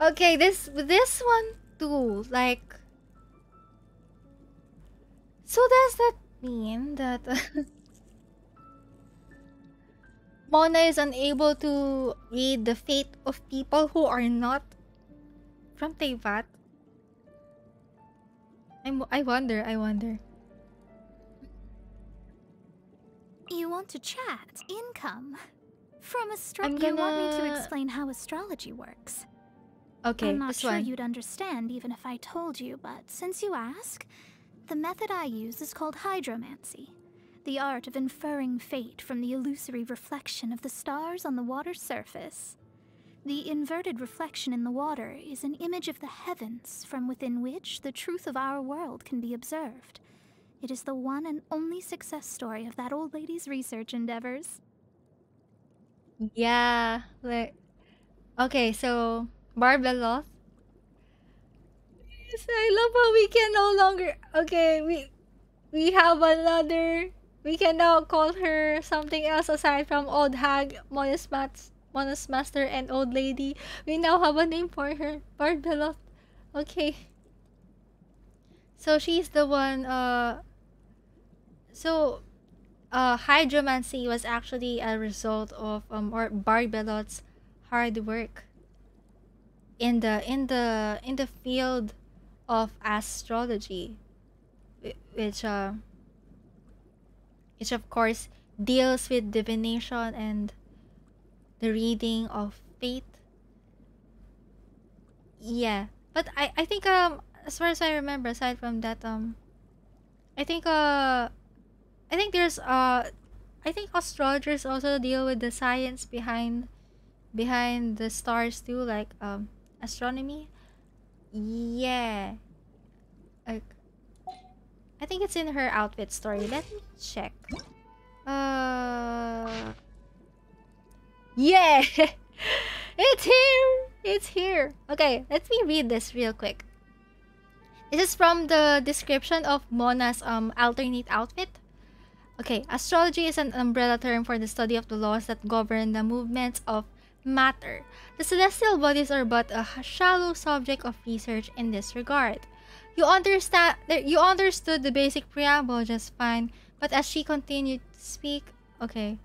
Okay, this one too, like... So does that mean that Mona is unable to read the fate of people who are not from Teyvat? I wonder. You want to chat? Income. From astrology, you want me to explain how astrology works? Okay, I'm not this sure one. you'd understand even if I told you, but since you ask, the method I use is called hydromancy, the art of inferring fate from the illusory reflection of the stars on the water's surface. The inverted reflection in the water is an image of the heavens from within which the truth of our world can be observed. It is the one and only success story of that old lady's research endeavors. Yeah, like... Okay, so... Barbeloth. Yes, I love how we can no longer... Okay, we have another... We can now call her something else aside from Old Hag, Mona's Master, and Old Lady. We now have a name for her. Barbeloth. Okay. So she's the one, hydromancy was actually a result of or Barbeloth's hard work in the field of astrology, which of course deals with divination and the reading of fate. Yeah, but I think as far as I remember, aside from that, I think there's I think astrologers also deal with the science behind the stars too, like astronomy. Yeah, like I think it's in her outfit story. Let me check. Yeah, it's here. It's here. Okay, let me read this real quick. This is from the description of Mona's alternate outfit. Okay, astrology is an umbrella term for the study of the laws that govern the movements of matter. The celestial bodies are but a shallow subject of research in this regard. You understood the basic preamble just fine, but as she continued to speak, okay.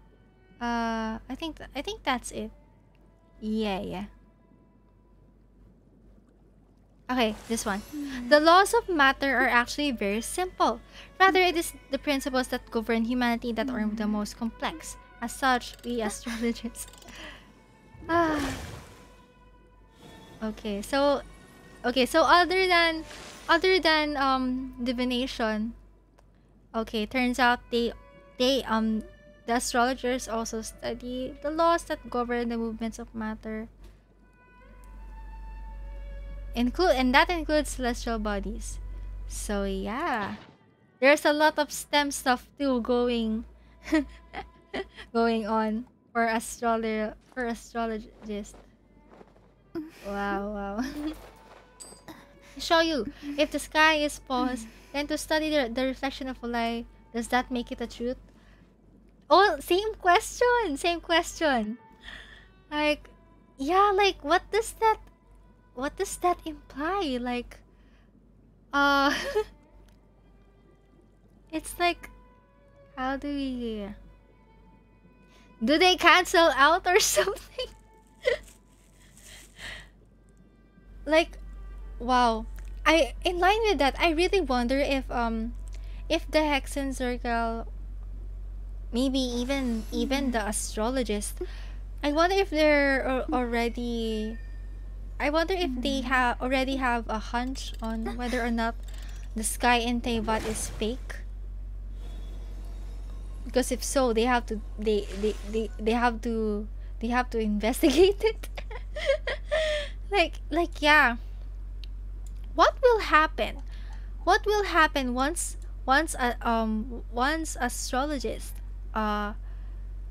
I think that's it. Yeah. Okay, this one. The laws of matter are actually very simple. Rather, it is the principles that govern humanity that are the most complex. As such, we astrologers. Okay, so other than divination, okay, turns out the astrologers also study the laws that govern the movements of matter. And that includes celestial bodies. So yeah, there's a lot of STEM stuff too going on for astrologists. Wow. Show you, if the sky is paused, then to study the reflection of a light, does that make it a truth? Oh, same question. Like, yeah, like what does that imply? Like, it's like, how do they cancel out or something? Like, wow. In line with that, I really wonder if the Hexenzirkel, maybe even the astrologist, I wonder if they're already. I wonder if they already have a hunch on whether or not the sky in Teyvat is fake. Because if so, they have to investigate it. like yeah. What will happen? What will happen once astrologists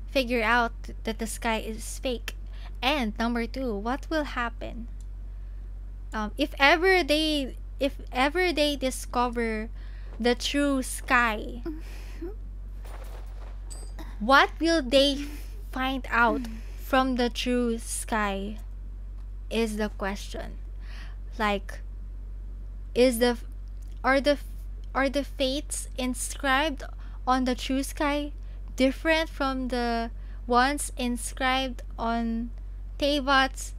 figure out that the sky is fake? And number 2, what will happen if ever they discover the true sky? What will they find out from the true sky is the question. Like, are the fates inscribed on the true sky different from the ones inscribed on Teyvat's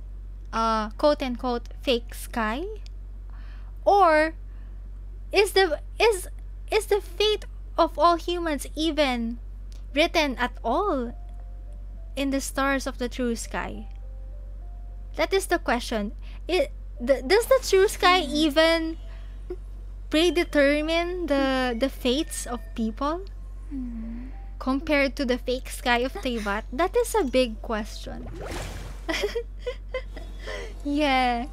quote unquote fake sky? Or is the fate of all humans even written at all in the stars of the true sky? That is the question. Does the true sky even predetermine the fates of people compared to the fake sky of Teyvat? That is a big question. Yeah.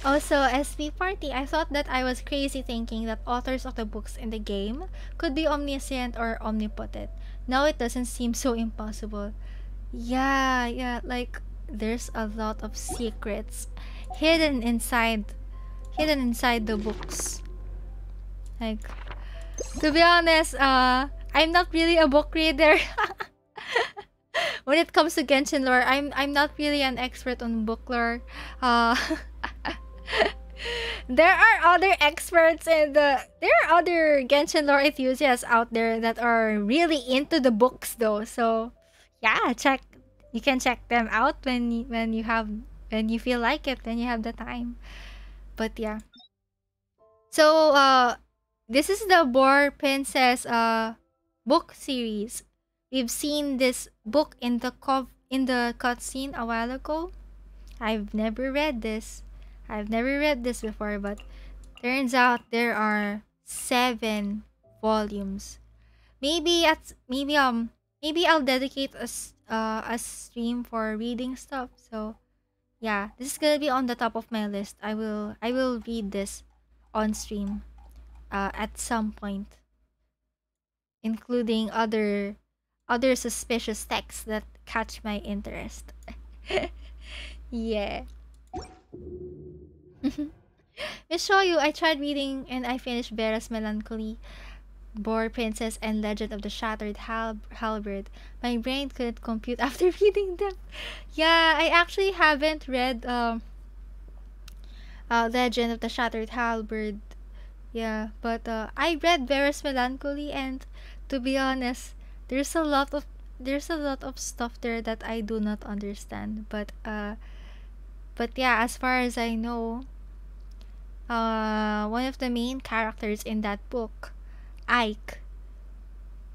Also, SP Party, I thought that I was crazy thinking that authors of the books in the game could be omniscient or omnipotent. Now it doesn't seem so impossible. Yeah, like there's a lot of secrets hidden inside the books. Like, to be honest, I'm not really a book reader. When it comes to Genshin lore, I'm not really an expert on book lore. There are other experts and there are other Genshin lore enthusiasts out there that are really into the books though. So yeah, you can check them out when you feel like it, when you have the time. But yeah. So this is the Boar Princess book series. We've seen this book in the cutscene a while ago. I've never read this before, but turns out there are 7 volumes. Maybe I'll dedicate a stream for reading stuff. So yeah, this is gonna be on the top of my list. I will read this on stream at some point, including other suspicious texts that catch my interest. Yeah. I'll show you. I tried reading and I finished Bera's Melancholy, Boar Princess, and Legend of the Shattered Halberd. My brain couldn't compute after reading them. Yeah, I actually haven't read Legend of the Shattered Halberd. Yeah, but I read Varus Melancholy, and to be honest, there's a lot of stuff there that I do not understand. But yeah, as far as I know, one of the main characters in that book, Ike,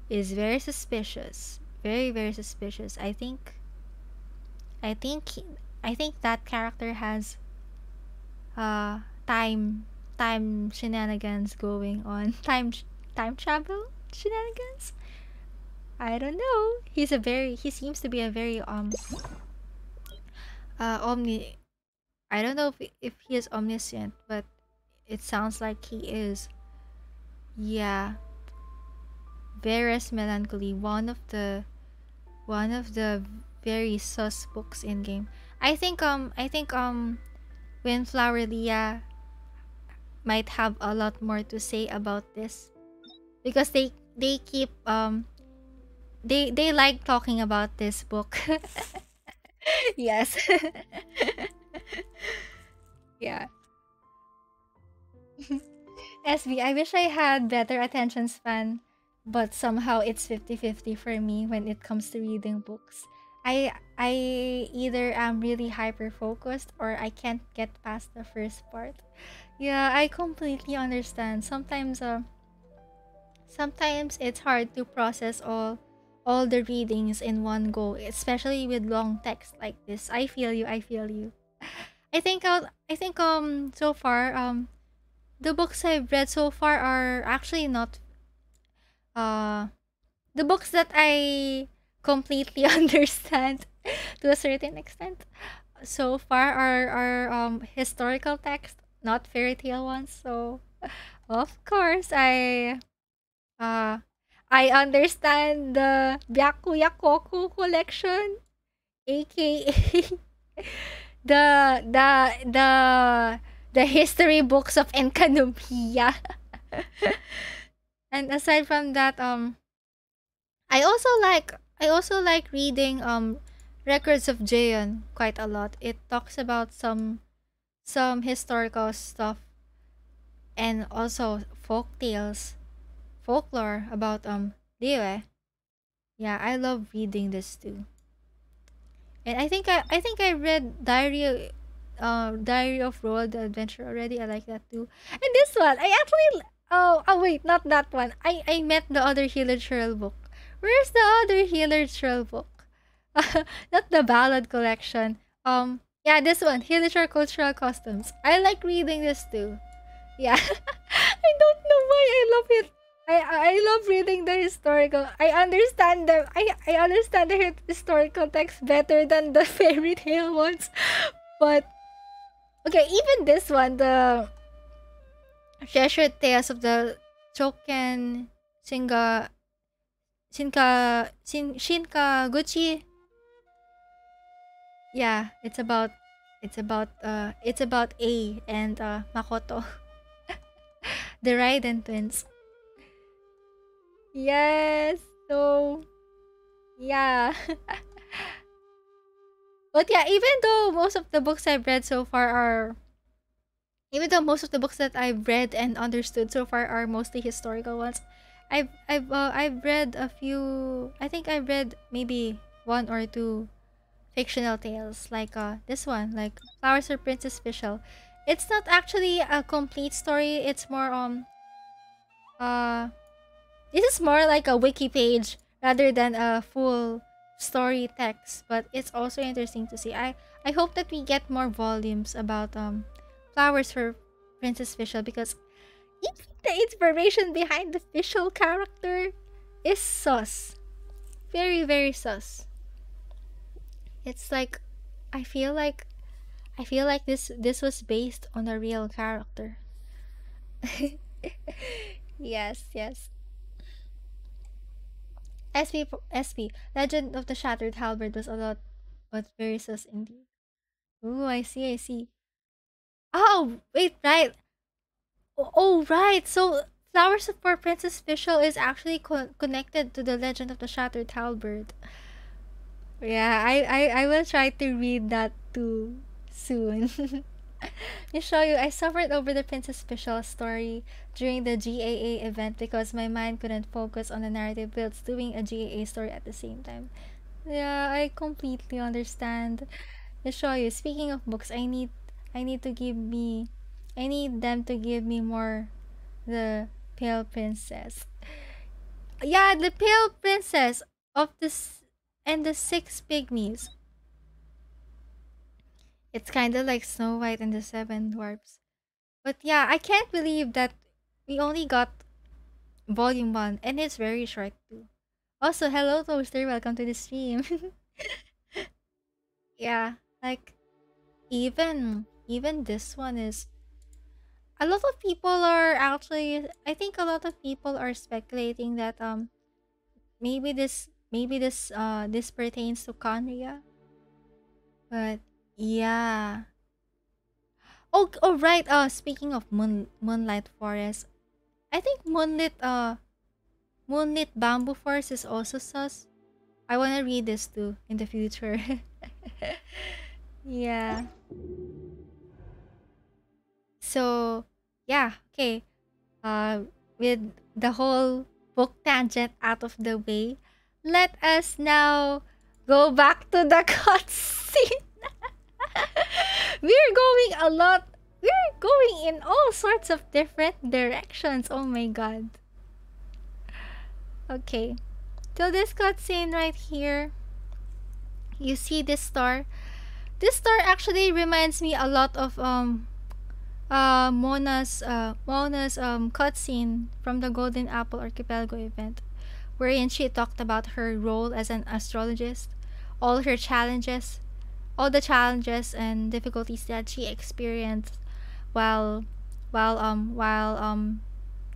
is very suspicious. Very, very suspicious. I think I think that character has uh time shenanigans going on. Time travel shenanigans? I don't know. He seems to be a very omni I don't know if he is omniscient, but it sounds like he is. Yeah. Varus Melancholy, one of the very sus books in game. I think Windflower Leah might have a lot more to say about this, because they keep they like talking about this book. Yes. Yeah. SB, I wish I had better attention span, but somehow it's 50-50 for me when it comes to reading books. I either am really hyper focused or I can't get past the first part. Yeah, I completely understand. Sometimes it's hard to process all the readings in one go, especially with long text like this. I feel you. I feel you. I think so far the books I've read so far are actually not the books that I completely understand to a certain extent so far are historical text, not fairy tale ones. So of course uh I understand the Byakuya collection, aka the the the the history books of Enkanomiya. And aside from that, I also like reading Records of Jaeon quite a lot. It talks about some historical stuff and also folklore about Liyue. Yeah, I love reading this too. And I think I read Diary of Roald the Adventure already. I like that too. And this one, I actually wait, not that one. I met the other Healer Churl book. Where's the other Healer Churl book? Not the ballad collection. Yeah, this one, Healer Churl Cultural Customs. I like reading this too. Yeah. I don't know why I love it. I love reading the historical. I understand the historical text better than the fairy tale ones. But okay, even this one, the Treasured Tales of the Choken Shinkaguchi. Yeah, it's about A and Makoto. The Raiden twins. Yes. So yeah. But yeah, even though most of the books I've read so far are even though most of the books that I've read and understood so far are mostly historical ones, I've read a few. I think I've read maybe one or two fictional tales, like this one, like Flowers for Princess Fischl. It's not actually a complete story. It's more this is more like a wiki page rather than a full story text, but it's also interesting to see. I hope that we get more volumes about Flowers for Princess Fischl, because even the inspiration behind the Fischl character is sus. Very, very sus. It's like I feel like this was based on a real character. Yes, yes. SP Legend of the Shattered Halberd was a lot, but very sus indeed. Ooh, I see, I see. Oh, wait, right. Oh, right. So Flowers for Princess Fischl is actually connected to the Legend of the Shattered Halberd. Yeah, I will try to read that too soon. You show you, I suffered over the Princess Special story during the GAA event because my mind couldn't focus on the narrative builds doing a GAA story at the same time. Yeah, I completely understand. You show you, speaking of books, I need to give me I need them to give me more the Pale Princess. Yeah, the Pale Princess of this and the Six Pygmies. It's kind of like Snow White and the Seven Dwarfs. But yeah, I can't believe that we only got volume 1 and it's very short too. Also, hello Toaster, welcome to the stream. Yeah, like even this one is a lot of people are actually, I think a lot of people are speculating that maybe this pertains to Conria. But yeah. Oh right, speaking of Moonlight Forest, I think Moonlit Bamboo Forest is also sus. I wanna read this too in the future. Yeah. So yeah, okay. With the whole book tangent out of the way, let us now go back to the cutscene. We're going in all sorts of different directions. Oh my god. Okay. So this cutscene right here, you see this star. This star actually reminds me a lot of Mona's cutscene from the Golden Apple Archipelago event, wherein she talked about her role as an astrologist, all her challenges, all the challenges and difficulties that she experienced while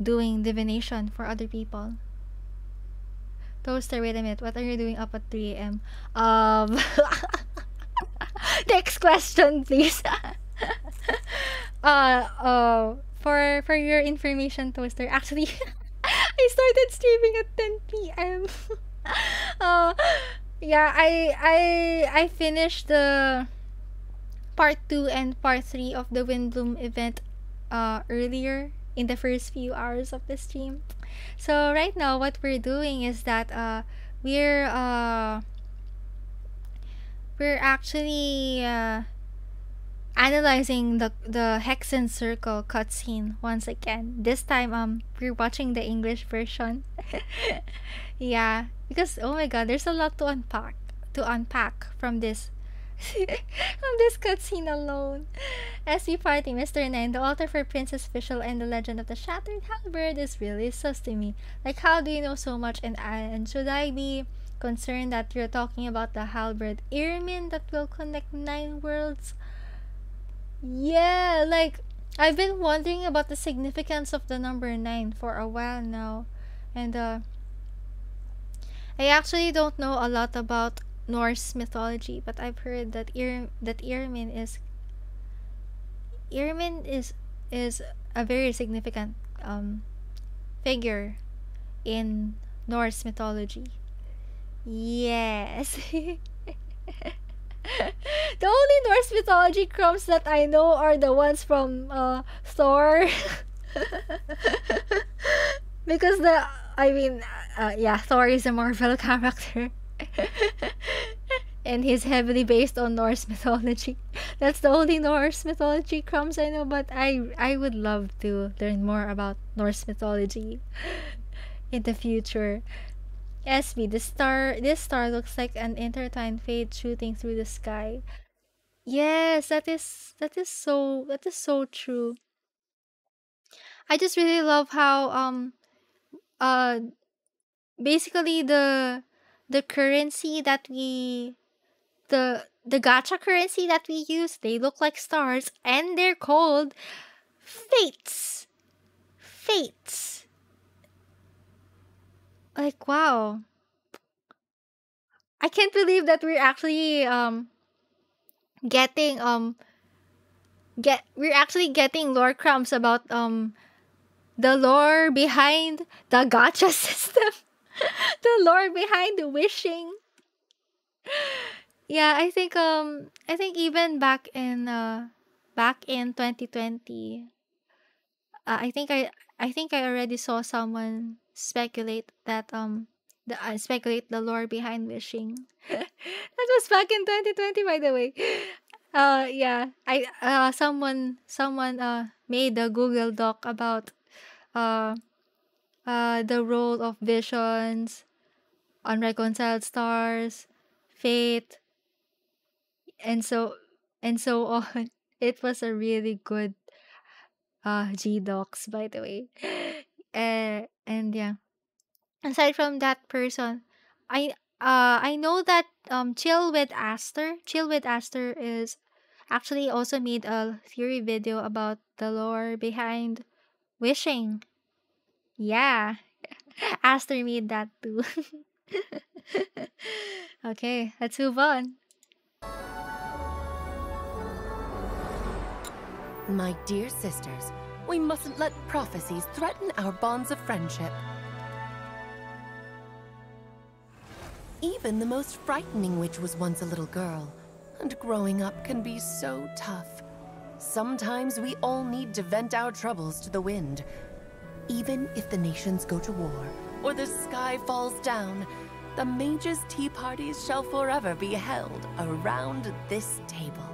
doing divination for other people. Toaster, wait a minute. What are you doing up at 3 a.m.? Next question, please. For your information, Toaster, actually, I started streaming at 10 p.m. Yeah, I finished the part 2 and part 3 of the Windblume event earlier in the first few hours of the stream. So right now what we're doing is that we're actually analyzing the Hexenzirkel cutscene once again. This time we're watching the English version. Yeah, because oh my god, there's a lot to unpack from this from this cutscene alone. As we party, Mr. Nine, the altar for Princess Fischl and the legend of the Shattered Halberd is really sus to me. Like, how do you know so much? And should I be concerned that you're talking about the halberd Irmin that will connect 9 worlds? Yeah, like, I've been wondering about the significance of the number 9 for a while now. And I actually don't know a lot about Norse mythology, but I've heard that Irmin is a very significant figure in Norse mythology. Yes. The only Norse mythology crumbs that I know are the ones from Thor. Because Thor is a Marvel character. And he's heavily based on Norse mythology. That's the only Norse mythology crumbs I know, but I would love to learn more about Norse mythology in the future. SB, this star looks like an intertwined fade shooting through the sky. Yes, that is so true. I just really love how uh basically the currency that the gacha currency that we use, they look like stars and they're called fates. Like, wow. I can't believe that we're actually getting lore crumbs about the lore behind the gacha system. The lore behind the wishing. Yeah, I think even back in back in 2020, I think I already saw someone speculate that speculate the lore behind wishing. That was back in 2020, by the way. Yeah, I someone made a Google Doc about uh the role of visions, unreconciled stars, fate, and so on. It was a really good G Docs, by the way. And yeah, aside from that person, I know that Chill with Aster is actually also made a theory video about the lore behind wishing. Yeah. Aster made that too. Okay, let's move on. My dear sisters, we mustn't let prophecies threaten our bonds of friendship. Even the most frightening witch was once a little girl, and growing up can be so tough. Sometimes we all need to vent our troubles to the wind. Even if the nations go to war, or the sky falls down, the mages' tea parties shall forever be held around this table.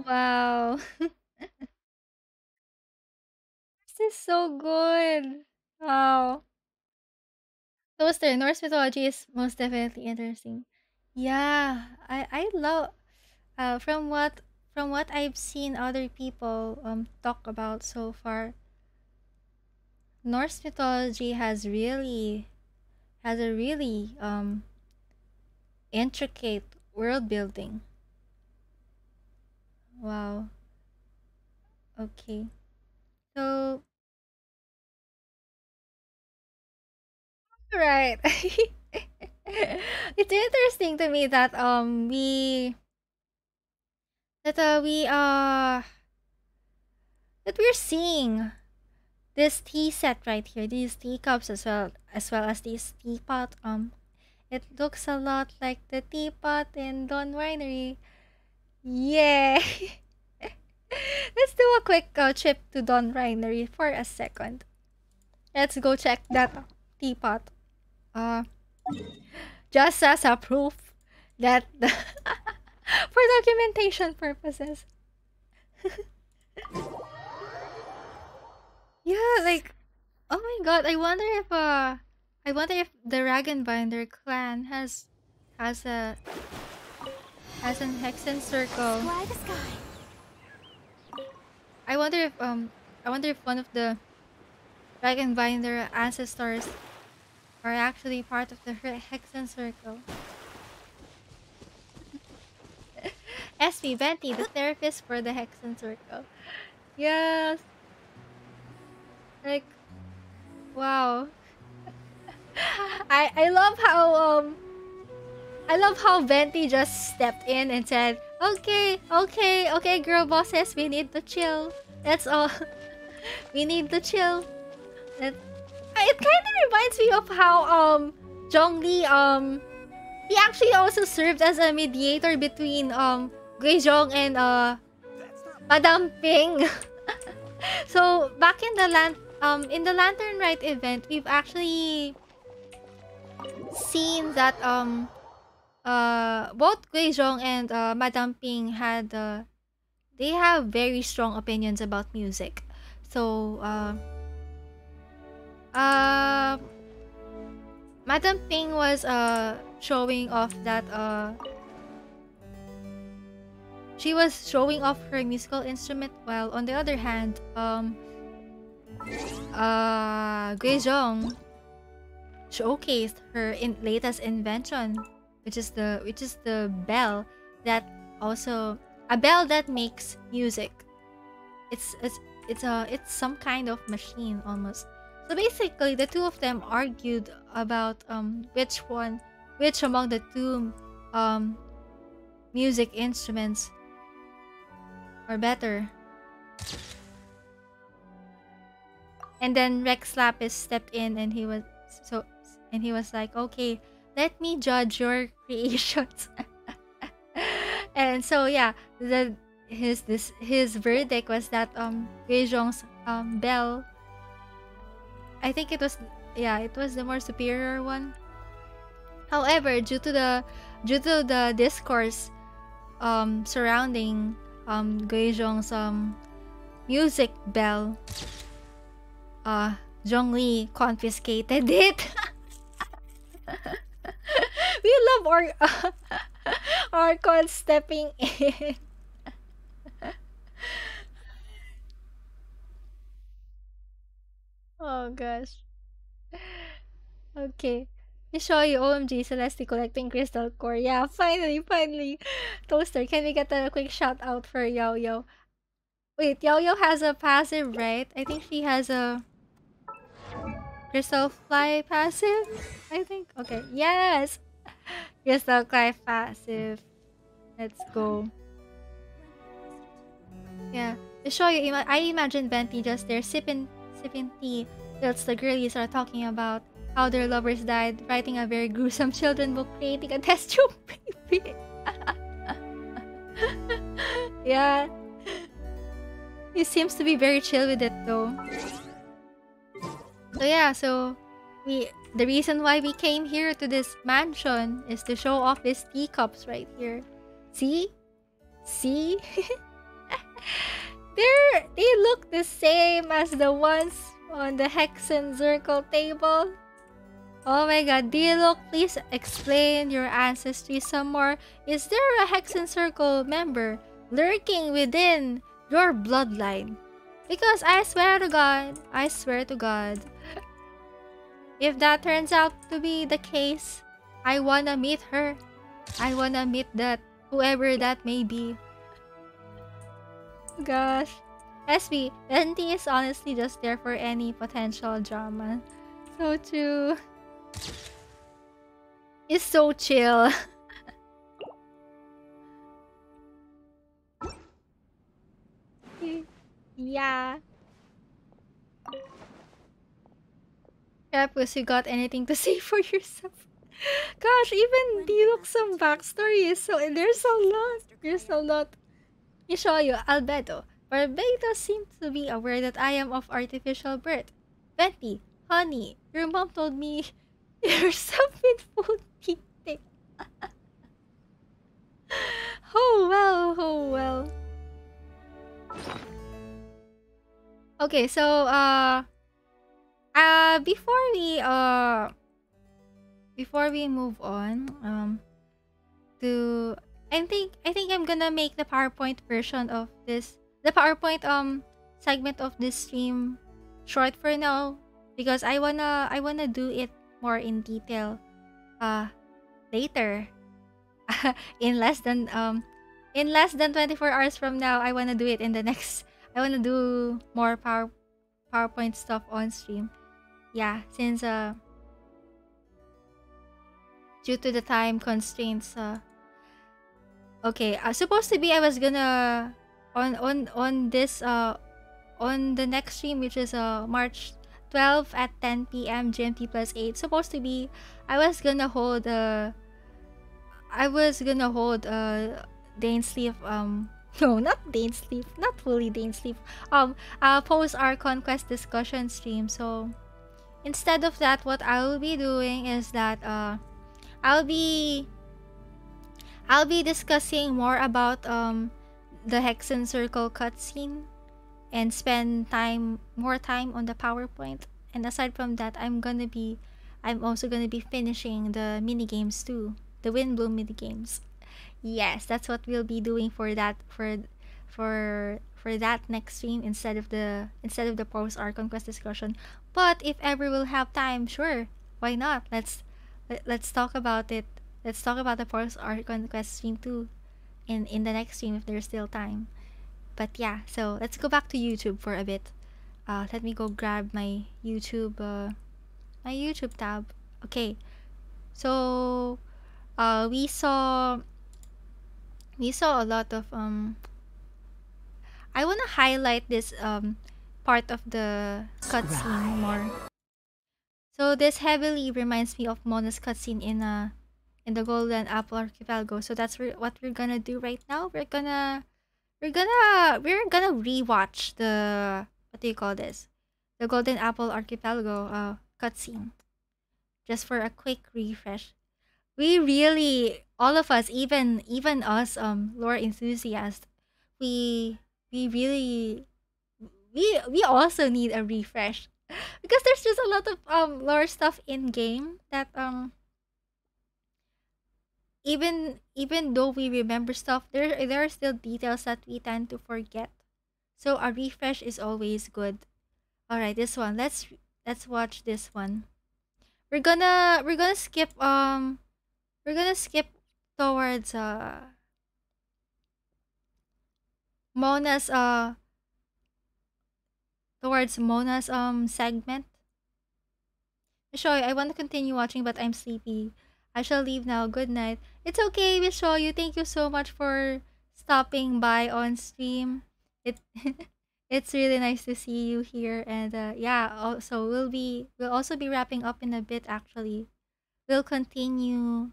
Wow. This is so good. Wow. Toaster, Norse mythology is most definitely interesting. Yeah, I love from what I've seen other people talk about so far. Norse mythology has a really intricate world building. Wow. Okay. So right. It's interesting to me that we that we're seeing this tea set right here, these teacups as well as this teapot. It looks a lot like the teapot in Dawn Winery. Yeah. Let's do a quick trip to Dawn Winery for a second. Let's go check that teapot. Just as a proof that for documentation purposes. Yeah, like, oh my god, I wonder if the Ragenbinder clan has a has an Hexenzirkel. Fly the sky. I wonder if one of the Dragonbinder ancestors are actually part of the Hexenzirkel. SB Venti, the therapist for the Hexenzirkel. Yes. Like, wow. I love how Venti just stepped in and said, okay, girl bosses, we need to chill. That's all. We need to chill. It kind of reminds me of how Zhongli he actually also served as a mediator between Guizhong and Madame Ping. So back in the Lantern Rite event, we've actually seen that both Guizhong and Madame Ping had they have very strong opinions about music. So Madame Ping was showing off that she was showing off her musical instrument, while on the other hand Guizhong showcased her latest invention, which is the bell that also a bell that makes music. It's some kind of machine almost. So basically, the two of them argued about which among the two music instruments are better. And then Rex Lapis stepped in, and he was like, "Okay, let me judge your creations." And so yeah, his verdict was that Guizhong's bell, I think it was the more superior one. However, due to the discourse surrounding Guizhong's music bell, Zhongli confiscated it. We love our Archon stepping in. Oh gosh. Okay. I show you OMG Celeste collecting crystal core. Yeah, finally. Toaster, can we get a quick shout out for Yao Yao? Wait, Yao Yao has a passive, right? I think she has a Crystal Fly passive, I think. Okay, yes! Crystal Fly passive. Let's go. Yeah, to show you, I imagine Benty just there sipping tea whilst the girlies are talking about how their lovers died, writing a very gruesome children book, creating a test tube baby. Yeah. He seems to be very chill with it though. So yeah, the reason why we came here to this mansion is to show off these teacups right here. See? They look the same as the ones on the Hexenzirkel table. Oh my god, Dialog, please explain your ancestry some more. Is there a Hexenzirkel member lurking within your bloodline? Because I swear to God, if that turns out to be the case, I wanna meet her. I wanna meet that, whoever that may be. Gosh. SB, Venti is honestly just there for any potential drama. So true. He's so chill. Yeah. Crapus, you got anything to say for yourself? Gosh, even Diluc's some backstory is so... There's a lot. You show you, Albedo. Barbados seems to be aware that I am of artificial birth. Betty, honey, your mom told me you're something food eating. Oh well. Okay, so before we move on to I think I'm gonna make the PowerPoint version of this, the PowerPoint segment of this stream short for now, because I wanna do it more in detail later. in less than 24 hours from now. I wanna do it in the next. I wanna do more PowerPoint stuff on stream. Yeah, since due to the time constraints. Okay, supposed to be I was gonna on this on the next stream, which is March 12 at 10 p.m. GMT +8. Supposed to be I was gonna hold Dane Sleep no, not Dane Sleep, not fully Dane Sleep. Post our conquest discussion stream. So instead of that, what I will be doing is that I'll be discussing more about the Hexenzirkel cutscene and spend more time on the PowerPoint. And aside from that, I'm also gonna be finishing the mini games too, the Windblume mini games. Yes, that's what we'll be doing for that next stream instead of the post our conquest discussion. But if ever we'll have time, sure, why not? Let's talk about it. Let's talk about the post our conquest stream too in the next stream if there's still time. But yeah, so let's go back to YouTube for a bit. Let me go grab my YouTube tab. Okay, so we saw a lot of I want to highlight this part of the cutscene more. So this heavily reminds me of Mona's cutscene in the Golden Apple Archipelago. So that's what we're gonna do right now. We're we're gonna rewatch the, what do you call this? The Golden Apple Archipelago cutscene. Just for a quick refresh. We really, all of us, even us lore enthusiasts, we really we also need a refresh. Because there's just a lot of lore stuff in game that even though we remember stuff, there are still details that we tend to forget. So a refresh is always good. All right, this one. Let's watch this one. We're gonna skip towards Mona's segment. Mishoy, I want to continue watching, but I'm sleepy. I shall leave now. Good night. It's okay, Mishoy. Thank you so much for stopping by on stream. It it's really nice to see you here, and yeah. Also, we'll also be wrapping up in a bit. Actually, we'll continue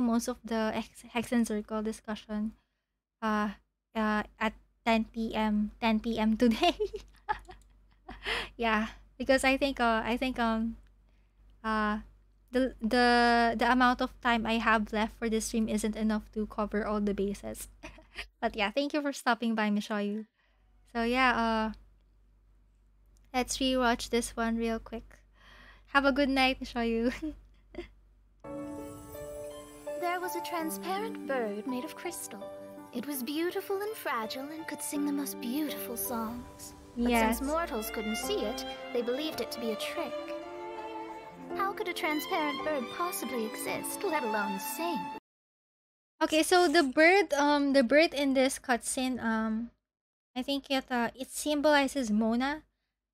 most of the Hexenzirkel discussion. At 10 p.m. 10 p.m. today. Yeah, because the amount of time I have left for this stream isn't enough to cover all the bases. But yeah, thank you for stopping by, Mishoyu. So yeah, let's rewatch this one real quick. Have a good night, Mishoyu. There was a transparent bird made of crystal. It was beautiful and fragile and could sing the most beautiful songs. But Yes. since mortals couldn't see it, they believed it to be a trick. How could a transparent bird possibly exist, let alone sing? Okay, so the bird in this cutscene, I think it symbolizes Mona,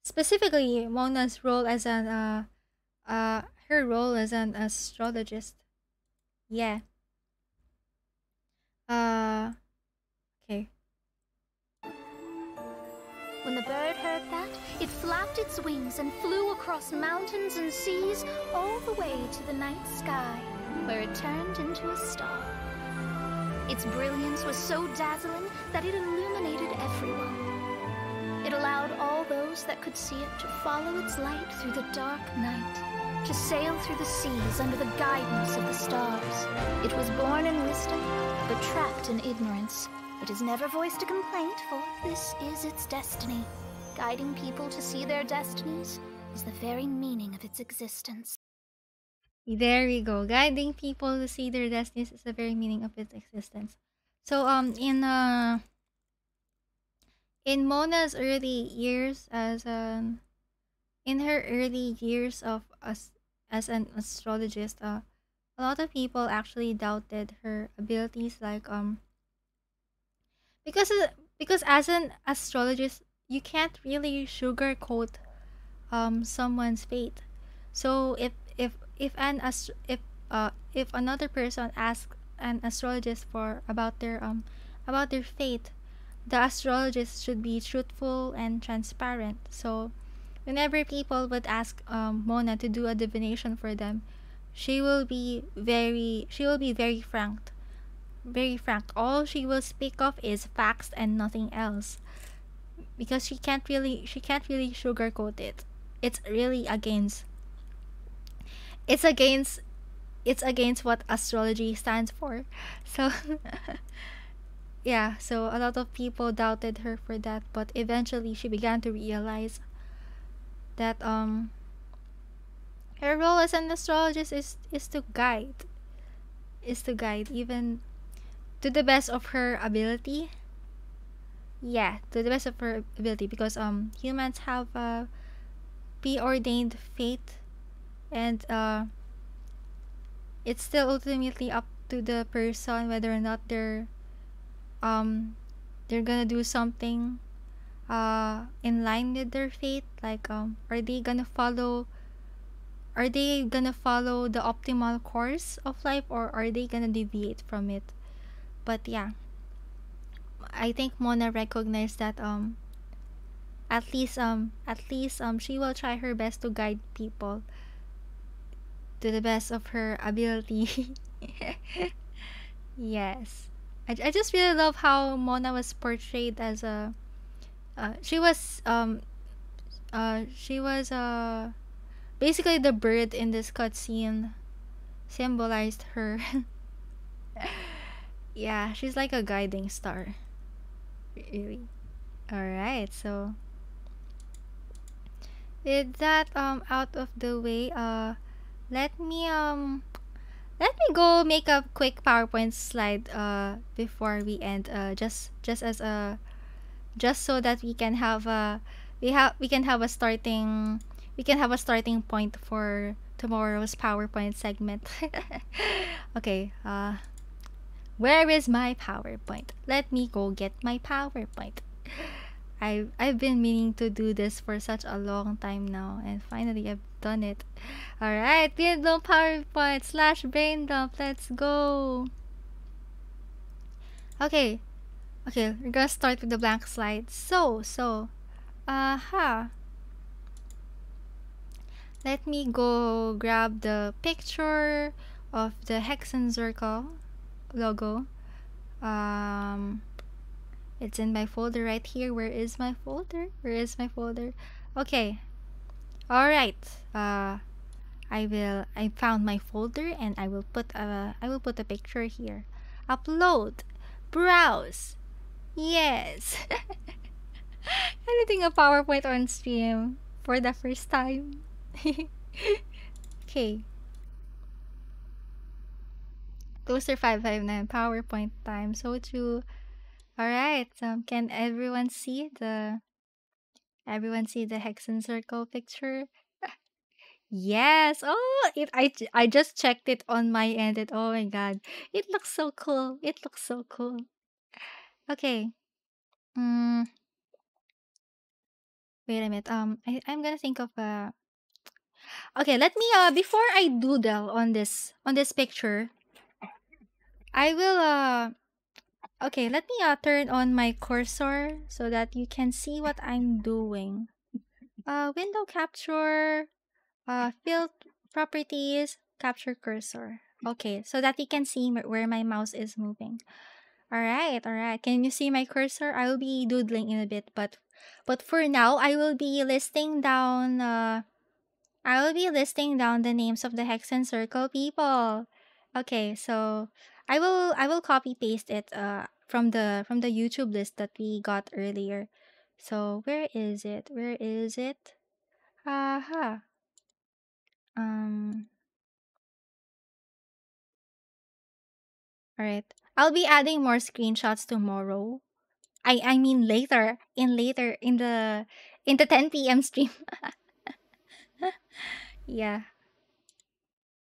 specifically Mona's role as her role as an astrologist. Yeah. Okay. When the bird heard that, it flapped its wings and flew across mountains and seas all the way to the night sky, where it turned into a star. Its brilliance was so dazzling that it illuminated everyone. It allowed all those that could see it to follow its light through the dark night, to sail through the seas under the guidance of the stars. It was born in wisdom, but trapped in ignorance. It has never voiced a complaint, for this is its destiny. Guiding people to see their destinies is the very meaning of its existence. There we go. Guiding people to see their destinies is the very meaning of its existence. So in Mona's early years in her early years of as an astrologist, a lot of people actually doubted her abilities, like because as an astrologist you can't really sugarcoat someone's fate. So if another person asks an astrologist for about their fate, the astrologist should be truthful and transparent. So whenever people would ask Mona to do a divination for them, she will be very frank. Very frank. All she will speak of is facts and nothing else. Because she can't really sugarcoat it. It's really against what astrology stands for. So yeah, so a lot of people doubted her for that, but eventually she began to realize that her role as an astrologist is to guide even to the best of her ability. Yeah, to the best of her ability, because humans have preordained fate, and it's still ultimately up to the person whether or not they're gonna do something in line with their fate. Like are they gonna follow the optimal course of life, or are they gonna deviate from it? But yeah, I think Mona recognized that at least she will try her best to guide people to the best of her ability. Yes. I just really love how Mona was portrayed as a she was basically the bird in this cutscene symbolized her. Yeah, she's like a guiding star. Really. Alright, so with that out of the way, let me go make a quick PowerPoint slide before we end, just as a just so that we can have a we can have a starting point for tomorrow's PowerPoint segment. Okay, where is my PowerPoint? Let me go get my PowerPoint. I've been meaning to do this for such a long time now, and finally I've done it. Alright, Windblume PowerPoint / brain dump. Let's go. Okay, we're gonna start with the blank slide. Let me go grab the picture of the Hexenzirkel logo. It's in my folder right here. Where is my folder? Okay. Alright. I found my folder, and I will put a picture here. Upload. Browse. Yes. Editing a PowerPoint on stream for the first time. Okay. Toaster 559 PowerPoint time. So true. Alright, can everyone see the Hexenzirkel picture? Yes. Oh, I just checked it on my end, and oh my god, it looks so cool. Okay. Wait a minute. I'm gonna think of a. Okay, let me before I doodle on this picture, I will okay, let me turn on my cursor so that you can see what I'm doing. Window capture, field properties, capture cursor. Okay, so that you can see where my mouse is moving. Alright. Can you see my cursor? I will be doodling in a bit, but for now, I will be listing down the names of the Hexenzirkel people. Okay, so I will copy paste it from the YouTube list that we got earlier. So where is it? Aha. Alright. I'll be adding more screenshots tomorrow. I mean later in the 10 p.m. stream. Yeah.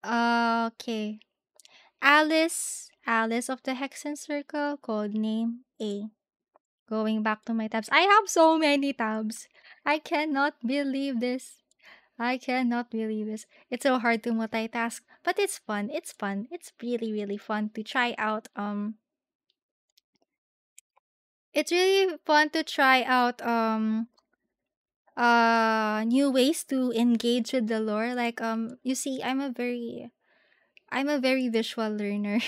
Okay. Alice of the Hexenzirkel, codename A. Going back to my tabs. I have so many tabs. I cannot believe this. It's so hard to multitask, but it's fun. It's really, really fun to try out new ways to engage with the lore. Like you see, I'm a very visual learner.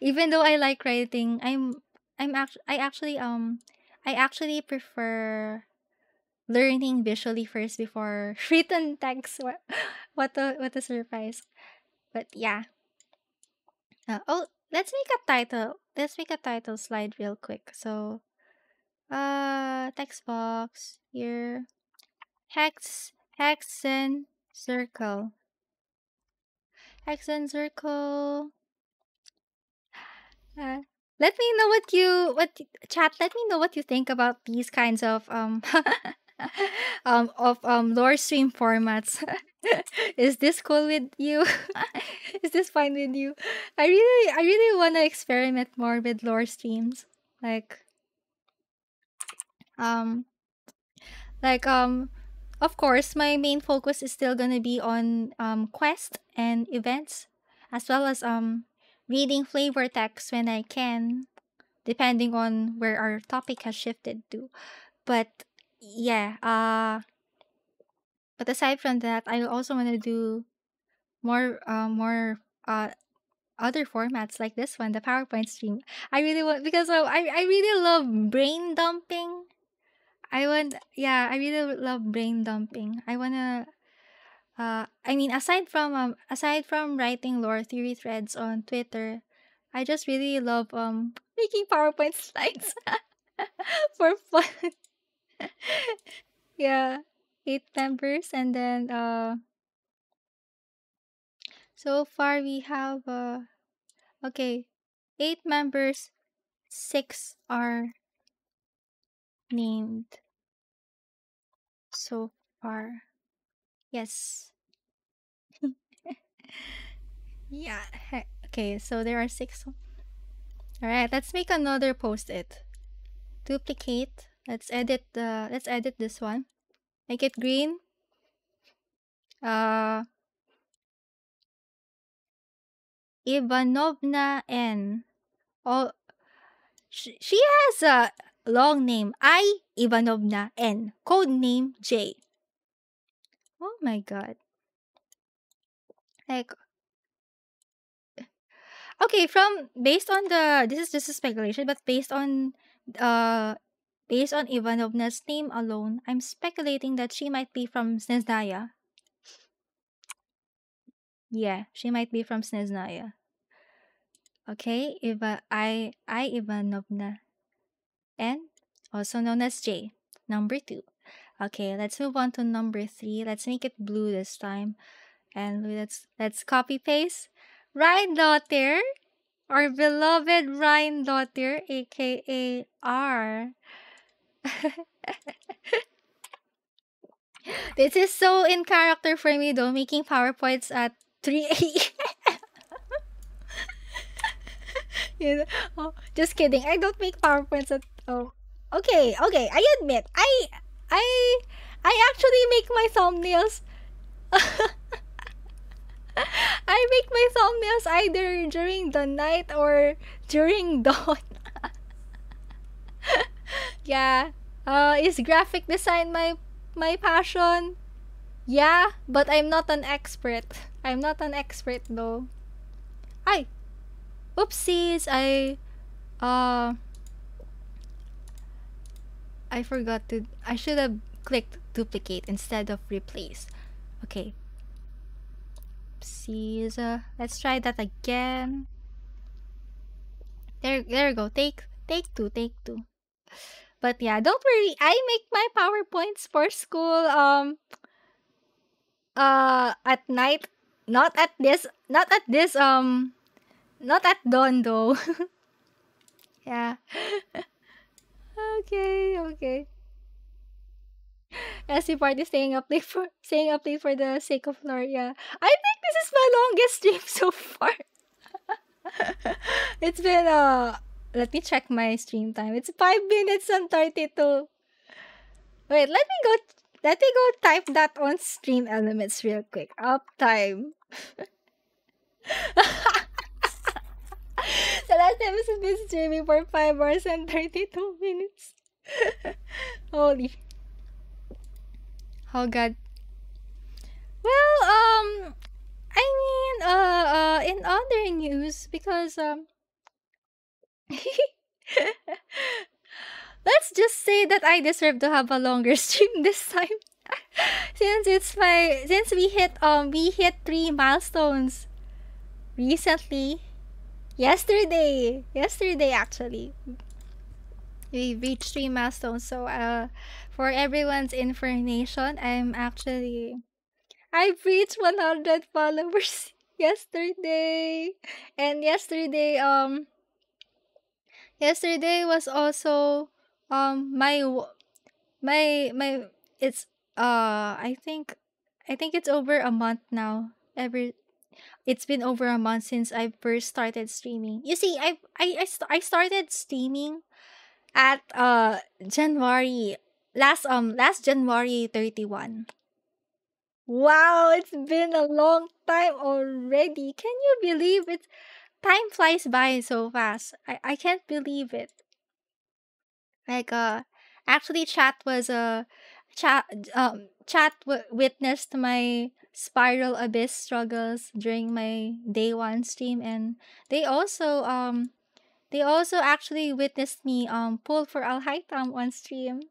Even though I like writing, I actually prefer learning visually first before written text. What a surprise. But yeah. Oh, let's make a title. Slide real quick. So, text box here. Hexenzirkel. Let me know chat. Let me know what you think about these kinds of lore stream formats. Is this cool with you? Is this fine with you? I really want to experiment more with lore streams. Like um of course my main focus is still gonna be on quest and events, as well as reading flavor text when I can, depending on where our topic has shifted to. But yeah, but aside from that, I also want to do more other formats like this one, the PowerPoint stream. I really want because I really love brain dumping. I really love brain dumping. I wanna I mean aside from writing lore theory threads on Twitter, I just really love making PowerPoint slides for fun. Yeah, 8 members, and then so far we have okay, 8 members, 6 are named so far. Yes. Yeah. Okay, so there are 6. All right, let's make another post-it. Duplicate. Let's edit this one. Make it green. Ivanovna N. Oh, she has a long name. Ivanovna N. Code name J. Oh my god. Like, okay, based on this is just a speculation, but based on Ivanovna's name alone, I'm speculating that she might be from Snezhnaya. Yeah, she might be from Snezhnaya. Okay, Ivanovna N, also known as J, number 2. Okay, let's move on to number 3. Let's make it blue this time, and let's copy paste Ryan Daughter, our beloved Ryan Daughter, aka R. This is so in character for me though, making PowerPoints at 3 a.m. You know? Oh, just kidding. I don't make PowerPoints at okay, I admit. I actually make my thumbnails. I make my thumbnails either during the night or during dawn. Yeah. Is graphic design my passion? Yeah, but I'm not an expert. I'm not an expert though. Oopsies, I forgot to. I should have clicked duplicate instead of replace. Okay. Oopsies. Let's try that again. There we go. Take 2. But yeah, don't worry. I make my PowerPoints for school at night. Not at dawn though. Yeah. Okay. SC party staying up late for the sake of lore. Yeah. I think this is my longest stream so far. It's been let me check my stream time. It's 5 minutes and 32. Wait, let me go type that on Stream Elements real quick. Uptime. The last episode been streaming for 5 hours and 32 minutes. Holy. Oh god. Well, I mean, in other news, because let's just say that I deserve to have a longer stream this time. Since we hit 3 milestones recently. Yesterday actually. We reached 3 milestones. So for everyone's information, I've reached 100 followers yesterday. And yesterday was also my it's I think it's over a month now. It's been over a month since I first started streaming. You see, I started streaming at January last January 31. Wow, it's been a long time already. Can you believe it? Time flies by so fast. I can't believe it. Like actually chat witnessed my Spiral Abyss struggles during my day one stream, and they also actually witnessed me pull for Alhaitam on stream.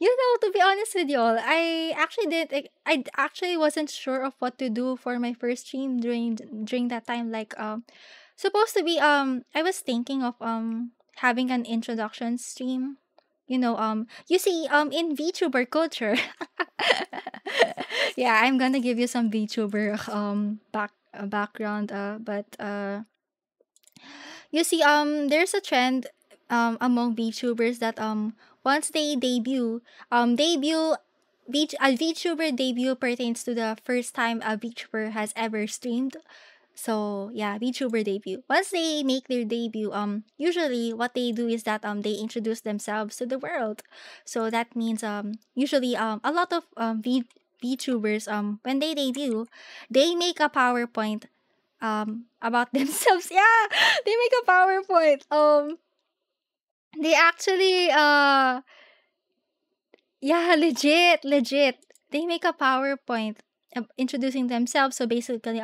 You know, to be honest with y'all, I actually wasn't sure of what to do for my first stream during that time. Like supposed to be I was thinking of having an introduction stream. You know, you see in VTuber culture. Yeah, I'm gonna give you some VTuber background but you see there's a trend among VTubers that once they a VTuber debut pertains to the first time a VTuber has ever streamed. So yeah, VTuber debut. Once they make their debut, usually what they do is that they introduce themselves to the world. So that means usually a lot of VTubers when they debut, they make a PowerPoint about themselves. Yeah, they make a PowerPoint. They actually yeah, legit. They make a PowerPoint introducing themselves. So basically,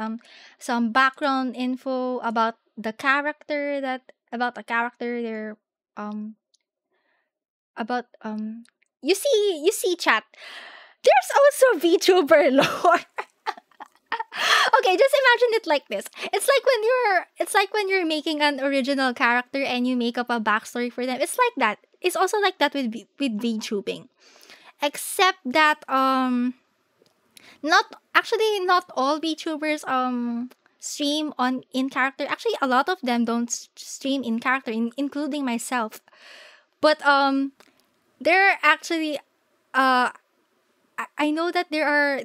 some background info about the character they're about you see chat. There's also VTuber lore. Okay, just imagine it like this. It's like when you're making an original character and you make up a backstory for them. It's like that. It's also like that with VTubing. Except that not all VTubers stream on in character. Actually, a lot of them don't stream in character, including myself. But there are actually I know that there are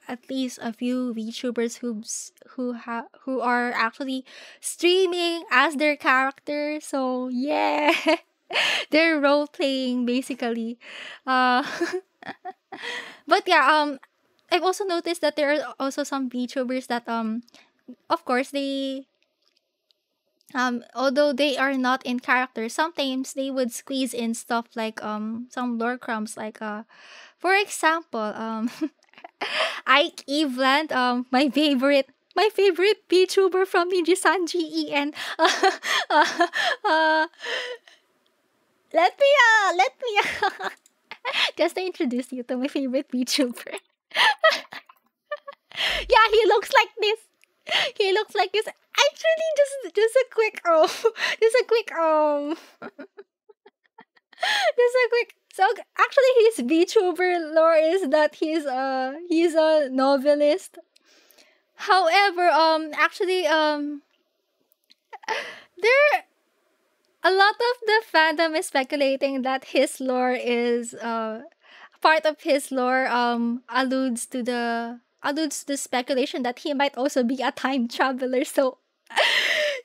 at least a few VTubers who are actually streaming as their character. So yeah, they're role playing basically. But yeah, I've also noticed that there are also some VTubers that of course they although they are not in character, sometimes they would squeeze in stuff like some lore crumbs like for example Ike Eveland, my favorite VTuber from Nijisan GEN. Let me just to introduce you to my favorite VTuber. Yeah, he looks like this. He looks like this. Actually, just a quick just a quick just a quick. So actually, his VTuber lore is that he's a novelist. However, actually there a lot of the fandom is speculating that his lore is part of his lore alludes to speculation that he might also be a time traveler. So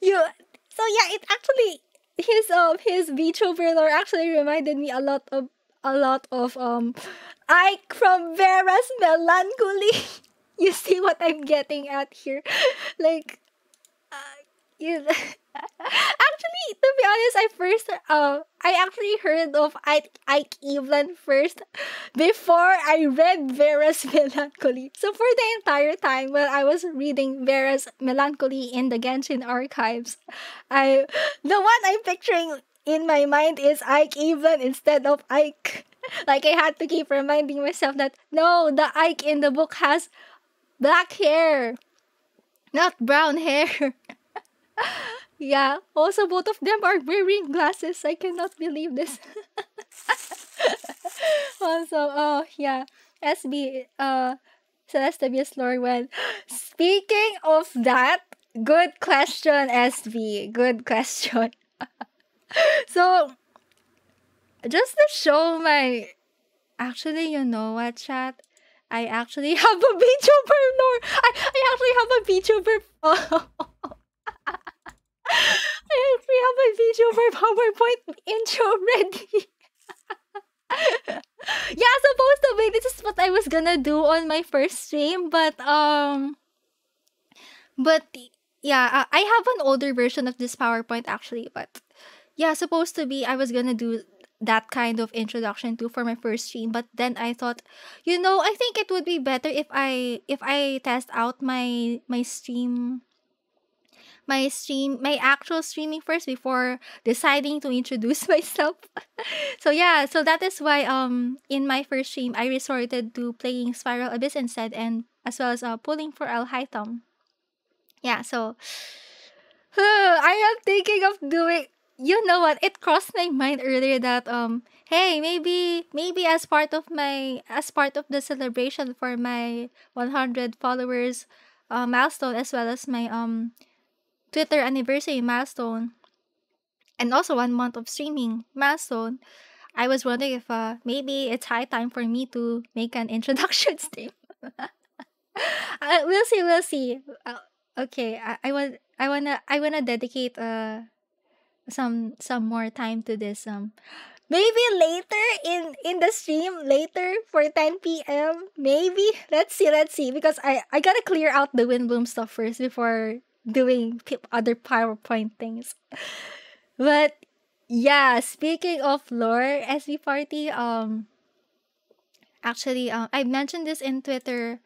yeah, it actually his VTuber lore actually reminded me a lot of Ike from Vera's Melancholy. You see what I'm getting at here? Like you actually, to be honest, I actually heard of Ike Eveland first before I read Vera's Melancholy. So for the entire time while I was reading Vera's Melancholy in the Genshin archives, the one I'm picturing in my mind is Ike Eveland instead of Ike. Like I had to keep reminding myself that no, the Ike in the book has black hair, not brown hair. Yeah, also both of them are wearing glasses. I cannot believe this. Also, oh yeah, SB Celestabius lore. Well, speaking of that, good question, SB. Good question. So, just to show my actually, you know what, chat? I actually have a VTuber lore. I actually have a VTuber. I actually have a VTuber PowerPoint intro ready. Yeah, supposed to be this is what I was gonna do on my first stream, but yeah, I have an older version of this PowerPoint actually, but yeah, supposed to be I was gonna do that kind of introduction to for my first stream. But then I thought, I think it would be better if I test out my actual streaming first before deciding to introduce myself. So yeah, so that is why in my first stream I resorted to playing Spiral Abyss instead, and as well as pulling for El Hytham. Yeah, so I am thinking of doing, you know what, it crossed my mind earlier that hey, maybe as part of the celebration for my 100 followers milestone, as well as my Twitter anniversary milestone, and also 1 month of streaming milestone, I was wondering if maybe it's high time for me to make an introduction stream. We'll see. Okay, I wanna dedicate some more time to this. Maybe later in the stream, later for 10 p.m. Maybe let's see, because I gotta clear out the Windblume stuff first before doing other PowerPoint things. But yeah, speaking of lore, SB Party, actually, I mentioned this in Twitter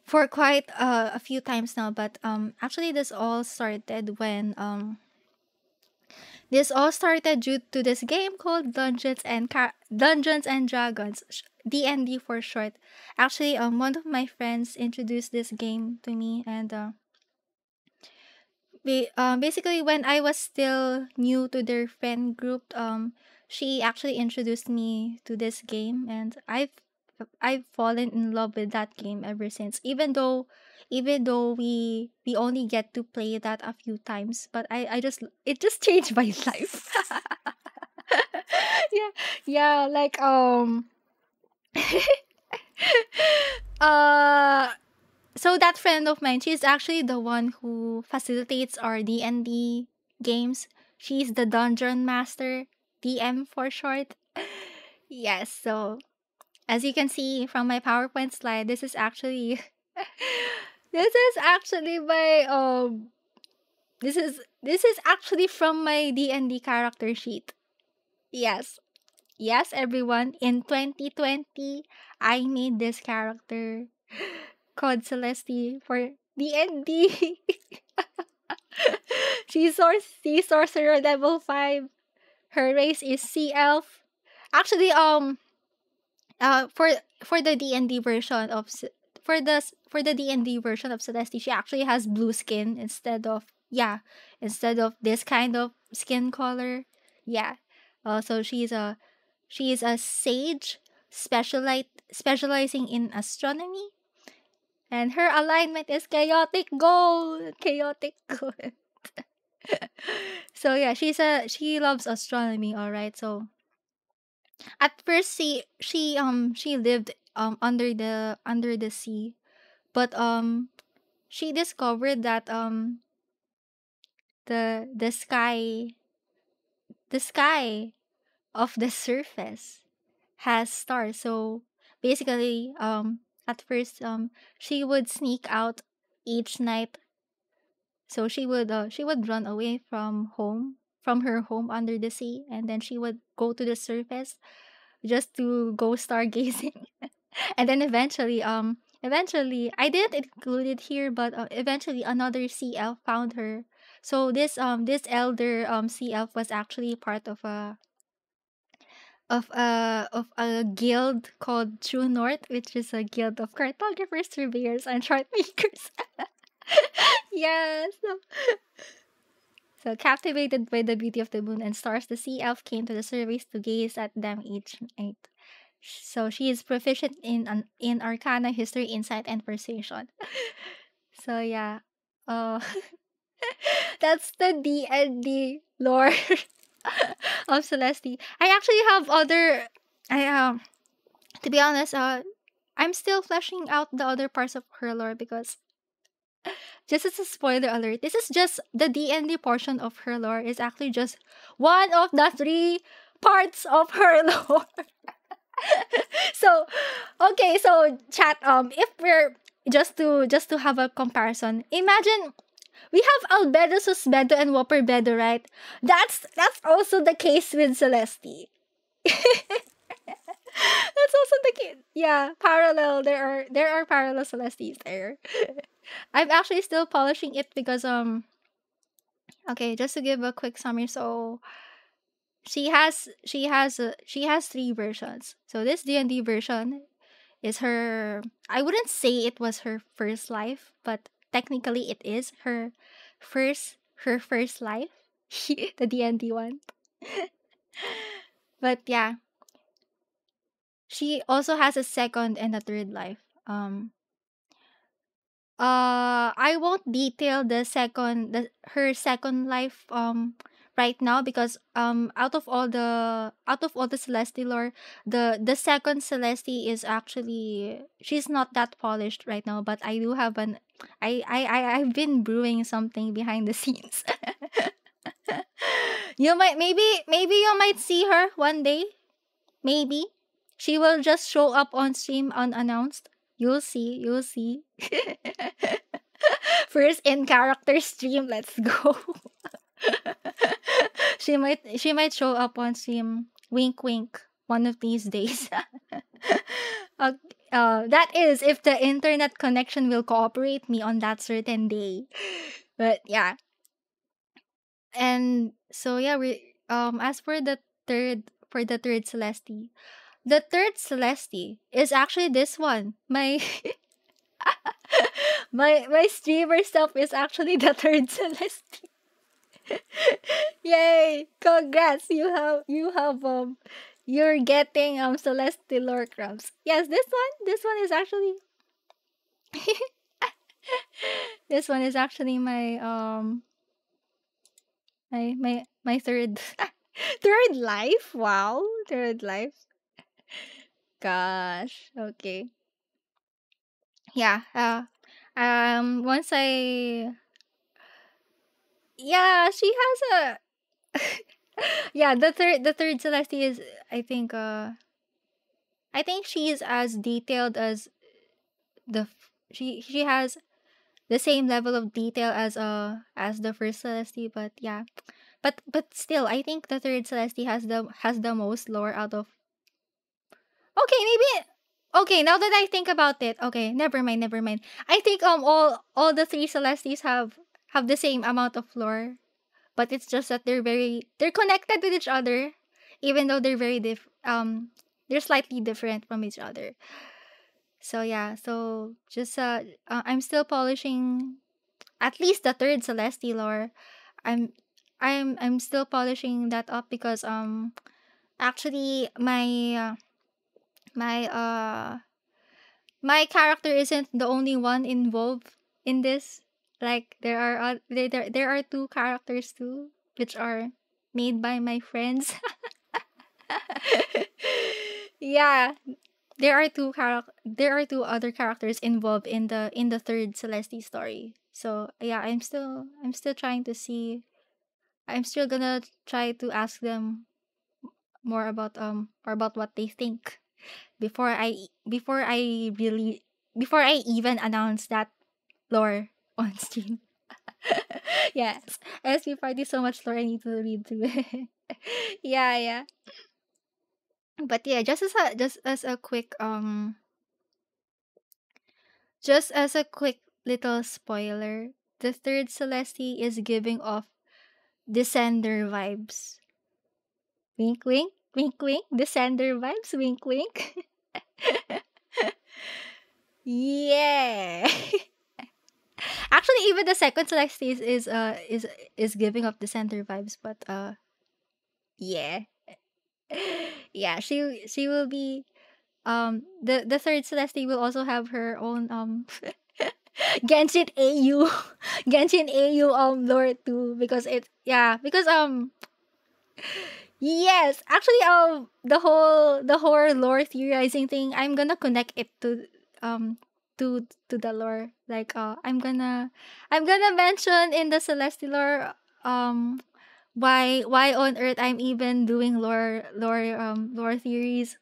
for quite a few times now, but actually this all started due to this game called Dungeons and Dragons, D&D for short. Actually, one of my friends introduced this game to me, and basically when I was still new to their friend group, she actually introduced me to this game, and I've fallen in love with that game ever since. Even though we only get to play that a few times, but it just changed my life. Yeah, yeah, like uh so that friend of mine, she's actually the one who facilitates our D&D games. She's the dungeon master, DM for short. Yes, so as you can see from my PowerPoint slide, this is actually my this is actually from my D&D character sheet. Yes. Yes, everyone, in 2020, I made this character called Celeste for D&D. She's Sea Sorcerer level 5. Her race is Sea Elf. Actually, for the D&D version of for the D&D version of Celeste, she actually has blue skin instead of this kind of skin color. Yeah. So she's a sage specializing in astronomy, and her alignment is chaotic gold. So yeah, she loves astronomy, all right. So at first she lived under the sea, but she discovered that the sky of the surface has stars. So basically, at first, she would sneak out each night. So she would run away from her home under the sea, and then she would go to the surface just to go stargazing. And then eventually I didn't include it here, but eventually another sea elf found her. So this elder sea elf was actually part of a guild called True North, which is a guild of cartographers, surveyors, and chart makers. Yes. So captivated by the beauty of the moon and stars, the sea elf came to the surveys to gaze at them each night. So she is proficient in Arcana, History, Insight, and Persuasion. So yeah, that's the D&D lore of Celeste. I actually have other. To be honest, I'm still fleshing out the other parts of her lore, because just as a spoiler alert, this is just the D&D portion of her lore. Is actually just one of the 3 parts of her lore. So, okay, so chat, if we're just to have a comparison, imagine we have Albedo, Susbedo, and Whopper Bedo, right? That's also the case with Celeste. That's also the case. Yeah, parallel. There are parallel Celestes there. I'm actually still polishing it because okay, just to give a quick summary. So she has three versions. So this D&D version is her, I wouldn't say it was her first life, but technically it is her first life. The D&D one. But yeah, she also has a second and a third life. I won't detail her second life right now because out of all the Celesti lore, the second Celesti is actually, she's not that polished right now, but I do have I've been brewing something behind the scenes. You might, maybe you might see her one day. Maybe she will just show up on stream unannounced. You'll see. You'll see. First in character stream. Let's go. She might show up on stream. Wink, wink. One of these days. uh, that is if the internet connection will cooperate me on that certain day. But yeah. And so yeah, we as for the third Celesti, the third Celesti is actually this one. My streamer stuff is actually the third Celesti. Yay! Congrats! You're getting Celestial lore crumbs. Yes, this one is actually this one is actually my third third life. Wow, third life. Gosh. Okay. Yeah. Once I yeah, she has a yeah, the third Celeste is, I think she is as detailed as she has the same level of detail as the first Celeste, but yeah. But still, I think the third Celeste has the most lore out of. Okay, maybe. Okay, now that I think about it, okay, never mind, never mind. I think all the three Celestes have the same amount of lore, but it's just that they're connected with each other, even though they're slightly different from each other. So yeah, so just I'm still polishing at least the third Celeste lore. I'm I'm still polishing that up because actually my my character isn't the only one involved in this. Like there are two characters too, which are made by my friends. Yeah, there are two other characters involved in the third Celeste story. So yeah, I'm still trying to see. I'm still gonna try to ask them more about what they think before I even announce that lore on Steam. Yes. SP party so much lore I need to read through. Yeah, yeah. But yeah, just as a quick little spoiler, the third Celeste is giving off Descender vibes. Wink wink, wink wink, Descender vibes, wink wink. Yeah. Actually, even the second Celeste is giving off Descender vibes, but yeah. Yeah, she will be the third Celeste will also have her own Genshin AU Genshin AU lore too, because yes, actually the whole lore theorizing thing, I'm gonna connect it to the lore. Like I'm gonna mention in the Celestial lore why on earth I'm even doing lore theories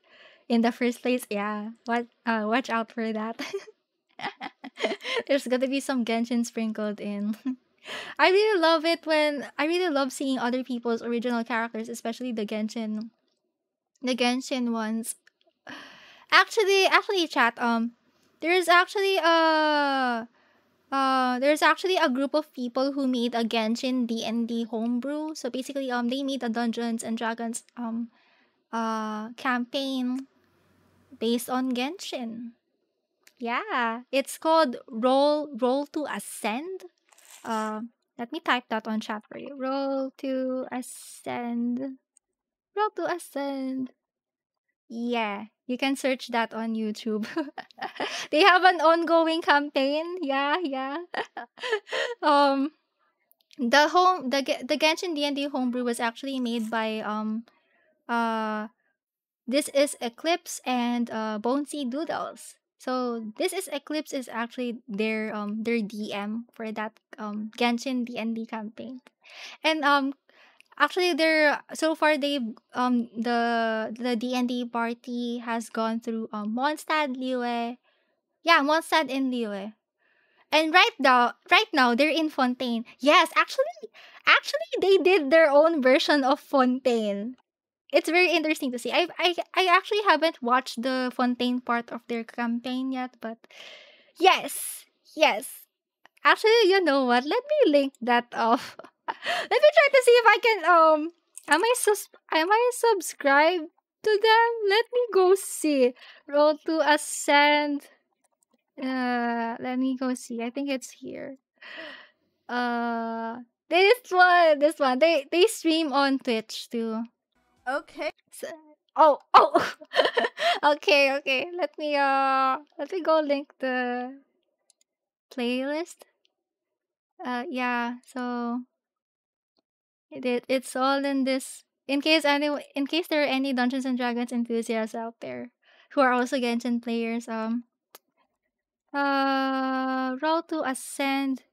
in the first place. Yeah. Watch out for that. There's gonna be some Genshin sprinkled in. I really love seeing other people's original characters, especially the Genshin The Genshin ones. Actually, chat. There's actually a group of people who made a Genshin D&D homebrew. So basically, they made a Dungeons and Dragons campaign based on Genshin. Yeah, it's called Roll to Ascend. Let me type that on chat for you. Roll to Ascend. Roll to Ascend. Yeah, you can search that on YouTube. They have an ongoing campaign. Yeah, yeah. um, the Genshin D&D homebrew was actually made by this is Eclipse and Bonesy Doodles. So this is Eclipse is actually their DM for that Genshin D&D campaign. And actually they're so far they've the D&D party has gone through Mondstadt, Liyue. Yeah, Mondstadt and Liyue. And right now they're in Fontaine. Yes, actually they did their own version of Fontaine. It's very interesting to see. I actually haven't watched the Fontaine part of their campaign yet, but yes, yes. Actually, you know what? Let me link that off. Let me try to see if I can am I subscribed to them? Let me go see. Roll to Ascend. Let me go see. I think it's here. Uh, this one. They stream on Twitch too. Okay. So, oh. Okay. Let me go link the playlist. Yeah. So it's all in this. In case there are any Dungeons and Dragons enthusiasts out there who are also Genshin players, Roll to Ascend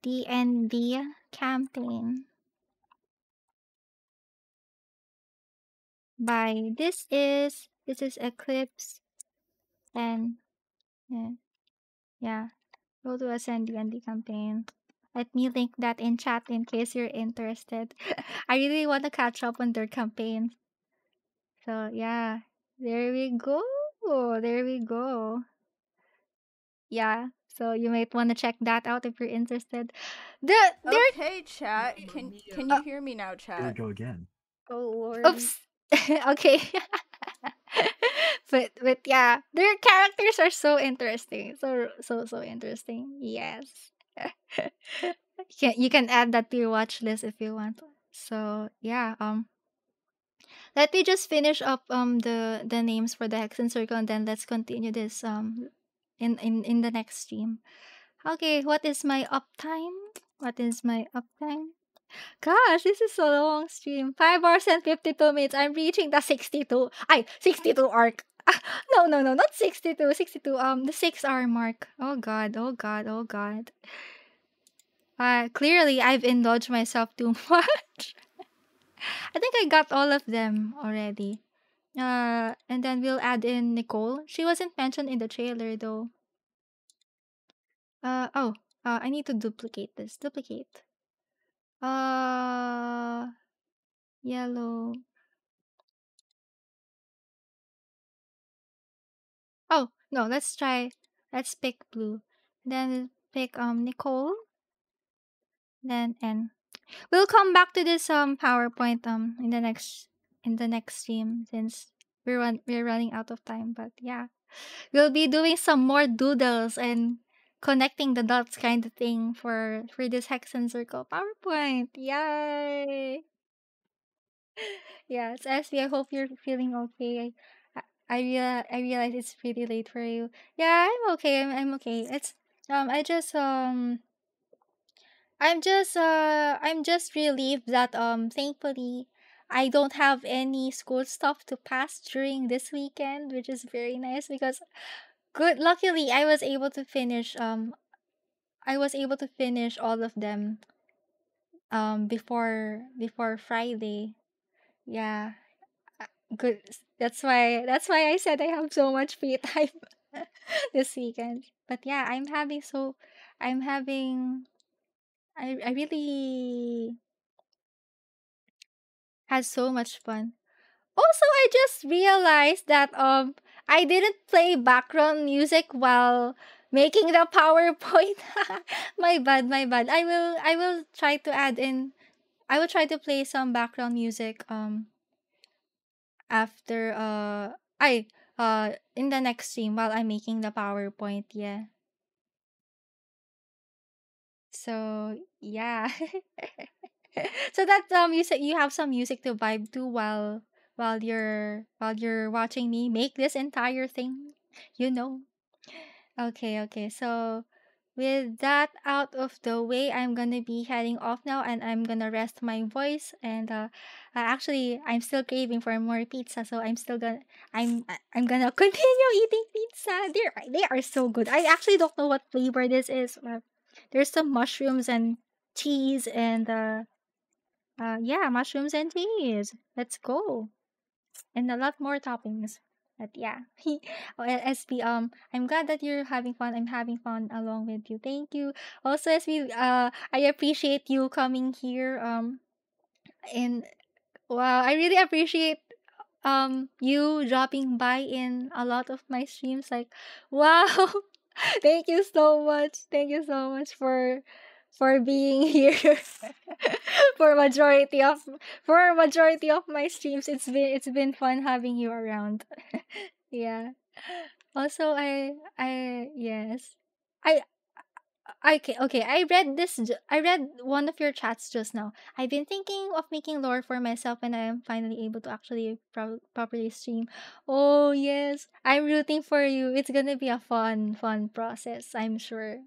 D&D campaign by this is Eclipse and yeah, Roll to Ascend D&D campaign. Let me link that in chat in case you're interested. I really want to catch up on their campaign. So yeah, there we go. There we go. Yeah, so you might want to check that out if you're interested. Okay, chat. Can you hear me now, chat? Here we go again. Oh lord. Oops. Okay. but yeah, their characters are so interesting. So interesting. Yes. You can add that to your watch list if you want. So yeah, let me just finish up the names for the Hexenzirkel and then let's continue this in the next stream. Okay, what is my uptime? What is my uptime? Gosh, this is a long stream. 5 hours and 52 minutes. I'm reaching the 62. 62 arc. No, not 62. 62. The 6-hour mark. Oh god. Clearly I've indulged myself too much. I think I got all of them already. And then we'll add in Nicole. She wasn't mentioned in the trailer though. I need to duplicate this. Duplicate. Yellow. Oh, no, let's pick blue. Then we'll pick Nicole. Then N. We'll come back to this PowerPoint in the next stream since we're running out of time, but yeah. We'll be doing some more doodles and connecting the dots kind of thing for this Hexenzirkel PowerPoint. Yay! Yeah, it's SB. I hope you're feeling okay. I realize it's pretty late for you. Yeah, I'm okay. I'm okay. It's I just I'm just relieved that thankfully I don't have any school stuff to pass during this weekend, which is very nice because luckily I was able to finish all of them before Friday. Yeah. Good. That's why I said I have so much free time this weekend. But yeah, I'm having I really had so much fun. Also, I just realized that I didn't play background music while making the PowerPoint. My bad, my bad. I will try to add in I will try to play some background music after I in the next stream while I'm making the PowerPoint, yeah. So, yeah. So that you said you have some music to vibe to while you're watching me make this entire thing, you know. Okay, okay. So with that out of the way, I'm gonna be heading off now and I'm gonna rest my voice and actually I'm still craving for more pizza, so I'm gonna continue eating pizza. They are so good. I actually don't know what flavor this is. There's some mushrooms and cheese and yeah, mushrooms and cheese. Let's go. And a lot more toppings. But yeah. SB, I'm glad that you're having fun. I'm having fun along with you. Thank you. Also, SB, I appreciate you coming here. And wow, I really appreciate you dropping by in a lot of my streams. Like, wow. Thank you so much. Thank you so much for being here for majority of my streams. It's been fun having you around. Yeah. Also, I yes. I okay. I read one of your chats just now. I've been thinking of making lore for myself when I am finally able to actually properly stream. Oh yes, I'm rooting for you. It's gonna be a fun process, I'm sure.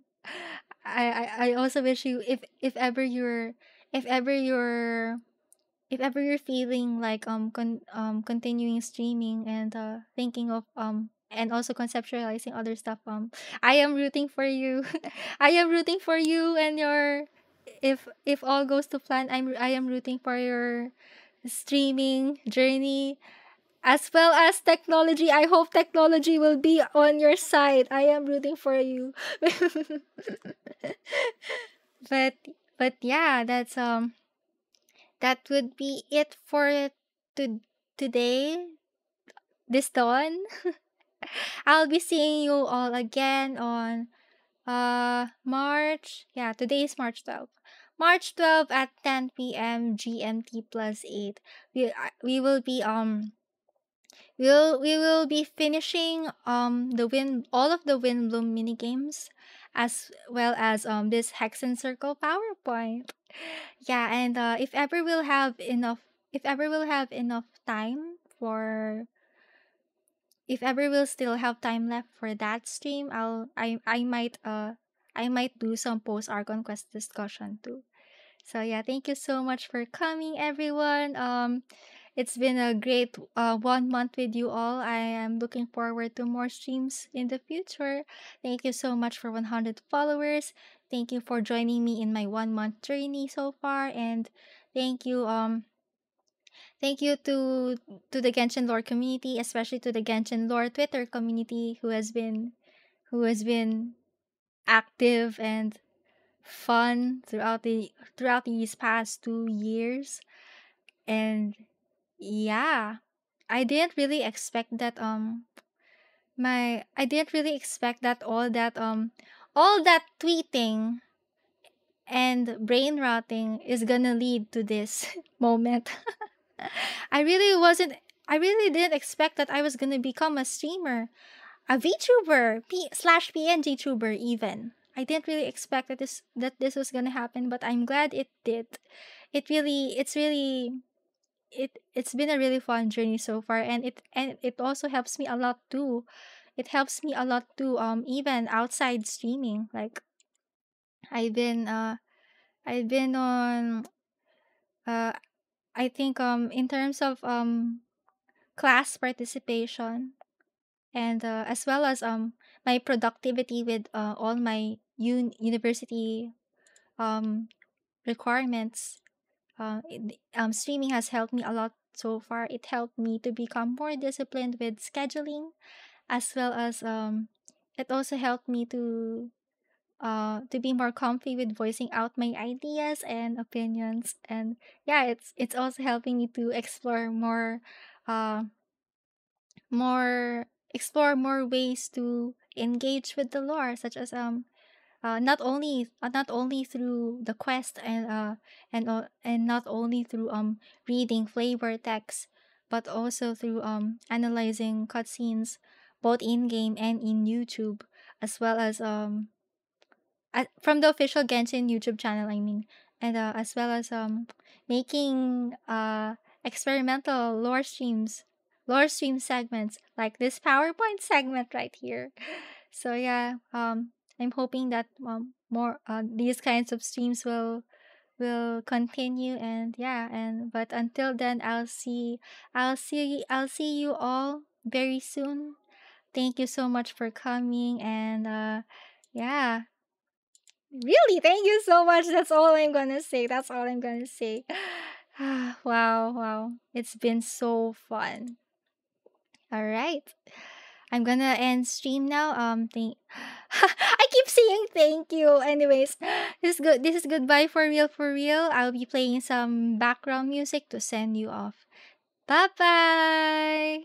I also wish you if ever you're if ever you're feeling like continuing streaming and thinking of and also conceptualizing other stuff, I am rooting for you. I am rooting for you and your if all goes to plan, I am rooting for your streaming journey as well as technology. I hope technology will be on your side. I am rooting for you. but but yeah, that would be it for to today, this dawn. I'll be seeing you all again on March. Yeah, today is March 12th. March 12th at 10 p.m. GMT plus 8. We will be we will be finishing the win all of the Windblume mini games as well as this Hexenzirkel PowerPoint. Yeah, and if ever we'll have enough time for if ever we'll still have time left for that stream, I might do some post Argon Quest discussion too. So yeah, thank you so much for coming, everyone. It's been a great 1 month with you all. I am looking forward to more streams in the future. Thank you so much for 100 followers. Thank you for joining me in my 1 month journey so far, and thank you thank you to the Genshin lore community, especially to the Genshin lore Twitter community who has been active and fun throughout these past 2 years. And yeah, I didn't really expect that all that tweeting and brain rotting is gonna lead to this moment. I really wasn't I really didn't expect that I was gonna become a streamer, a VTuber, slash PNG tuber even. I didn't really expect that this was gonna happen, but I'm glad it did. It's been a really fun journey so far, and it also helps me a lot too. It helps me a lot too, even outside streaming. Like I've been I've been on uh I think in terms of class participation and as well as my productivity with all my university um requirements. Streaming has helped me a lot so far. It helped me to become more disciplined with scheduling, as well as it also helped me to be more comfy with voicing out my ideas and opinions. And yeah, it's also helping me to explore more more explore more ways to engage with the lore, such as not only through the quest and not only through reading flavor text, but also through analyzing cutscenes both in game and in YouTube, as well as from the official Genshin YouTube channel, I mean, and as well as making experimental lore stream segments like this PowerPoint segment right here. So yeah, I'm hoping that more these kinds of streams will continue, and yeah, and but until then, I'll see you all very soon. Thank you so much for coming, and yeah, really, thank you so much. That's all I'm gonna say. That's all I'm gonna say. Wow, wow. It's been so fun. All right. I'm gonna end stream now. Thank I keep saying thank you. Anyways, this is good. This is goodbye for real, for real. I'll be playing some background music to send you off. Bye bye.